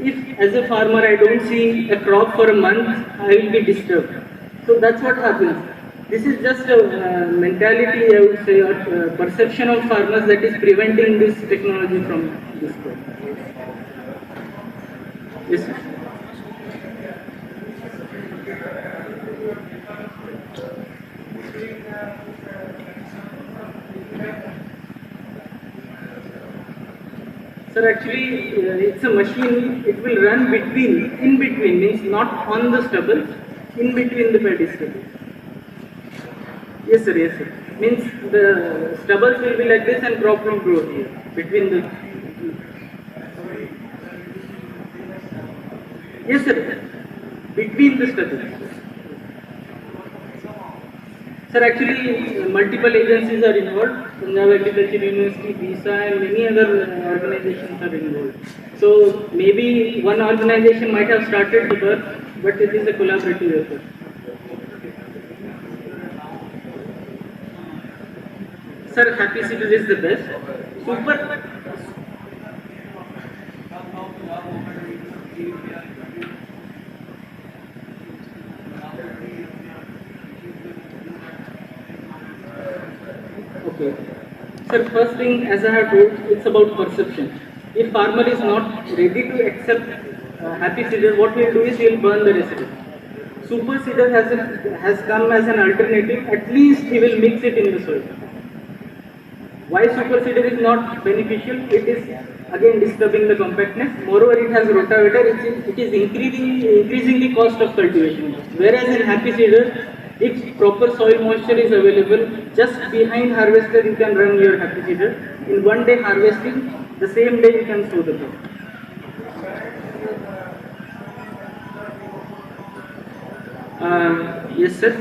if as a farmer I don't see a crop for a month, I will be disturbed. So that's what happens. This is just a mentality, I would say, or perception of farmers that is preventing this technology from this crop. Yes, sir. Sir, actually, it's a machine. It will run in between, means not on the stubbles, in between the paddy stubbles. Yes, sir. Yes, sir. Means the stubbles will be like this and crop will grow here between the. Yes, sir. Between the stubbles. Sir, actually, multiple agencies are involved. Punjab Agriculture University, BISA, and many other organizations are involved. So maybe one organization might have started the work, but it is a collaborative effort. Sir, happy seeder is the best. Super. Okay. Sir, first thing, as I have told, it's about perception. If farmer is not ready to accept happy seeder, what he will do is he will burn the residue. Super seeder has come as an alternative. At least he will mix it in the soil. Why super seeder is not beneficial? It is again disturbing the compactness. Moreover, it has rotavator. It is increasing the cost of cultivation. Whereas in happy seeder, if proper soil moisture is available, just behind harvester you can run your happy seeder. In 1 day harvesting, the same day you can sow the crop. Yes, sir.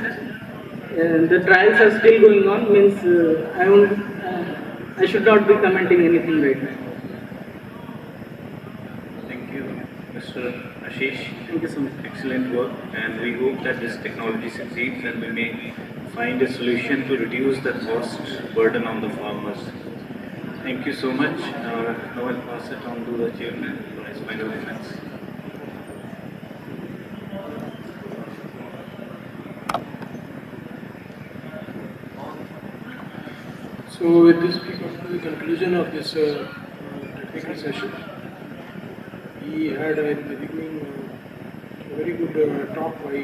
The trials are still going on. Means I should not be commenting anything right now. Thank you, Mr. Ashish. Thank you so much. Excellent work, and we hope that this technology succeeds and we may find a solution to reduce the cost burden on the farmers. Thank you so much. Now I'll pass it on to the chairman for his final comments. So with this, we come to the conclusion of this technical session. We had at the beginning a very good talk by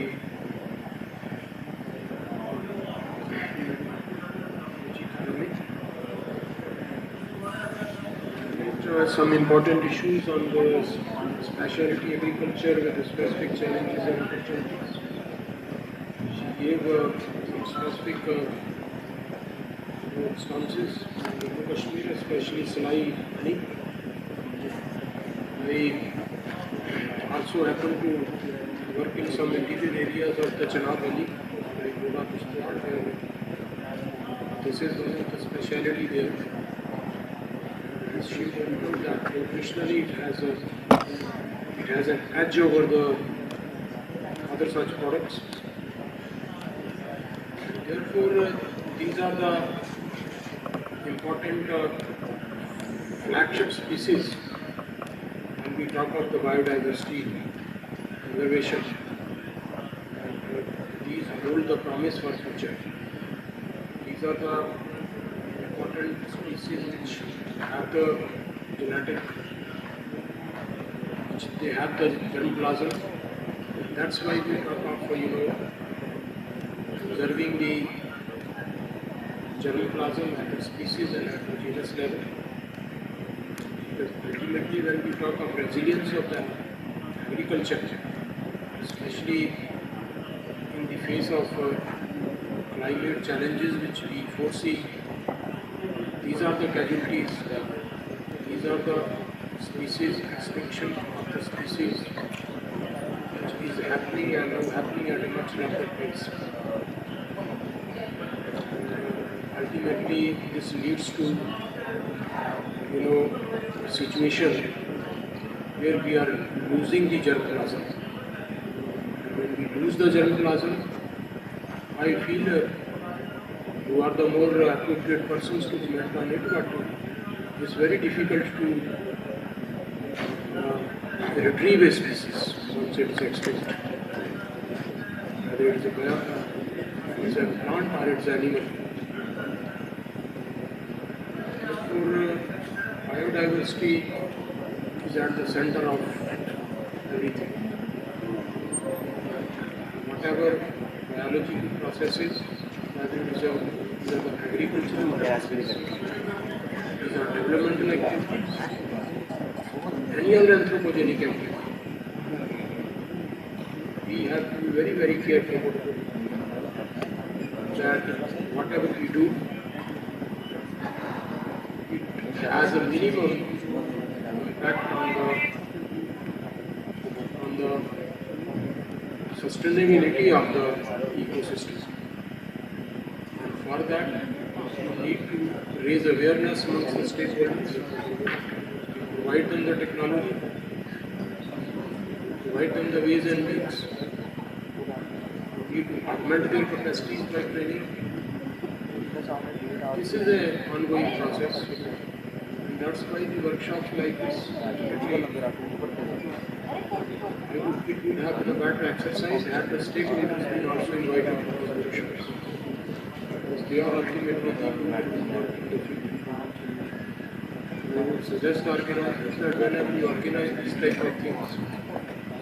some important issues on the specialty agriculture with the specific challenges and opportunities. She gave some specific stances in Jammu Kashmir, especially Salai honey. I also happen to work in some interior areas of the Chenab Valley, like Goda Kishtwar, where this is one of the speciality there. She told that nutritionally it has an edge over the other such products. Therefore, these are the important flagship species, and we talk of the biodiversity conservation, these hold the promise for future. These are the important species which have the genetic, which they have the germplasm. That's why we talk of, preserving the germplasm at the species and at the genus level. Because ultimately when we talk of resilience of the agriculture, especially in the face of climate challenges which we foresee, these are the casualties, these are the species, extinction of the species which is happening and now happening at a much rapid pace. Ultimately this leads to a situation where we are losing the germplasm. And when we lose the germplasm, I feel who are the more appropriate persons to comment on it, but it's very difficult to retrieve a species once it is extinct. Whether it is a plant or it's an animal. Therefore, biodiversity is at the center of everything. Whatever biological processes, whether it is the agricultural processes, these are developmental activities, any other anthropogenic activity. We have to be very, very careful that whatever we do, it has a minimum impact on the sustainability of the ecosystem. And for that, we need to raise awareness amongst the stakeholders, provide them the technology, provide them the ways and means. We need to augment their capacities by training. This is an ongoing process, and that's why the workshops like this, it would have been a better exercise had the stakeholders been also invited to these workshops, because they are ultimately the people who work in the field. I would suggest organizers that whenever you organize these type of things,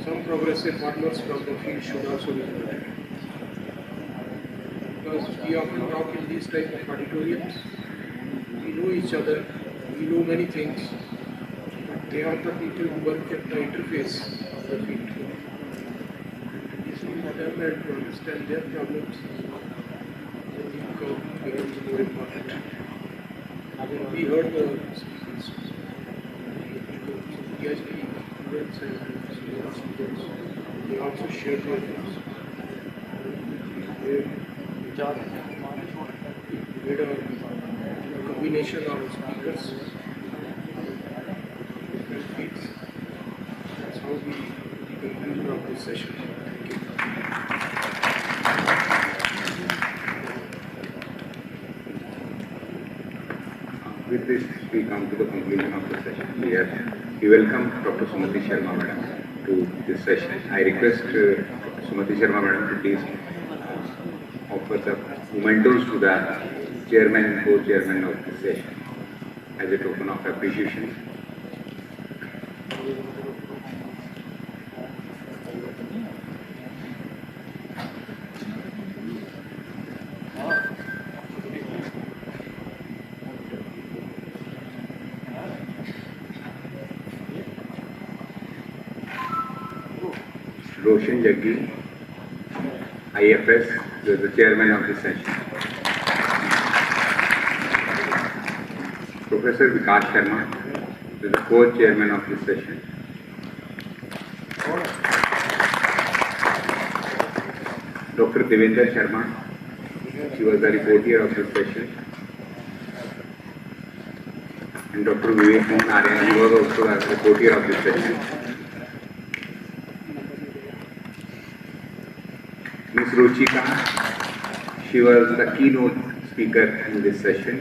some progressive farmers from the field should also be invited. Because we often talk in these type of auditoriums, we know each other, we know many things, but they are the people who work at the interface of the field. To listen to them and to understand their problems, I think becomes more important. We heard the speakers, PhD students and students, they also shared their views. We made a combination of speakers, different fields. That's how we conclude of this session. Thank you. With this, we come to the conclusion of the session. We welcome Dr. Sumati Sharma Madam to this session. I request Dr. Sumati Sharma Madam to please offer the mementos to the chairman and co-chairman of this session as a token of appreciation. Roshan Jaggi, IFS, who is the chairman of this session. Professor Vikas Sharma, who is the co-chairman of this session. Dr. Devendra Sharma, she was the reporter of this session. And Dr. Vivek Mohan Arya, he was also the reporter of this session. Ms. Ruchika, she was the keynote speaker in this session.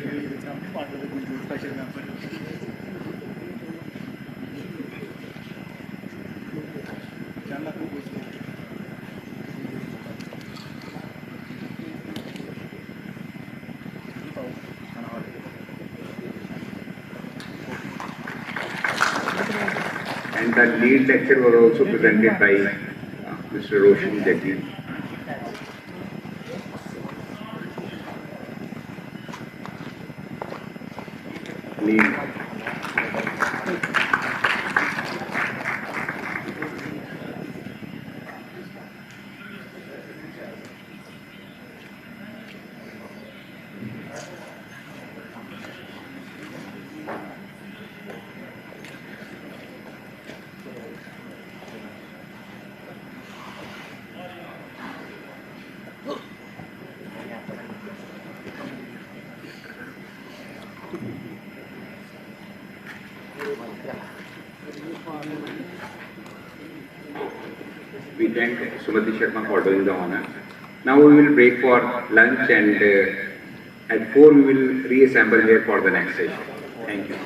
the lead lecture was also presented by Mr. Roshan Jaggi. Lead. We thank Sumati Sharma for doing the honor. Now we will break for lunch and at 4 we will reassemble here for the next session. Thank you.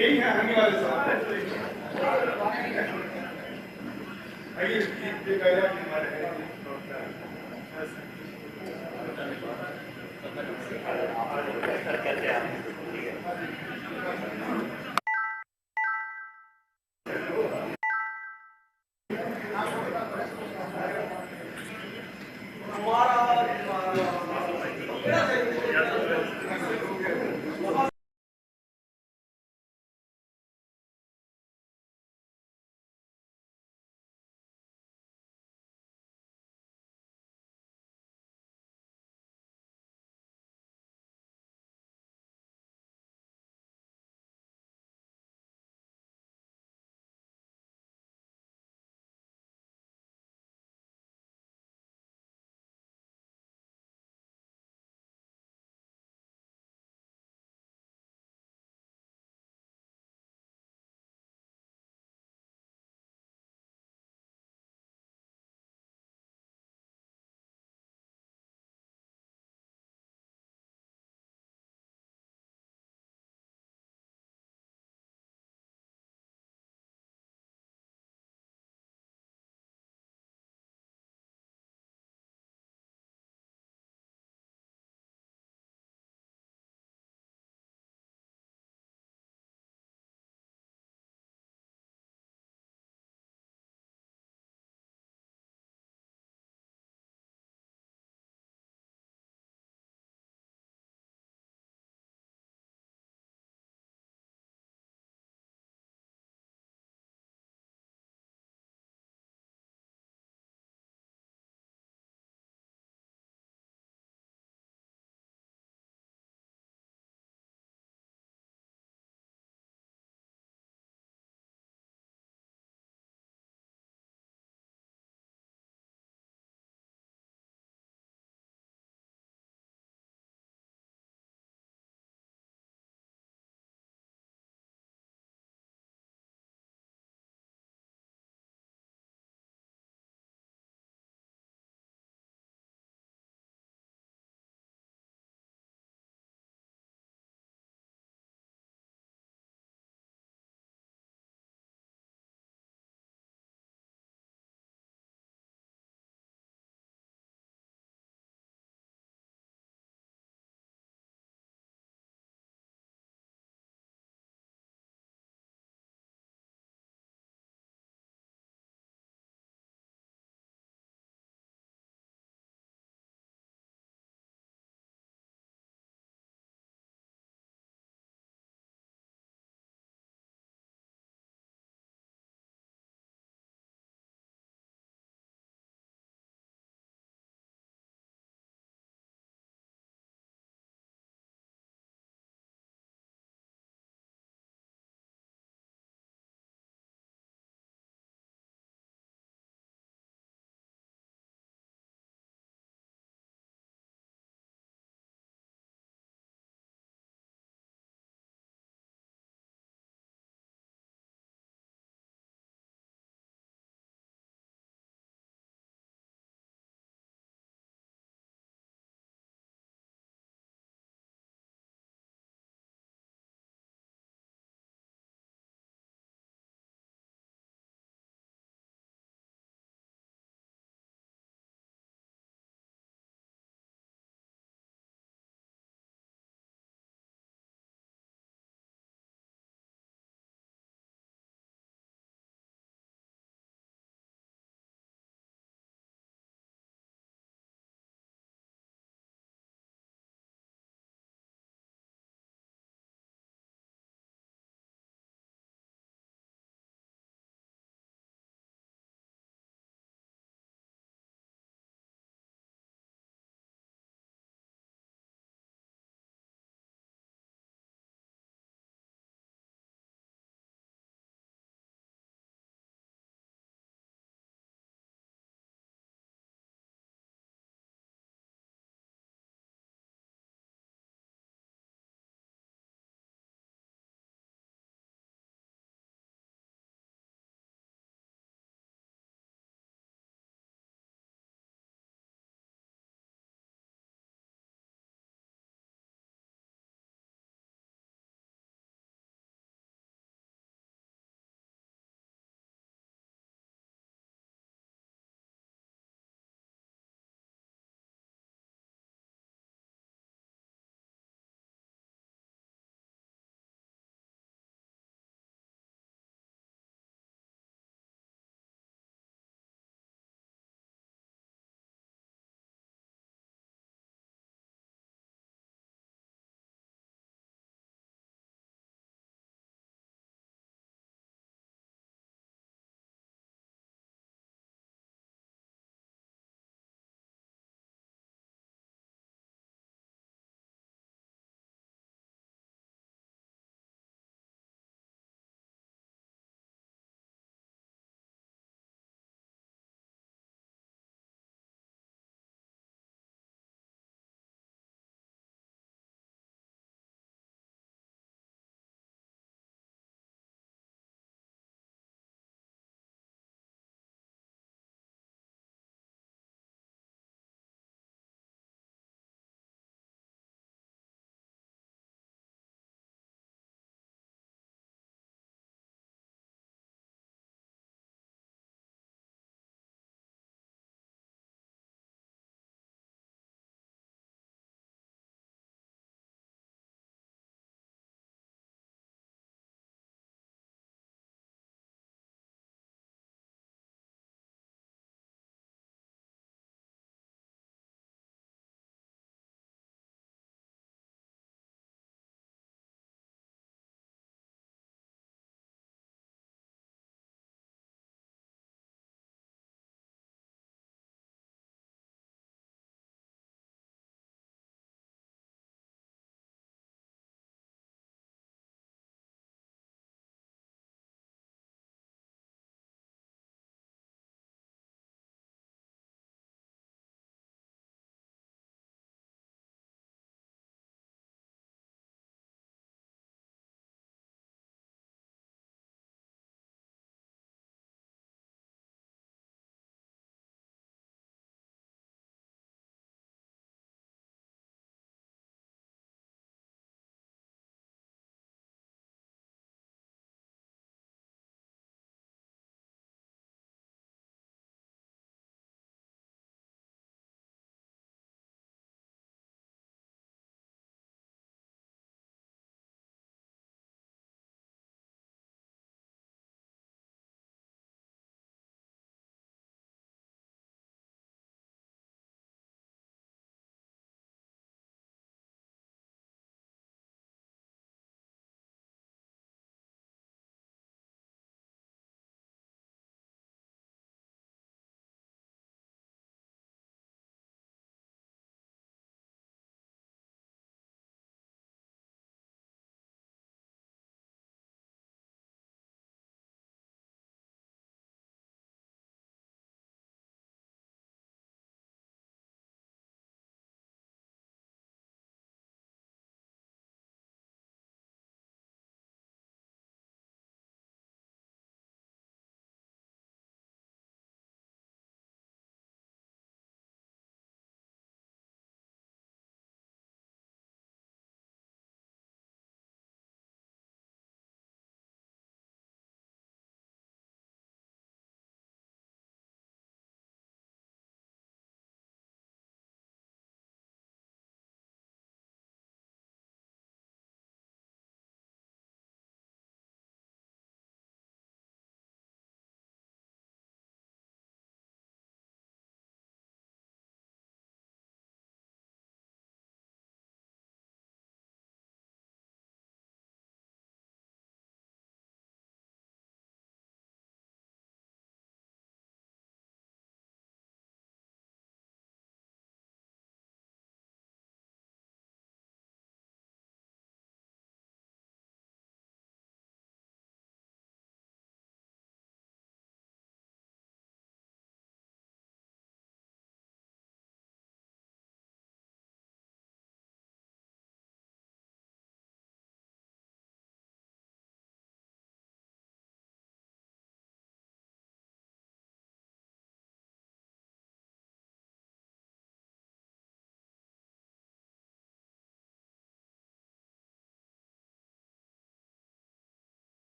यही है आने वाले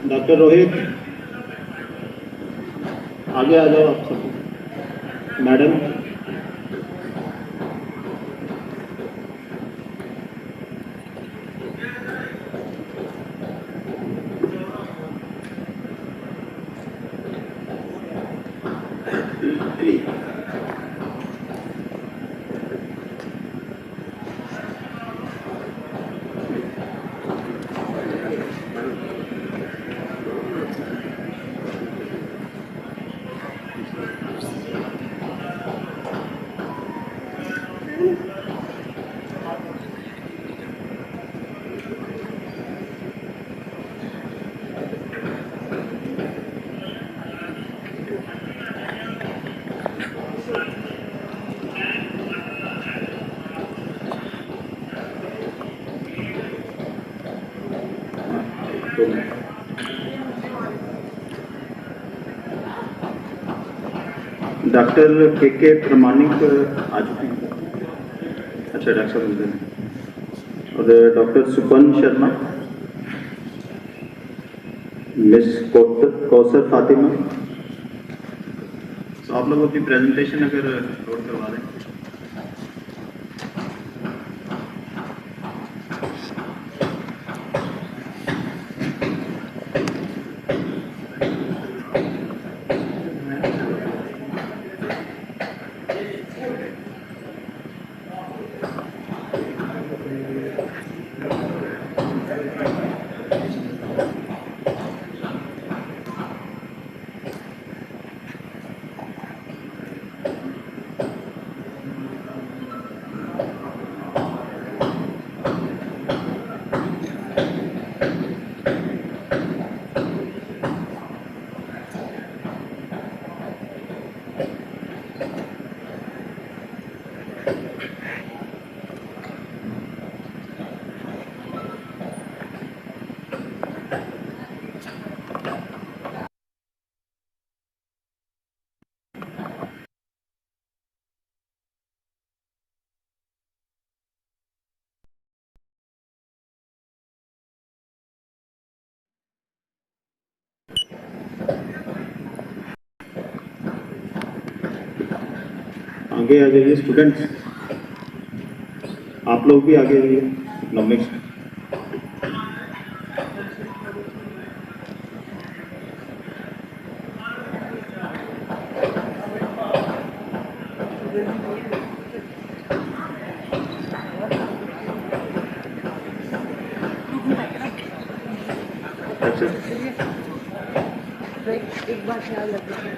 doctor Rohit, आगे आ जाओ आप सब। Madam, doctor के प्रमाणिक आ चुके हैं। अच्छा, डॉक्टर साहब मिलते हैं। और डॉक्टर सुपन शर्मा, मिस कौसर फातिमा। तो आप लोग अपनी प्रेजेंटेशन अगर नोट करवा दें। आगे आ जाइए स्टूडेंट्स, आप लोग भी आगे आइए। नॉमिक्स एक बार ख्याल रखिए।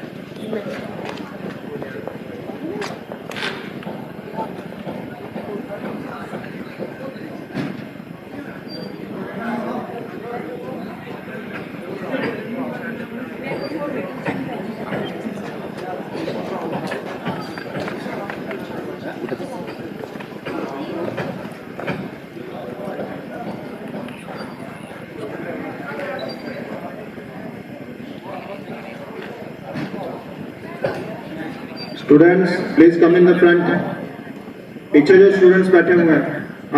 Students please come in the front. पीछे जो स्टूडेंट्स बैठे हुए हैं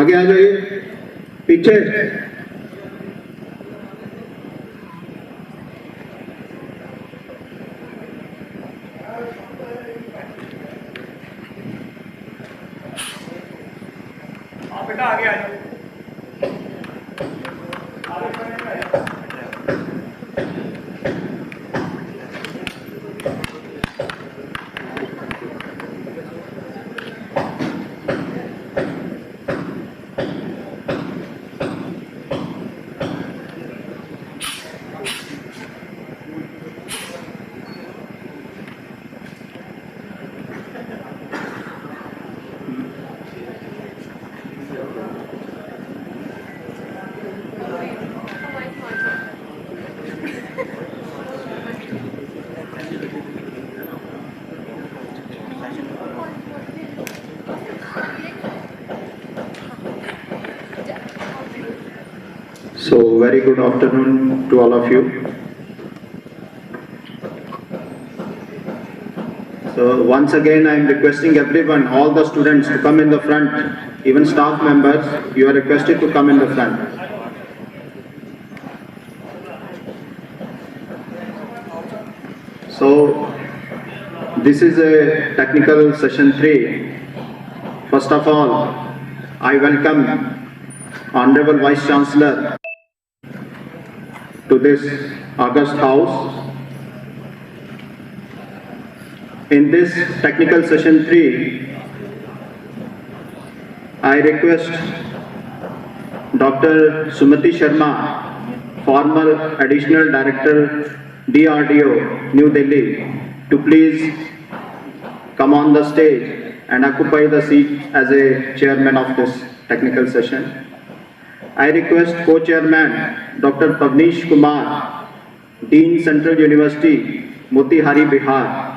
आगे आ जाइए। पीछे बेटा आगे आ जाओ। So, very good afternoon to all of you. So, once again, I am requesting everyone, all the students to come in the front, even staff members, you are requested to come in the front. this is a technical session 3. First of all, I welcome Honorable Vice Chancellor to this August House. In this technical session 3, I request Dr. Sumati Sharma, former Additional Director DRDO, New Delhi, to please come on the stage and occupy the seat as a chairman of this technical session. I request co-chairman Dr. Pavnish Kumar, Dean Central University, Motihari, Bihar.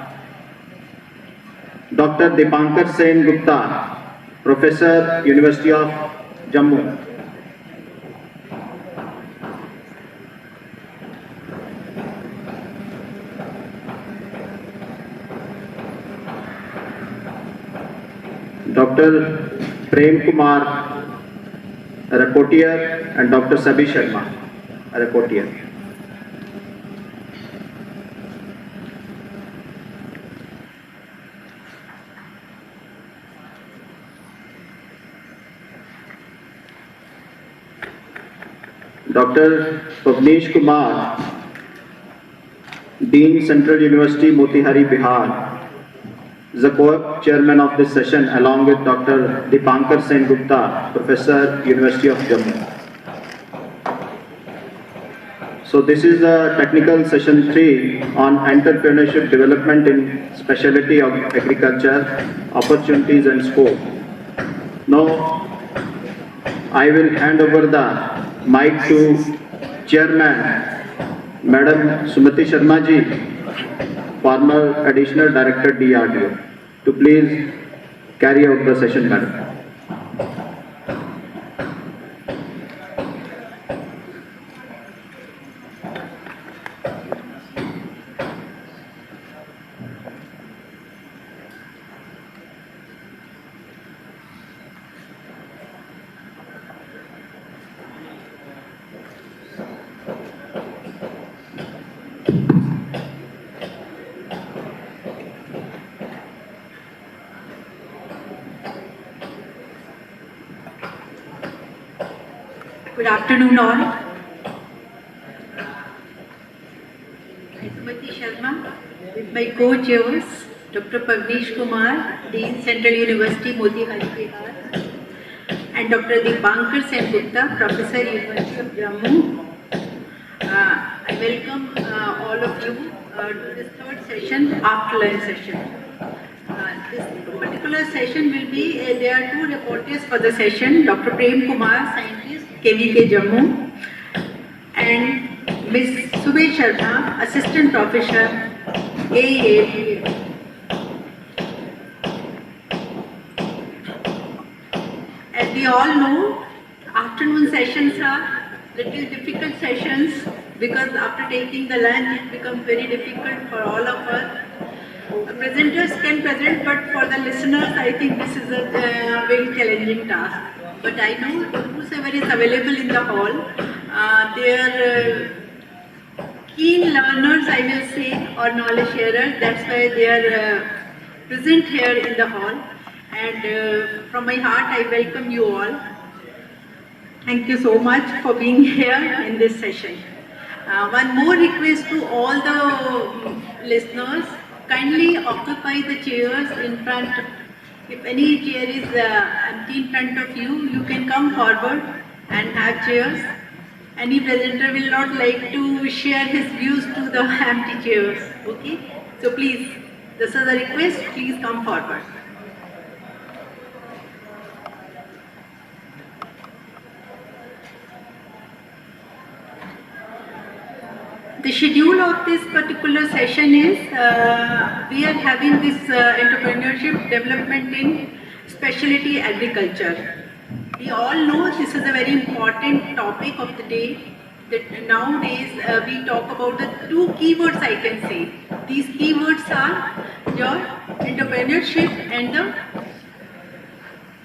Dr. Dipankar Sen Gupta, Professor, University of Jammu. Dr. Prem Kumar, a reporter, and Dr. Sabi Sharma, a reporter. Dr. Pavnish Kumar, Dean Central University, Motihari, Bihar, is the co-chairman of this session along with Dr. Dipankar Sen Gupta, Professor, University of Jammu. So this is the technical session 3 on entrepreneurship development in specialty of agriculture, opportunities and scope. Now I will hand over the mic to Chairman Madam Sumati Sharma ji, former Additional Director DRDO, to please carry out the session, madam. Good afternoon all. I'm Sumati Sharma with my co-chairs Dr. Pavnish Kumar, Dean Central University, Motihari, Bihar, and Dr. Dipankar Sen Gupta, Professor, University of Jammu. I welcome all of you to this third session, after lunch session. This particular session will be, there are two reporters for the session, Dr. Prem Kumar, scientist, KVK Jammu, and Ms. Subhe Sharma, Assistant Professor, AEA. As we all know, afternoon sessions are little difficult sessions because after taking the lunch it becomes very difficult for all of us. Presenters can present, but for the listeners I think this is a very challenging task. But I know whosoever is available in the hall, they are keen learners, I will say, or knowledge sharers. That's why they are present here in the hall. And from my heart, I welcome you all. Thank you so much for being here in this session. One more request to all the listeners, kindly occupy the chairs in front. If any chair is empty in front of you, you can come forward and have chairs. Any presenter will not like to share his views to the empty chairs. Okay? So please, this is a request, please come forward. The schedule of this particular session is, we are having this entrepreneurship development in specialty agriculture. We all know this is a very important topic of the day. That nowadays we talk about the two keywords I can say. These keywords are your entrepreneurship and the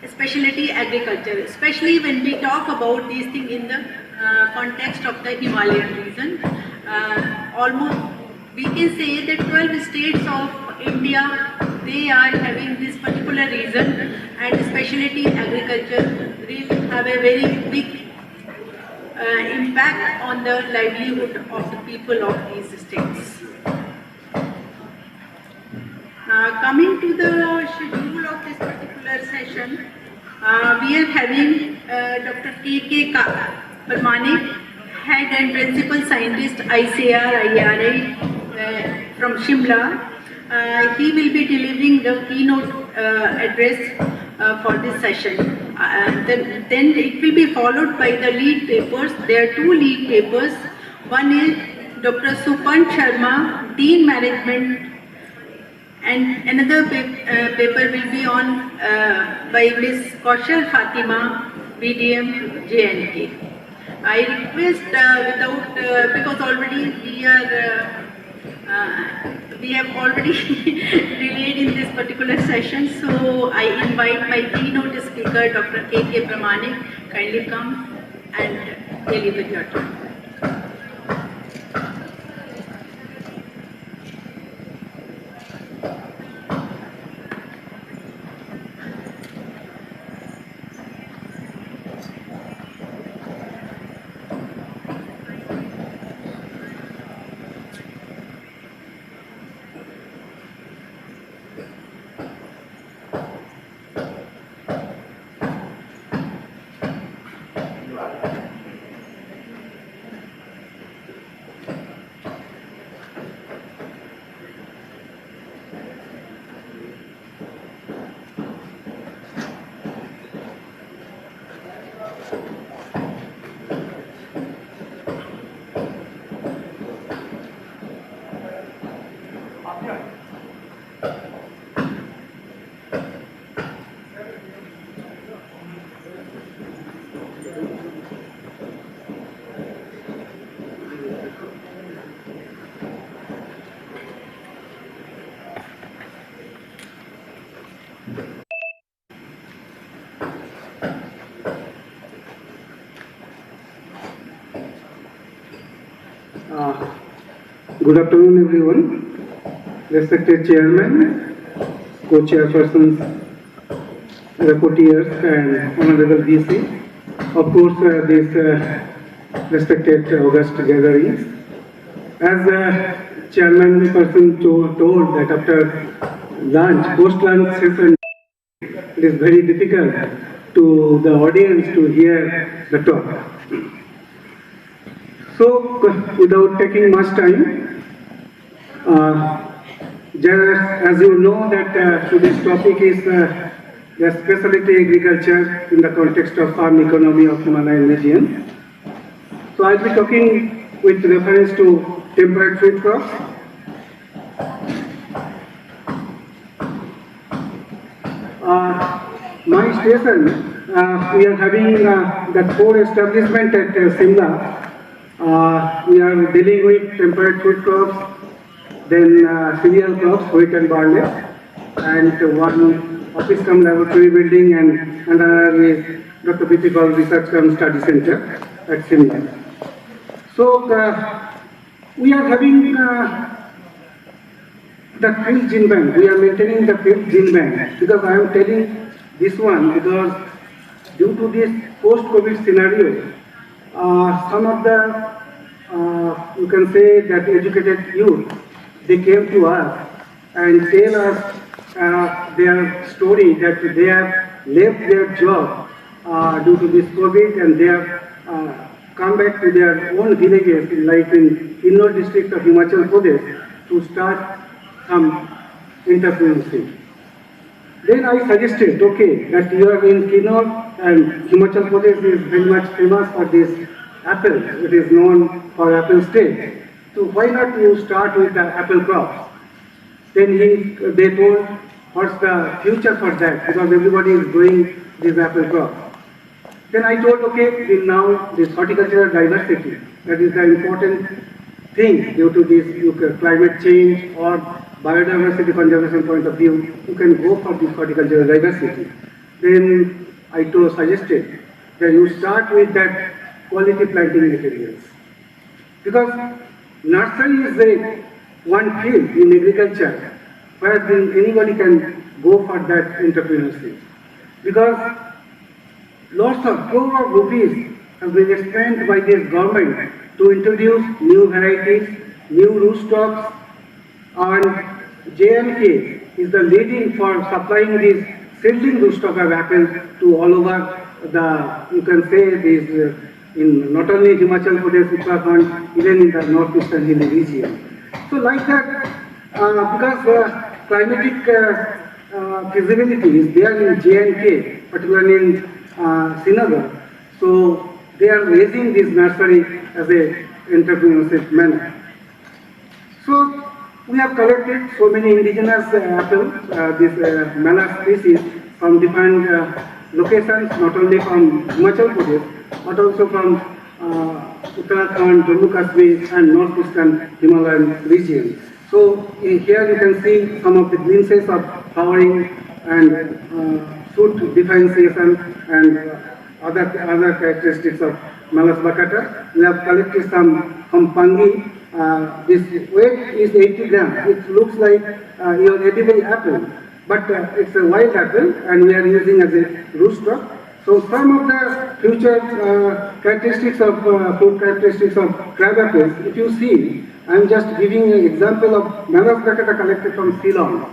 specialty agriculture. Especially when we talk about these things in the context of the Himalayan region. Almost we can say that 12 states of India, they are having this particular reason, and specialty agriculture will have a very big impact on the livelihood of the people of these states. Coming to the schedule of this particular session, we are having Dr. K.K. Parmanik, Head and Principal Scientist ICAR IRI from Shimla. He will be delivering the keynote address for this session. Then it will be followed by the lead papers. There are two lead papers. One is Dr. Supan Sharma, Dean Management, and another paper will be on by Ms. Kaushal Fatima, BDM, JNK. I request because already we have already delayed in this particular session, so I invite my keynote speaker, Dr. K.K. Pramanik, kindly come and deliver your talk. Good afternoon, everyone. Respected Chairman, Co-Chairpersons, Rapporteurs, and Honorable VC. Of course, these respected August gatherings. As Chairman person told that after lunch, post-lunch session, it is very difficult to the audience to hear the talk. So, without taking much time, as you know that today's topic is the specialty agriculture in the context of farm economy of Himalayan region. So I'll be talking with reference to temperate food crops. My station, we are having that 4 establishment at Simla. We are dealing with temperate food crops, then cereal crops, wheat and barley, and one office cum laboratory building, and another is Dr. B.P. Paul Research cum Study Center at Simla. So we are having the field gene bank. We are maintaining the field gene bank because I am telling this one because due to this post-COVID scenario, some of the you can say that educated youth, they came to us and tell us their story that they have left their job due to this COVID, and they have come back to their own villages, like in Kinnaur district of Himachal Pradesh, to start some entrepreneurship. Then I suggested, okay, that you are in Kinnaur and Himachal Pradesh is very much famous for this apple. It is known for apple state. So why not you start with the apple crops? Then they told, what's the future for that? Because everybody is growing this apple crop. Then I told, okay, now this horticultural diversity, that is the important thing due to this climate change or biodiversity conservation point of view, you can go for this horticultural diversity. Then I suggested that you start with that quality planting materials. Because nursery is one field in agriculture where anybody can go for that entrepreneurship. Because lots of crore of rupees have been spent by this government to introduce new varieties, new rootstocks, and J&K is the leading for supplying these seedling rootstock of apple to all over the, you can say, these in not only Himachal Pradesh, Uttarakhand, even in the northeastern hilly region. So like that, because climatic feasibility is there in J&K, particularly in Srinagar, so they are raising this nursery as a entrepreneurship manner. So we have collected so many indigenous apples, this Malak species from different locations, not only from Himachal Pradesh, but also from Uttarakhand, Jammu Kashmir and northeastern Himalayan region. So here you can see some of the glimpses of flowering and fruit differentiation and other characteristics of Malus baccata. We have collected some from Pangi. This weight is 80 grams. It looks like your edible apple, but it's a wild apple and we are using as a rootstock. So some of the future characteristics of food characteristics of crab apples, if you see, I am just giving an example of Malus baccata collected from Ceylon.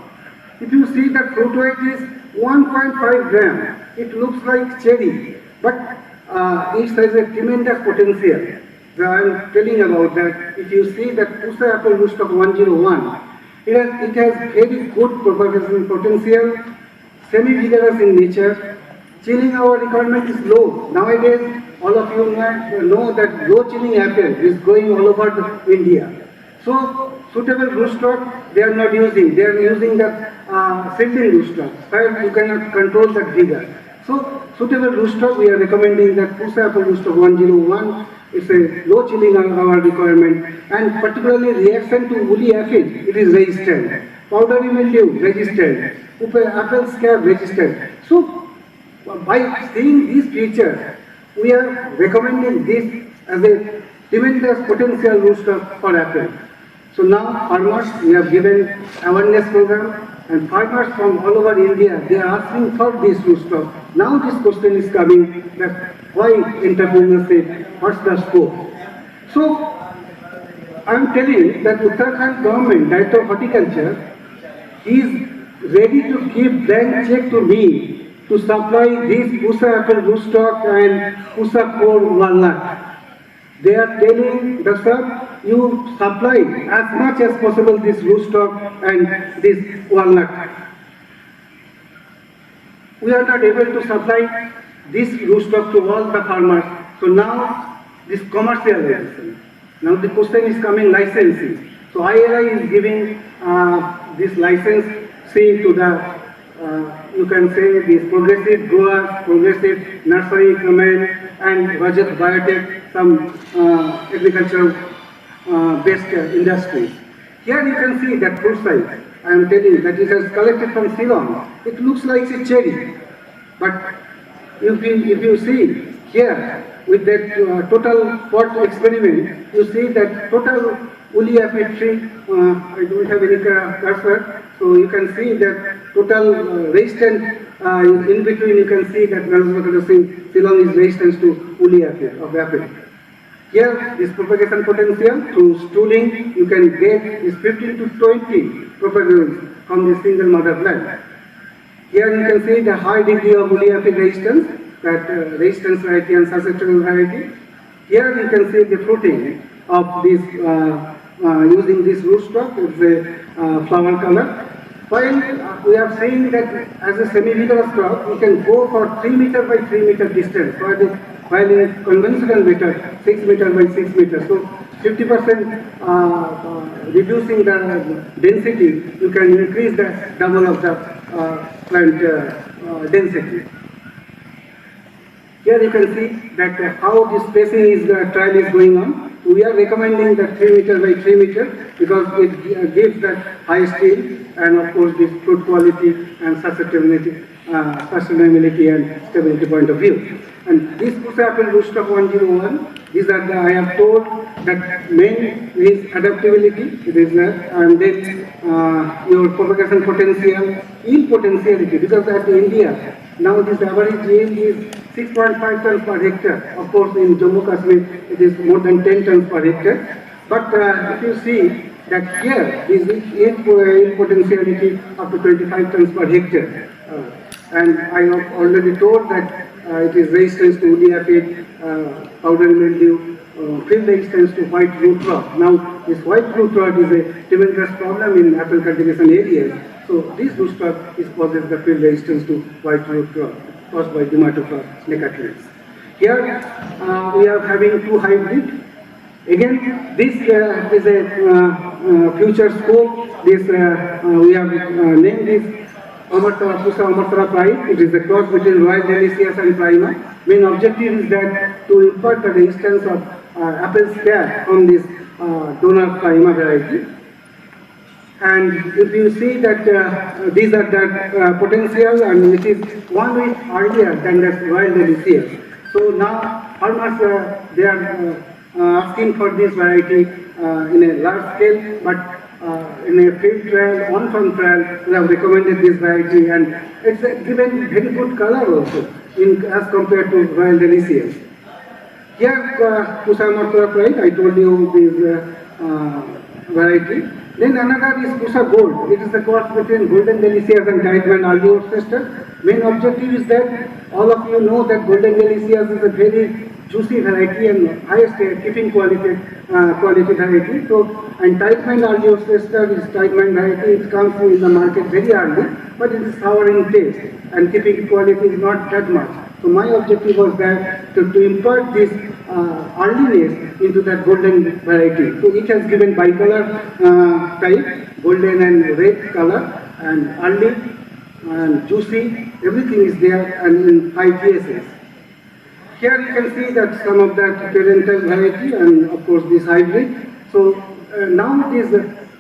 If you see the fruit weight is 1.5 gram, it looks like cherry, but it has a tremendous potential. So I am telling about that. If you see that Pusa apple rootstock 101, it has very good propagation potential, semi-vigorous in nature. Chilling our requirement is low. Nowadays, all of you know that low chilling apple is going all over India. So suitable rootstock they are not using. They are using the seedling rootstock, where you cannot control that vigor. So suitable rootstock we are recommending that Pusa apple rootstock 101. It's a low chilling our requirement, and particularly reaction to woolly aphid, it is resistant. Powdery mildew resistant. Apple scab resistant. So by seeing these features, we are recommending this as a tremendous potential rootstock for apple. So now farmers, we have given awareness program, and farmers from all over India, they are asking for this rootstock. Now this question is coming that why entrepreneurship, what's the scope? So I am telling that Uttarakhand government, Director of Horticulture, is ready to give blank check to me to supply this Pusa apple rootstock and Pusa core walnut. They are telling the sir, you supply as much as possible this rootstock and this walnut. We are not able to supply this rootstock to all the farmers. So now this commercialization. Now the question is coming licensing. So IRI is giving this license to the you can say these progressive growers, progressive nursery equipment, and Rajat Biotech, some agricultural based industries. Here you can see that fruit size. I am telling you that it has collected from Ceylon. It looks like a cherry, but if you see here with that total pot experiment, you see that total woolly aphid tree. I don't have any cursor, so you can see that total resistant. In between, you can see that Ceylon is resistant to woolly aphid of aphid. Here, this propagation potential through stooling, you can get is 15 to 20 propagations from the single mother plant. Here you can see the high degree of woolly aphid resistance, that resistance variety and susceptible variety. Here you can see the fruiting of this using this rootstock, it's a flower color. While we are saying that as a semi-vigorous crop, we can go for 3 meter by 3 meter distance, while in conventional method, 6 meter by 6 meter. So 50% reducing the density, you can increase the double of the plant density. Here you can see that how this spacing is trial is going on. We are recommending that 3 meter by 3 meter because it gives that high steel and of course this fruit quality and sustainability and stability point of view. And this Pusa apple rootstock 101 These are the, I have told that main is adaptability, it is and then your propagation potential, yield potentiality, because at India, now this average yield is 6.5 tons per hectare. Of course, in Jammu Kashmir, it is more than 10 tons per hectare. But if you see that here, this yield potentiality up to 25 tons per hectare. And I have already told that it is resistance to urea aphids, powdery mildew, field resistance to white root rot. Now, this white root rot is a tremendous problem in apple cultivation areas. So, this root rot causes the field resistance to white root rot caused by Dermatophylla nectaris. Here, we are having two hybrids. Again, this is a future scope. This we have named this Pusa Amartara Prime. It is a cross between Royal Delicious and Prima. Main objective is that to impart the resistance of apple scare from this donor Prima variety. And if you see that these are the potential, and it is 1 week earlier than the Royal Delicious. So now farmers they are asking for this variety in a large scale, but in a field trial, on-farm trial, we have recommended this variety, and it's given very good color also as compared to Royal Delicious. Here, Pusa Amartara Pride, I told you this variety. Then another is Pusa Gold. It is the cross between Golden Delicious and Tideman Early Sister. Main objective is that all of you know that Golden Delicious is a very juicy variety and highest keeping quality variety. So, and Tideman Early Sister is Tideman variety. It comes in the market very early, but it is sour in taste and keeping quality is not that much. So my objective was that to impart this earliness into that golden variety. So it has given bicolor type, golden and red color, and early and juicy, everything is there and in high PSS. Here you can see that some of that parental variety and of course this hybrid. So now it is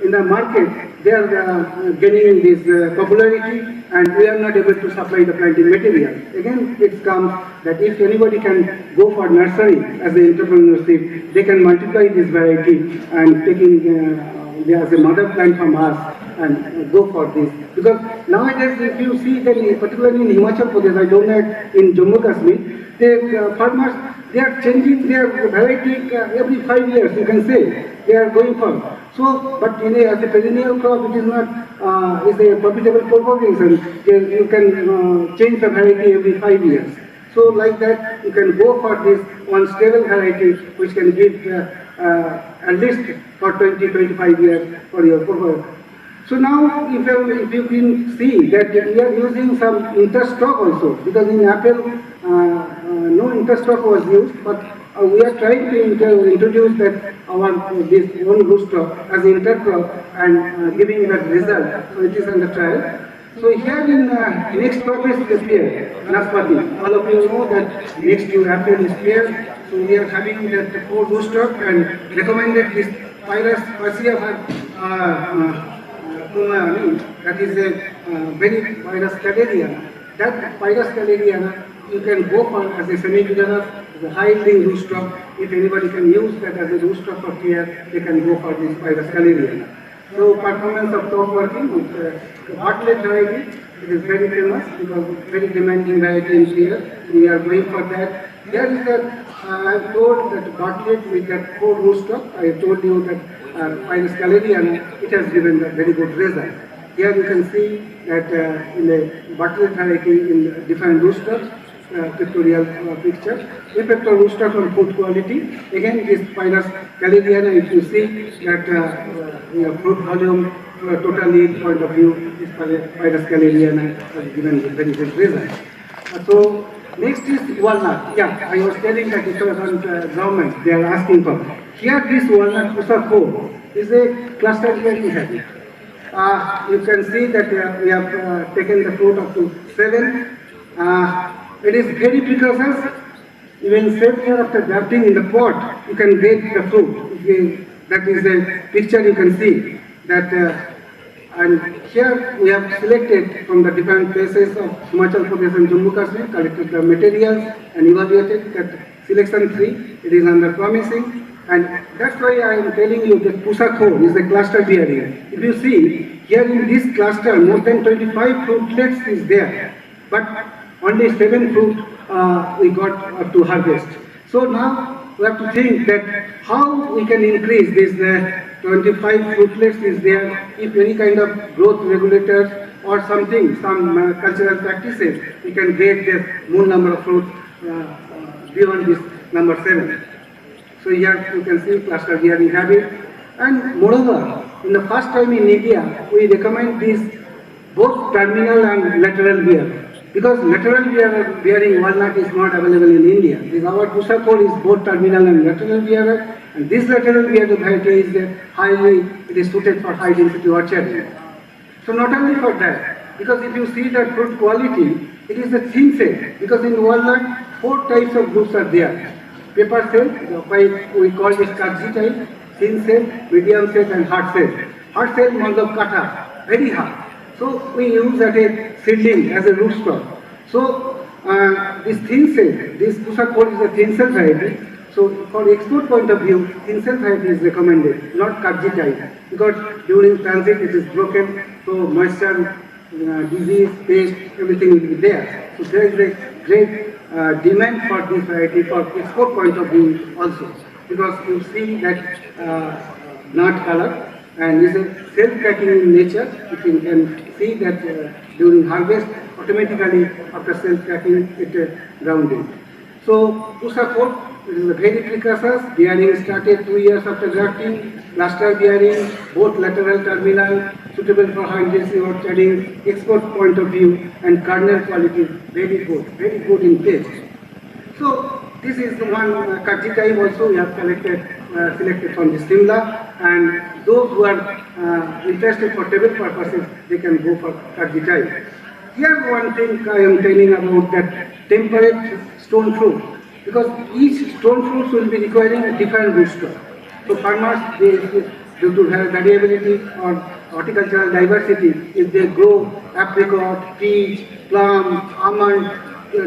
in the market, they are gaining this popularity, and we are not able to supply the planting material. Again, it comes that if anybody can go for nursery as an entrepreneurship, they can multiply this variety and taking as a mother plant from us and go for this. Because nowadays, if you see that particularly in Himachal Pradesh, I don't know in Jammu Kashmir, the farmers, they are changing their variety every 5 years, you can say. They are going for. So, but as a perennial crop, it is not, is a profitable propagation. You can change the variety every 5 years. So, like that, you can go for this one stable variety, which can give at least for 20-25 years for your crop. So now, if you can see that we are using some interstock also, because in apple, no interstock was used, but we are trying to introduce that this one rootstock as intercrop and giving that result. So it is under trial. So here in next crop is this year, Naspati. All of you know that next year apple is here. So we are having that 4 rootstock and recommended this Pyrus Persia that is a very Pyrus Caleriana. That Pyrus Caleriana you can go for as a semi-vigorous, the high-yielding rootstock. If anybody can use that as a rootstock for care, they can go for this Pyrus Caleriana. So performance of top working with Bartlett variety, it is very famous because it's very demanding variety in here. We are going for that. Here is that I have told that Bartlett with that 4 rootstock. I told you that Pyrus Caleriana, it has given a very good result. Here you can see that in the Bartlett variety in different rootstocks, pictorial picture. Effect of rootstock on food quality. Again, this Pyrus Caleriana, if you see that fruit volume, total yield point of view, this Pyrus Caleriana has given a very good result. So next is walnut. Yeah, I was telling that it was on government, they are asking for. Here this walnut Pusa 4 is a cluster yielding habit. You can see that we have taken the fruit up to 7. It is very precocious. Even 7 years after grafting in the pot, you can get the fruit. That is a picture you can see. That and here we have selected from the different places of Himachal Pradesh and Jammu Kashmir, collected the materials and evaluated that selection 3, it is under promising. And that's why I am telling you that Pusakho is the cluster bearing. If you see, here in this cluster, more than 25 fruitlets is there, but only 7 fruit we got up to harvest. So now we have to think that how we can increase this 25 fruitlets is there, if any kind of growth regulators or something, some cultural practices, we can get the more number of fruits beyond this number 7. So here you can see cluster bearing habit. And moreover, in the first time in India, we recommend this both terminal and lateral bearing. Because lateral bearing walnut is not available in India. This our Pusakho is both terminal and lateral bearer. And this lateral bearer variety is it is suited for high density orchard. So not only for that, because if you see the fruit quality, it is a thin set. Because in walnut, 4 types of groups are there. Paper cell, we call it Kagji type, thin cell, medium cell and hard cell. Hard cell means of kata, very hard. So we use that a seedling as a rootstock. So this thin cell, this Pusakho is a thin cell variety. So for export point of view, thin cell variety is recommended, not Kagji type. Because during transit it is broken, so moisture, disease, pest, everything will be there. So there is a great demand for this variety for export point of view also, because you see that nut color and is a self-cracking in nature. If you can see that during harvest, automatically after self-cracking it grounded. So Pusakho, it is a very precursors. Bearing started 2 years after grafting. Cluster bearing, both lateral terminal, suitable for high density orcharding, export point of view, and kernel quality very good in taste. So this is the one Kagji type also we have selected from the Simla, and those who are interested for table purposes, they can go for Kagji type. Here one thing I am telling about that temperate stone fruit, because each stone fruit will be requiring a different rootstock. So farmers, due to their variability or horticultural diversity, if they grow apricot, peach, plum, almond,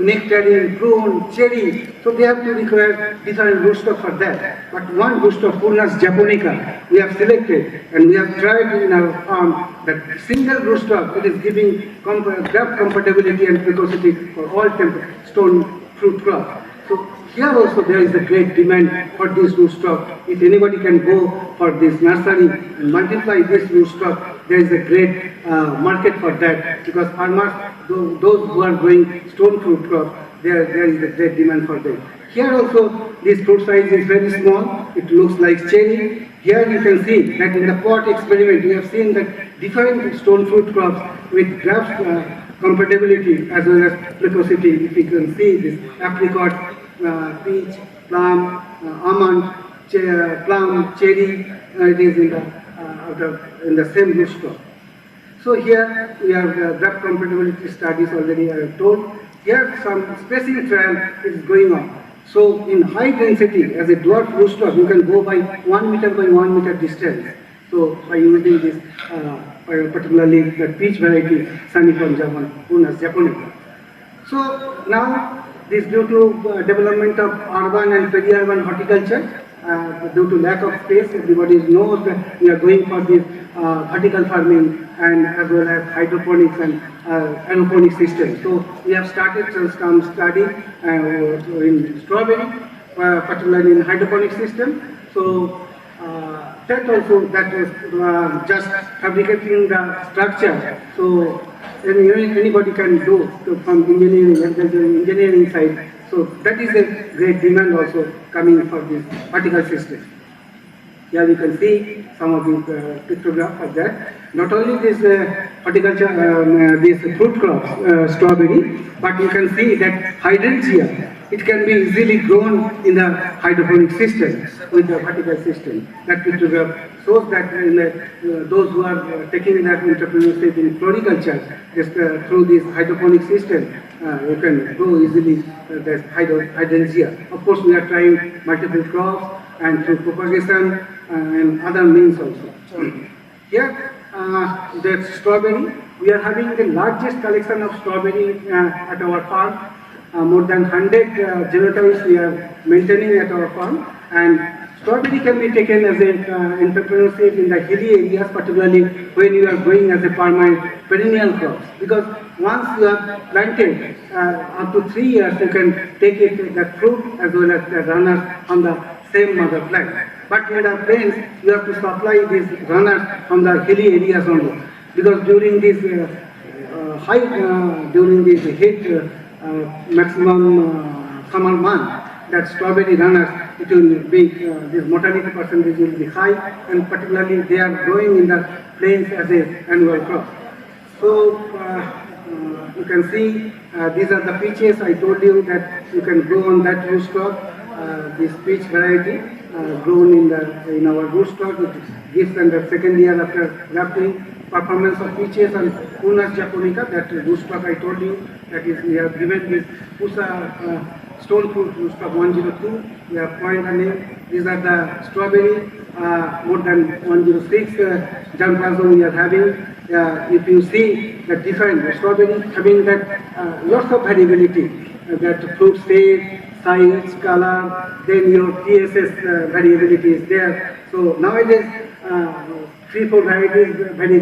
nectarine, prune, cherry, so they have to require different rootstock for that. But one rootstock, Purnas japonica, we have selected and we have tried in our farm that single rootstock, it is giving graft compatibility and precocity for all stone fruit crops. So here also there is a great demand for this rootstock. If anybody can go for this nursery and multiply this rootstock, there is a great market for that, because farmers, those who are growing stone fruit crop, there is a great demand for them. Here also this fruit size is very small, it looks like cherry. Here you can see that in the pot experiment we have seen that different stone fruit crops with graft compatibility as well as precocity. If you can see this apricot, peach, plum, almond, plum, cherry, it is in the same rootstock. So here we have graft compatibility studies already I have told. Here some spacing trial is going on. So in high density as a dwarf rootstock, you can go by 1 meter by 1 meter distance. So by using this, particularly the peach variety, Sanicon Purnas japonica. So now this due to development of urban and peri-urban horticulture, due to lack of space, everybody knows that we are going for this vertical farming and as well as hydroponics and aeroponic systems. So we have started some study in strawberry, particularly in hydroponic system. So that was just fabricating the structure. So anybody can do from engineering side. So that is a great demand also coming for this vertical system. Here we can see some of the pictographs of that. Not only this horticulture, these fruit crops, strawberry, but you can see that hydrangea, it can be easily grown in the hydroponic system with the vertical system. That pictograph shows that those who are taking that entrepreneurship in floriculture, just through this hydroponic system, you can grow easily the hydrangea. Of course, we are trying multiple crops and through propagation and other means also. Here, the strawberry, we are having the largest collection of strawberry at our farm. more than 100 genotypes we are maintaining at our farm, and strawberry can be taken as an entrepreneurship in the hilly areas, particularly when you are growing as a permanent perennial crops. Because once you have planted, up to 3 years, you can take it, the fruit as well as the runners on the same mother plant. But in the plains, you have to supply these runners from the hilly areas only. Because during this during this heat maximum summer month, that strawberry runners, it will be, this mortality percentage will be high, and particularly they are growing in the plains as an annual crop. So you can see these are the peaches. I told you that you can grow on that root stock, this peach variety grown in our root stock. It gives in the second year after grafting performance of peaches, and Unas japonica, that root stock I told you, that is we have given this Pusa stone fruit root stock 102. We have coined the name. These are the strawberry, more than 106 germplasm we are having. If you see the different strawberry having that lots of variability, that fruit stage, size, color, then your TSS variability is there. So nowadays 3-4 varieties very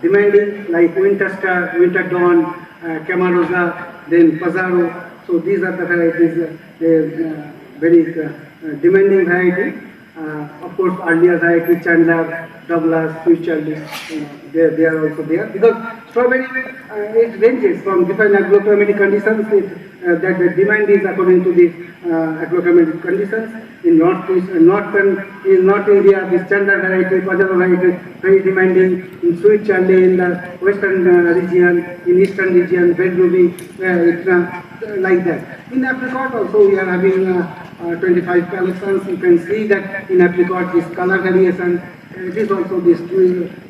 demanding, like Winter Star, Winter Dawn, Camarosa, then Pazaro. So these are the varieties, very demanding variety. Of course, earlier variety, Chandler, Douglas, Sweet Charlie, they are also there. Because strawberry, it ranges from different agroclimatic conditions. That the demand is according to the agroclimatic conditions. In North India, this Chandler variety, Pajaro variety, very demanding. In Sweet Charlie, in the western region, in eastern region, Red Ruby, like that. In apricot also we are having 25 collections. You can see that in apricot this color variation, it is also this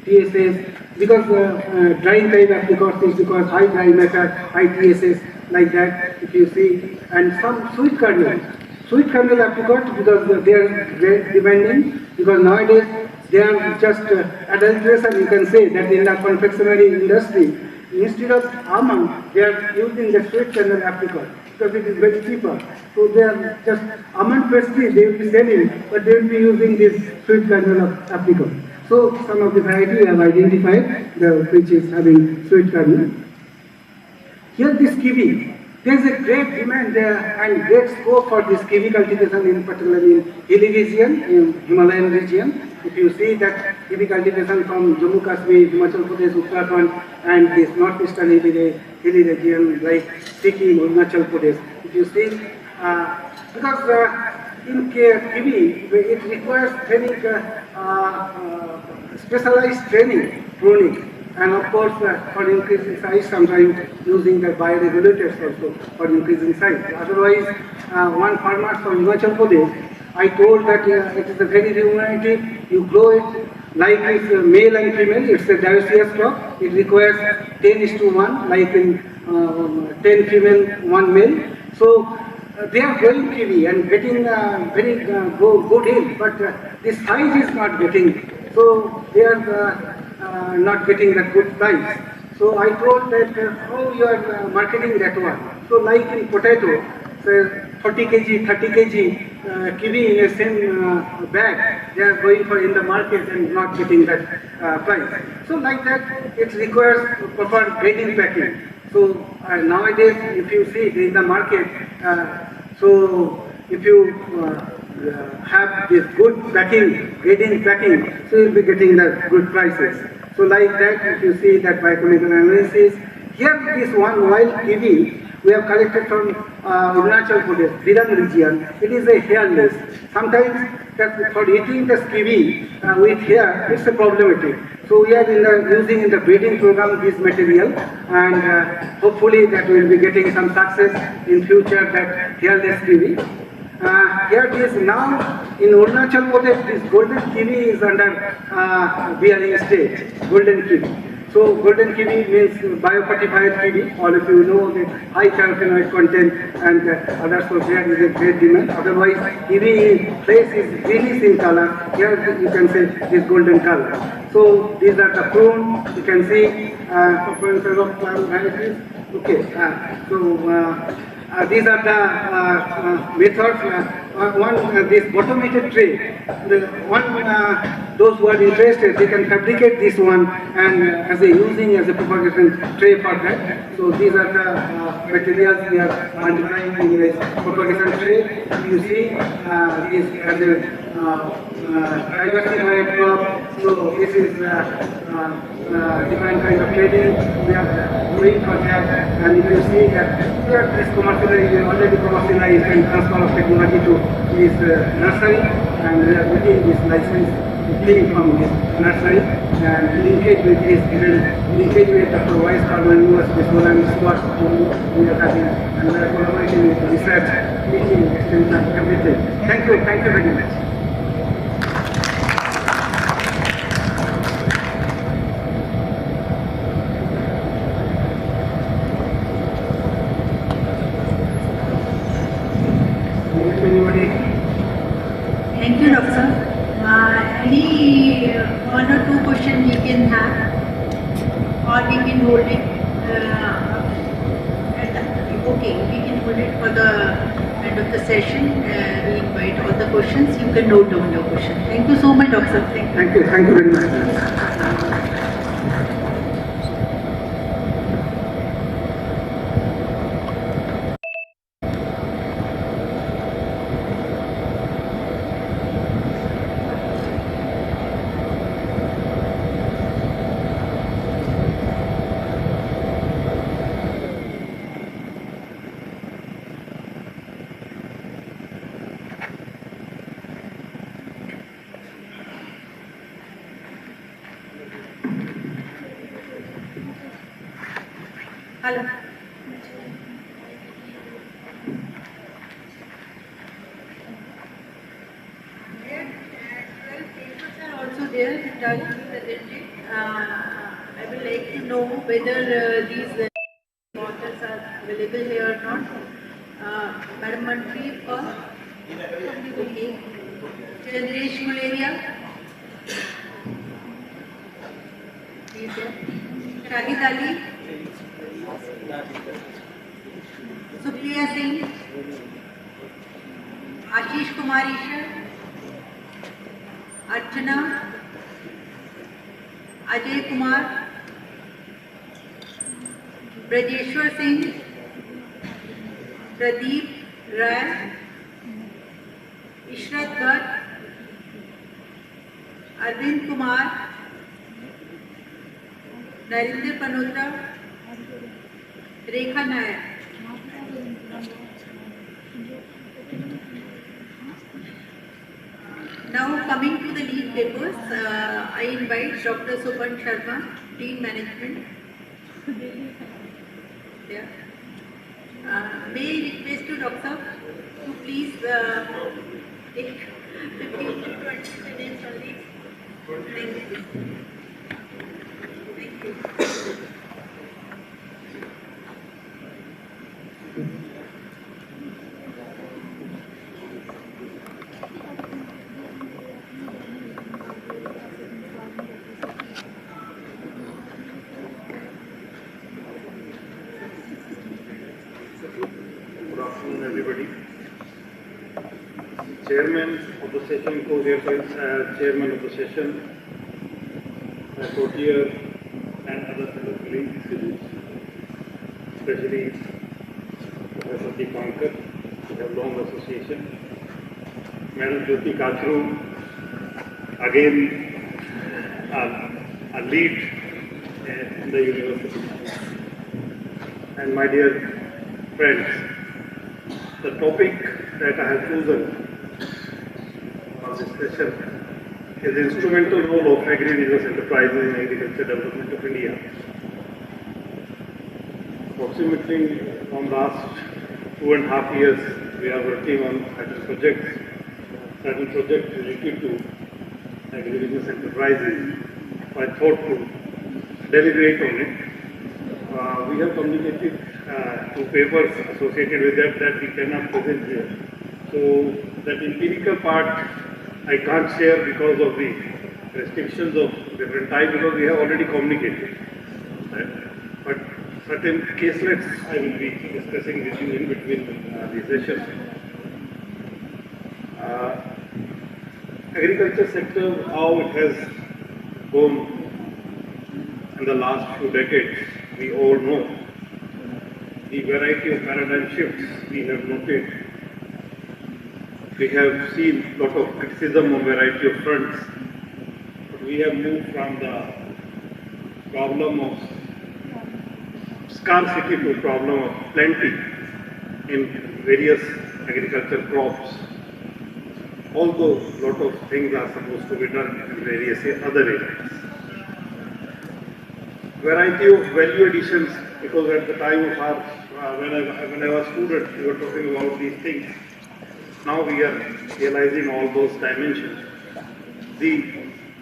TSS, because dry type apricots is because high dry matter, high TSS, like that if you see. And some sweet kernel apricot, because they are very demanding, because nowadays they are just adulteration, you can say, that in the confectionery industry, instead of almond, they are using the sweet kernel apricot because it is very cheaper. So they are just almond pastry they will be selling, but they will be using this sweet kernel apricot. So some of the variety we have identified, which is having sweet kernel. Here this kiwi, there is a great demand and great scope for this kiwi cultivation, in particularly in hilly region, in Himalayan region. If you see that kiwi cultivation from Jammu Kashmir, Himachal Pradesh, Uttarakhand, and this northeastern hilly region like Sikkim, Arunachal Pradesh. If you see, because in kiwi, it requires very specialized training, pruning. And of course, for increasing size, sometimes using the bioregulators also for increasing size. Otherwise, one farmer from Himachal Pradesh, I told that it is a very remunerative. You grow it like it's male and female. It's a dioecious crop. It requires 10:1, like in 10 female, 1 male. So they are growing kiwi and getting very good yield, but the size is not getting. So they are not getting the good price. So I told that how you are marketing that one. So like in potato, say 40 kg, 30 kg kiwi in a same bag, they are going for in the market and not getting that price. So like that, it requires proper grading packing. So nowadays, if you see in the market, so if you have this good packing, grading packing, so you'll be getting the good prices. So like that, if you see that biochemical analysis, here this one wild kiwi we have collected from Arunachal Pradesh, Birang region. It is a hairless. Sometimes that for eating the kiwi with hair, it's a problematic. So we are using in the breeding program this material, and hopefully that we will be getting some success in future, that hairless kiwi. Here it is now in Arunachal Pradesh, this golden kiwi is under bearing stage, golden kiwi. So golden kiwi means biofortified kiwi, or if you know the high carotenoid content and others, so there is a great demand. Otherwise, kiwi place is greenish in color. Here you can say this golden color. So these are the prune. You can see performances of plant varieties. Okay, these are the methods. This automated tray. Those who are interested, they can fabricate this one and using as a propagation tray for that. So these are the materials we are multiplying in this propagation tray. You see this as a diversified crop. So this is different kind of trading we are doing for that. And if you see that here this commercialized is already commercialized and transfer of technology to this nursery, and we are getting this license clean from this nursery and linkage with this linkage with Dr. Vice Carbon University Solar and Sports we are having, and we are collaborating with research, teaching, extension, everything. Thank you very much. Thank you, Doctor. Any one or two questions we can have, or we can hold it. Okay, we can hold it for the end of the session. We invite all the questions. You can note down your question. Thank you so much, Doctor. Thank you very much. Hello. Also there, it has been presented. I would like to know whether these authors are available here or not. Madam Mantri or okay. Chandresh Malaria. Shahid Ali. Supriya Singh. Ashish Kumar Ishar. Archana, Ajay Kumar, Brajeshwar Singh, Pradeep Rai, Ishrat Bhatt, Arvind Kumar, Narendra Panotra, Rekha Nayak. Now coming to the lead papers, I invite Dr. Supan Sharma, Dean Management. Yeah. May I request you, Doctor, to please take 15 to 20 minutes only. Thank you. Thank you. Everybody. Chairman of the session, chairman of the session, co-chair and other fellow colleagues, especially Professor Deepankar, we have long association. Madam Jyoti Kachru, again a lead in the university. And my dear friends, the topic that I have chosen for this session is the instrumental role of agribusiness enterprises in agriculture development of India. Approximately from last 2.5 years, we are working on certain projects related to agribusiness enterprises. I thought to deliberate on it. We have communicated 2 papers associated with that we cannot present here. So that empirical part I can't share because of the restrictions of different types, because we have already communicated. Right? But certain caselets I will be discussing with you in between the sessions. Agriculture sector, how it has gone in the last few decades, we all know. The variety of paradigm shifts we have noted. We have seen a lot of criticism on variety of fronts, but we have moved from the problem of scarcity to problem of plenty in various agricultural crops. Although a lot of things are supposed to be done in various other areas. Variety of value additions, because at the time of our, when I was a student, we were talking about these things. Now we are realizing all those dimensions. The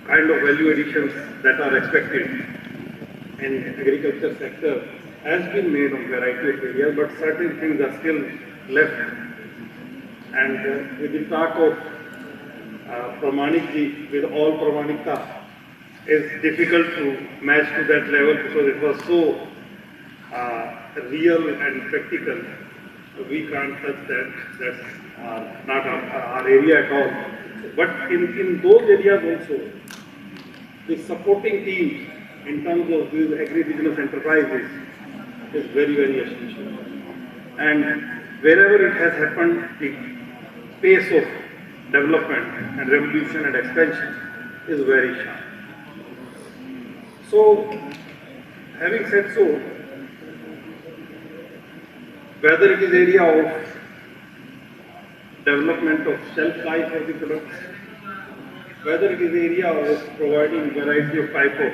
kind of value additions that are expected in agriculture sector has been made on variety of areas, but certain things are still left. And with the talk of Pramanik, with all Pramanikta, is difficult to match to that level because it was so real and practical. We can't touch that. That's not our area at all. But in those areas also, the supporting teams in terms of these agribusiness enterprises is very, very essential. And wherever it has happened, the pace of development and revolution and expansion is very sharp. So, having said so, whether it is area of development of shelf life of the products, whether it is area of providing variety of type of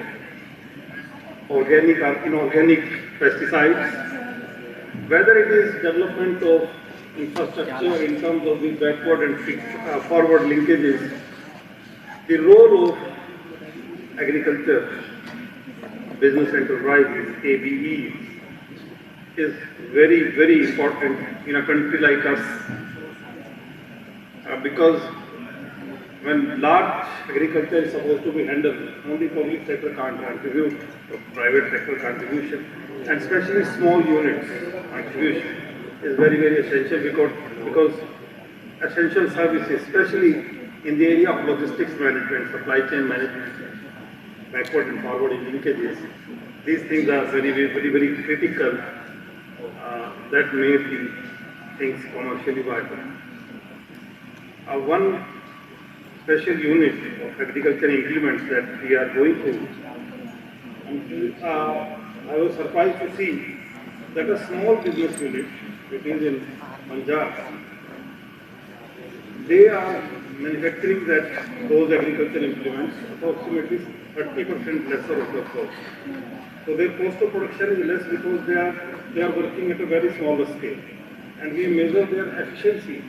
organic or inorganic pesticides, whether it is development of infrastructure in terms of the backward and forward linkages, the role of agriculture, business enterprises, ABEs, is very, very important in a country like us. Because when large agriculture is supposed to be handled, only public sector can't contribute, private sector contribution, and especially small units contribution is very, very essential because essential services, especially in the area of logistics management, supply chain management, backward and forward linkages, these things are very, very, very critical that make the things commercially viable. One special unit of agriculture implements that we are going through, I was surprised to see that a small business unit, which is in Punjab, they are manufacturing those agriculture implements approximately 30% lesser of the cost. So their cost of production is less because they are working at a very smaller scale. And we measure their efficiency.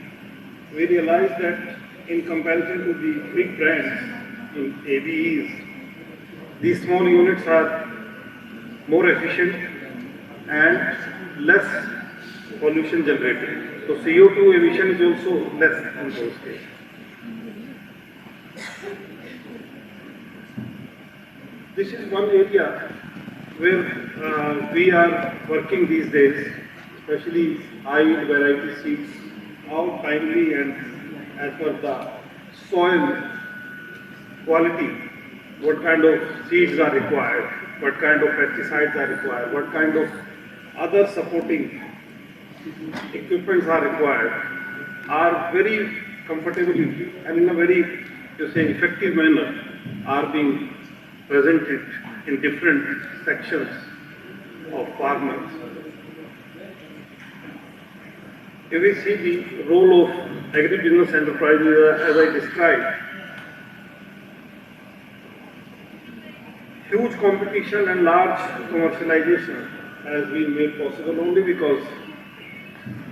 We realize that in comparison to the big brands in ABEs, these small units are more efficient and less pollution generating. So CO2 emission is also less in those cases. This is one area where we are working these days, especially high yield variety seeds, how timely and as per the soil quality, what kind of seeds are required, what kind of pesticides are required, what kind of other supporting equipments are required, are very comfortably and in a very, effective manner are being presented in different sections of farmers. If we see the role of agribusiness enterprises as I described, huge competition and large commercialization has been made possible only because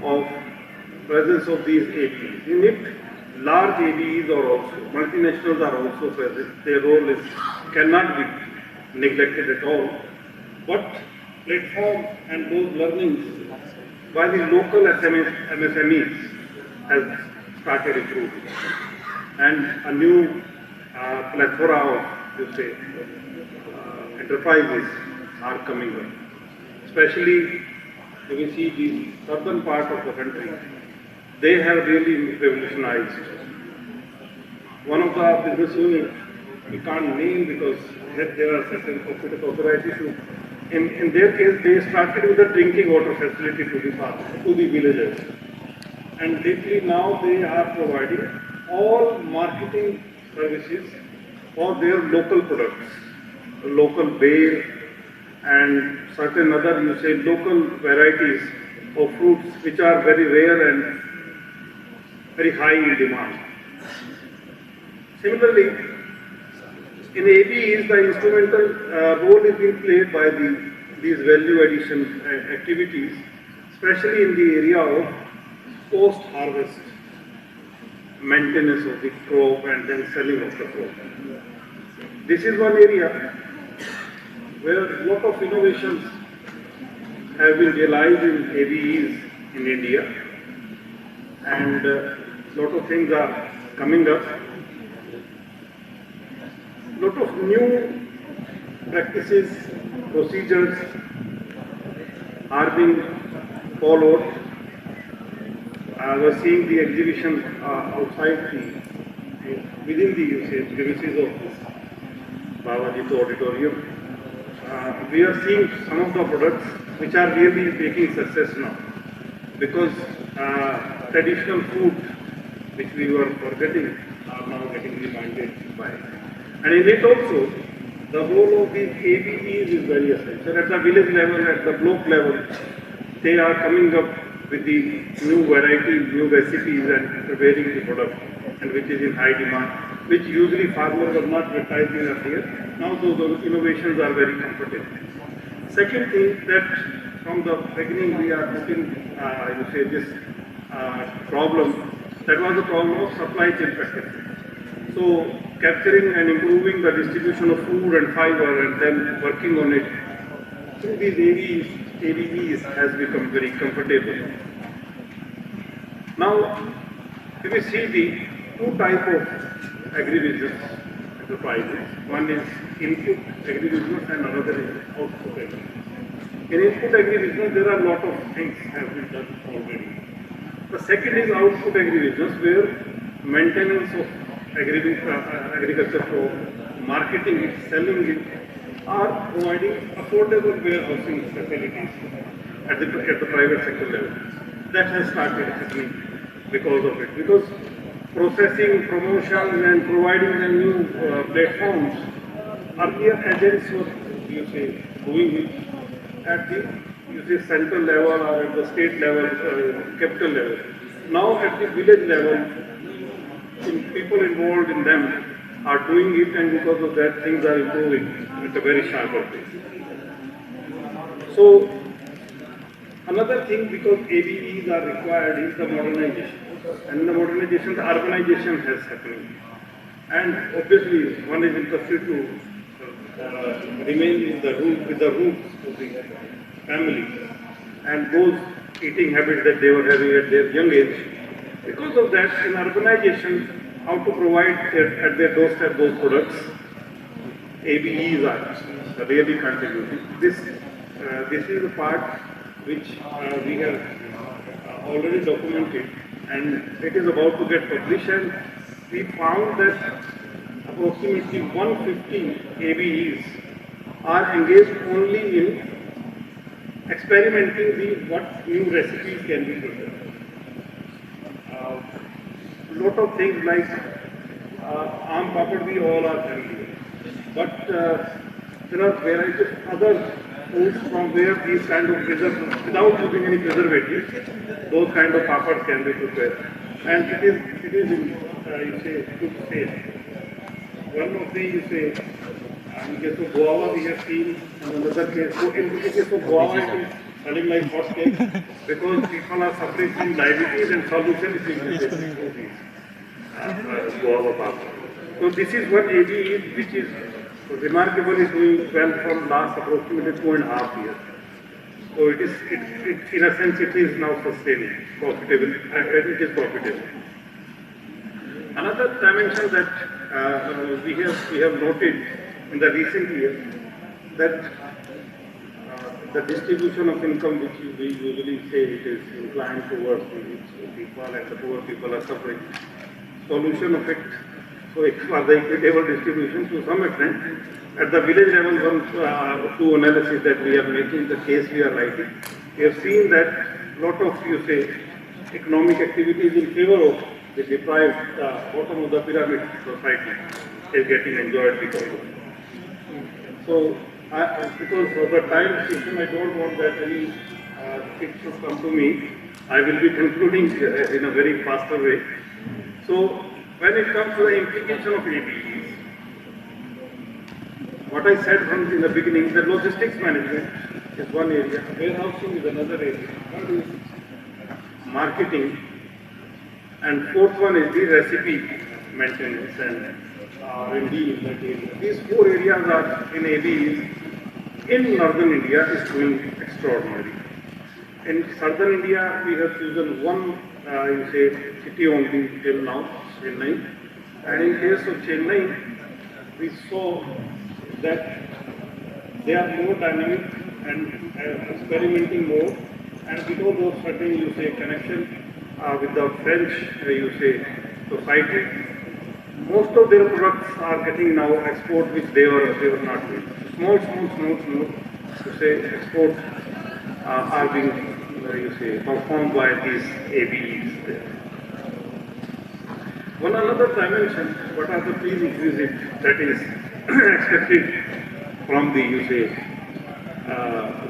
of presence of these ABEs. In it, large ABEs are also, multinationals are also present. Their role cannot be neglected at all. But platform and those learnings by the local MSMEs has started improving. And a new plethora of, enterprises are coming up. especially if you see the southern part of the country, they have really revolutionized. One of the business units, we can't name because there are certain corporate authorities who, in their case, they started with a drinking water facility to the farm, to the villagers. And lately now they are providing all marketing services for their local products, local bay and certain other, you say, local varieties of fruits which are very rare and very high in demand. Similarly, in ABEs, the instrumental role is being played by these value addition activities, especially in the area of post-harvest maintenance of the crop and then selling of the crop. This is one area where a lot of innovations have been realized in ABEs in India, and a lot of things are coming up. A lot of new practices, procedures are being followed. I was seeing the exhibition outside within the premises of this Bawajito Auditorium. We are seeing some of the products which are really making success now, because traditional food which we were forgetting are now getting reminded by. And in it also, the role of these ABEs is very essential. At the village level, at the block level, they are coming up with the new varieties, new recipes and preparing the product, and which is in high demand, which usually farmers are not advertising earlier. Now those innovations are very comfortable. Second thing, that from the beginning we are looking, you say, this problem, that was the problem of supply chain practices. So capturing and improving the distribution of food and fiber and then working on it through these ABEs has become very comfortable. Now, if you see the two types of agribusiness enterprises, one is input agribusiness and another is output agribusiness. In input agribusiness, there are a lot of things have been done already. The second is output agribusiness, where maintenance of agriculture crop, marketing it, selling it, are providing affordable warehousing facilities at the private sector level. That has started happening because of it. Because processing, promotions and providing the new platforms, earlier agents were, you say, doing it at the central level or at the state level, capital level. Now at the village level, people involved in them are doing it, and because of that things are improving at a very sharper pace. So another thing, because ABEs are required, is the modernization. And in the modernization, the urbanization has happened. And obviously one is interested to remain with the roots of the family and those eating habits that they were having at their young age. Because of that, in urbanization, how to provide at their doorstep those products, ABEs are really contributing. This is the part which we have already documented, and it is about to get published, and we found that approximately 150 ABEs are engaged only in experimenting what new recipes can be prepared. Lot of things like aam papad we all are familiar, but there are varieties of other foods from where these kind of without using any preservatives, those kind of papads can be prepared, and it is in you say good state. One of the, you say, in case of guava we have seen, and another case, so in the case of guava it is selling like hot cake because people are suffering from diabetes and solution is in guava papa. So this is what ABE, which is remarkably doing well from last approximately 2.5 years. So it in a sense it is now sustaining, profitable, it is profitable. Another dimension that we have noted in the recent years, that the distribution of income, which we usually say it is inclined towards the rich people and the poor people are suffering. Solution of it, so it was the equitable distribution to some extent. At the village level, two analysis that we are making, the case we are writing, we have seen that lot of, you say, economic activities in favor of the deprived bottom of the pyramid society is getting enjoyed because of it. So, because of the time system, I don't want that any things should come to me. I will be concluding in a very faster way. So, when it comes to the implication of ABEs, what I said in the beginning, the logistics management is one area, warehousing is another area, third is marketing, and fourth one is the recipe maintenance and R&D in that area. These four areas are in ABEs. In northern India is doing extraordinary. In southern India, we have chosen one, you say, city only till now, Chennai. And in case of Chennai, we saw that they are more dynamic and experimenting more. And because of certain, you say, connection with the French, you say, society, most of their products are getting now export, which they were not doing. Small, you say, exports are being, you say, performed by these ABEs there. One another dimension, what are the prerequisites that is expected from the, you say,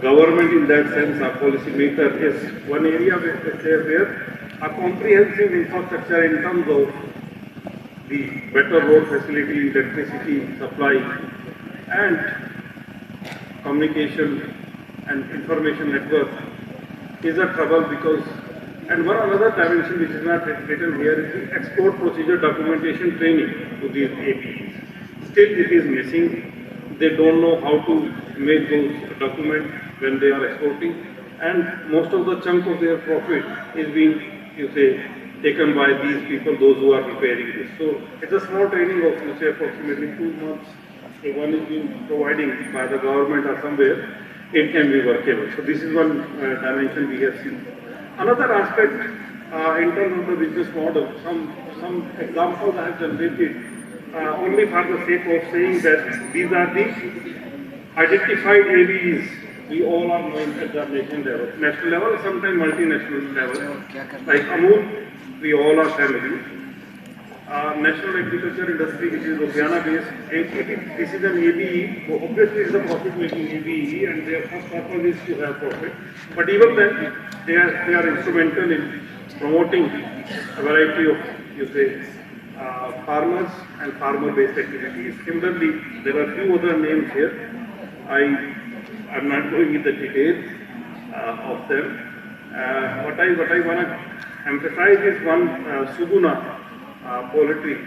government in that sense, a policy maker, is one area where a comprehensive infrastructure in terms of the better road facility, electricity supply, and communication and information network is a trouble because, and one another dimension which is not written here is the export procedure documentation training to these ABEs. Still it is missing. They don't know how to make those documents when they are exporting, and most of the chunk of their profit is being, you say, taken by these people, those who are preparing this. So it's a small training of, you say, approximately 2 months. If one is being providing by the government or somewhere, it can be workable. So this is one dimension we have seen. Another aspect in terms of the business model, some examples I have generated only for the sake of saying that these are the identified ABEs we all are knowing at the national level, sometimes multinational level. Like Amul, we all are familiar. National agriculture industry, which is Ludhiana based, this is an ABE, so obviously it is a profit making ABE and their first purpose is to have profit. But even then, they are instrumental in promoting a variety of, you say, farmers and farmer based activities. Similarly, there are few other names here. I'm not going into the details of them. What I want to emphasize is one Suguna poultry.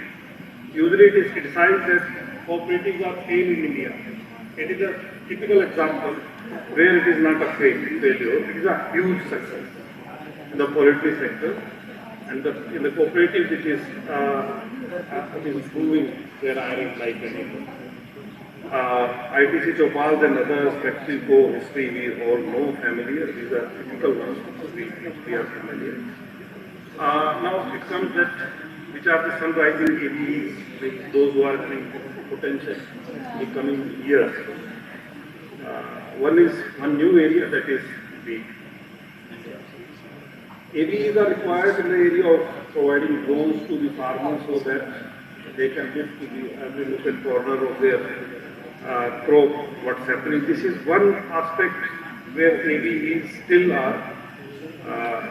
Usually it is criticized that cooperatives are failed in India. It is a typical example where it is not a failure. It is a huge success in the poultry sector. And in the cooperatives it is proving their iron like anything. ITC Chopal and others, PepsiCo history we all know familiar. These are typical ones we are familiar. Now it comes that which are the sun-rising ABEs, those who are having potential in the coming years. One is one new area, that is the ABEs are required in the area of providing drones to the farmers so that they can lift to the every nook and corner of their crop what's happening. This is one aspect where ABEs still are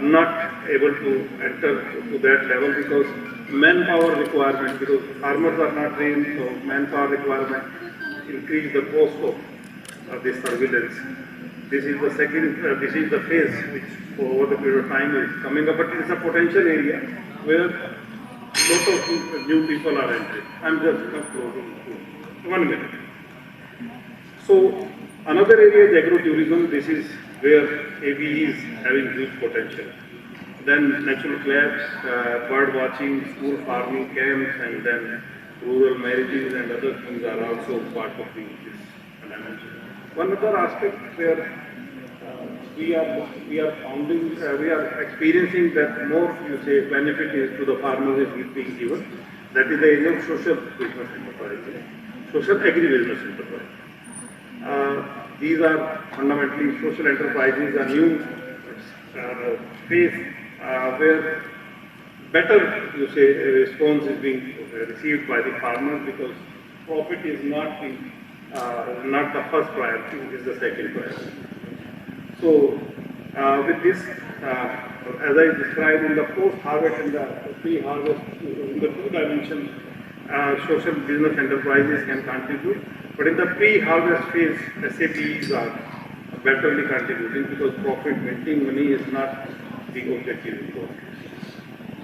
not able to enter to that level because manpower requirement, because farmers are not trained, so manpower requirement increase the cost of this surveillance. This is the second, this is the phase which over the period of time is coming up, but it is a potential area where lot of new people are entering. I'm just closing. 1 minute. So another area is agro-tourism. This is where ABE is having huge potential. Then natural clubs, bird watching, school farming camps, and then rural marriages and other things are also part of this dimension. One other aspect where we are experiencing that more, you say, benefit is to the farmers is being given. That is the area of social business enterprise, social agribusiness enterprise. These are fundamentally social enterprises, a new phase where better, you say, response is being received by the farmers because profit is not the first priority, it is the second priority. So, with this, as I described in the post-harvest and the pre-harvest, in the two dimensions, social business enterprises can contribute. But in the pre-harvest phase, SAPs are betterly contributing because profit making money is not the objective.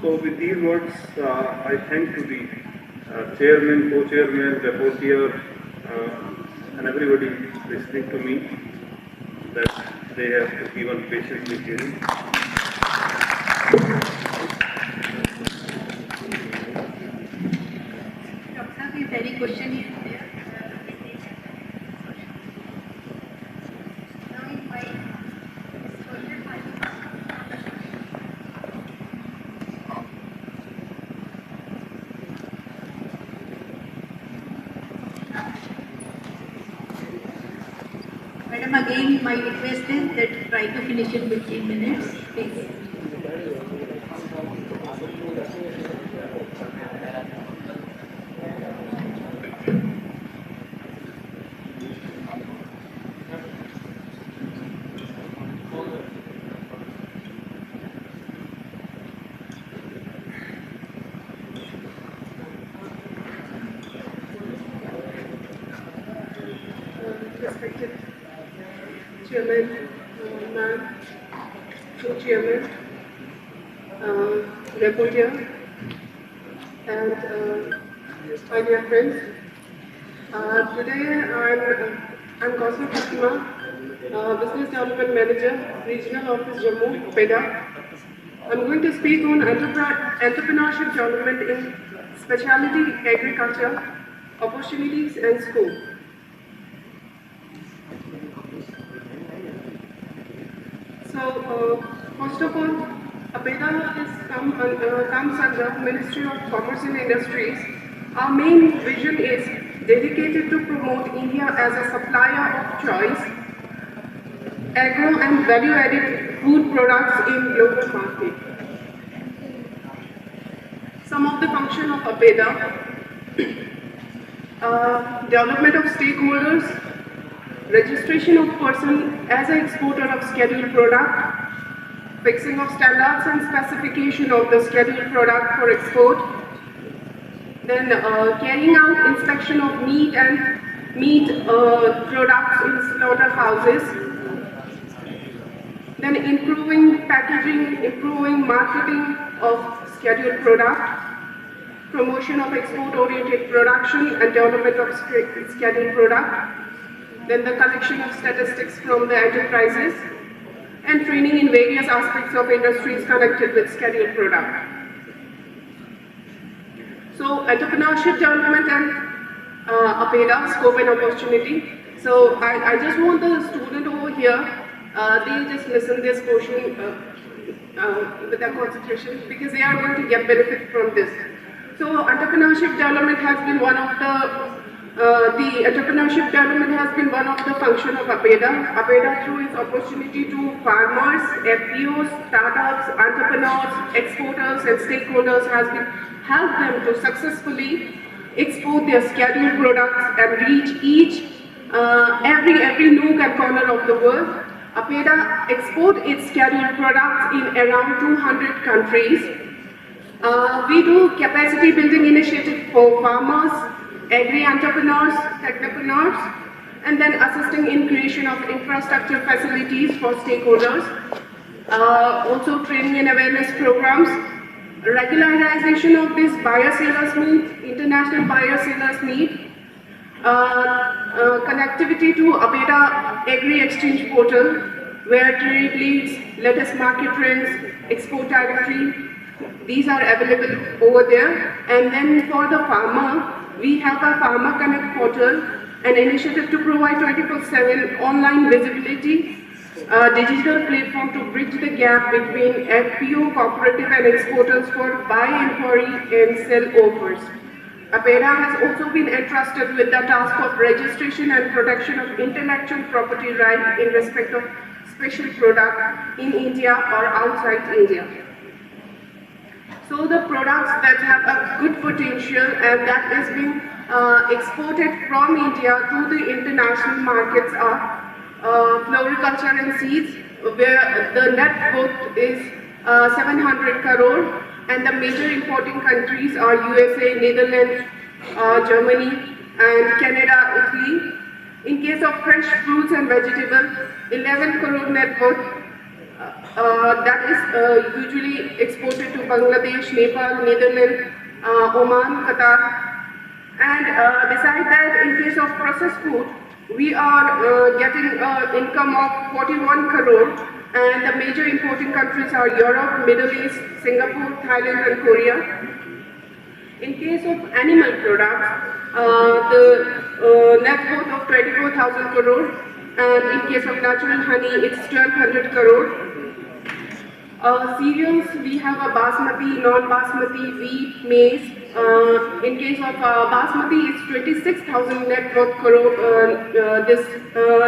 So with these words, I thank to the chairman, co-chairman, rapporteur, and everybody listening to me that they have given patiently hearing. Doctor, if any question is there? Madam, again, my request is that try to finish in 15 minutes, please. Respected Chairman, Ma'am, Co-Chairman, Rapporteur, and my dear friends. Today I'm Kausar Fatima, Business Development Manager, Regional Office Jammu, PEDA. I'm going to speak on entrepreneurship development in specialty agriculture, opportunities and scope. So, first of all, APEDA comes under Ministry of Commerce and Industries. Our main vision is dedicated to promote India as a supplier of choice, agro and value-added food products in global market. Some of the function of APEDA: development of stakeholders, registration of person as an exporter of scheduled product, fixing of standards and specification of the scheduled product for export, then carrying out inspection of meat products in slaughterhouses, then improving packaging, improving marketing of scheduled product, promotion of export-oriented production and development of scheduled product, then the collection of statistics from the enterprises, and training in various aspects of industries connected with scheduled product. So, entrepreneurship development and APEDA, scope and opportunity. So, I just want the student over here, they just listen this portion with their concentration because they are going to get benefit from this. So, entrepreneurship development has been one of the entrepreneurship development has been one of the functions of APEDA. APEDA, through its opportunity to farmers, FPOs, startups, entrepreneurs, exporters and stakeholders, has been helped them to successfully export their scheduled products and reach every nook and corner of the world. APEDA export its scheduled products in around 200 countries. We do capacity building initiative for farmers, agri-entrepreneurs, technopreneurs, and then assisting in creation of infrastructure facilities for stakeholders. Also training and awareness programs, regularization of this buyer-sellers meet, international buyer-sellers meet, connectivity to APEDA Agri-Exchange portal, where trade leads, latest market trends, export directory, these are available over there. And then for the farmer, we have a Farmer Connect portal, an initiative to provide 24/7 online visibility a digital platform to bridge the gap between FPO, cooperative and exporters for buy inquiry and sell offers. APEDA has also been entrusted with the task of registration and protection of intellectual property right in respect of special product in India or outside India. So the products that have a good potential and that is being exported from India to the international markets are floriculture and seeds, where the net worth is 700 crore, and the major importing countries are USA, Netherlands, Germany and Canada, Italy. In case of fresh fruits and vegetables, 11 crore net worth. That is usually exported to Bangladesh, Nepal, Netherlands, Oman, Qatar. And besides that, in case of processed food, we are getting income of 41 crore, and the major importing countries are Europe, Middle East, Singapore, Thailand and Korea. In case of animal products, the net worth of 24,000 crore, and in case of natural honey, it's 1,200 crore. Cereals, we have a basmati, non-basmati, wheat, maize. In case of basmati, it's 26,000 net worth crore. This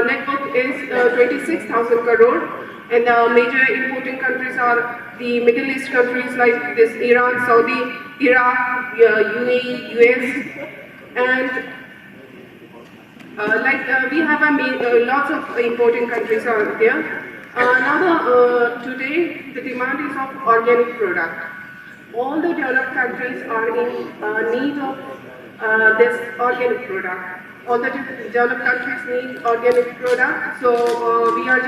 net worth is 26,000 crore, and the major importing countries are the Middle East countries like this: Iran, Saudi, Iraq, UAE, US, and we have lots of importing countries are there. Today, the demand is of organic product. All the developed countries are in need of this organic product. All the developed countries need organic product. So we are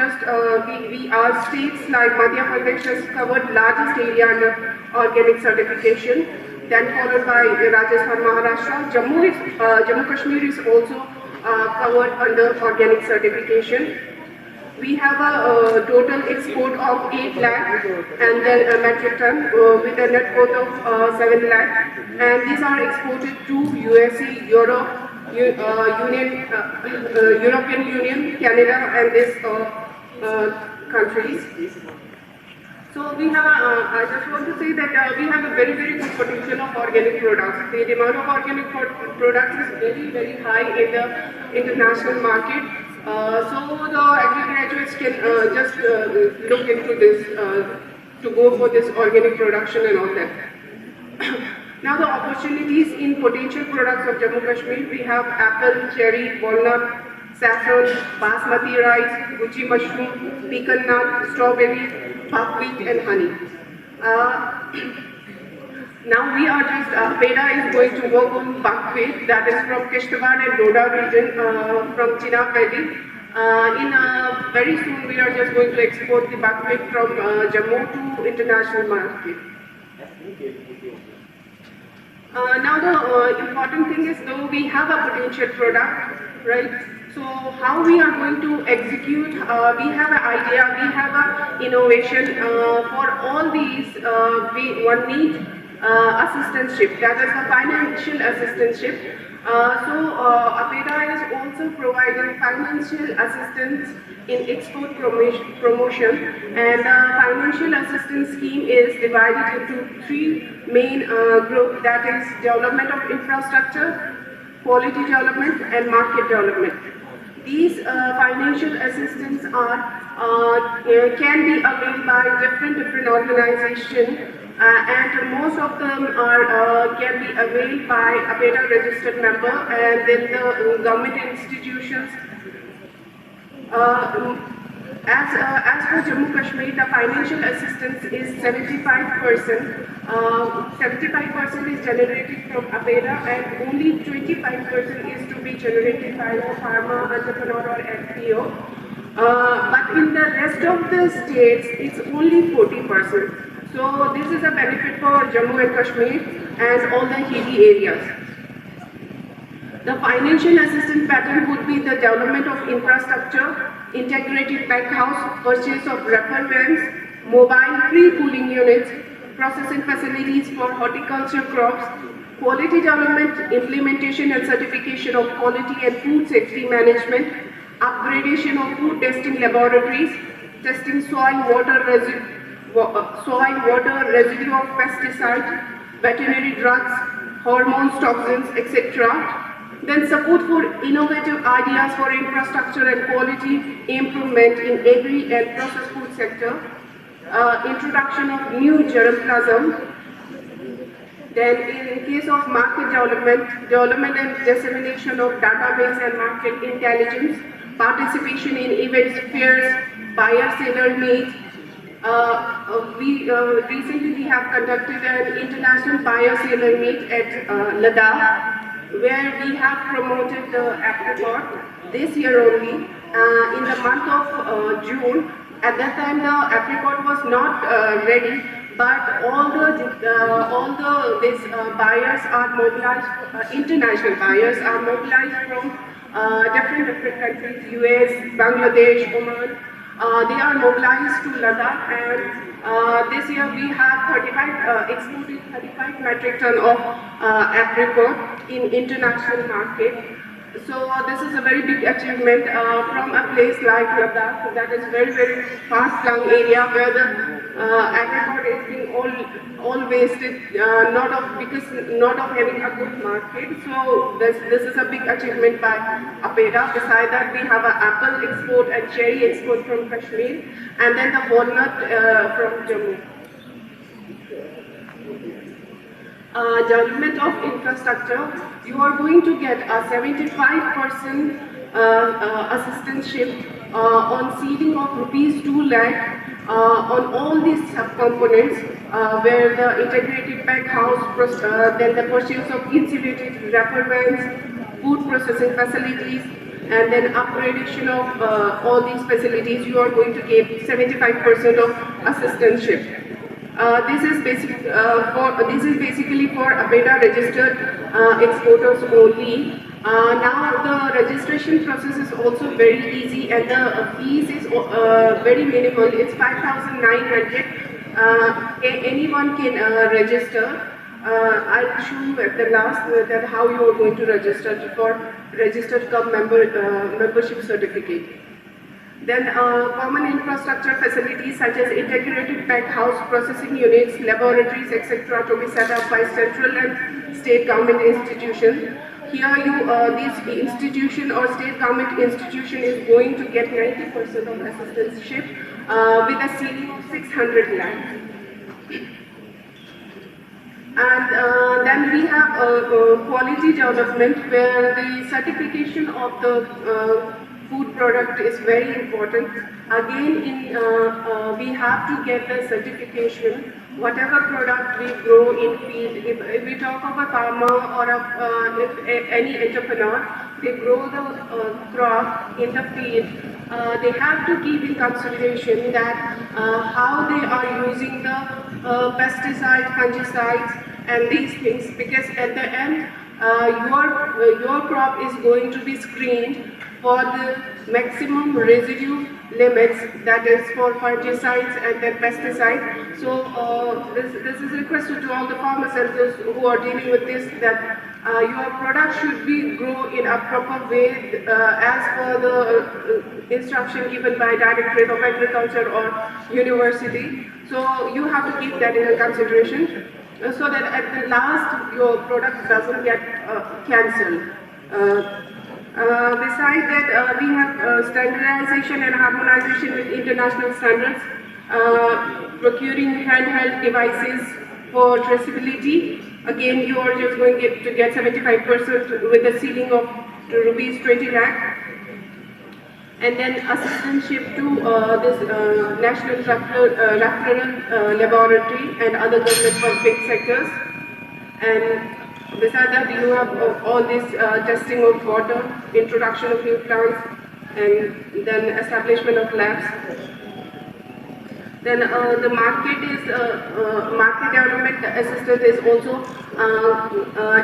states like Madhya Pradesh has covered largest area under organic certification. Then followed by Rajasthan, Maharashtra. Jammu Kashmir is also covered under organic certification. We have a total export of 8 lakh and then a metric ton with a net worth of 7 lakh, and these are exported to USA, Europe, European Union, Canada and these countries. So we have I just want to say that we have a very good potential of organic products. The demand of organic products is very high in the international market. So the agri-graduates can just look into this to go for this organic production and all that. Now the opportunities in potential products of Jammu Kashmir, we have apple, cherry, walnut, saffron, basmati rice, Gucci mushroom, pecan nut, strawberry, buckwheat and honey. Now we are just, APEDA is going to work on buckwheat, that is from Kishtwar and Doda region, from Chinab Valley. Very soon we are just going to export the buckwheat from Jammu to international market. Now the important thing is, though we have a potential product, right? So how we are going to execute, we have an idea, we have an innovation. For all these, one needs assistantship, that is the financial assistantship. APEDA is also providing financial assistance in export promotion, and the financial assistance scheme is divided into 3 main groups, that is development of infrastructure, quality development and market development. These financial assistance can be availed by different organizations, and most of them can be availed by APEDA registered member, and then the government institutions. As for Jammu Kashmir, the financial assistance is 75%. 75% is generated from APEDA, and only 25% is to be generated by the farmer, entrepreneur or FPO. But in the rest of the states, it's only 40%. So this is a benefit for Jammu and Kashmir and all the hilly areas. The financial assistance pattern would be the development of infrastructure, integrated pack house, purchase of refer vans, mobile pre-cooling units, processing facilities for horticulture crops, quality development, implementation and certification of quality and food safety management, upgradation of food testing laboratories, testing soil water residue of pesticides, veterinary drugs, hormones, toxins, etc. Then support for innovative ideas for infrastructure and quality improvement in agri and processed food sector. Introduction of new germplasm. Then in case of market development and dissemination of database and market intelligence, participation in events, fairs, buyer-seller meet. Recently we have conducted an international buyer-seller meet at Ladakh, where we have promoted the apricot this year only. In the month of June, at that time the apricot was not ready, but all the buyers are mobilized. International buyers are mobilized from different countries: US, Bangladesh, Oman. They are mobilized to Ladakh, and this year we have exported 35 metric ton of apricot in international market. So this is a very big achievement from a place like Ladakh, that is very far-flung area where the apricot is being all wasted, not of having a good market. So this is a big achievement by APEDA. Beside that, we have an apple export and cherry export from Kashmir, and then the walnut from Jammu. Development of infrastructure, you are going to get a 75% assistantship on seeding of ₹2 lakh on all these subcomponents, where the integrated pack house, then the purchase of insulated wrapper vans, food processing facilities, and then upgradation of all these facilities. You are going to get 75% of assistantship. This is basically for APEDA registered exporters only. Now the registration process is also very easy, and the fees is very minimal. It's 5,900. Anyone can register. I'll show you at the last that how you are going to register for registered club membership certificate. Then common infrastructure facilities such as integrated pack house, processing units, laboratories, etc. to be set up by central and state government institutions. Here this institution or state government institution is going to get 90% of assistantship with a ceiling of 600 lakh. And then we have quality development, where the certification of the food product is very important. Again, we have to get the certification. Whatever product we grow in field, if we talk of a farmer or any entrepreneur, they grow the crop in the field. They have to keep in consideration that how they are using the pesticides, fungicides, and these things, because at the end, your crop is going to be screened for the maximum residue limits, that is for fungicides and then pesticides. So this is requested to all the farmers and those who are dealing with this, that your product should be grown in a proper way as per the instruction given by Directorate of Agriculture or University. So you have to keep that in consideration, so that at the last your product doesn't get cancelled. Besides that, we have standardization and harmonization with international standards, procuring handheld devices for traceability. Again, you are just going to get 75% with a ceiling of ₹20 lakh. And then assistantship to this National Referral Laboratory and other government public sectors. And besides that, you have all this testing of water, introduction of new plants, and then establishment of labs. Then the market development assistance is also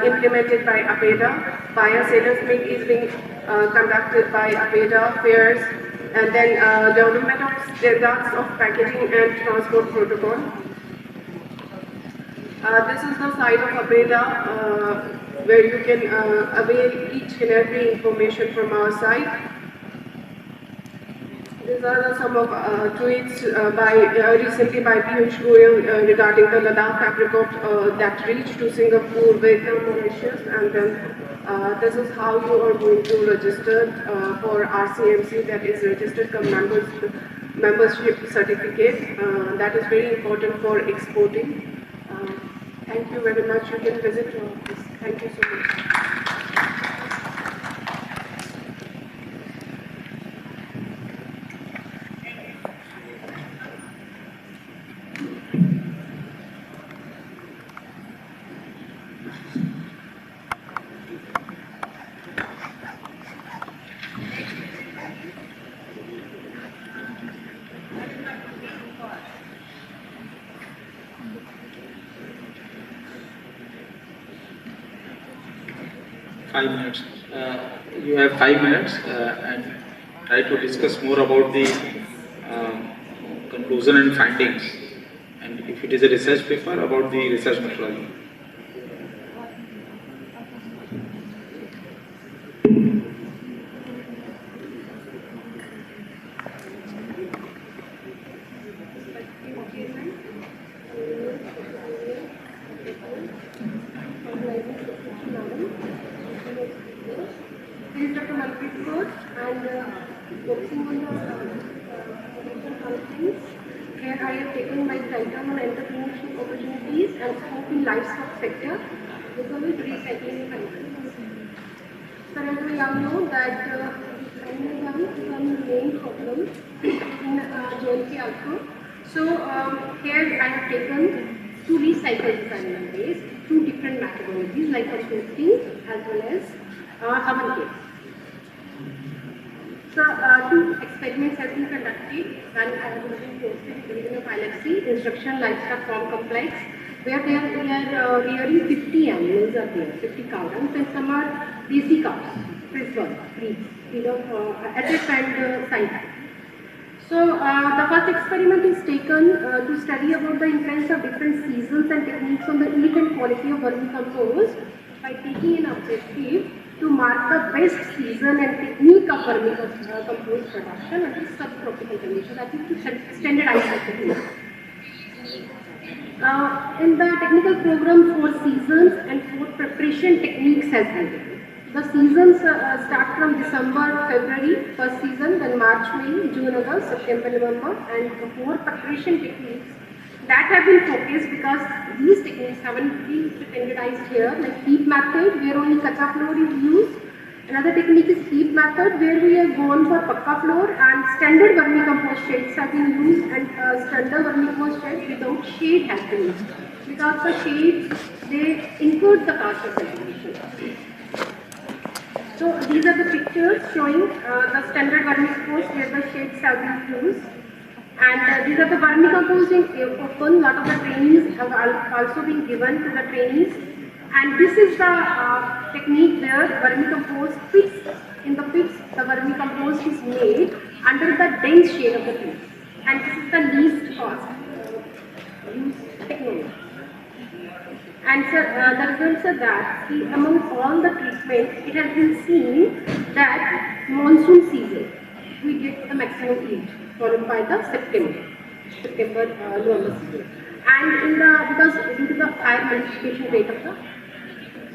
implemented by APEDA. Buyer sellers meet is being conducted by APEDA fairs, and then development of standards of packaging and transport protocol. This is the site of APEDA, where you can avail each and every information from our site. These are some of tweets recently by Piyush Goyal regarding the Ladakh apricot that reached to Singapore, Vietnam, Mauritius, and then this is how you are going to register for RCMC, that is registered membership certificate. That is very important for exporting. Thank you very much. You can visit your office. Thank you so much. 5 minutes. You have 5 minutes and try to discuss more about the conclusion and findings, and if it is a research paper, about the research methodology. Here I have taken my title on entrepreneurship opportunities and scope in livestock sector because of recycling countries. So as we all know that animal harm is one of the main problem in JLK also. So here I have taken to recycle this animal waste through different methodologies like composting as well as oven care. So, 2 experiments have been conducted and I have been posted division of ILFC, instruction livestock farm complex, where we are rearing 50 animals are there, 50 cows, and some are desi cows, preserved, breed of HF and side. So, the first experiment is taken to study about the influence of different seasons and techniques on the yield and quality of vermicompost by taking an objective to mark the best season and technique of vermicompost production under subtropical conditions, that is to standardize the technique. In the technical program, 4 seasons and 4 preparation techniques has been given. The seasons start from December, February, first season, then March, May, June, August, September, November, and 4 preparation techniques that have been focused because these techniques haven't been standardized here, like heap method where only kacha floor is used. Another technique is heap method where we have gone for pakka floor, and standard vermicompost sheds have been used, and standard vermicompost sheds without shade has been used. Because the shades, they include the cost of cultivation. So these are the pictures showing the standard vermicompost where the shades have been used. And these are the vermicomposting open. Lot of the trainings have also been given to the trainees. And this is the technique where vermicompost pits, in the pits the vermicompost is made under the dense shade of the trees. And this is the least cost used technology. And so, the results are that among all the treatments, it has been seen that monsoon season we get the maximum yield, followed by the September November season. And because due to the higher multiplication rate of the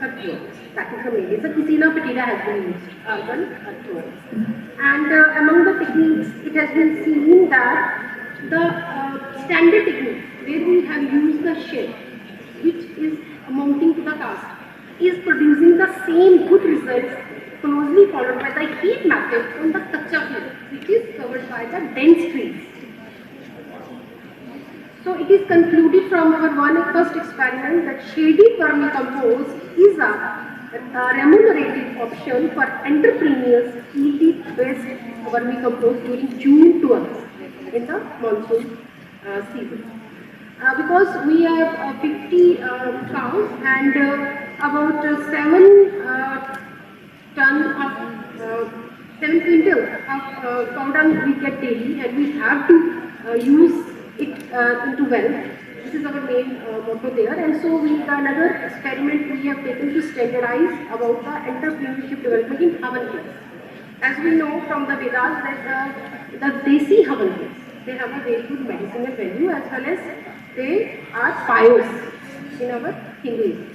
earthworms, that is the main reason. Piscina petida has been used, urban earthworms. And among the techniques, it has been seen that the standard technique where we have used the shed, which is mounting to the cast, is producing the same good results, closely followed by the heat method on the kacha floor, which is covered by the dense trees. So it is concluded from our first experiment that shaded vermicompost is a remunerative option for entrepreneurs eating best vermicompost during June to August in the monsoon season. Because we have 50 cows and about 7 quintals of cow dung we get daily, and we have to use it into wealth. This is our main motto there. And so another experiment we have taken to standardize about the entrepreneurship development in oven care. As we know from the Vedas that the Desi Havan, they have a very good medicinal value as well as they are pious in our Hinduism.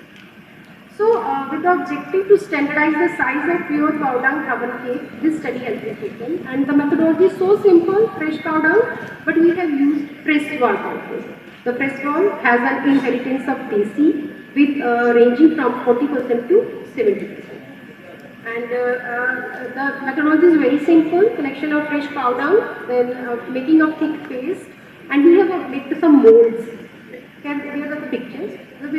So, with the objective to standardize the size of pure cow dung Havan cake, this study has been taken, and the methodology is so simple, fresh cow dung, but we have used pressed wall compost. The pressed wall has an inheritance of Desi with ranging from 40% to 70%. And the methodology is very simple, collection of fresh cow dung, then making of thick paste, and we have made some molds. Here are the pictures. They're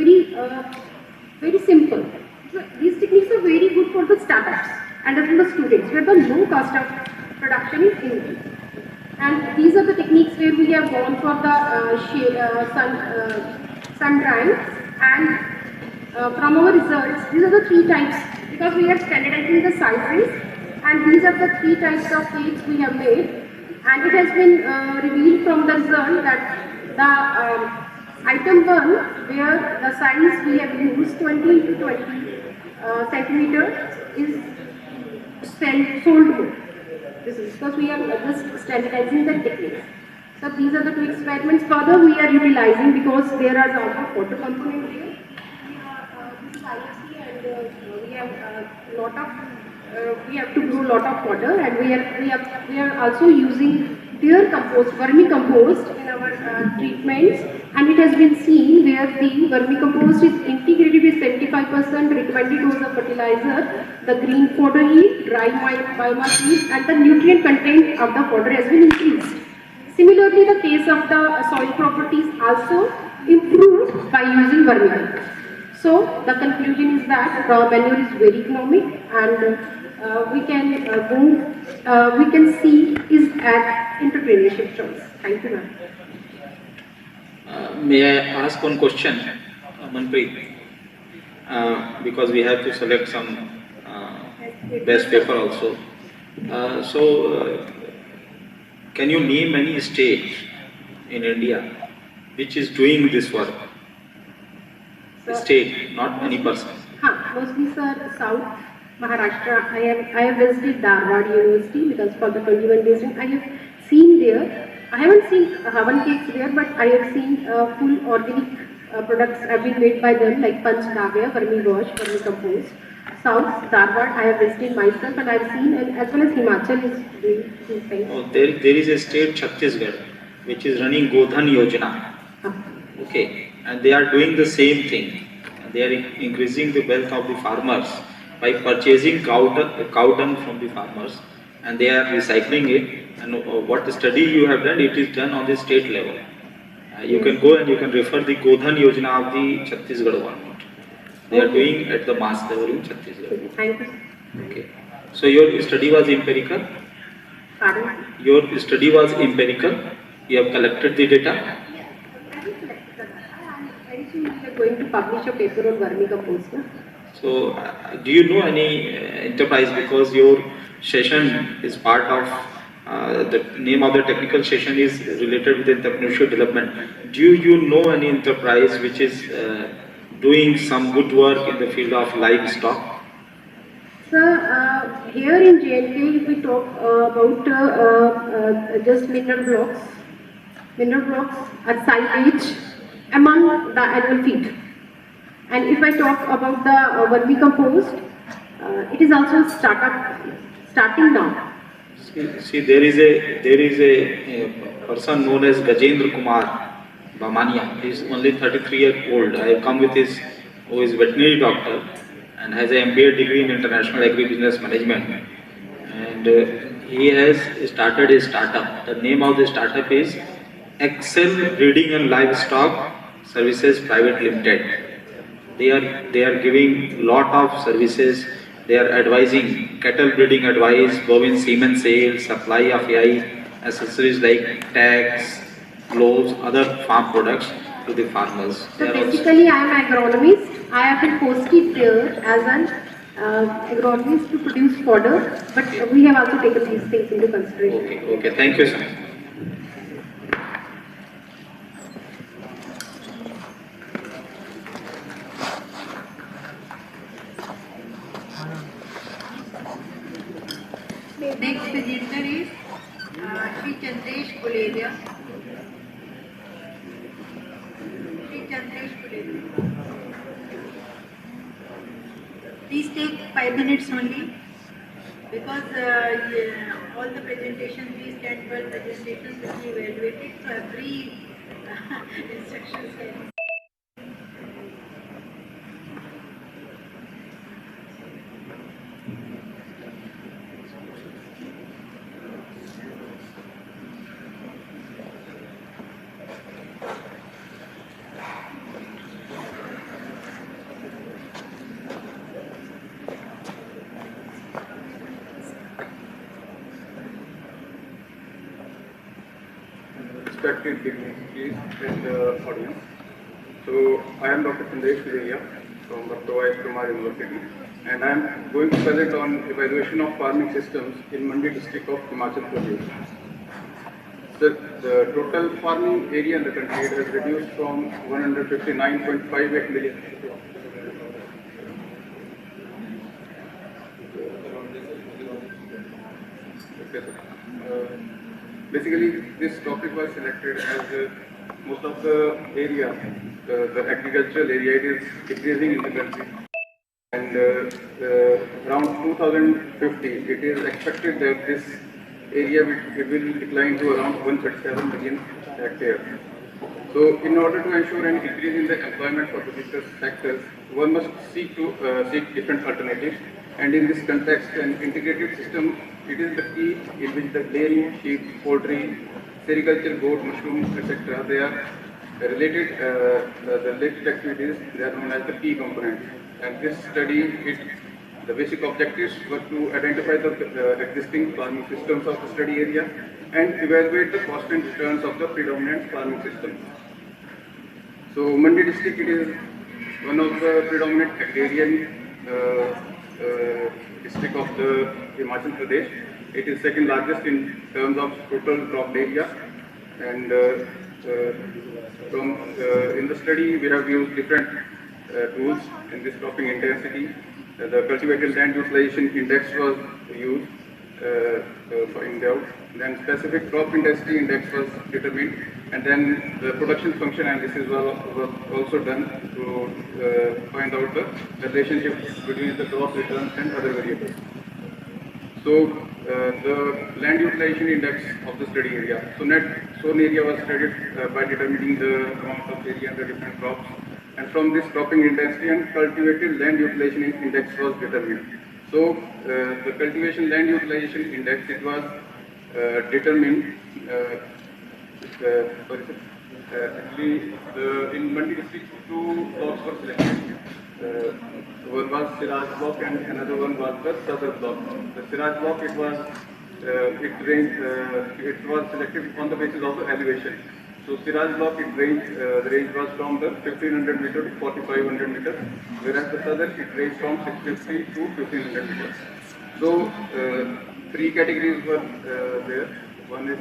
very simple. So these techniques are very good for the startups and for the students where the low cost of production is increased. And these are the techniques where we have gone for the sun drying, and from our results, these are the 3 types, because we are standardizing the sizes, and these are the 3 types of cakes we have made, and it has been revealed from the result that the item 1, where the size we have used 20 to 20 centimeters, is sold more. This is because we are just standardizing the techniques. So these are the 2 experiments. Further, we are utilizing, because there are also photo component here. This is IFC, and we have to grow lot of water, and we are also using their compost, vermicompost in our treatments, and it has been seen where the vermicompost is integrated with 75% recommended dose of fertilizer, the green fodder heat, dry biomass heat, and the nutrient content of the fodder has been increased. Similarly, the case of the soil properties also improved by using vermicompost. So the conclusion is that raw manure is very economic, and we can see is at entrepreneurship choice. Thank you, ma'am. May I ask one question, Manpreet? Because we have to select some best paper also. Can you name any state in India which is doing this work? State, not any person. Mostly, sir, South Maharashtra. I have visited Dharwad University because for the 21 days I have seen there. I haven't seen Havan cakes there, but I have seen full organic products have been made by them, like Panchdavya, vermi-wash, vermicompost. South Dharwad, I have visited myself, and I have seen, and as well as Himachal is doing these things. Oh, there is a state, Chhattisgarh, which is running Godhan Yojana. Okay, and they are doing the same thing. They are increasing the wealth of the farmers by purchasing cow dung from the farmers, and they are recycling it. And what study you have done, it is done on the state level. You can go and you can refer the Godhan Yojana of the Chhattisgarh government. They are doing at the mass level in Chhattisgarh. Thank you. Okay. So your study was empirical? Pardon? Your study was empirical? You have collected the data? We are going to publish a paper on vermicompost. So, do you know any enterprise, because your session is part of the name of the technical session is related with entrepreneurship development. Do you know any enterprise which is doing some good work in the field of livestock? Sir, here in JNK, if we talk about just mineral blocks are silage among the animal feed. And if I talk about the vermicompost, it is also starting now. See, there is a person known as Gajendra Kumar Bamania. He is only 33 years old. I have come with who is veterinary doctor and has an MBA degree in international agribusiness management. And he has started a startup. The name of the startup is Excel Breeding and Livestock Services Private Limited. They are giving lot of services. They are advising cattle breeding advice, bovine semen sales, supply of AI, accessories like tags, gloves, other farm products to the farmers. So basically I am an agronomist. I have been posted there as an agronomist to produce fodder, but we have also taken these things into consideration. Okay, thank you, sir. Next presenter is Shri Chandresh Guleria. Shri Chandresh Guleria. Please take 5 minutes only, because all the presentations, these 10, 12 presentations will be evaluated, so every instructions can. Respected dignitaries and audience. So I am Dr. Chandresh Guleria from Dr. Kumar University, and I am going to present on evaluation of farming systems in Mandi district of Himachal Pradesh. The total farming area in the country has reduced from 159.58 million. Okay, sir. Basically, this topic was selected as most of the area, the agricultural area, it is decreasing in the country. And around 2050, it is expected that this area will decline to around 137 million hectares. So, in order to ensure an increase in the employment for the different sectors, one must seek different alternatives. And in this context, an integrated system, it is the key in which the dairy, sheep, poultry, sericulture, goat, mushroom, etc. They are related, the related activities, they are known as the key components. And this study, the basic objectives were to identify the existing farming systems of the study area and evaluate the cost and returns of the predominant farming systems. So Mandi district, it is one of the predominant agrarian district of the Himachal Pradesh. It is second largest in terms of total cropped area, and in the study we have used different tools in this cropping intensity. The cultivated land utilization index was used for in doubt. Then specific crop intensity index was determined, and then the production function analysis was also done to find out the relationship between the crop returns and other variables. So the land utilization index of the study area. So net sown area was studied by determining the amount of area and the different crops. And from this cropping intensity and cultivated land utilization index was determined. So the cultivation land utilization index, it was determined. Actually, in Mandi district, two blocks were selected. One was Siraj block and another one was the Sadar block. The Siraj block, it was selected on the basis of the elevation. So Siraj block, the range was from the 1500 meter to 4500 meters, whereas the Sadar, it ranged from 650 to 1500 meters. So three categories were there. One is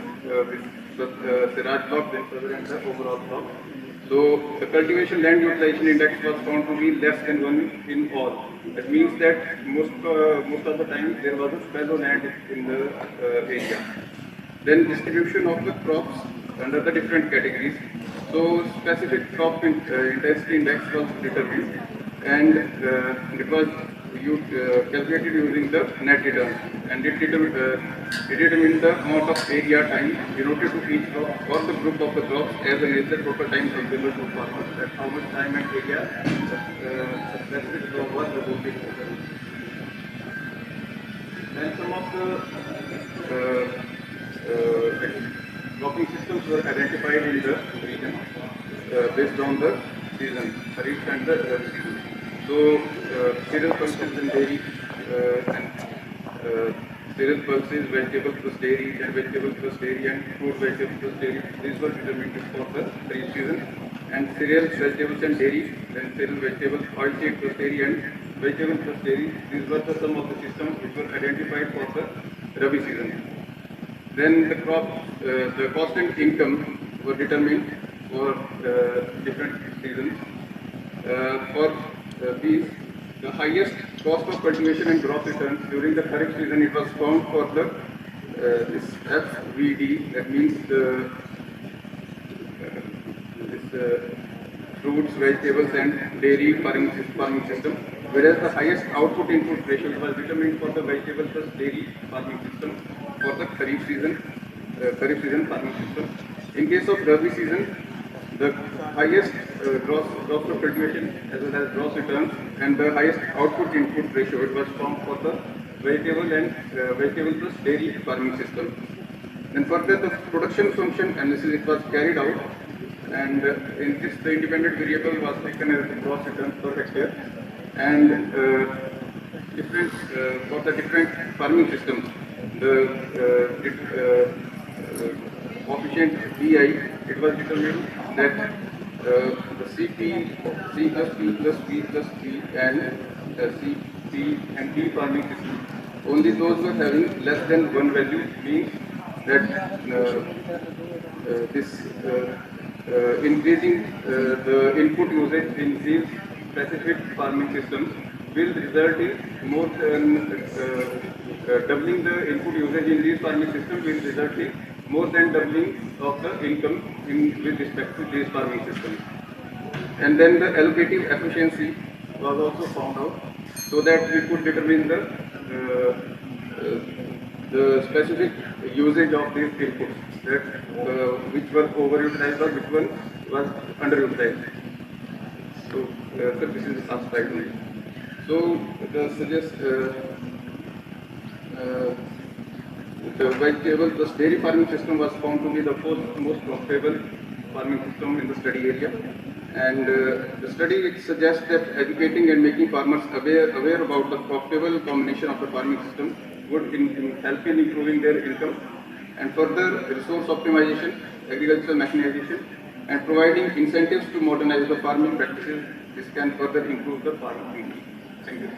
this Siraj block, then Sadar, and the overall block. So the cultivation land utilization index was found to be less than 1 in all. That means that most of the time there was a fallow land in the area. Then distribution of the crops under the different categories. So specific crop intensity index was determined, and it was calculated using the net return, and it determined the amount of area time denoted to each crop or the group of the crops as well as the total time available to farmers. That's how much time and area specific crop was devoted to. Then some of the cropping systems were identified in the region based on the season, Kharif and the Rabi season. So cereal pulses and dairy cereal pulses, vegetable plus dairy, then vegetable plus dairy and fruit vegetable plus dairy. These were determined for the Kharif season. And cereals, vegetables and dairy, then cereal, vegetables, oilseed plus dairy and vegetable plus dairy. These were the some of the systems which were identified for the Rabi season. Then the cost and income were determined for different seasons. For these, the highest cost of cultivation and crop returns during the Kharif season, it was found for the this FVD, that means fruits, vegetables and dairy farming system, whereas the highest output input ratio was determined for the vegetable plus dairy farming system for the Kharif season farming system. In case of Rabi season, the highest gross of cultivation as well as gross returns and the highest output input ratio it was found for the vegetable plus dairy farming system. Then further the production function analysis it was carried out, and in this the independent variable was taken as the gross return per hectare, and different for the different farming systems the coefficient BI it was determined that the CP, C plus P plus P plus P and CP and D farming system, only those were having less than one value means that this increasing the input usage in these specific farming systems will result in more than doubling the input usage in these farming systems will result in more than doubling of the income with respect to these farming systems. And then the allocative efficiency was also found out so that we could determine the specific usage of these inputs, that which were overutilized or which one was underutilized. So, this is the last slide only. So, the vegetable plus dairy farming system was found to be the most profitable farming system in the study area. And the study suggests that educating and making farmers aware about the profitable combination of the farming system would help in improving their income, and further resource optimization, agricultural mechanization, and providing incentives to modernize the farming practices. This can further improve the farming. Thank you.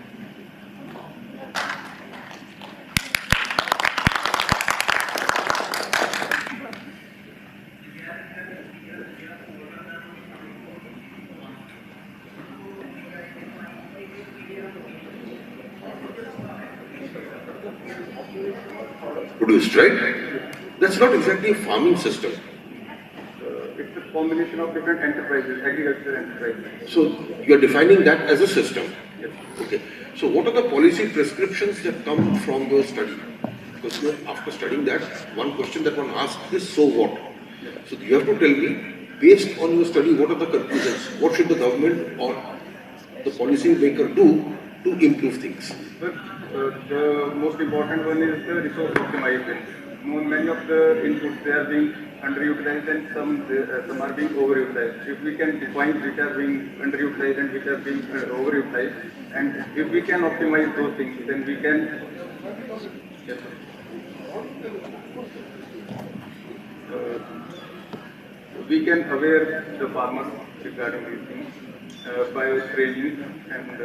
Produced, right? That's not exactly a farming system. It's a combination of different enterprises, agricultural enterprises. So you are defining that as a system. Yes. Okay. So what are the policy prescriptions that come from your study? Because after studying that, one question that one asks is, so what? So you have to tell me, based on your study, what are the conclusions? What should the government or the policy maker do to improve things? But the most important one is the resource optimization. Many of the inputs they are being underutilized and some are being overutilized. If we can define which are being underutilized and which are being overutilized, and if we can optimize those things, then we can. Yes, we can aware the farmers regarding these things by training and.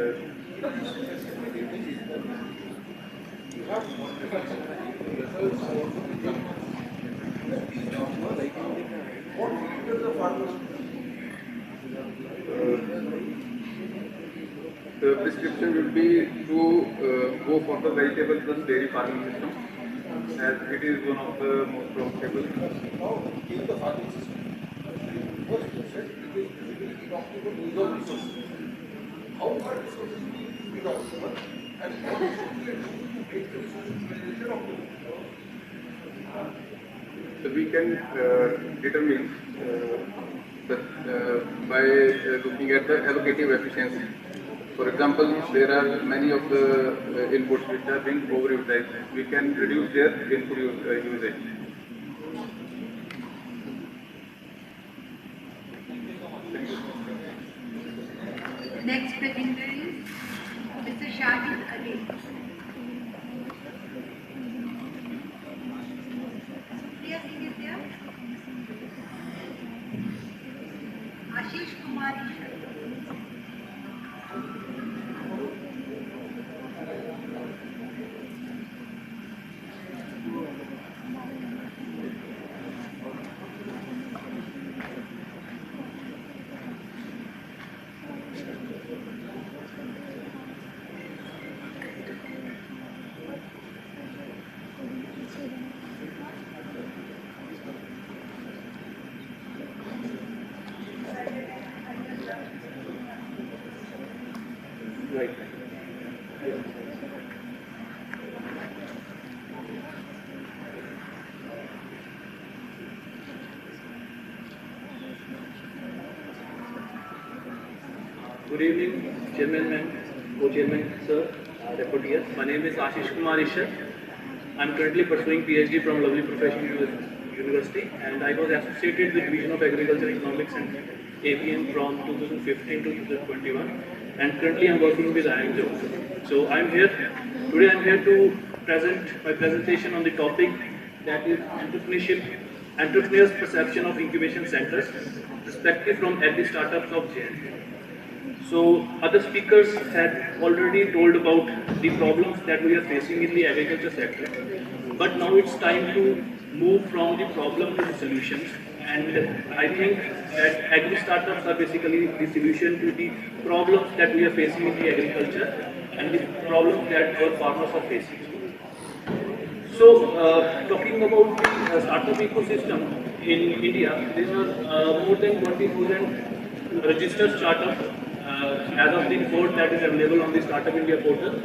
The prescription would be to go for the vegetable plus dairy farming system, as it is one of the most profitable. So we can determine that by looking at the allocative efficiency. For example, there are many of the inputs which are being overutilized. We can reduce their input usage. Next presenter is Mr. Shahid Ali. Priya Singh is there. Ashish Kumar Ishwar. right. Good evening, Chairman and Co-Chairman, sir, Deputy. My name is Ashish Kumar Ishar. I'm currently pursuing PhD from Lovely Professional University, and I was associated with Division of Agriculture Economics and APM from 2015 to 2021, and currently I'm working with IIM. So I'm here to present my presentation on the topic that is entrepreneurs' perception of incubation centers, perspective from agri startups of JNK. So other speakers had already told about the problems that we are facing in the agriculture sector, but now it's time to move from the problem to the solutions, and I think that agri startups are basically the solution to the problems that we are facing in the agriculture and the problems that our farmers are facing. So talking about the startup ecosystem in India, there are more than 20,000 registered startups as of the report that is available on the Startup India portal.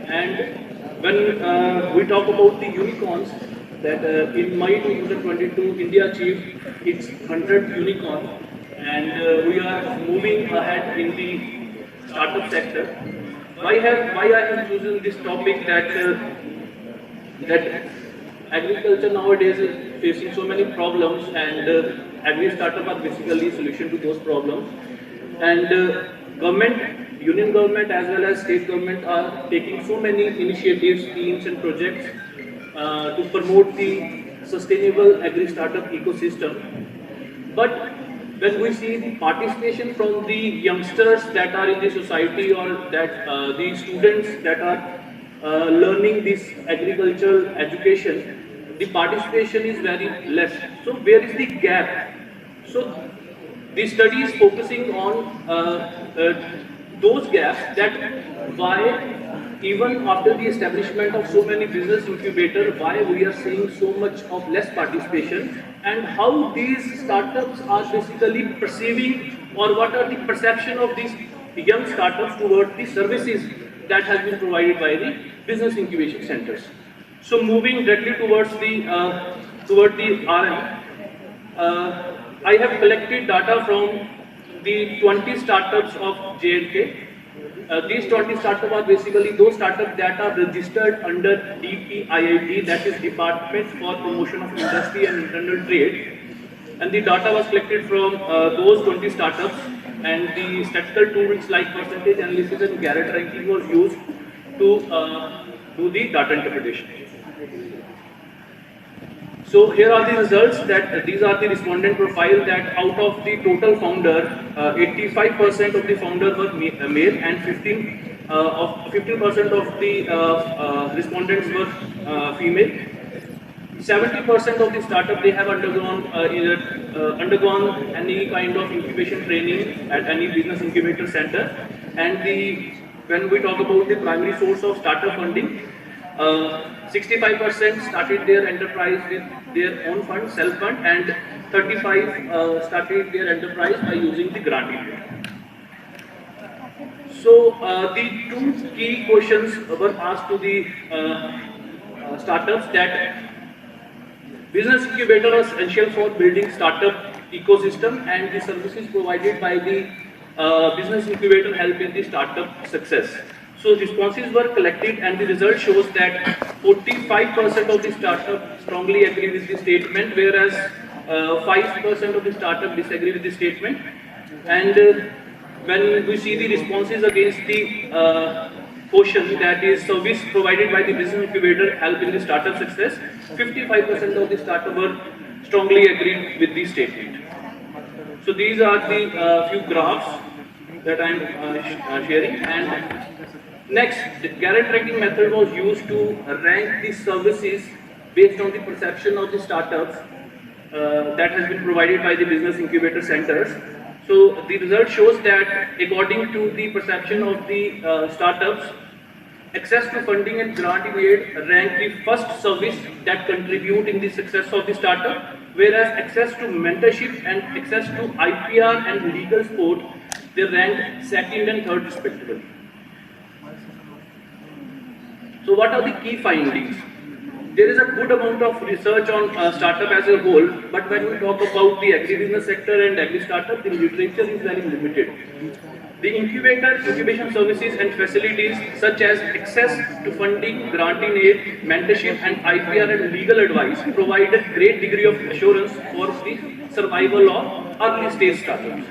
And when we talk about the unicorns, that in May 2022, India achieved its 100th unicorn, and we are moving ahead in the startup sector. Why I have chosen this topic that agriculture nowadays is facing so many problems, and agri startup are basically a solution to those problems. And union government as well as state government are taking so many initiatives, schemes and projects to promote the sustainable agri startup ecosystem. But when we see the participation from the youngsters that are in the society, or that the students that are learning this agricultural education, the participation is very less. So where is the gap? So the study is focusing on those gaps, that why even after the establishment of so many business incubators, why we are seeing so much of less participation, and how these startups are basically perceiving, or what are the perception of these young startups towards the services that has been provided by the business incubation centers. So moving directly towards the RM, I have collected data from the 20 startups of JNK. These 20 startups are basically those startups that are registered under DPIIT, that is Department for Promotion of Industry and Internal Trade. And the data was collected from those 20 startups, and the statistical tools like percentage analysis and Garrett ranking was used to do the data interpretation. So here are the results, that these are the respondent profile, that out of the total founder, 85% of the founder were male, and 15% of the respondents were female. 70% of the startup, they have undergone any kind of incubation training at any business incubator center. And when we talk about the primary source of startup funding, 65% started their enterprise with their own fund, self-fund, and 35 started their enterprise by using the grant period. So the two key questions were asked to the startups, that business incubator is essential for building startup ecosystem, and the services provided by the business incubator help in the startup success. So responses were collected, and the result shows that 45% of the startup strongly agree with the statement, whereas 5% of the startup disagree with the statement. And when we see the responses against the question, that is service provided by the business incubator help in the startup success, 55% of the startup were strongly agreed with the statement. So these are the few graphs that I am sharing. And next, the Garrett ranking method was used to rank the services based on the perception of the startups that has been provided by the business incubator centers. So the result shows that according to the perception of the startups, access to funding and grant aid rank the first service that contribute in the success of the startup, whereas access to mentorship and access to IPR and legal support, they rank second and third respectively. So what are the key findings? There is a good amount of research on startup as a whole, but when we talk about the agribusiness sector and agri-startup, the literature is very limited. The incubation services and facilities such as access to funding, granting aid, mentorship and IPR and legal advice provide a great degree of assurance for the survival of early stage startups.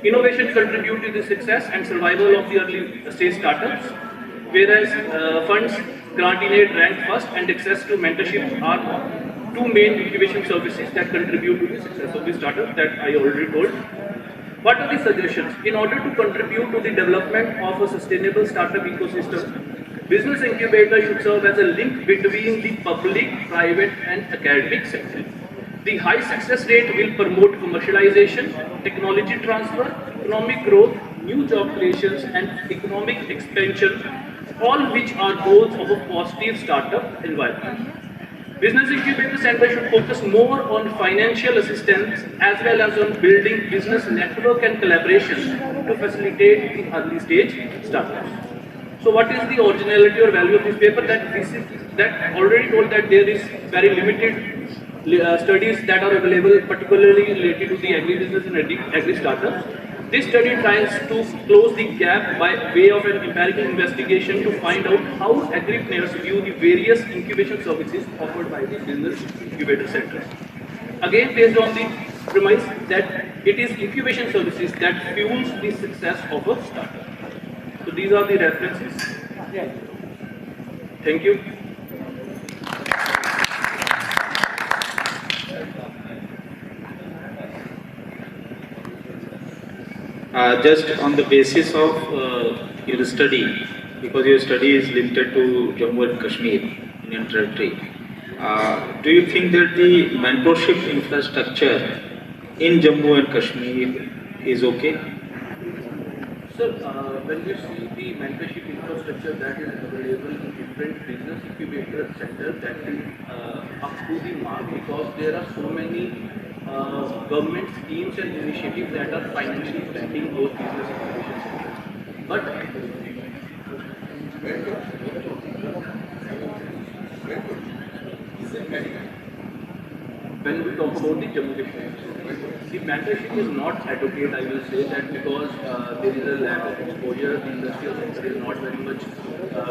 Innovation contribute to the success and survival of the early stage startups, whereas funds, granting aid rank first and access to mentorship are two main incubation services that contribute to the success of the startup that I already told. What are the suggestions? In order to contribute to the development of a sustainable startup ecosystem, business incubator should serve as a link between the public, private and academic sector. The high success rate will promote commercialization, technology transfer, economic growth, new job creations and economic expansion, all which are goals of a positive startup environment. Business Incubator Center should focus more on financial assistance as well as on building business network and collaboration to facilitate the early stage startups. So what is the originality or value of this paper? That already told that there is very limited studies that are available, particularly related to the agribusiness and agri-startups. This study tries to close the gap by way of an empirical investigation to find out how agripreneurs view the various incubation services offered by the business incubator centers. Again, based on the premise that it is incubation services that fuels the success of a startup. So these are the references. Thank you. Just on the basis of your study, because your study is limited to Jammu and Kashmir, Indian territory, do you think that the mentorship infrastructure in Jammu and Kashmir is okay? Sir, when you see the mentorship infrastructure that is available in different business incubator centers, that is up to the mark, because there are so many government schemes and initiatives that are financially backing those business incubation centers. But when we talk about the Jammu Kashmir, the mentorship is not adequate, I will say that, because there is a lack of exposure. The industrial sector is not very much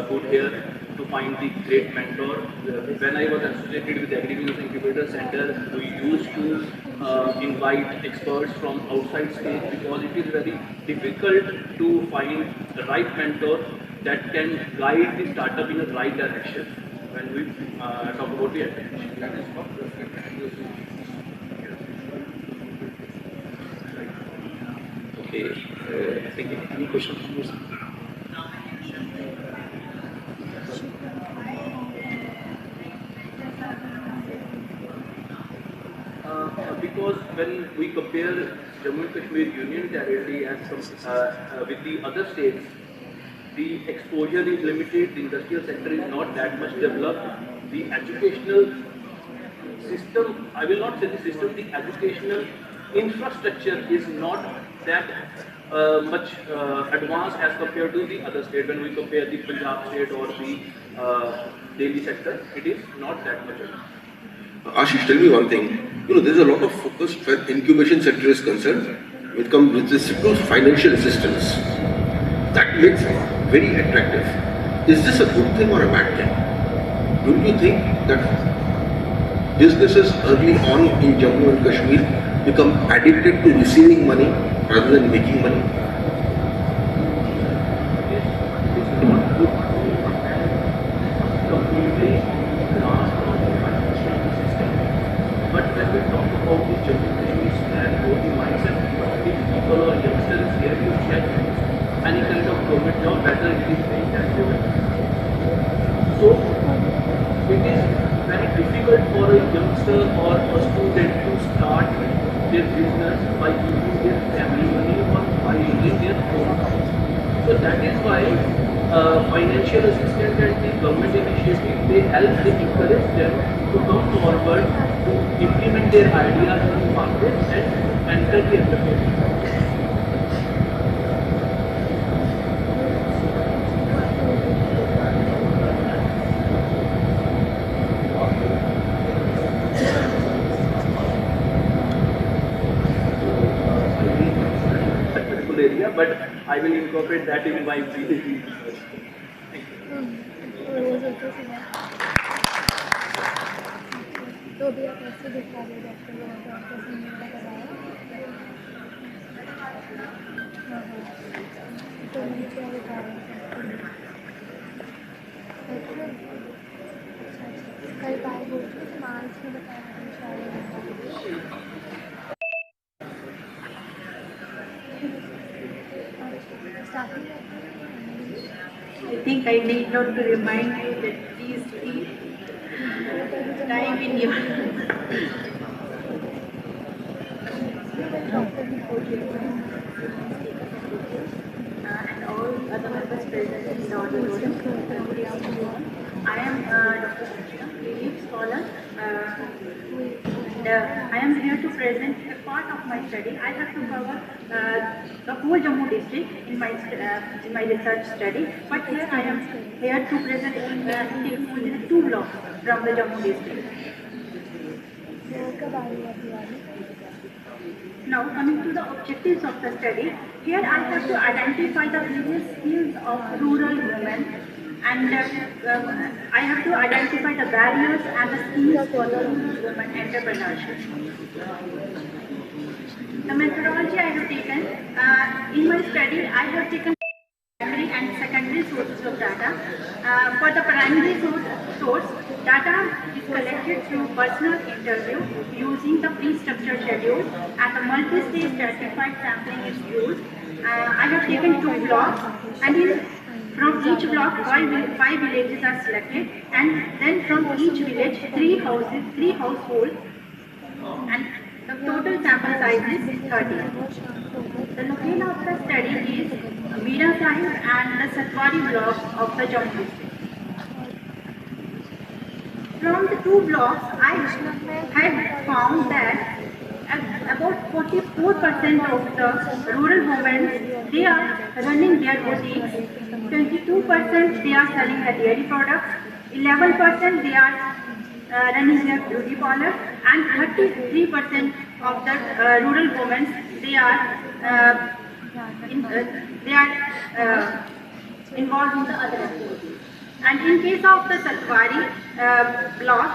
good here to find the great mentor. When I was associated with the Agribusiness Incubator Center, we used to invite experts from outside state, because it is very difficult to find the right mentor that can guide the startup in the right direction when we talk about the acquisition. Okay, thank you. Any questions from you, sir? Because when we compare Jammu and Kashmir Union Territory as with the other states, the exposure is limited, the industrial sector is not that much developed, the educational system, I will not say the system, the educational infrastructure is not that much advanced as compared to the other state. When we compare the Punjab state or the Delhi sector, it is not that much advanced. Ashish, tell me one thing. There's a lot of focus where incubation sector is concerned. It comes with this financial assistance. That makes it very attractive. Is this a good thing or a bad thing? Don't you think that businesses early on in Jammu and Kashmir become addicted to receiving money rather than making money? But when we talk about the Jammu Kashmir scenario, the mindset of the people or youngsters is here to check any kind of government job, whether it is paying taxes. So it is very difficult for a youngster or a student to start their business by using their family money or by using their own house. So that is why financial assistance and the government initiative, they help, they encourage them to come forward to implement their ideas in the market and enter the entrepreneurship. I will incorporate that in my PhD research. Thank you. तो भी आप ऐसे दिखा रहे doctor लोगों को आपका senior का कराया हाँ तो मैंने क्या बताया कल बार बोल रही थी मार्च में बताया I think I need not to remind you that please keep time in your and all other members present in the auditorium. Good afternoon. I am Dr. Suchita, lead scholar. I am here to present a part of my study. I have to cover the whole Jammu district in my research study, but here I am here to present only 2 blocks from the Jammu district. Now coming to the objectives of the study, here I have to identify the various skills of rural women, and I have to identify the barriers and the skills for the rural women entrepreneurship. The methodology I have taken, in my study I have taken primary and secondary sources of data. For the primary source, data is collected through personal interview using the pre-structured schedule, and the multi-stage stratified sampling is used. I have taken 2 blocks, and from each block 5 villages are selected, and then from each village 3 households, and the total sample size is 30. The location of the study is Meera Sahib and the Satwari block of the Jammu district. From the 2 blocks, I had found that about 44% of the rural women, they are running their boutiques, 22% they are selling the dairy products, 11% they are running their beauty parlor, and 33% of the rural women, they are involved in the other activities. And in case of the Satwari block,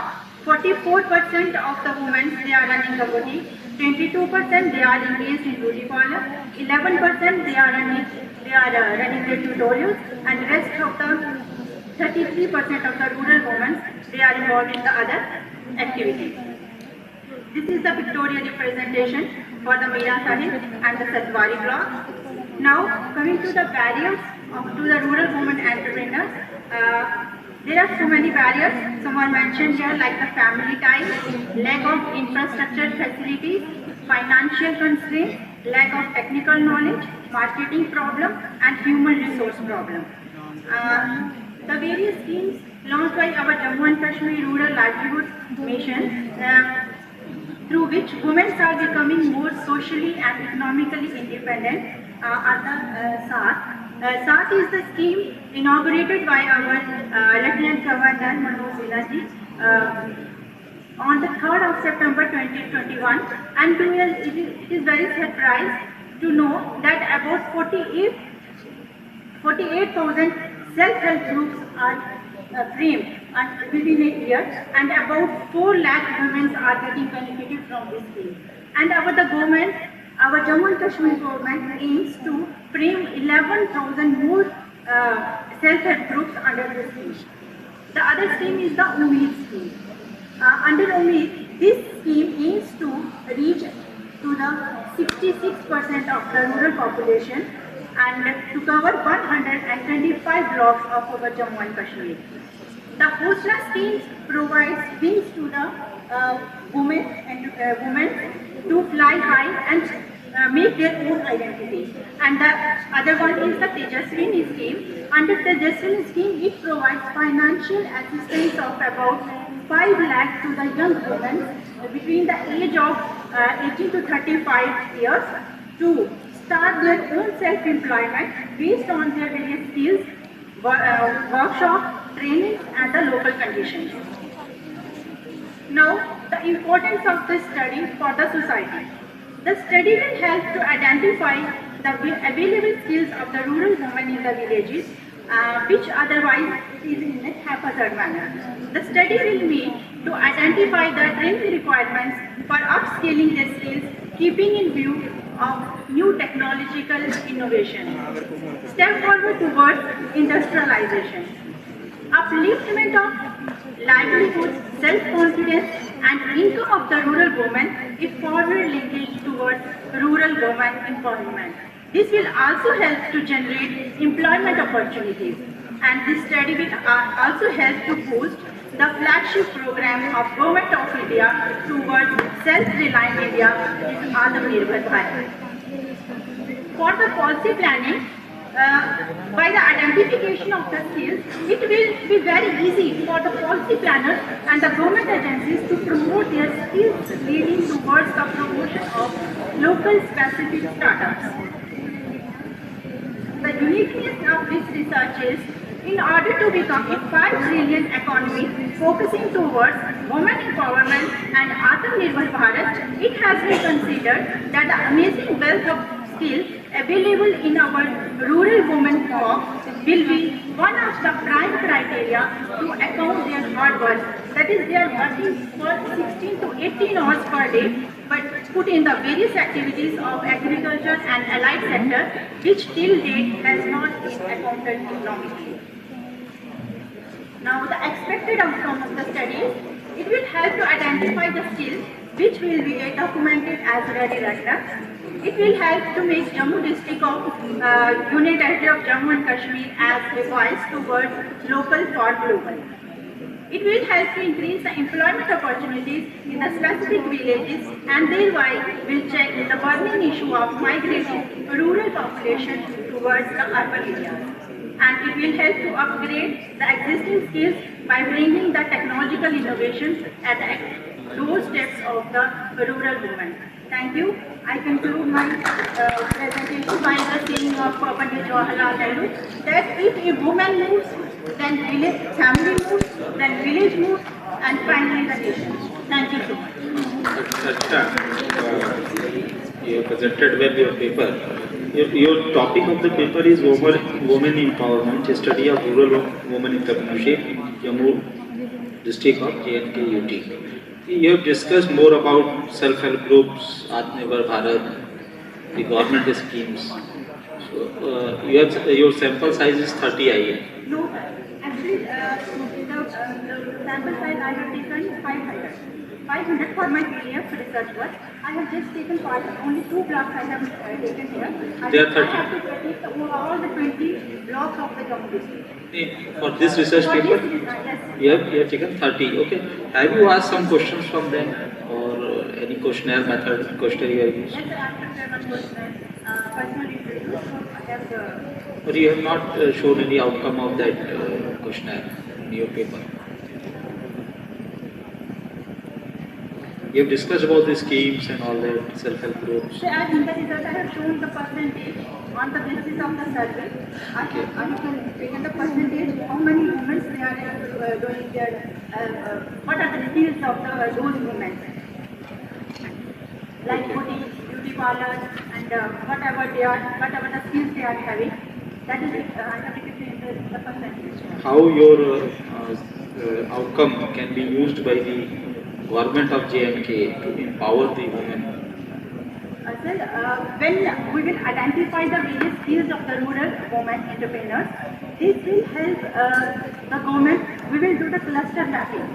44% of the women, they are running the boutique, 22% they are engaged in beauty parlor, 11% they are running their tutorials, and rest of the 33% of the rural women, they are involved in the other activities. This is the pictorial representation for the Meera Sahib and the Satwari block. Now coming to the barriers to the rural women entrepreneurs, there are so many barriers. Someone mentioned here, like the family ties, lack of infrastructure facilities, financial constraints, lack of technical knowledge, marketing problem, and human resource problem. The various schemes launched by our Jammu and Kashmir Rural Livelihood Mission, through which women are becoming more socially and economically independent, are the SAAT. SAAT is the scheme inaugurated by our Lieutenant Governor Manoj Sinha on the 3rd of September 2021, and it is very surprised to know that about 48,000 self-help groups are framed within a year, and about 4 lakh women are getting benefited from this scheme. And our Jammu and Kashmir government aims to frame 11,000 more self-help groups under this scheme. The other scheme is the Umeed scheme. Under Umeed, this scheme aims to reach to the 66% of the rural population and to cover 125 blocks of our Jammu and Kashmir. The Hosla scheme provides wings to the women to fly high and make their own identity. And the other one is the Tejaswini scheme. Under the Tejaswini scheme, it provides financial assistance of about 5 lakh to the young women between the age of 18 to 35 years to start their own self-employment based on their various skills, workshop, training, and the local conditions. Now, the importance of this study for the society. The study will help to identify the available skills of the rural women in the villages, which otherwise is in a haphazard manner. The study will mean to identify the training requirements for upscaling their skills, keeping in view of new technological innovation. Step forward towards industrialization. Upliftment of livelihood, self-confidence and income of the rural women is forward linkage towards rural women empowerment. This will also help to generate employment opportunities, and this study will also help to boost the flagship program of Government of India towards self-reliant India is Atmanirbhar Bharat. For the policy planning, by the identification of the skills, it will be very easy for the policy planners and the government agencies to promote their skills, leading towards the promotion of local specific startups. The uniqueness of this research is, in order to become a 5 trillion economy focusing towards women empowerment and Atmanirbhar Bharat, it has been considered that the amazing wealth of skills available in our rural women force will be one of the prime criteria to account their hard work. That is, they are working for 16 to 18 hours per day, but put in the various activities of agriculture and allied sector, which till date has not been accounted economically. Now, the expected outcome of the study, it will help to identify the skills which will be documented as ready records. It will help to make Jammu district of Union Territory of Jammu and Kashmir as a voice towards local for global. It will help to increase the employment opportunities in the specific villages and thereby will check the burning issue of migrating rural population towards the urban areas. And it will help to upgrade the existing skills by bringing the technological innovation at the doorsteps of the rural women. Thank you. I conclude my presentation by the saying of Pandit Jawaharlal Nehru that if a woman moves, then family moves, then village moves, and finally the nation. Thank you so much. You have presented well your paper. Your topic of the paper is women empowerment, a study of rural women entrepreneurship in Jammu district of J&K UT. You have discussed more about self-help groups, Atmanirbhar Bharat, the government schemes. So, your sample size is 30 IN. No, actually, the sample size I have taken 500. 500 for my PDF research work. I have just taken part, only 2 blocks I have taken here. They are 30. I have to take all the 20 blocks of the Jammu district. For this research For paper, this, yes. you have taken 30. Okay. Have you asked some questions from them or any questionnaire method, questionnaire you have used? Yes, sir, I have done one questionnaire, personal interview. I have But you have not shown any outcome of that questionnaire in your paper. You have discussed about the schemes and all that, self-help groups. So as in the result, I have shown the percentage on the basis of the survey. I have taken the percentage, how many women they are doing their, what are the skills of those women. Like beauty parlors and whatever the skills they are having. That is, I have taken the percentage. How your outcome can be used by the government of J&K to empower the women? Sir, when we will identify the various skills of the rural women entrepreneurs, this will help the government. We will do the cluster mapping.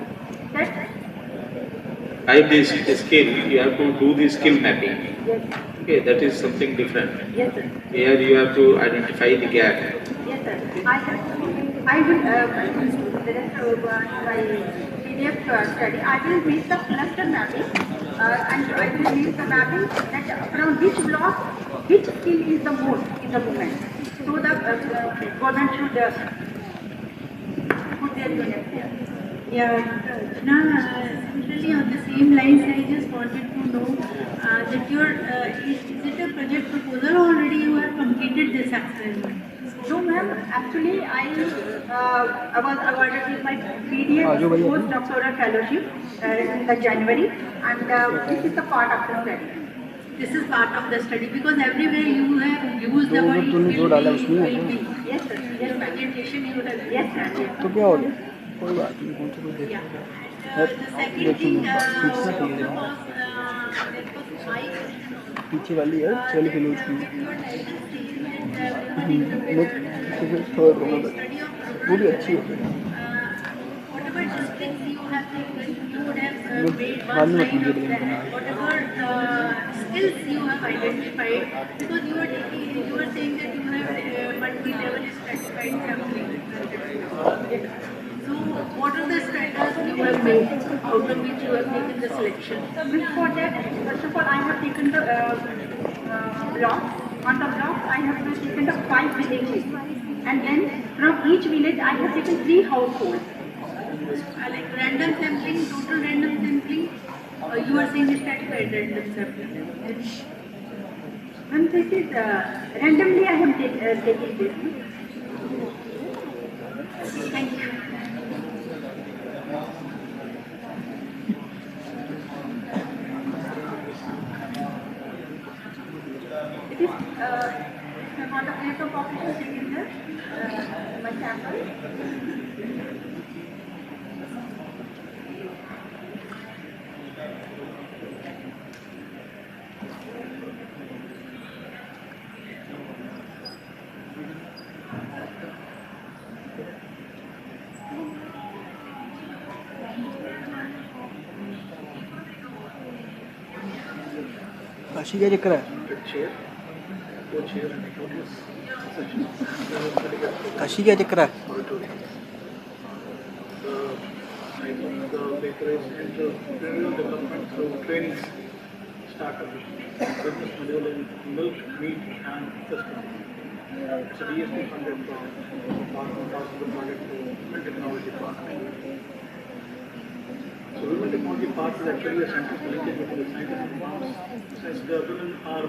By this skill, you have to do the skill mapping. Yes. Okay, that is something different. Yes, sir. Here you have to identify the gap. Yes, sir. I will, the rest of my PDF study, I will make the cluster mapping and I will make the mapping that from which block, which skill is the most in the movement. So the government should put their units there. Yeah, similarly on the same lines, I just wanted to know that your is it a project proposal or already you have completed this experiment? No, ma'am. Actually, I was awarded with my PDF postdoctoral fellowship in the January, and this is the part of the study. This is part of the study because everywhere you have used the word will be. Yes, sir. Yes, presentation you have. Yes, sir. तो क्या हो गया कोई बात नहीं कौन सा कोई देख The second thing पीछे वाली है चल के लूज की वो भी अच्छी है whatever districts you have taken, you would have made one slide of that. Whatever skills you have identified, because you are taking, you are saying that you have multi-level stratified sampling. So, what are the stratas you have made out of which you have taken the selection? For that, first of all, I have taken the blocks. On the blocks, I have taken the 5 villages. And then from each village, I have taken 3 households. Like random sampling, total random sampling, you are saying stratified random sampling. When this is randomly, I have taken this. Thank you. It is on the place of population taken my sample. Kashi का चक्कर है काशी का चक्कर है I think the paper is entrepreneurial development through trainings, startup, business model in milk, meat and fish. It's a DSP funded project, part of the project to Women Technology Park. So Women Technology Park is actually a scientific linkage between the scientists and farms. Since the women are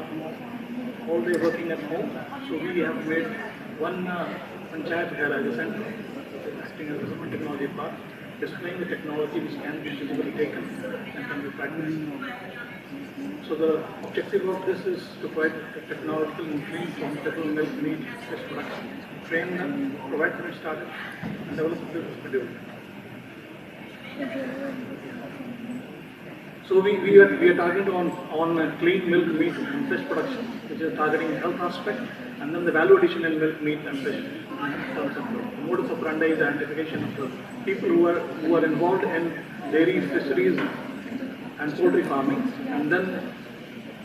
all day working at home, so we have made one Panchayat Garage center, which is acting as a Women Technology Park, displaying the technology which can be physically taken and can be practiced. So the objective of this is to provide technological and clean profitable milk, meat, fish production, train them, provide them startups, and develop a business model. So we are targeting on clean milk, meat and fish production, which is targeting health aspect, and then the value addition in milk, meat and fish. In terms of the modus operandi is identification of the people who are involved in dairies, fisheries and poultry farming, and then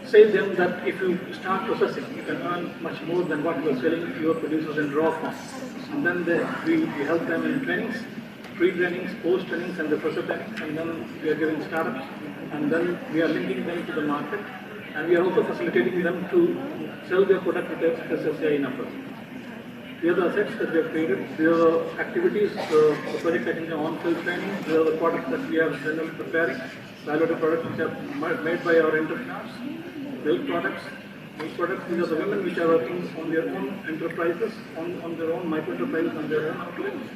say them that if you start processing, you can earn much more than what you are selling to your producers in raw form. And then we help them in trainings, pre-trainings, post-trainings and the further trainings, and then we are giving startups, and then we are linking them to the market, and we are also facilitating them to sell their product with a SSAI number. These are the assets that we have created. These are the activities, the project I think the on-field training. These are the products that we are generally preparing. Value-added products which are made by our entrepreneurs. Milk products, meat products. These are the women which are working on their own enterprises, on their own micro-enterprises, on their own outlets.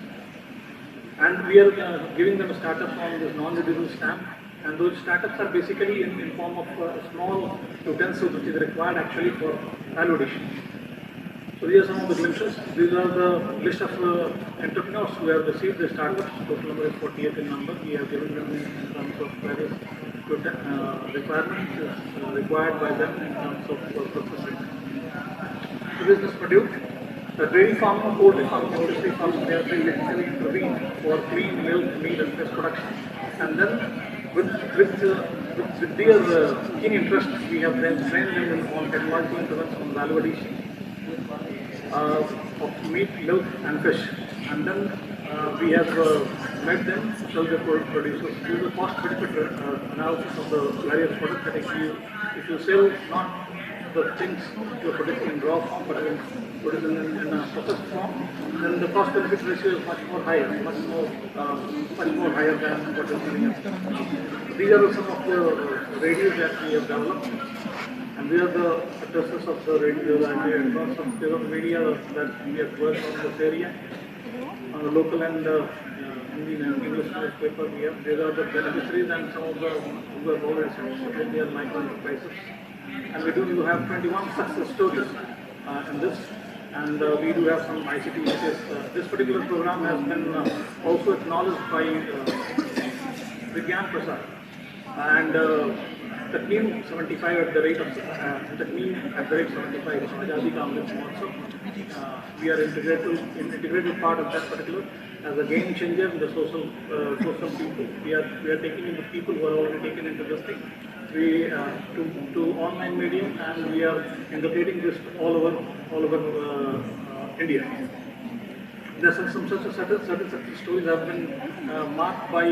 And we are giving them a startup on this non-reducible stamp. And those startups are basically in form of small utensils which is required actually for value addition. So these are some of the glimpses. These are the list of entrepreneurs who have received the startups. Total number is 48 in number. We have given them in terms of various requirements required by them in terms of processing. The business module. The dairy farming, poultry farming, industry farming, they have been basically intervened for clean milk, meat and fish production. And then with their keen interest, we have then trained them on technological intervention on value addition of meat, milk and fish. And then we have met them, sell the producers, do the cost benefit analysis of the various products that if you sell not the things you are producing in raw form but put it in a processed form, then the cost benefit ratio is much more higher, much more higher than what is selling it. These are some of the radios that we have developed. And these are the addresses of the radio and lots of media that we have worked on this area. On the local and Hindi and English newspaper we have. These are the beneficiaries and some of the who have already supported their micro enterprises. and we do have 21 success stories in this. And we do have some ICT initiatives. This particular program has been also acknowledged by Vigyan Prasad. And Takneem 75 at the rate of Takneem at the rate 75 Azadi Ka Amrit Mahotsav. We are integrated part of that particular as a game changer in the social people. We are taking in the people who are already taken into this thing. We to online medium, and we are integrating this all over India. There's some certain success stories have been marked by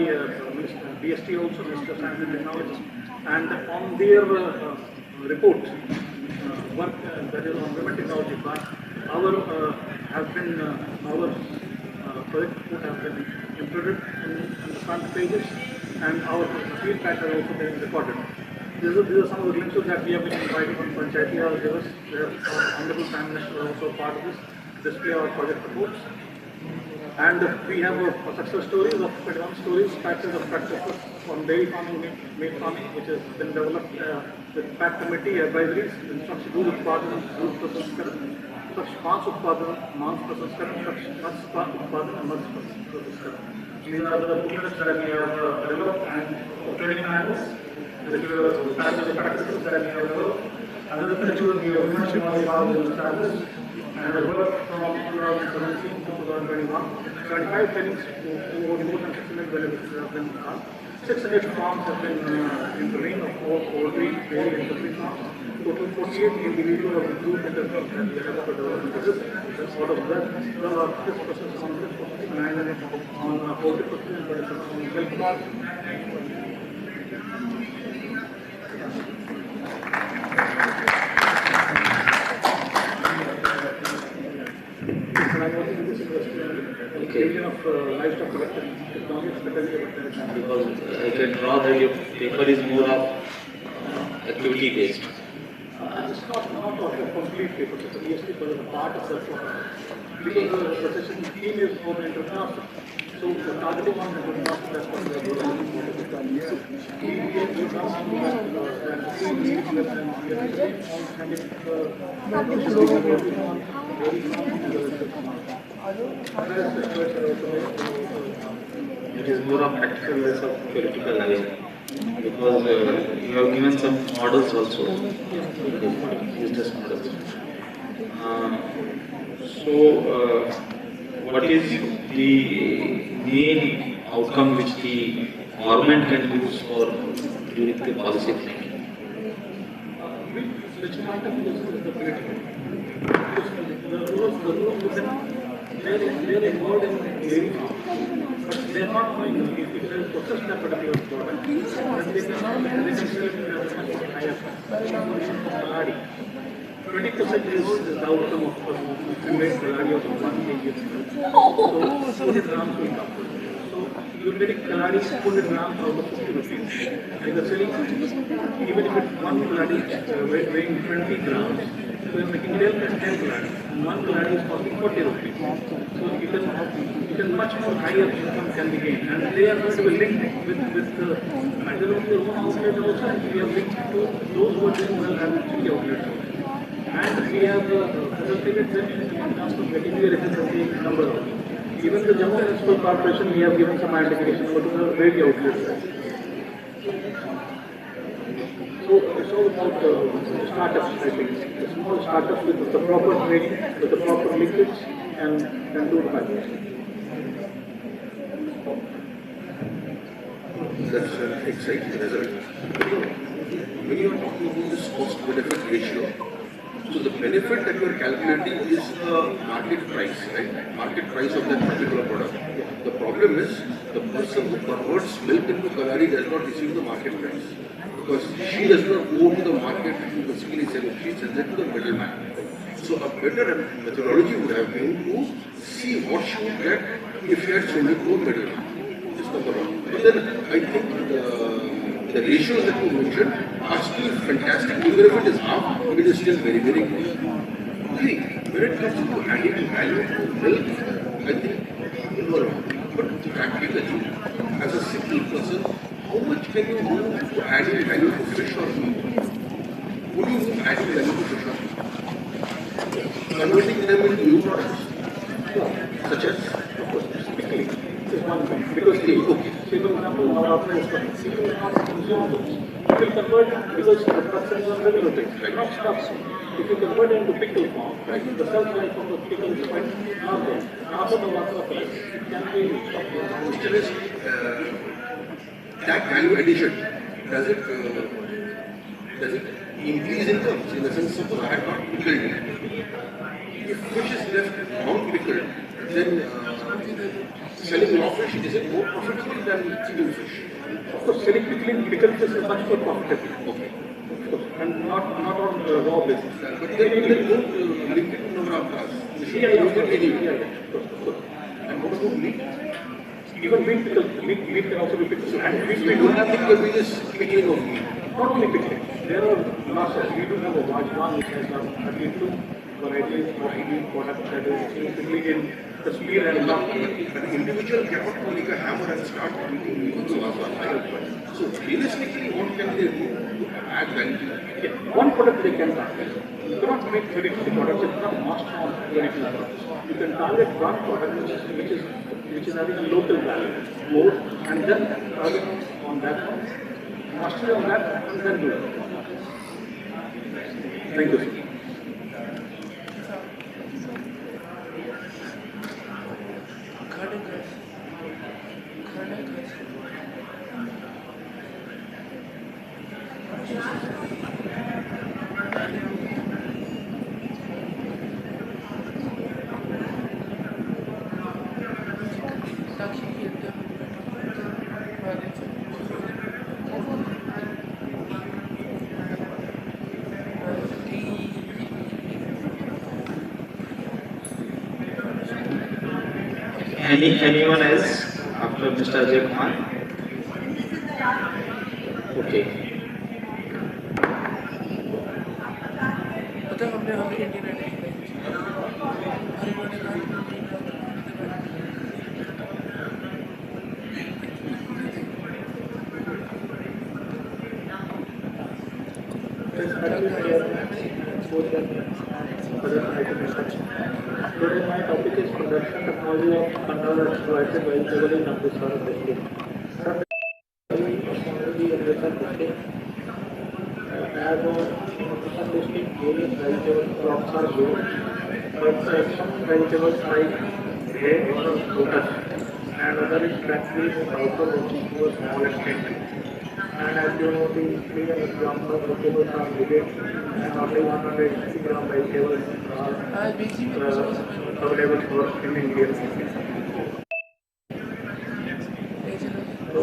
BST also, Minister of Science and Technology, and on their report, work that is on women technology part, our project report have been included in the front pages, and our feedback has also been recorded. These are some of the glimpses that we have been invited on Panchayati Raj Divas. Our Honorable Prime Minister is also part of this, display our project reports. And we have success stories of 21 stories, patches of practices on dairy farming, milk farming, which has been developed with PAC committee advisories, instruction दूध उत्पादन, दूध प्रसंस्करण, स्वच्छ मांस उत्पादन, मांस प्रसंस्करण, स्वच्छ मत्स्य उत्पादन and मत्स्य प्रसंस्करण. These are the booklets that we have developed and training manuals, the patches of practices that we have developed. Another particular we have established. And the work from 2017 to 2021, 75 trainings over more than 600 benefits have been done. 600 farms have been intervened of poultry, dairy and poultry farms. Total 48 individuals have improved in the field and we have developed this. Out of that, 6% on this processing, 9 on poultry processing, 20% on milk farming. Because I can draw that your paper is more of activity based. It's not a complete paper, it's a ESP, but it's a part of that. Because the session theme is for the entrepreneurship. So the targeting on entrepreneurship, that's what we are doing. It is more of practical, less of theoretical knowledge. Because you have given some models also, business models. What is the main outcome which the government can use for during the policy making? They are involved in dairy farming, but they are not going to process that particular product. They can sell it at a much higher price. 20% is the outcome of made kaladi of 1 kg. So 200 grams will come. So you're getting kaladi 200 grams out of 50 rupees. And the selling, even if it's one kaladi weighing 20 grams, so you're making 10 kaladi. And one kaladi is costing 40 rupees. So you can much more higher income can be gained. And they are going to be linked with the their own outlet also, and we are linked to those who are doing well at city outlets also. And we have facilitated them in terms of getting their efficiency number. Even the Jammu Municipal Corporation, we have given some indication about the dairy outlets. So it's all about startups, I think. The small startups with the proper training, with the proper liquids, and do the packaging. That's an exciting result. When you are talking about this cost-benefit ratio, so the benefit that you are calculating is the market price, right? Market price of that particular product. The problem is the person who converts milk into kalari does not receive the market price because she does not go to the market to basically sell it. She sells it to the middleman. So a better methodology would have been to see what she would get if she had sold it to a middleman. This is number one. But then I think the ratios that you mentioned are still fantastic. Even if it is half, it is still very, very good. See, when it comes to adding value to milk, I think you are wrong. But practically, as a simple person, how much can you do to adding value to fish or meat? Would you adding value to fish, converting them into new products, such as Pickling is one thing. Because say, for example, our offer is pickle is not consumable. You can convert because the production is on regular basis, not stuff. If you convert it into pickle form, the shelf life of the pickle is quite larger. After the water of it can be stopped. question is, that value addition, does it increase incomes in the sense of I have not pickled it? If fish is left non-pickled, then selling raw fish, is it more profitable than eating fish? Of course, selling pickled fish is much more profitable. Okay. Of course, and not on raw basis. But then don't link it to number of cars. You should use it anyway. And what about meat? Even meat can also be pickled. And We don't have the business pickling of meat. Not only pickling, there are lots of, we do have a large one which has got 32 varieties of Indian products that is pickling in Kashmir and not. An individual cannot take a hammer and start making meat. So realistically, what can they do to add value to that? One product they can target. You cannot make 32 products, it's not master on 32 products. You can target one product which is having a local value more, and then target on that one. Master on that and then do it. Thank you, sir. Anyone else after Mr. Ajay Kumar? Okay. Today my topic is production technology of control and exploited vegetable in Amritsar district. As of Amritsar district, various vegetable crops are grown, but some vegetables like hay or lotus and other factories also working to a small extent. And as you know, the 300 grams of vegetables are needed and only 180 gram vegetables are available for in India. So,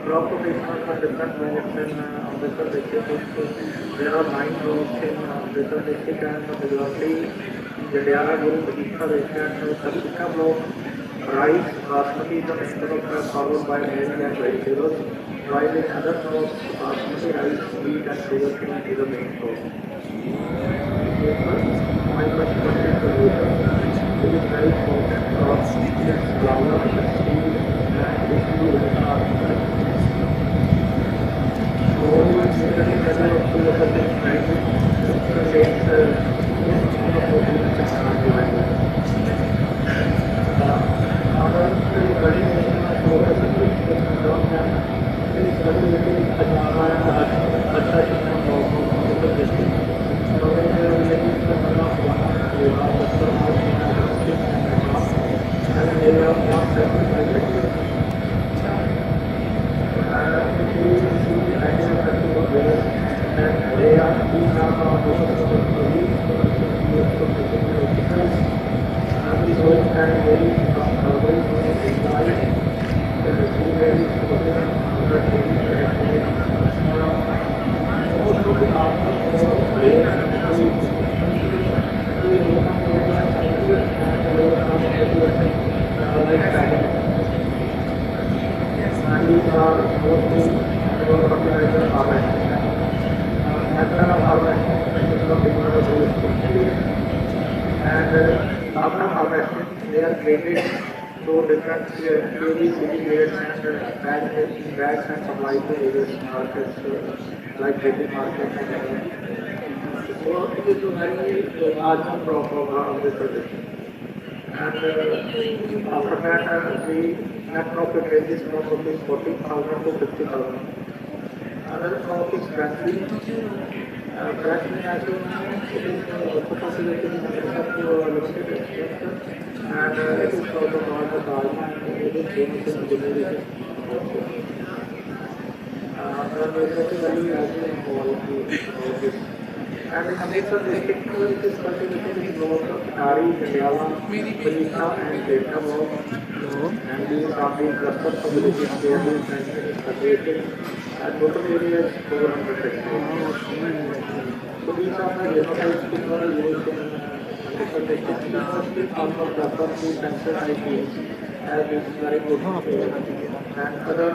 crop rotations are different crops in Amritsar district. There are 9 crops in Amritsar district and majority Jadiara, Guru, Badika, and Sarika block. Rice, basmati is the main crop followed by maize and vegetables. While in other crops, basmati rice, wheat and sugarcane is the main crop. My first question to you, it is very important crops, flour, steel, and basically are so generally whether of the price contains and after harvesting, they are graded to different city grades and bags and supplied to various markets like Delhi market and So it is a very large crop of Andhra Pradesh. And after that, the net profit ranges from rupees 40,000 to 50,000. Another crop is Brazil. Brazil, as you know, it is also cultivated in America to a limited extent, and it is also called the Dharma, and it is famous in generation also. The regulatory value has been involved about this. And in Amritsar district, it is cultivated in both Ari, Jala, Parisa, and Delta. And these are the cluster communities where this planting is cultivated. And total area is 400 hectares. So these are the genotypes which were used in different districts. Mostly farmers prefer the tension fields as this is very good. And other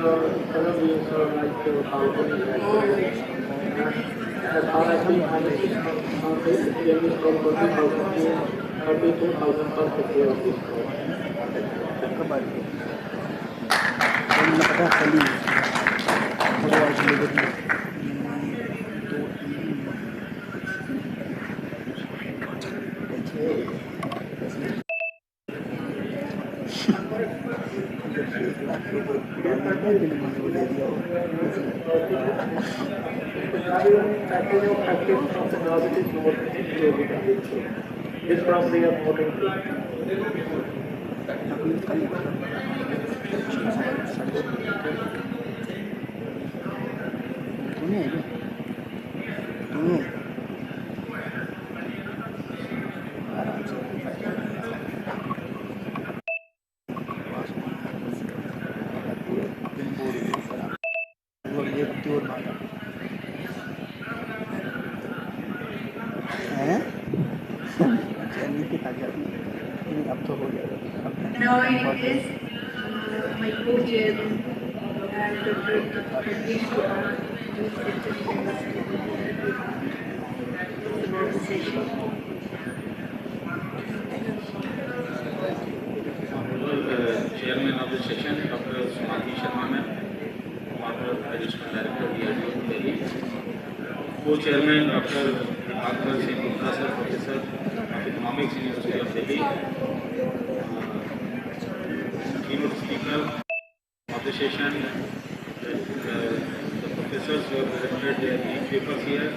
beans are like carbon and as far as the harvest is concerned, it ranges from 20,000 to 32,000 per hectare of this crop. This crop they are more into. Now it is my co-chairman and Dr. Agribusiness about the session. Chairman of the session, Dr. Sumati Sharma, former Additional Director, DRDO, Delhi. Co-chairman, Dr. Dr. Singh Gupta, sir, Professor of Economics, University of Delhi. Keynote speaker of the session, the professors who have presented their papers here,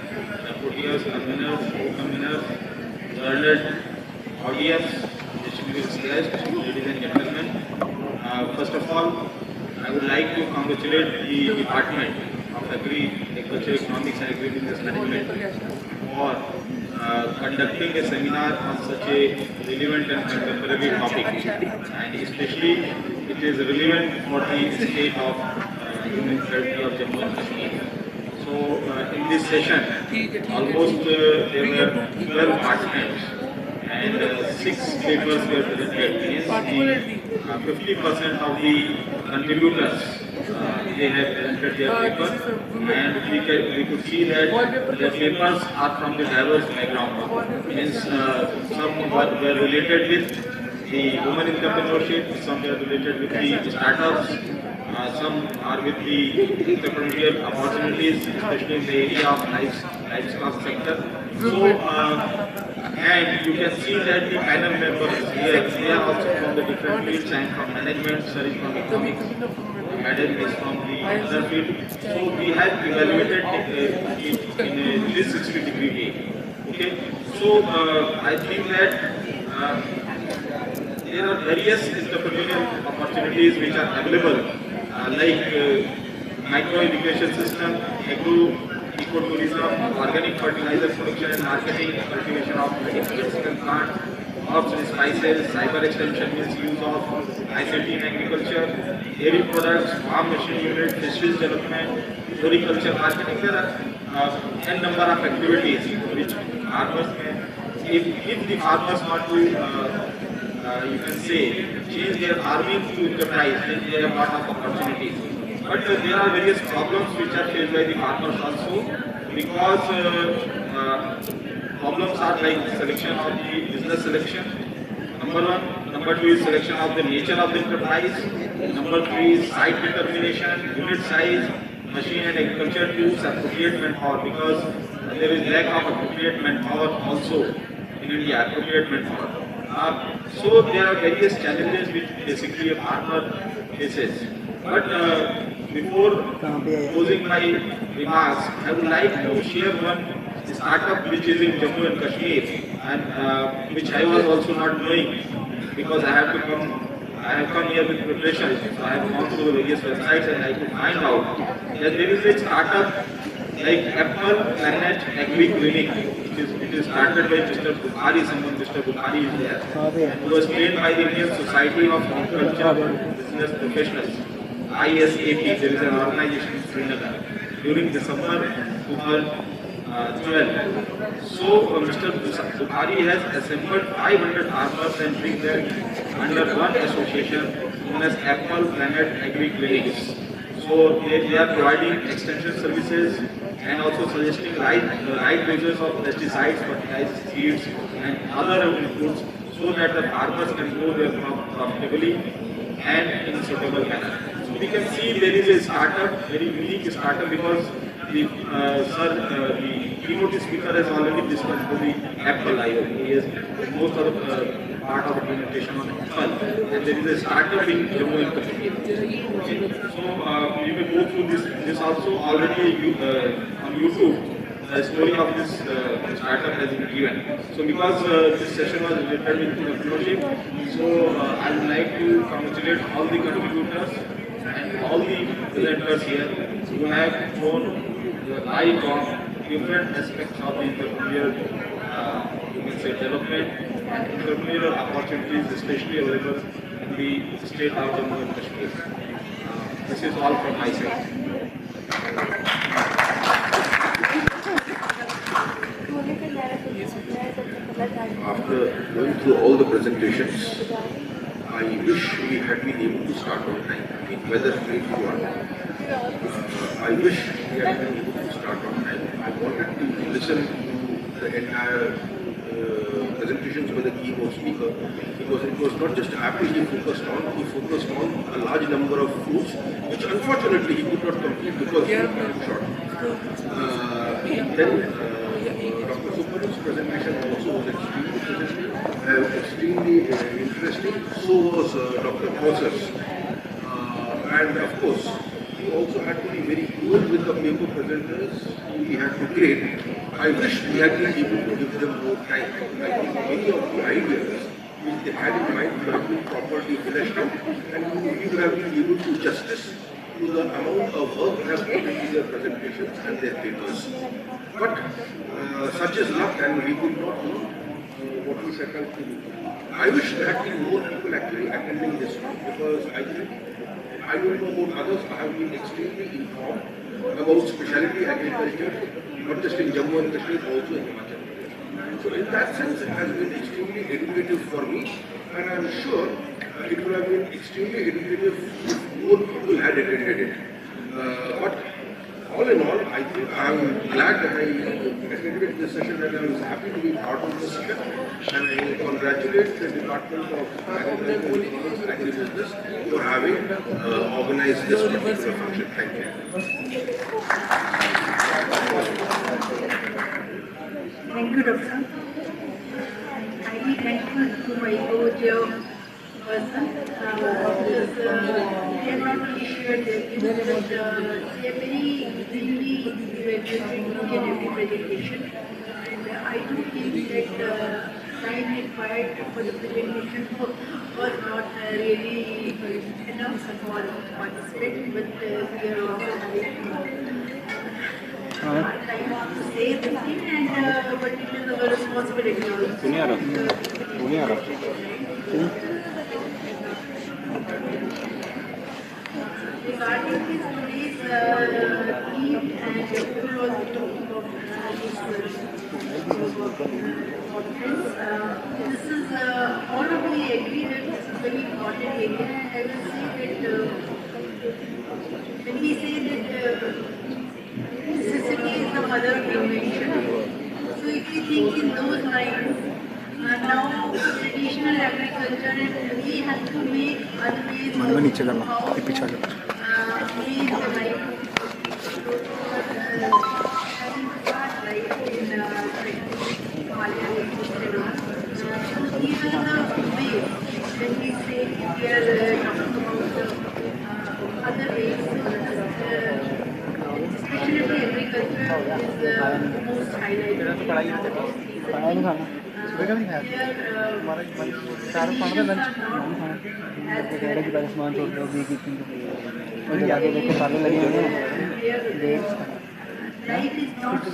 rapporteurs, conveners, co-conveners, learned audience, distinguished guests, ladies and gentlemen. First of all, I would like to congratulate the Department of Agriculture, Economics and Agribusiness Management for conducting a seminar on such a relevant and contemporary topic, and especially it is relevant for the state of Union Territory of Jammu and Kashmir. So in this session, almost there were 12 participants and 6 papers were presented. Means 50% of the contributors they have presented their paper, and we could see that their papers are from the diverse background. Means some were related with the women entrepreneurship, some were related with the startups, some are with the entrepreneurial opportunities, especially in the area of livestock sector. So, and you can see that the panel members here, they are also from the different fields. I am from management, sir is from economics, madam is from the other field. So we have evaluated it in a 360-degree way. Okay, so I think that there are various entrepreneurial opportunities which are available, like micro irrigation system, ecotourism, organic fertilizer production and marketing, cultivation of medicinal plants, herbs and spices, cyber extension means use of ICT in agriculture, dairy products, farm machine unit, fisheries development, floriculture marketing. There are n number of activities which farmers can, if the farmers want to you can say, change their farming to enterprise, then there are a lot of opportunities. But there are various problems which are faced by the farmers also, because problems are like selection of the business selection, number one. Number two is selection of the nature of the enterprise. Number three is site determination, unit size, machine and agriculture tools, appropriate manpower, because there is lack of appropriate manpower also in India, appropriate manpower. So there are various challenges which basically a farmer faces. But before closing my remarks, I would like to share one startup which is in Jammu and Kashmir, and which I was also not knowing because I have come here with preparation. So I have gone through the various websites and I could find out that there is a startup like Apple Planet Agri Clinic. It is started by Mr. Bukhari. Someone, Mr. Bukhari is there, and it was trained by the Indian Society of Agriculture Business Professionals, ISAP. There is an organization in Srinagar during December 2012. So Mr. Bukhari has assembled 500 farmers and bring them under one association known as Apple Planet Agri Clinics. So they are providing extension services and also suggesting right doses of pesticides, fertilizers, seeds and other inputs so that the farmers can grow their crop profitably and in a suitable manner. So we can see there is a startup, very unique startup, because the keynote speaker has already discussed the Apple IO. He has most of the part of the presentation on Apple, and there is a startup in Jammu and Kashmir. So you may go through this also already on YouTube. The story of this startup has been given. So because this session was related with entrepreneurship, so I would like to congratulate all the contributors and all the presenters here who have shown the light on different aspects of the entrepreneurial development and entrepreneurial opportunities, especially available in the state of Jammu and Kashmir. This is all from my side. After going through all the presentations, I wish we had been able to start on time. I mean, whether late or not, I wish we had been able to start on time. I wanted to listen to the entire presentations by the keynote speaker, because it was not just Apple he focused on a large number of fruits, which unfortunately he could not complete because he was short. Then Dr. Suparu's presentation also was extremely interesting. So was Dr. Process. And of course, he also had to be very cruel with the paper presenters he had to grade. I wish we had been able to give them more time. I think many of the ideas which they had in mind would have been properly fleshed out, and we would have been able to justice to the amount of work they have put into their presentations and their papers. But such is luck, and we could not do what we set out to do. I wish there had been more people actually attending this talk, because I think, I don't know about others, I have been extremely informed about specialty agriculture, not just in Jammu and Kashmir, also in Himalayan. So in that sense, it has been extremely educative for me, and I am sure it would have been extremely educative if more people had attended it. But all in all, I think I am glad that I attended this session, and I was happy to be part of this session, and I congratulate the Department of Agribusiness for having organized this particular function. Thank you. Thank you, Doctor. Highly thankful to my co-chair person, because they have not only shared their views, but they are very easily evaluated each and every presentation. And I do think that time required for the presentation was not really enough for participants, but we are also having time to say everything, and but it is our responsibility also. Regarding this today's theme, and we will also talk about this conference. This is all of we agree that this is very important area, and I will say that when we say that necessity is the mother of invention, so if we think in those lines, now traditional agriculture, and we have to make other ways of how ways the life having fast life. we are talking about other ways. Specialty agriculture is most highlighted. Life is not so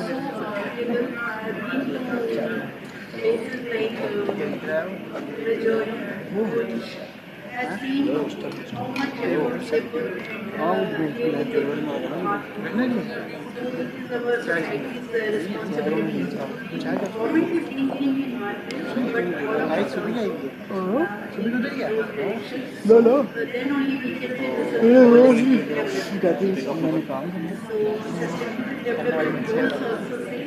available places like Rajori, which has seen how much effort they put and this is our society's responsibility. Government is thinking in markets, but then only we can say the sustainable development goals also say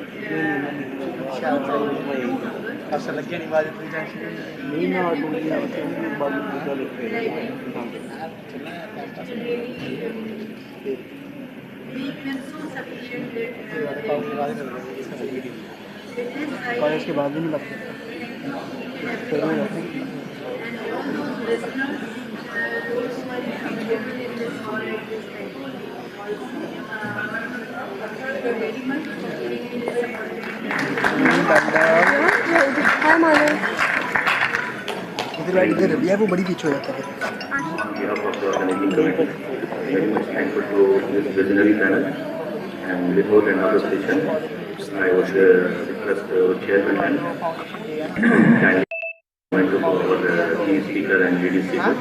make them so sufficient that college के बाद भी नहीं लगते and all those listeners, those who are available in this hall at this time. Thank you very much for giving me this opportunity. इधर बैठ इधर भैया वो बड़ी पीछे हो जाता है On behalf of the managing committee, very much thankful to this visionary panel. And without another session, I would request chairman and kindly to our key speaker and lead speaker.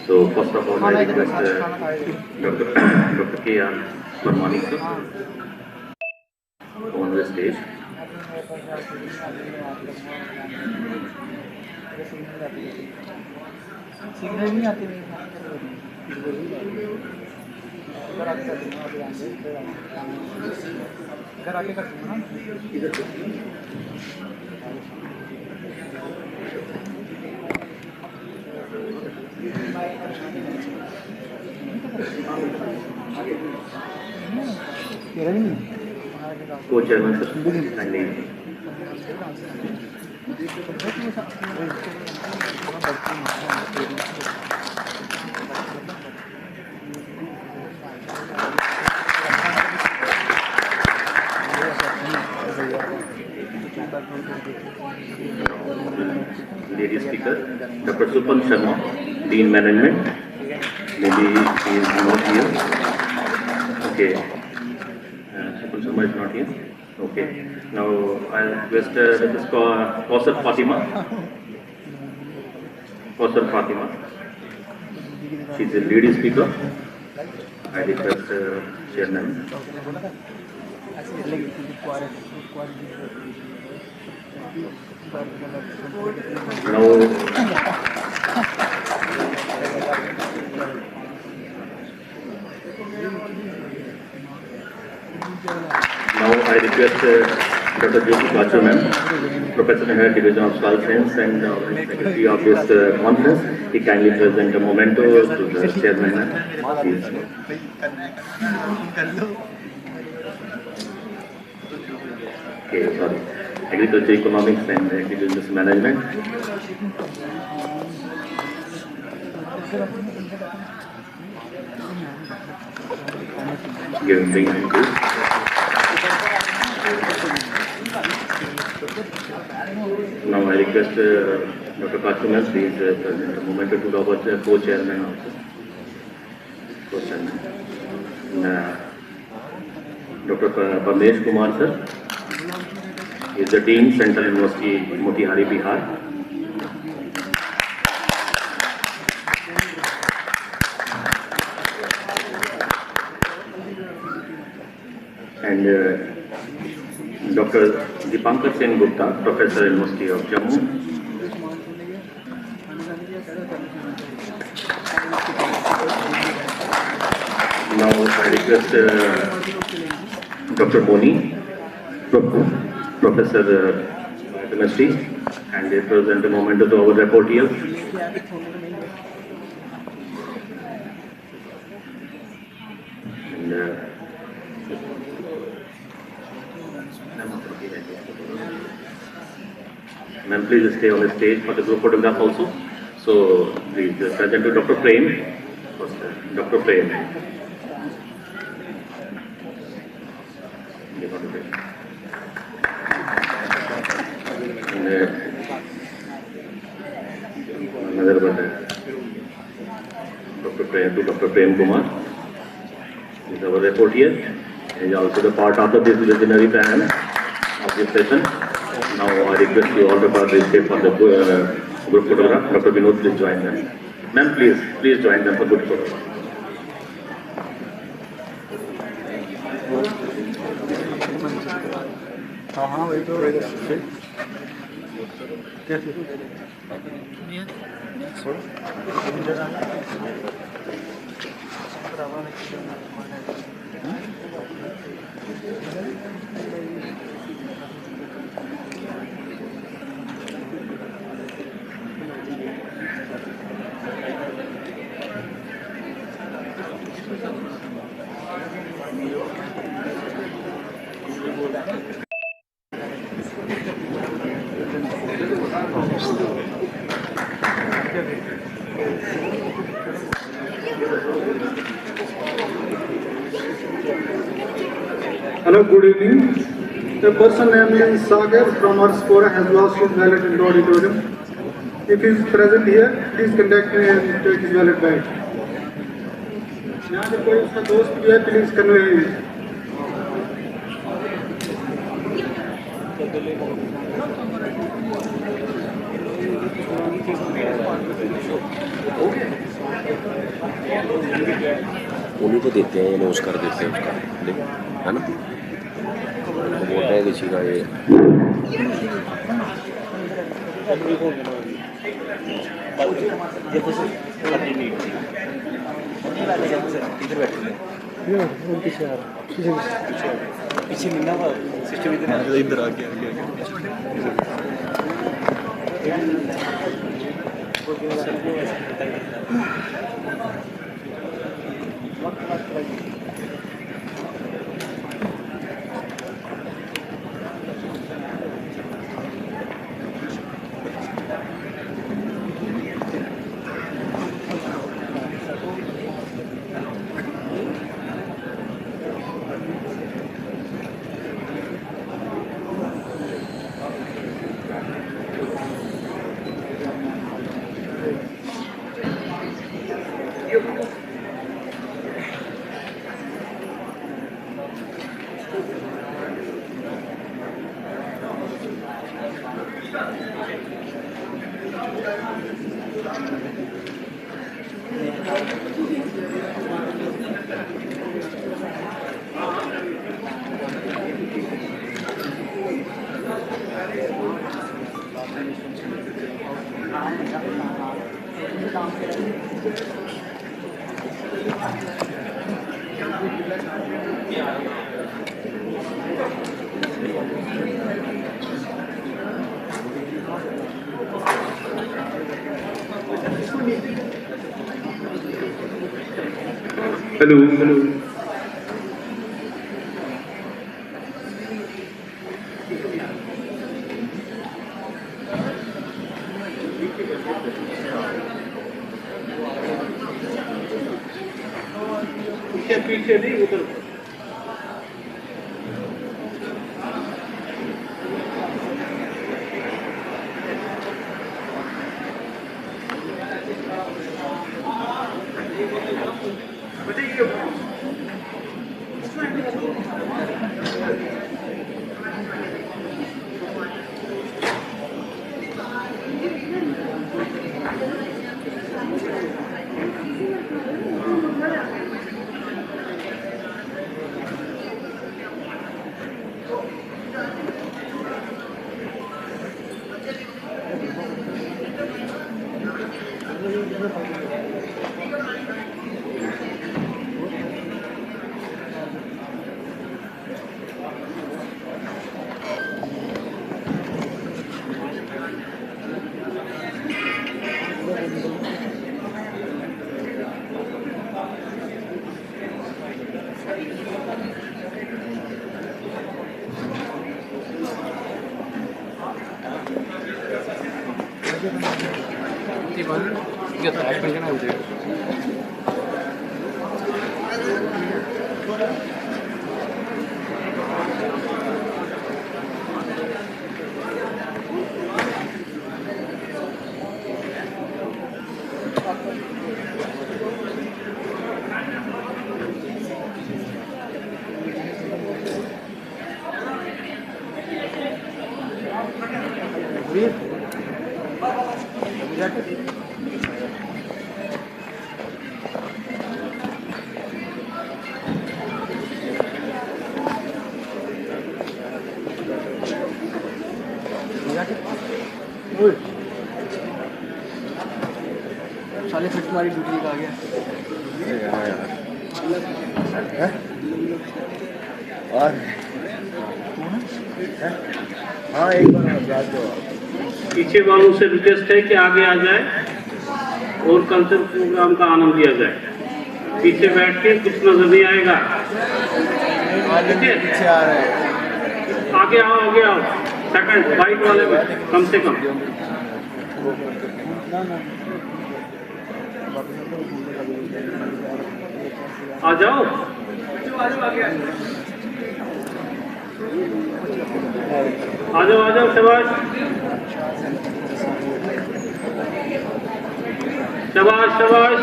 So first of all, I request Dr. K.R. Parmani sir on the stage. Signal नहीं आती मेरे घर आके कर दूँगा ना Co-chairman sir, kindly. Lady speaker, Dr. Supan Sharma, Dean Management. Maybe he is not here. Okay. Supan Sharma is not here. Okay. Now I'll request Mrs. Kausar Fatima. Kausar Fatima. She is a lady speaker. I request chairman. Now I request Dr. Jyoti Bachu ma'am, Professor and Head Division of Soil Science and Secretary of this conference. He kindly present a memento to the chairman ma'am. Please. Okay, sorry. Agriculture Economics and Agribusiness Management. Giving bring and good. Now I request Dr. Kachuman, please present a memento to our co-chairman also. Co-chairman. Dr. Parmesh Kumar sir. He is the Dean, Central University, Motihari, Bihar. And Dr. Dipankar Sen Gupta, Professor, University of Jammu. Now I request Dr. Moni, Professor Chemistry, and they present a moment to our report here. And ma'am, please stay on the stage for the group photograph also. So, please present to Dr. Prem. Dr. Prem. Another one, Dr. Prem Kumar. This is our report here. He is also the part of the visionary panel of this session. Now I request you all to participate for the group photograph. Dr. Vinod, please join them. Ma'am, please join them for group photograph. हाँ वही तो कैसे Hello, good evening. The person named Sagar from our Spora has lost his wallet in the auditorium. If he is present here, please contact me and take his wallet back. यहाँ पे कोई उसका दोस्त भी है, please convey him. उन्हीं को देते हैं, नोज कर देते हैं उसका, देख, है ना? उनको बोलते हैं किसी का ये इधर बैठे पीछे नहीं ना सिस्टम इधर आ गया Hello. पीछे नहीं उधर साले फिर तुम्हारी ड्यूटी का आ गया। और हाँ एक बार पीछे वालों से रिक्वेस्ट है कि आगे आ जाए और कल्चर प्रोग्राम का आनंद लिया जाए। पीछे बैठ के कुछ नजर नहीं आएगा। पीछे आ रहे हैं। आगे आओ सेकंड बाइक वाले में कम से कम। आ जाओ शाबाश शाबाश शाबाश।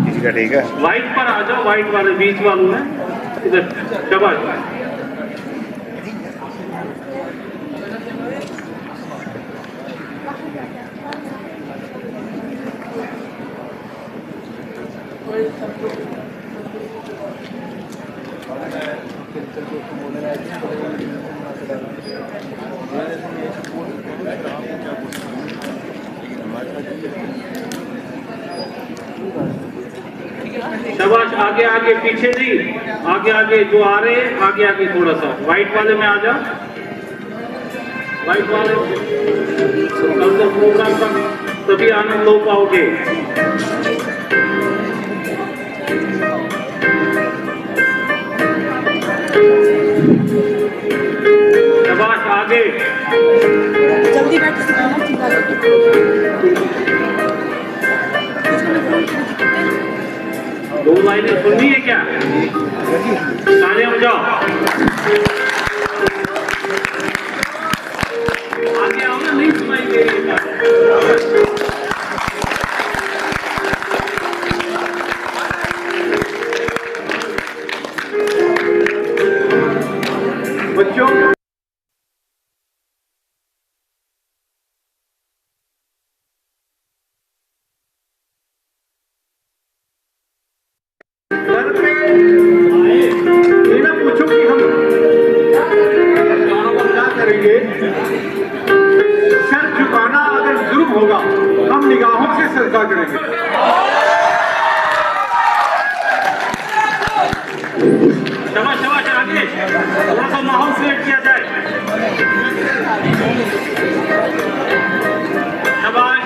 किसी का ठीक है। वाइट पर आ जाओ, वाइट वाले बीच वालों में इधर। शाबाश। शाबाश। आगे आगे पीछे नहीं, आगे आगे जो आ रहे हैं आगे आगे थोड़ा सा। व्हाइट वाले में आ जाओ, व्हाइट वाले। कल तो प्रोग्राम का तभी आनंद लो पाओगे। शाबाश। आगे जल्दी बैठ दो लाइनें सुननी है क्या? तालियां बजाओ। आगे आओ ना, नहीं सुनाई दे रही है। बच्चों पूछो कि हम क्या करेंगे। सर झुकाना अगर जुर्म होगा, हम निगाहों से सजदा करेंगे। शाबाश शाबाश। आगे थोड़ा सा माहौल क्रिएट किया जाए। शाबाश।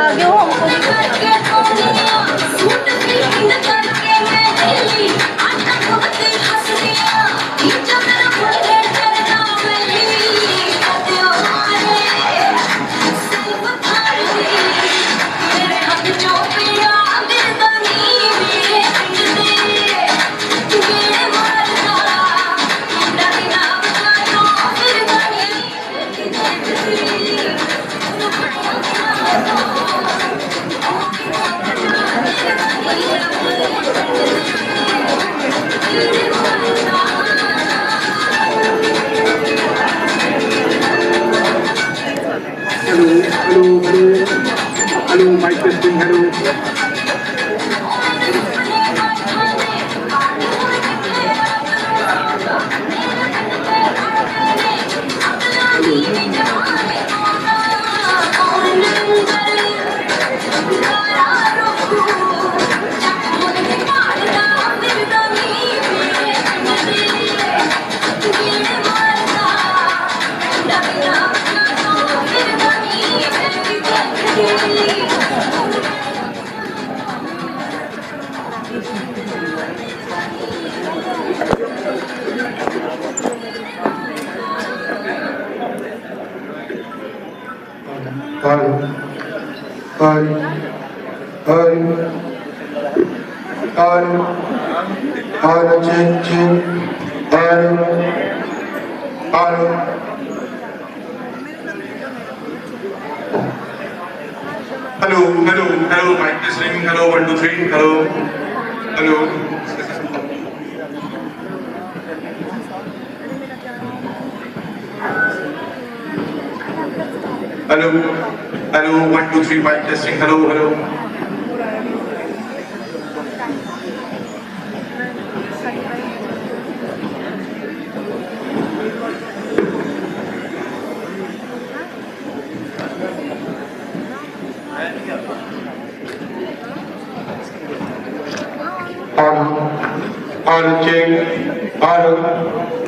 आगे वो हमको नहीं Hello, mic testing, hello. Hello, mic testing, hello, 1, 2, 3, hello, hello. Hello, 1, 2, 3, mic testing, hello. Auto check, auto.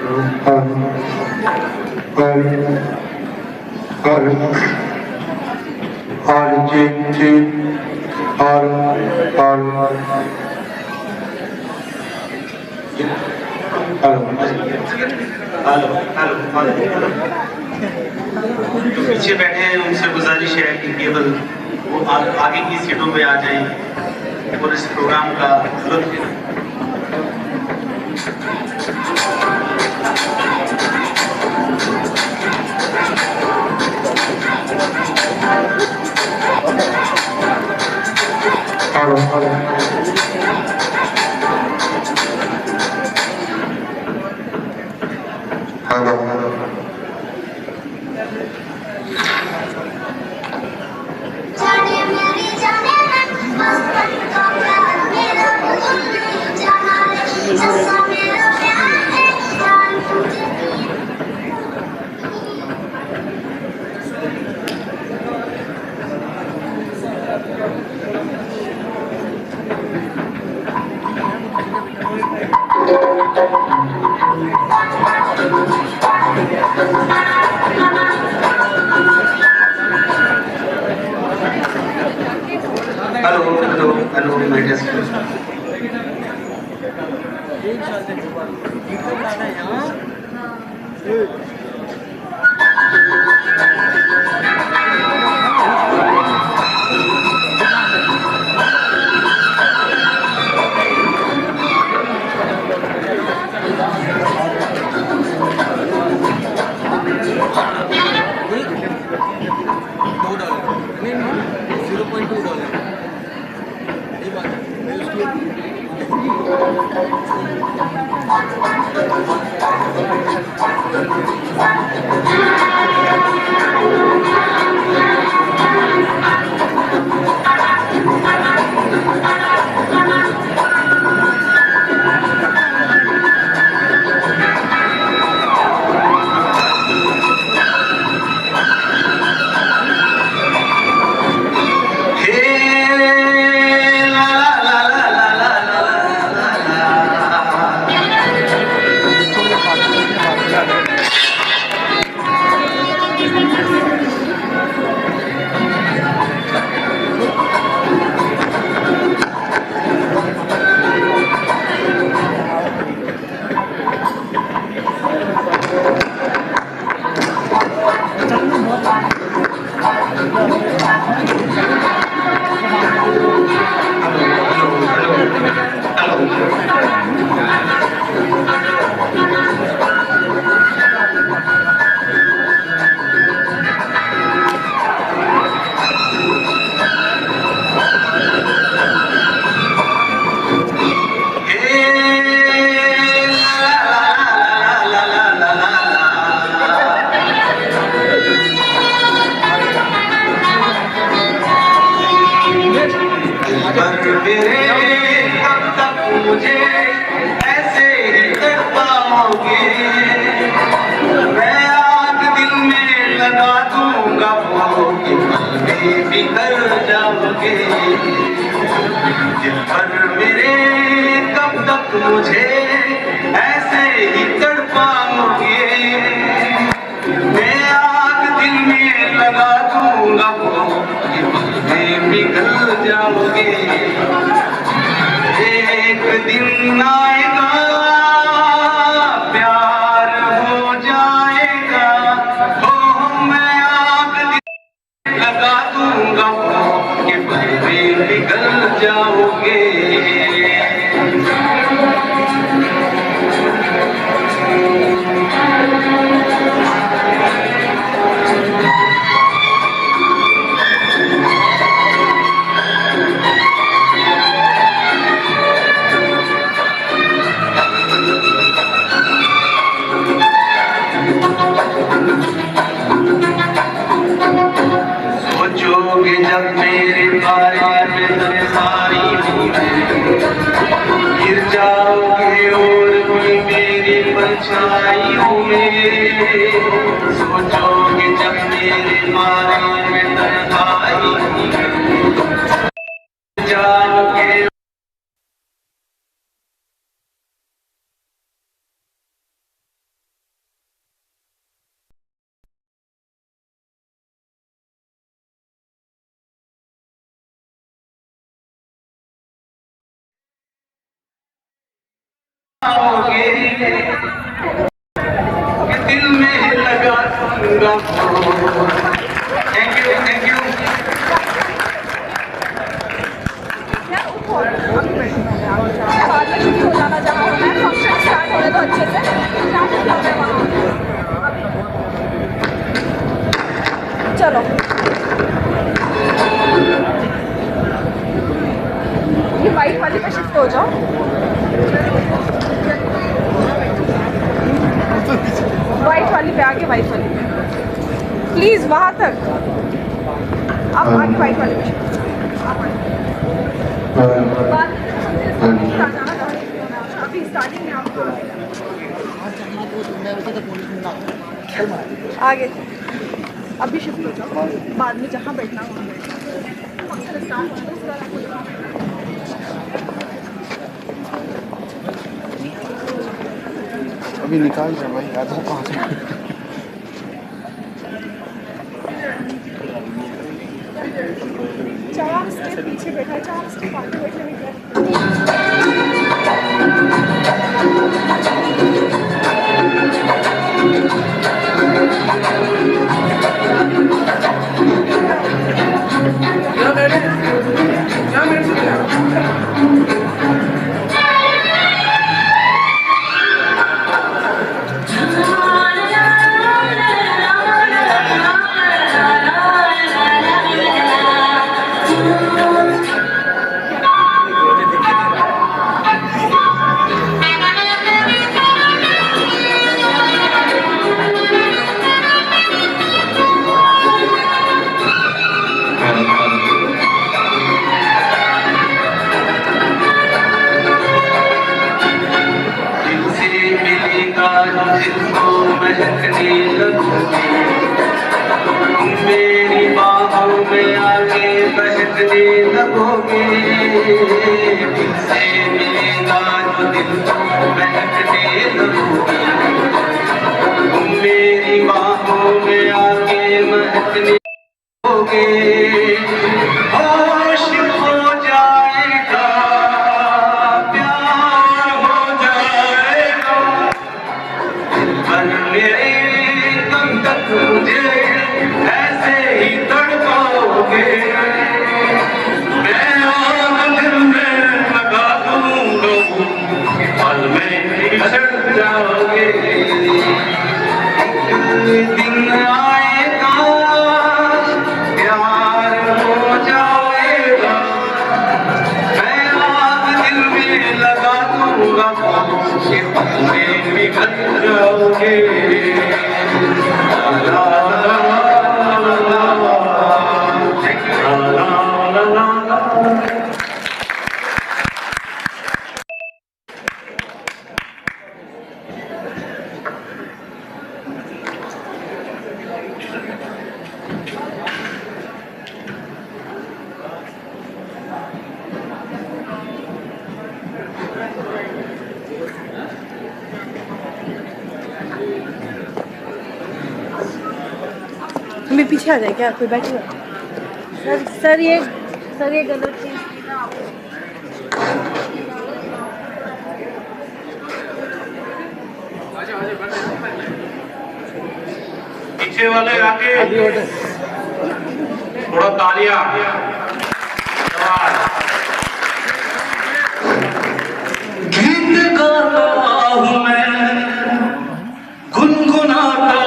जो पीछे बैठे हैं उनसे गुजारिश है कि केवल वो आगे की सीटों पे आ जाएं और इस प्रोग्राम का लुत्फ लें। Hello, my dear students. दिल में लगा दूंगा। Thank you, thank you. चलो ये वाइट वाली पे शिफ्ट हो जाओ। वाइट वाली पे आगे, वाइट वाली पे प्लीज, वहां तक आप आगे वाइट वाली पे शिफ्ट। अभी स्टार्टिंग में आपको आगे अभी शिफ्ट हो जाओ, बाद में जहाँ बैठना वहाँ अभी निकाल रहे भाई, आधा कहाँ से चार स्टेप पीछे बैठा, चार स्टेप आगे बैठने में क्या मेरी बाहों में आगे बहकने लगोगे। दिल से मिलेगा जो दिल को बहकने लगोगे। मेरी बाहों में आगे बहकने लगोगे। होश हो जाएगा, प्यार हो जाएगा, पर मेरे दम तक मुझे ऐसे ही तड़पाओगे। मैं आग दिल में लगा दूंगा, पल में बिछड़ जाओगे। एक दिन आएगा, प्यार हो जाएगा, मैं आग दिल में लगा दूंगा, पल में बिछड़ जाओगे। हमें पीछे आ जाए क्या, कोई बैठेगा? सर ये गलत चीज थी ना। पीछे वाले आगे थोड़ा तालियां। गीत गाता हूँ मैं, गुनगुनाता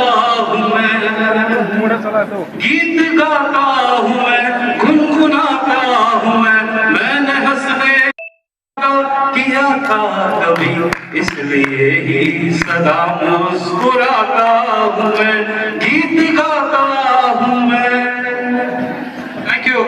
हूँ मैं, गीत गाता हूँ मैं, गुनगुनाता हूँ मैंने हंसने किया था कभी, इसलिए ही सदा मुस्कुराता हूँ मैं, गीत गाता हूँ मैं। Thank you.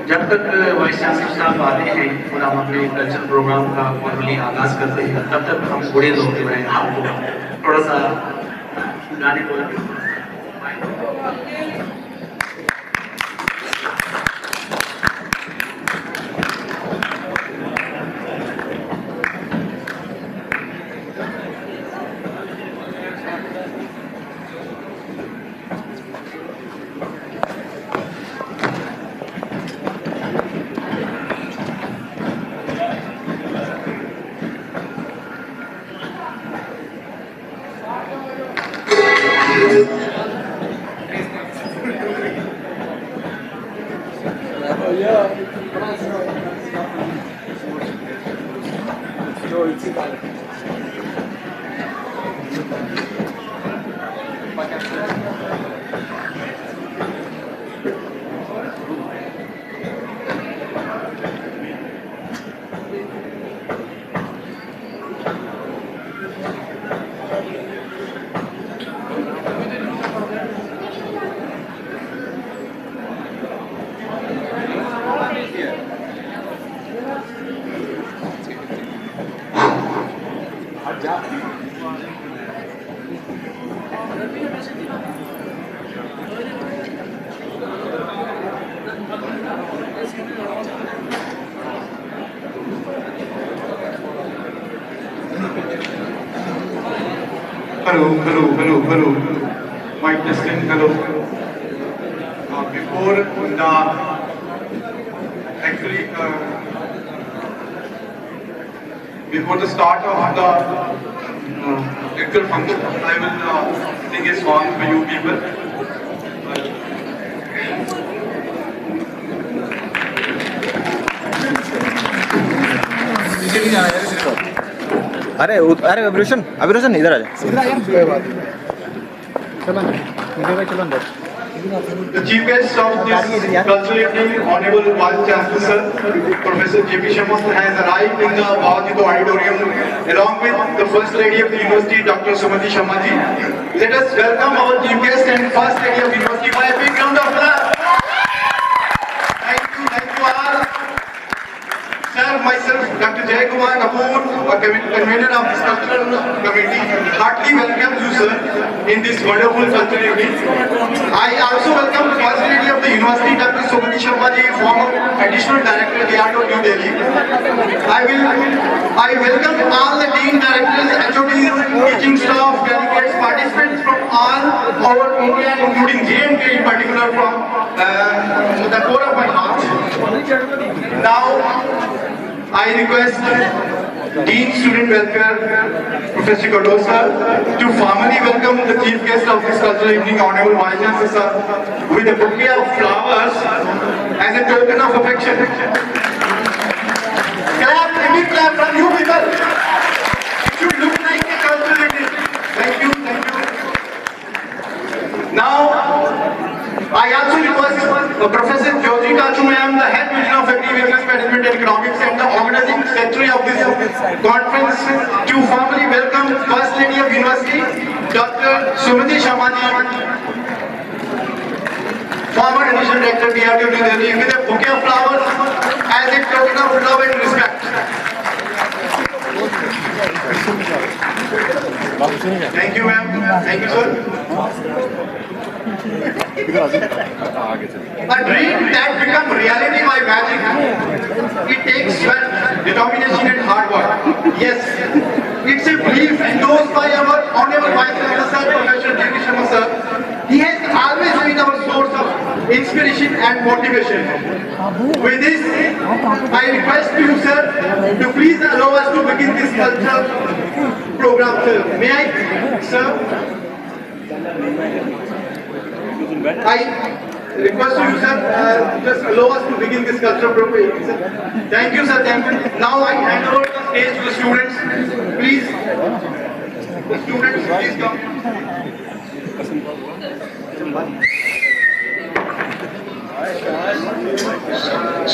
जब तक वाइस चांसलर साहब आते हैं और हम अपने कल्चरल प्रोग्राम का फॉर्मली आगाज करते हैं, तब तक हम बूढ़े लोग जो हैं आपको थोड़ा सा गाने को Hello. Mic testing, hello. Before the, actually, before the start of the actual function, I will sing a song for you people. अरे अभिरोशन इधर आ जा। The chief guest of this cultural evening, Honorable Vice Chancellor, Professor J.P. Sharma has arrived in the Bhavajito Auditorium along with the First Lady of the University, Dr. Sumati Sharma ji. Let us welcome our chief guest and First Lady of the University by a big round of applause. Thank you all. Sir, myself, Dr. Jay Kumar Kapoor, convener of this cultural committee, heartily welcome you, sir, in this wonderful cultural evening. I also welcome the First Lady of the University, Dr. Sumati Sharma ji, former Additional Director, DRDO, New Delhi. I welcome all the Dean Directors, HODs, teaching staff, delegates, participants from all over India, including JNK in particular, from the core of my heart. Now, I request Dean Student Welfare, Professor Kodosa, to formally welcome the chief guest of this cultural evening, Honorable Vice Chancellor, with a bouquet of flowers as a token of affection. Clap, any clap from you people. It should look like a cultural evening. Thank you. Now, I also request Professor Joji Kachu ma'am, the Head Division of Agribusiness Management and Economics and the Organizing Secretary of this conference, to formally welcome First Lady of University, Dr. Sumati Sharma ji, former Additional Director, DRDO, New Delhi, with a bouquet of flowers as a token of love and respect. Thank you, ma'am. Thank you, sir. A dream that becomes reality by magic. It takes sweat, determination and hard work. Yes, it's a belief endorsed by our Honorable Vice Chancellor, Professor J.P. Sharma sir. He has always been our source of inspiration and motivation. With this, I request you, sir, to please allow us to begin this cultural program, sir. May I, sir? I request you, sir, just allow us to begin this cultural program. Thank you, sir. Thank you. Now I hand over the stage to the students. Please, the students, please come.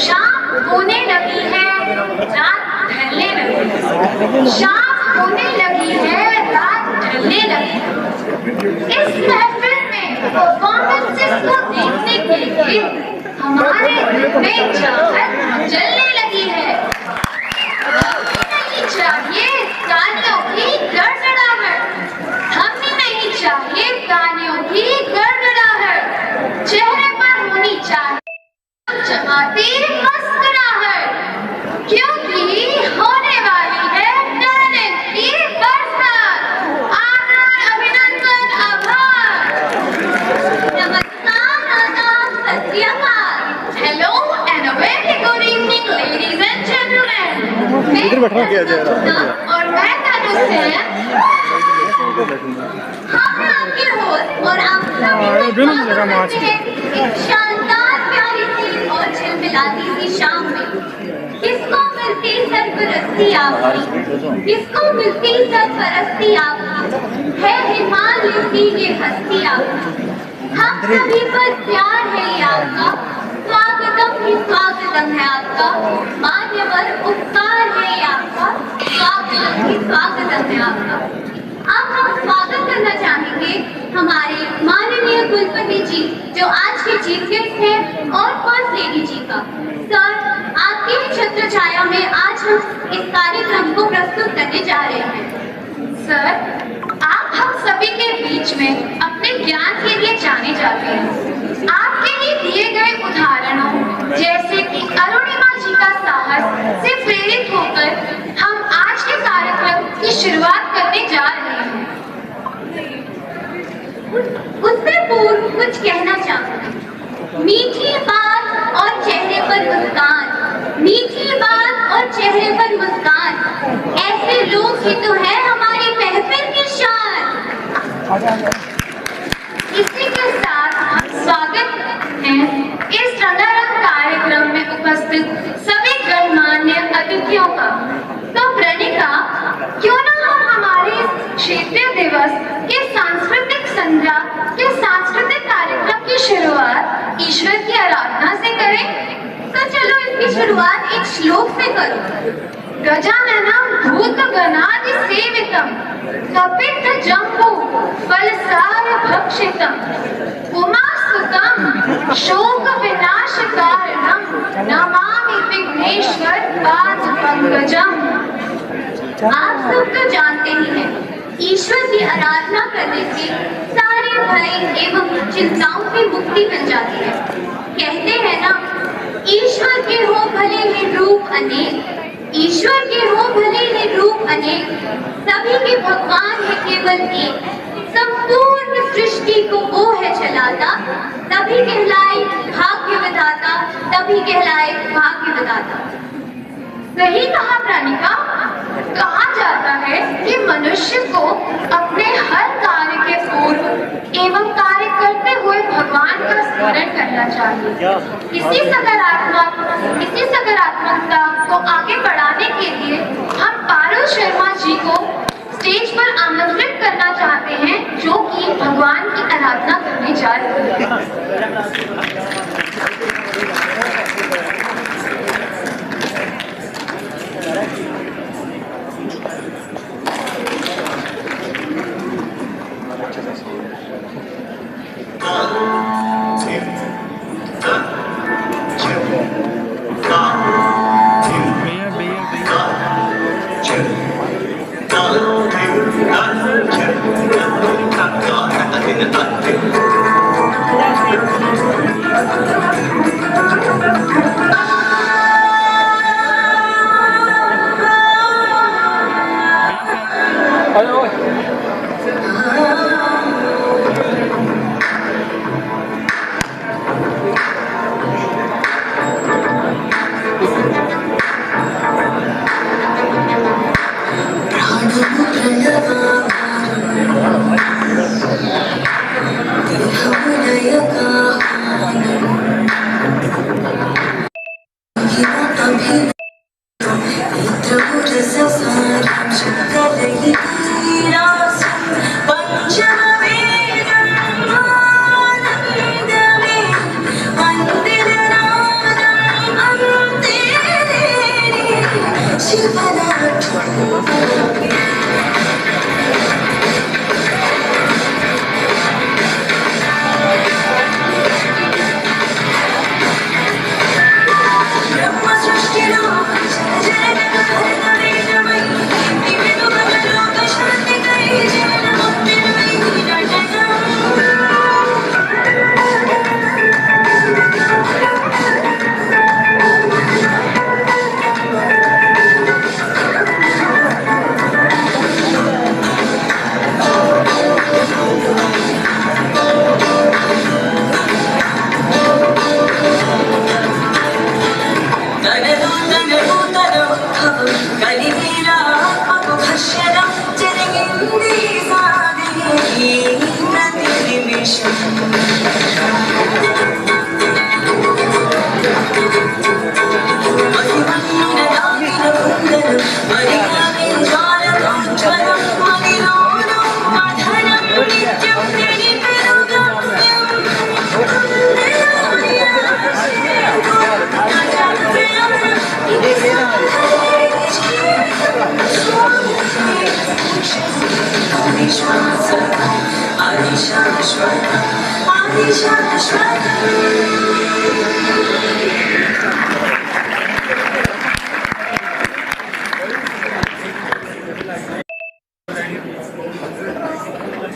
शाम होने लगी है, रात ढलने लगी है। शाम होने लगी है, रात ढलने लगी है। इस महफिल में परफॉर्मेंसेस को देखने के लिए हमारे दिल में चाहत जलने लगी है। हमें नहीं चाहिए तालियों की गड़गड़ाहट, हमें नहीं चाहिए तालियों की गड़गड़ाहट। चेहरे पर होनी चाहिए जमाती मुस्कुराहट, क्योंकि होने वाली है टैलेंट की बरसात। आदर, अभिनंदन, आभार। नमस्कार, आदाब, सत श्री अकाल। Hello and a very good evening, ladies and gentlemen. और मैं तानु सेन, हम आपके होस्ट और आप सभी को स्वागत करते हैं एक शानदार प्यारी सी और झिलमिलाती सी शाम में। किसको मिलती सरपरस्ती आपकी, किसको मिलती सरपरस्ती आपकी, है हिमालय की ये हस्ती आपकी। हम सभी पर प्यार है ये आपका, स्वागतम ही स्वागतम है आपका, मान्यवर उपकार है ये आपका, स्वागतम ही स्वागतम है आपका। अब हम स्वागत करना चाहेंगे हमारे माननीय कुलपति जी जो आज के चीफ गेस्ट हैं और फर्स्ट लेडी जी का। सर, आपकी ही छत्र छाया में आज हम इस कार्यक्रम को प्रस्तुत करने जा रहे हैं। सर, आप हम सभी के बीच में अपने ज्ञान के लिए जाने जाते हैं। आपके लिए दिए गए उदाहरणों जैसे कि अरुणिमा जी का साहस से प्रेरित होकर हम आज के कार्यक्रम की शुरुआत करने जा रहे हैं। उससे पूर्व कुछ कहना चाहूंगी। मीठी बात और चेहरे पर मुस्कान, मीठी बात और चेहरे पर मुस्कान, ऐसे लोग ही तो है हमारी महफिल की शान। इसी के साथ स्वागत है इस रंगारंग कार्यक्रम में उपस्थित सभी गणमान्य अतिथियों का। तो प्रणिका, क्यों ना हम हमारे इस क्षेत्रीय दिवस के सांस्कृतिक संध्या के सांस्कृतिक कार्यक्रम की शुरुआत ईश्वर की आराधना से करें। तो चलो इसकी शुरुआत एक श्लोक से करो। गजाननं भूतगणादि सेवितं कपित्थ जम्बो फलसार भक्षितं उमासुतं शोक विनाशकारणं नमामि विघ्नेश्वर पाद पंकजम। आप सब तो जानते ही हैं, ईश्वर की आराधना करने से सारे भय एवं चिंताओं की मुक्ति मिल जाती है। कहते हैं ना, ईश्वर के हो भले ही रूप अनेक, ईश्वर के हो भले ही रूप अनेक, सभी के भगवान है केवल एक। संपूर्ण सृष्टि को वो है चलाता, तभी कहलाए भाग्य विधाता, तभी कहलाए भाग्य विधाता। सही कहा प्राणिका। कहा जाता है कि मनुष्य को अपने हर कार्य के पूर्व एवं कार्य करते हुए भगवान का स्मरण करना चाहिए। इसी सकारात्मकता को आगे बढ़ाने के लिए हम पारुल शर्मा जी को स्टेज पर आमंत्रित करना चाहते हैं, जो कि भगवान की आराधना करने जा रहे हैं।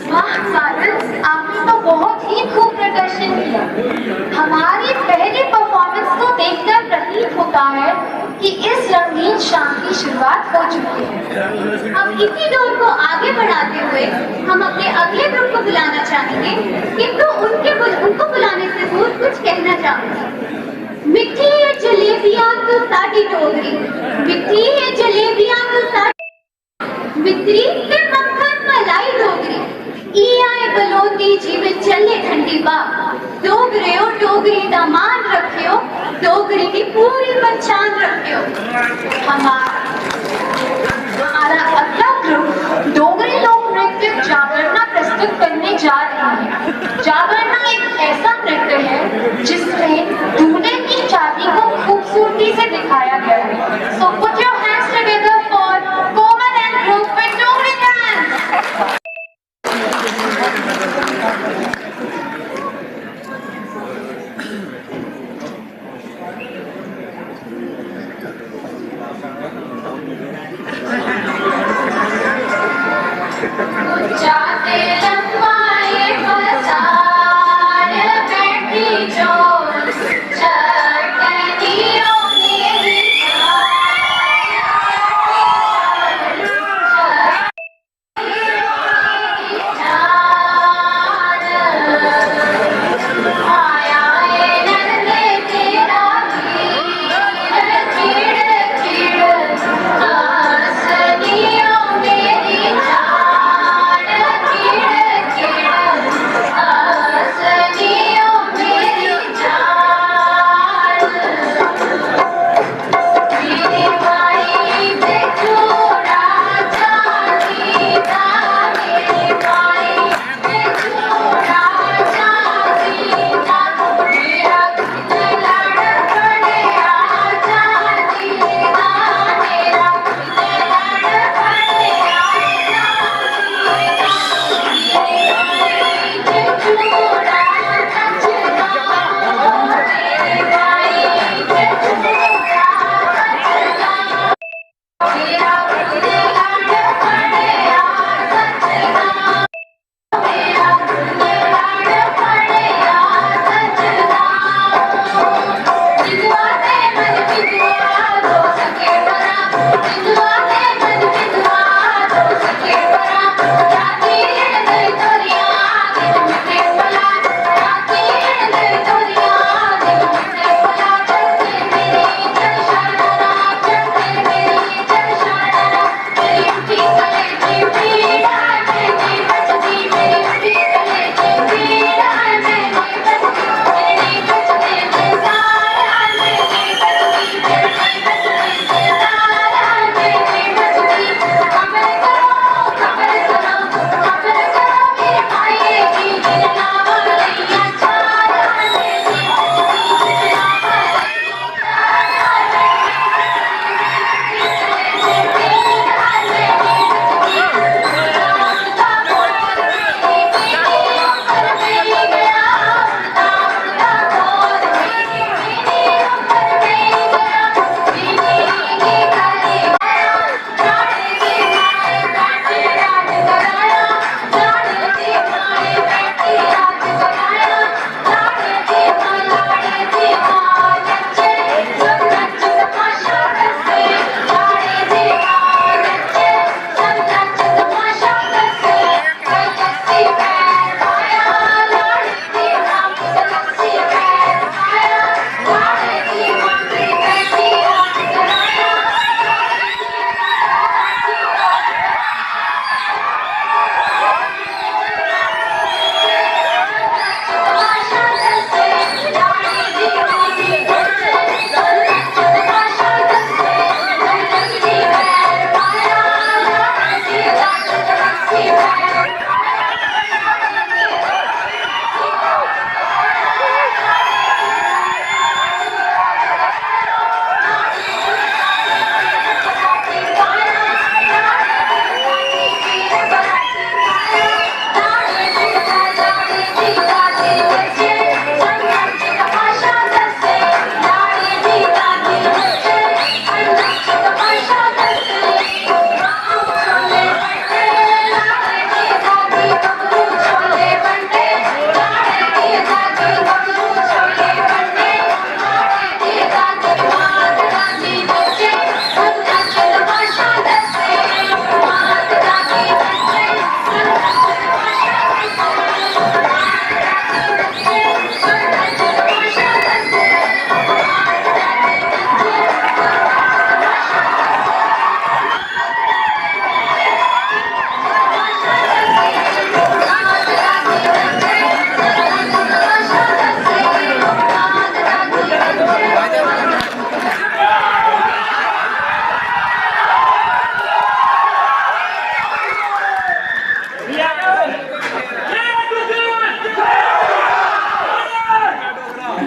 वाह पारस, आपने तो बहुत ही खूब प्रदर्शन किया। हमारी पहली परफॉर्मेंस को देखकर प्रतीत होता है कि इस रंगीन शाम की शुरुआत हो चुकी है। अब इसी दौर को आगे बढ़ाते हुए हम अपने अगले ग्रुप को बुलाना चाहेंगे, किंतु उनको बुलाने से पूर्व कुछ कहना चाहूंगी। मिठी है जलेबियां तो साडी डोगरी, मिठी है जलेबियां तो साडी मित्री ते मक्खन मलाई डोगरी, ई आए बलोंदी जीवे चले ठंडी बा, डोगरेओ डोगरी दा मान रखियो, डोगरी की पूरी पहचान रखियो। हमारा अगला ग्रुप डोगरी लोक नृत्य जागरणा प्रस्तुत करने जा रहे हैं। जागरणा एक ऐसा नृत्य है जिसमें दूल्हे की शादी को खूबसूरती से दिखाया गया है। So put your hands together for Komal and group with Dogri dance. जाते लंबाए पसार बैठ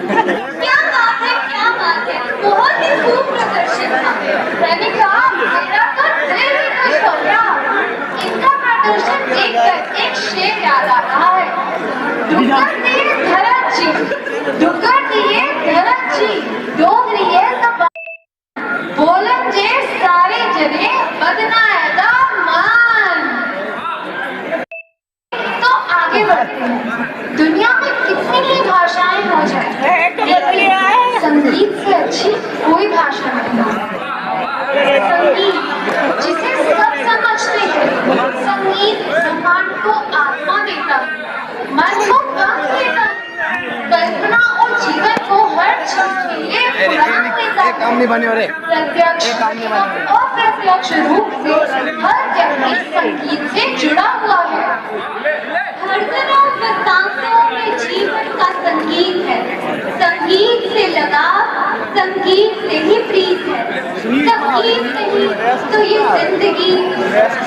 क्या बात है, बहुत ही खूब प्रदर्शन था। मैंने कहा मेरा तो दिल ही खुश हो गया। इनका प्रदर्शन देखकर एक शेर याद आ रहा है। डुक्कर दिए धरत जी, डुक्कर दिए धरत जी, डोगरिए तो बोलन जे सारे जने बदनाएगा मान। तो आगे बढ़ते हैं। दुनिया में कितनी ही भाषाएं हो जाए, लेकिन संगीत से अच्छी कोई भाषा नहीं है। संगीत जिसे सब समझते हैं, संगीत ब्रह्मांड को आत्मा देता है, मन को पंख देता है, कल्पना और जीवन को हर चीज के लिए उड़ान देता है। प्रत्यक्ष और अप्रत्यक्ष रूप से हर व्यक्ति संगीत से जुड़ा हुआ है। धड़कनों वृत्तांतों में जीवन का संगीत है। संगीत से लगाव, संगीत से ही प्रीत है। संगीत नहीं तो ये जिंदगी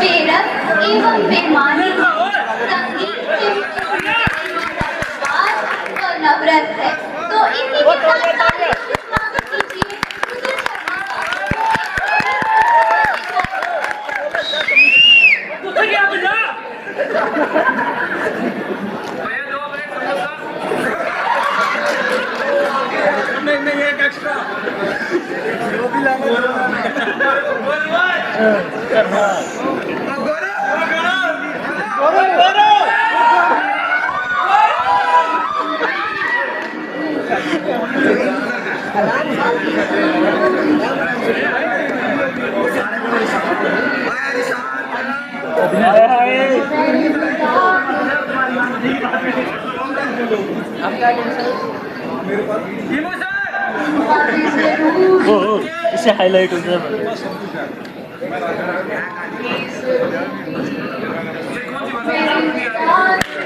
बेरस एवं बेमानी है। संगीत से ही और नवरत है। तो इसी के साथ स्वागत कीजिए नहीं एक एक्स्ट्रा वो भी इससे हाईलाइट होता है।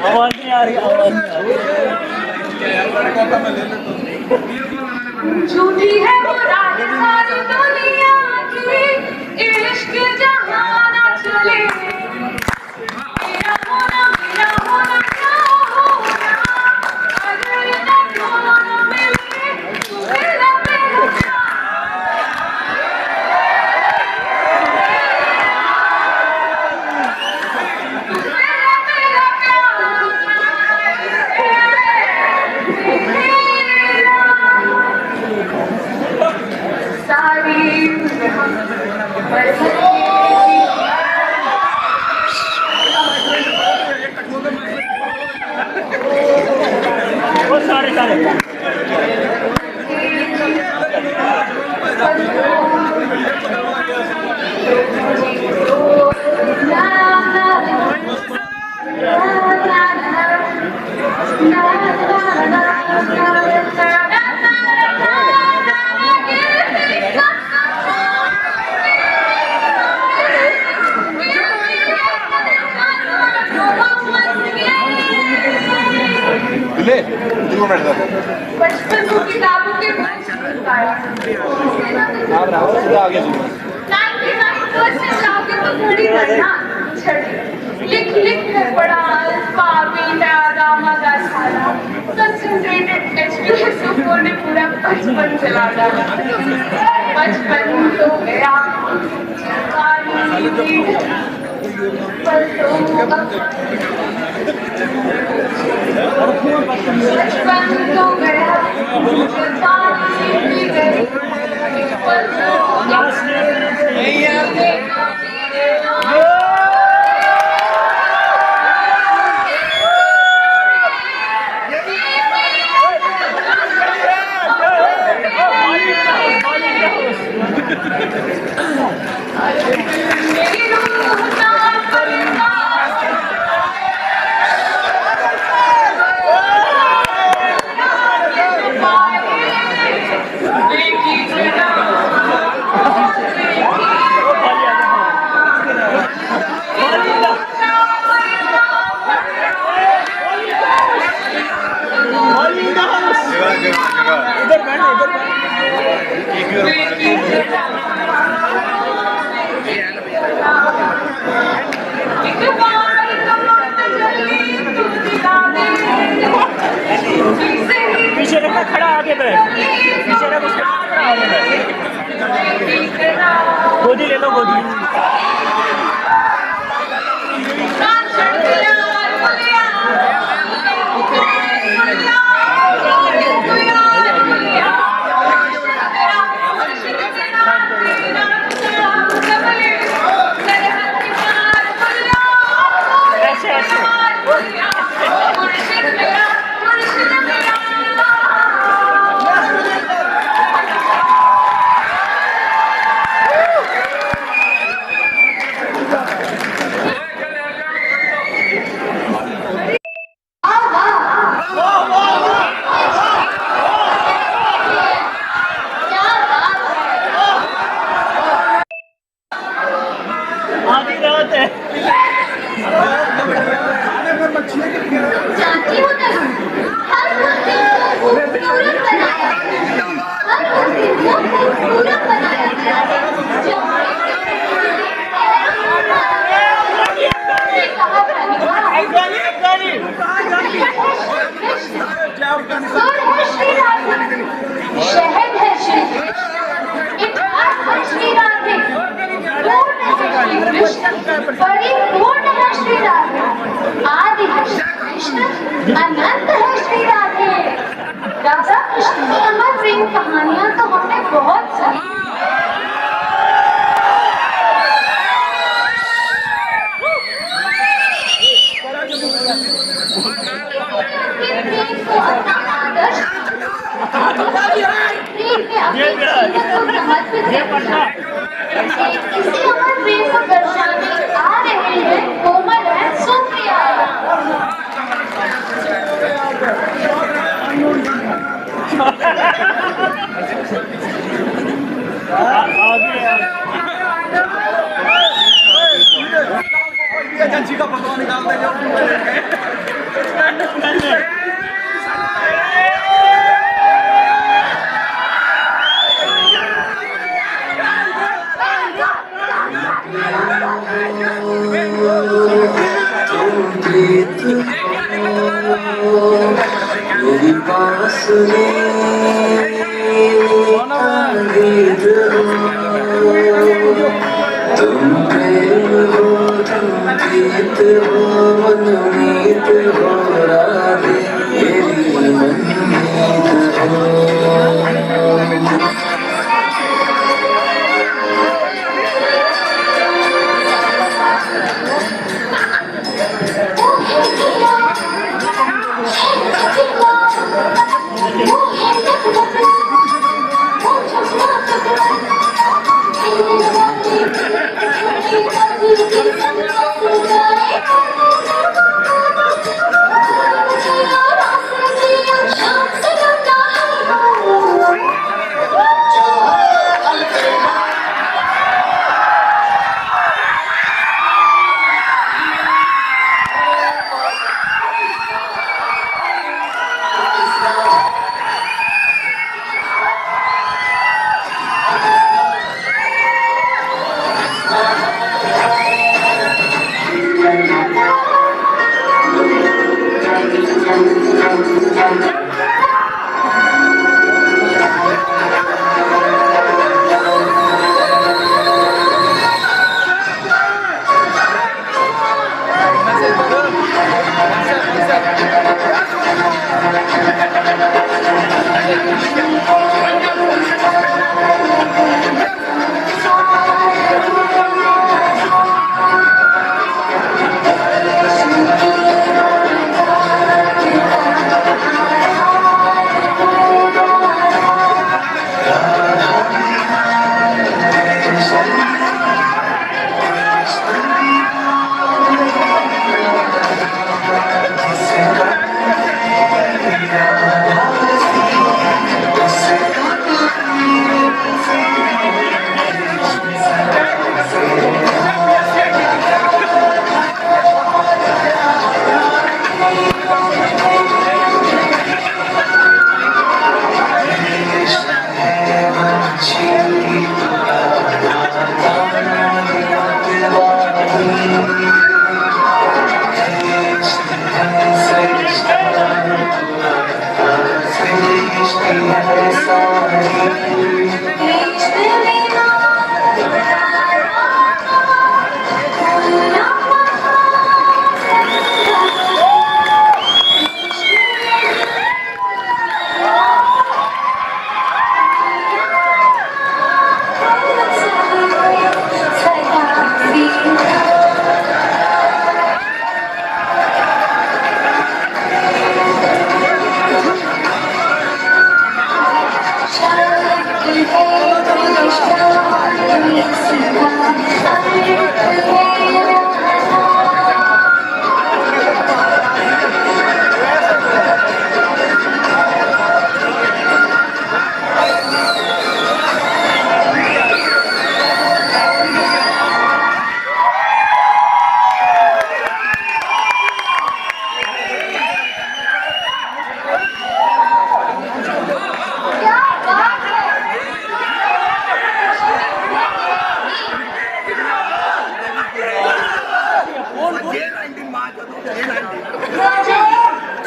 आवाज नहीं आ रही, आवाज नहीं आ रही। झूठी है वो रात सारी दुनिया की, इश्क जहाँ न चले। मेरा होना क्या होना, अगर न दोनों मिले तो मेरा बचपन को किताबों के लिख लिख कर पढ़ा कंसंट्रेटेड एचपीएस ने पूरा बचपन चला डाला। बचपन तो गया, बचपन तो गया, पीछे पे गोदी ले लो गोदी जानती हो ना, हर उस दिन को खूबसूरत बनाया गया, हर उस दिन को खूबसूरत बनाया गया है जो शहद है श्री कृष्ण, इतिहास है श्री राधे, पूर्ण है श्री कृष्ण, परिपूर्ण है श्री राधे, आदि है श्री कृष्ण, अनंत है श्री राधे। राधा कृष्ण की अमर प्रेम कहानियां तो हमने बहुत सुनी। इसी अमर प्रेम को दर्शाने आ रहे हैं कोमल है सुप्रिया। एजेंसी का पता निकाल देंगे मेरी बांसुरी अंगीत हो, तुम प्रेम हो, तुम गीत हो, मनमीत हो, राधे मेरी मनमीत हो।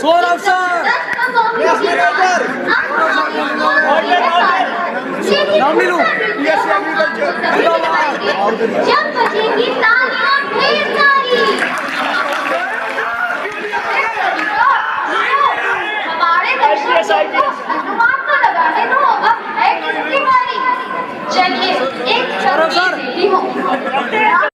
सौरभ सर जब बजेगी तालियां ढेर सारी, हमारे दर्शकों को अनुमान तो लगाने दो, अब है किसकी बारी। चलिए एक चल देती हूँ।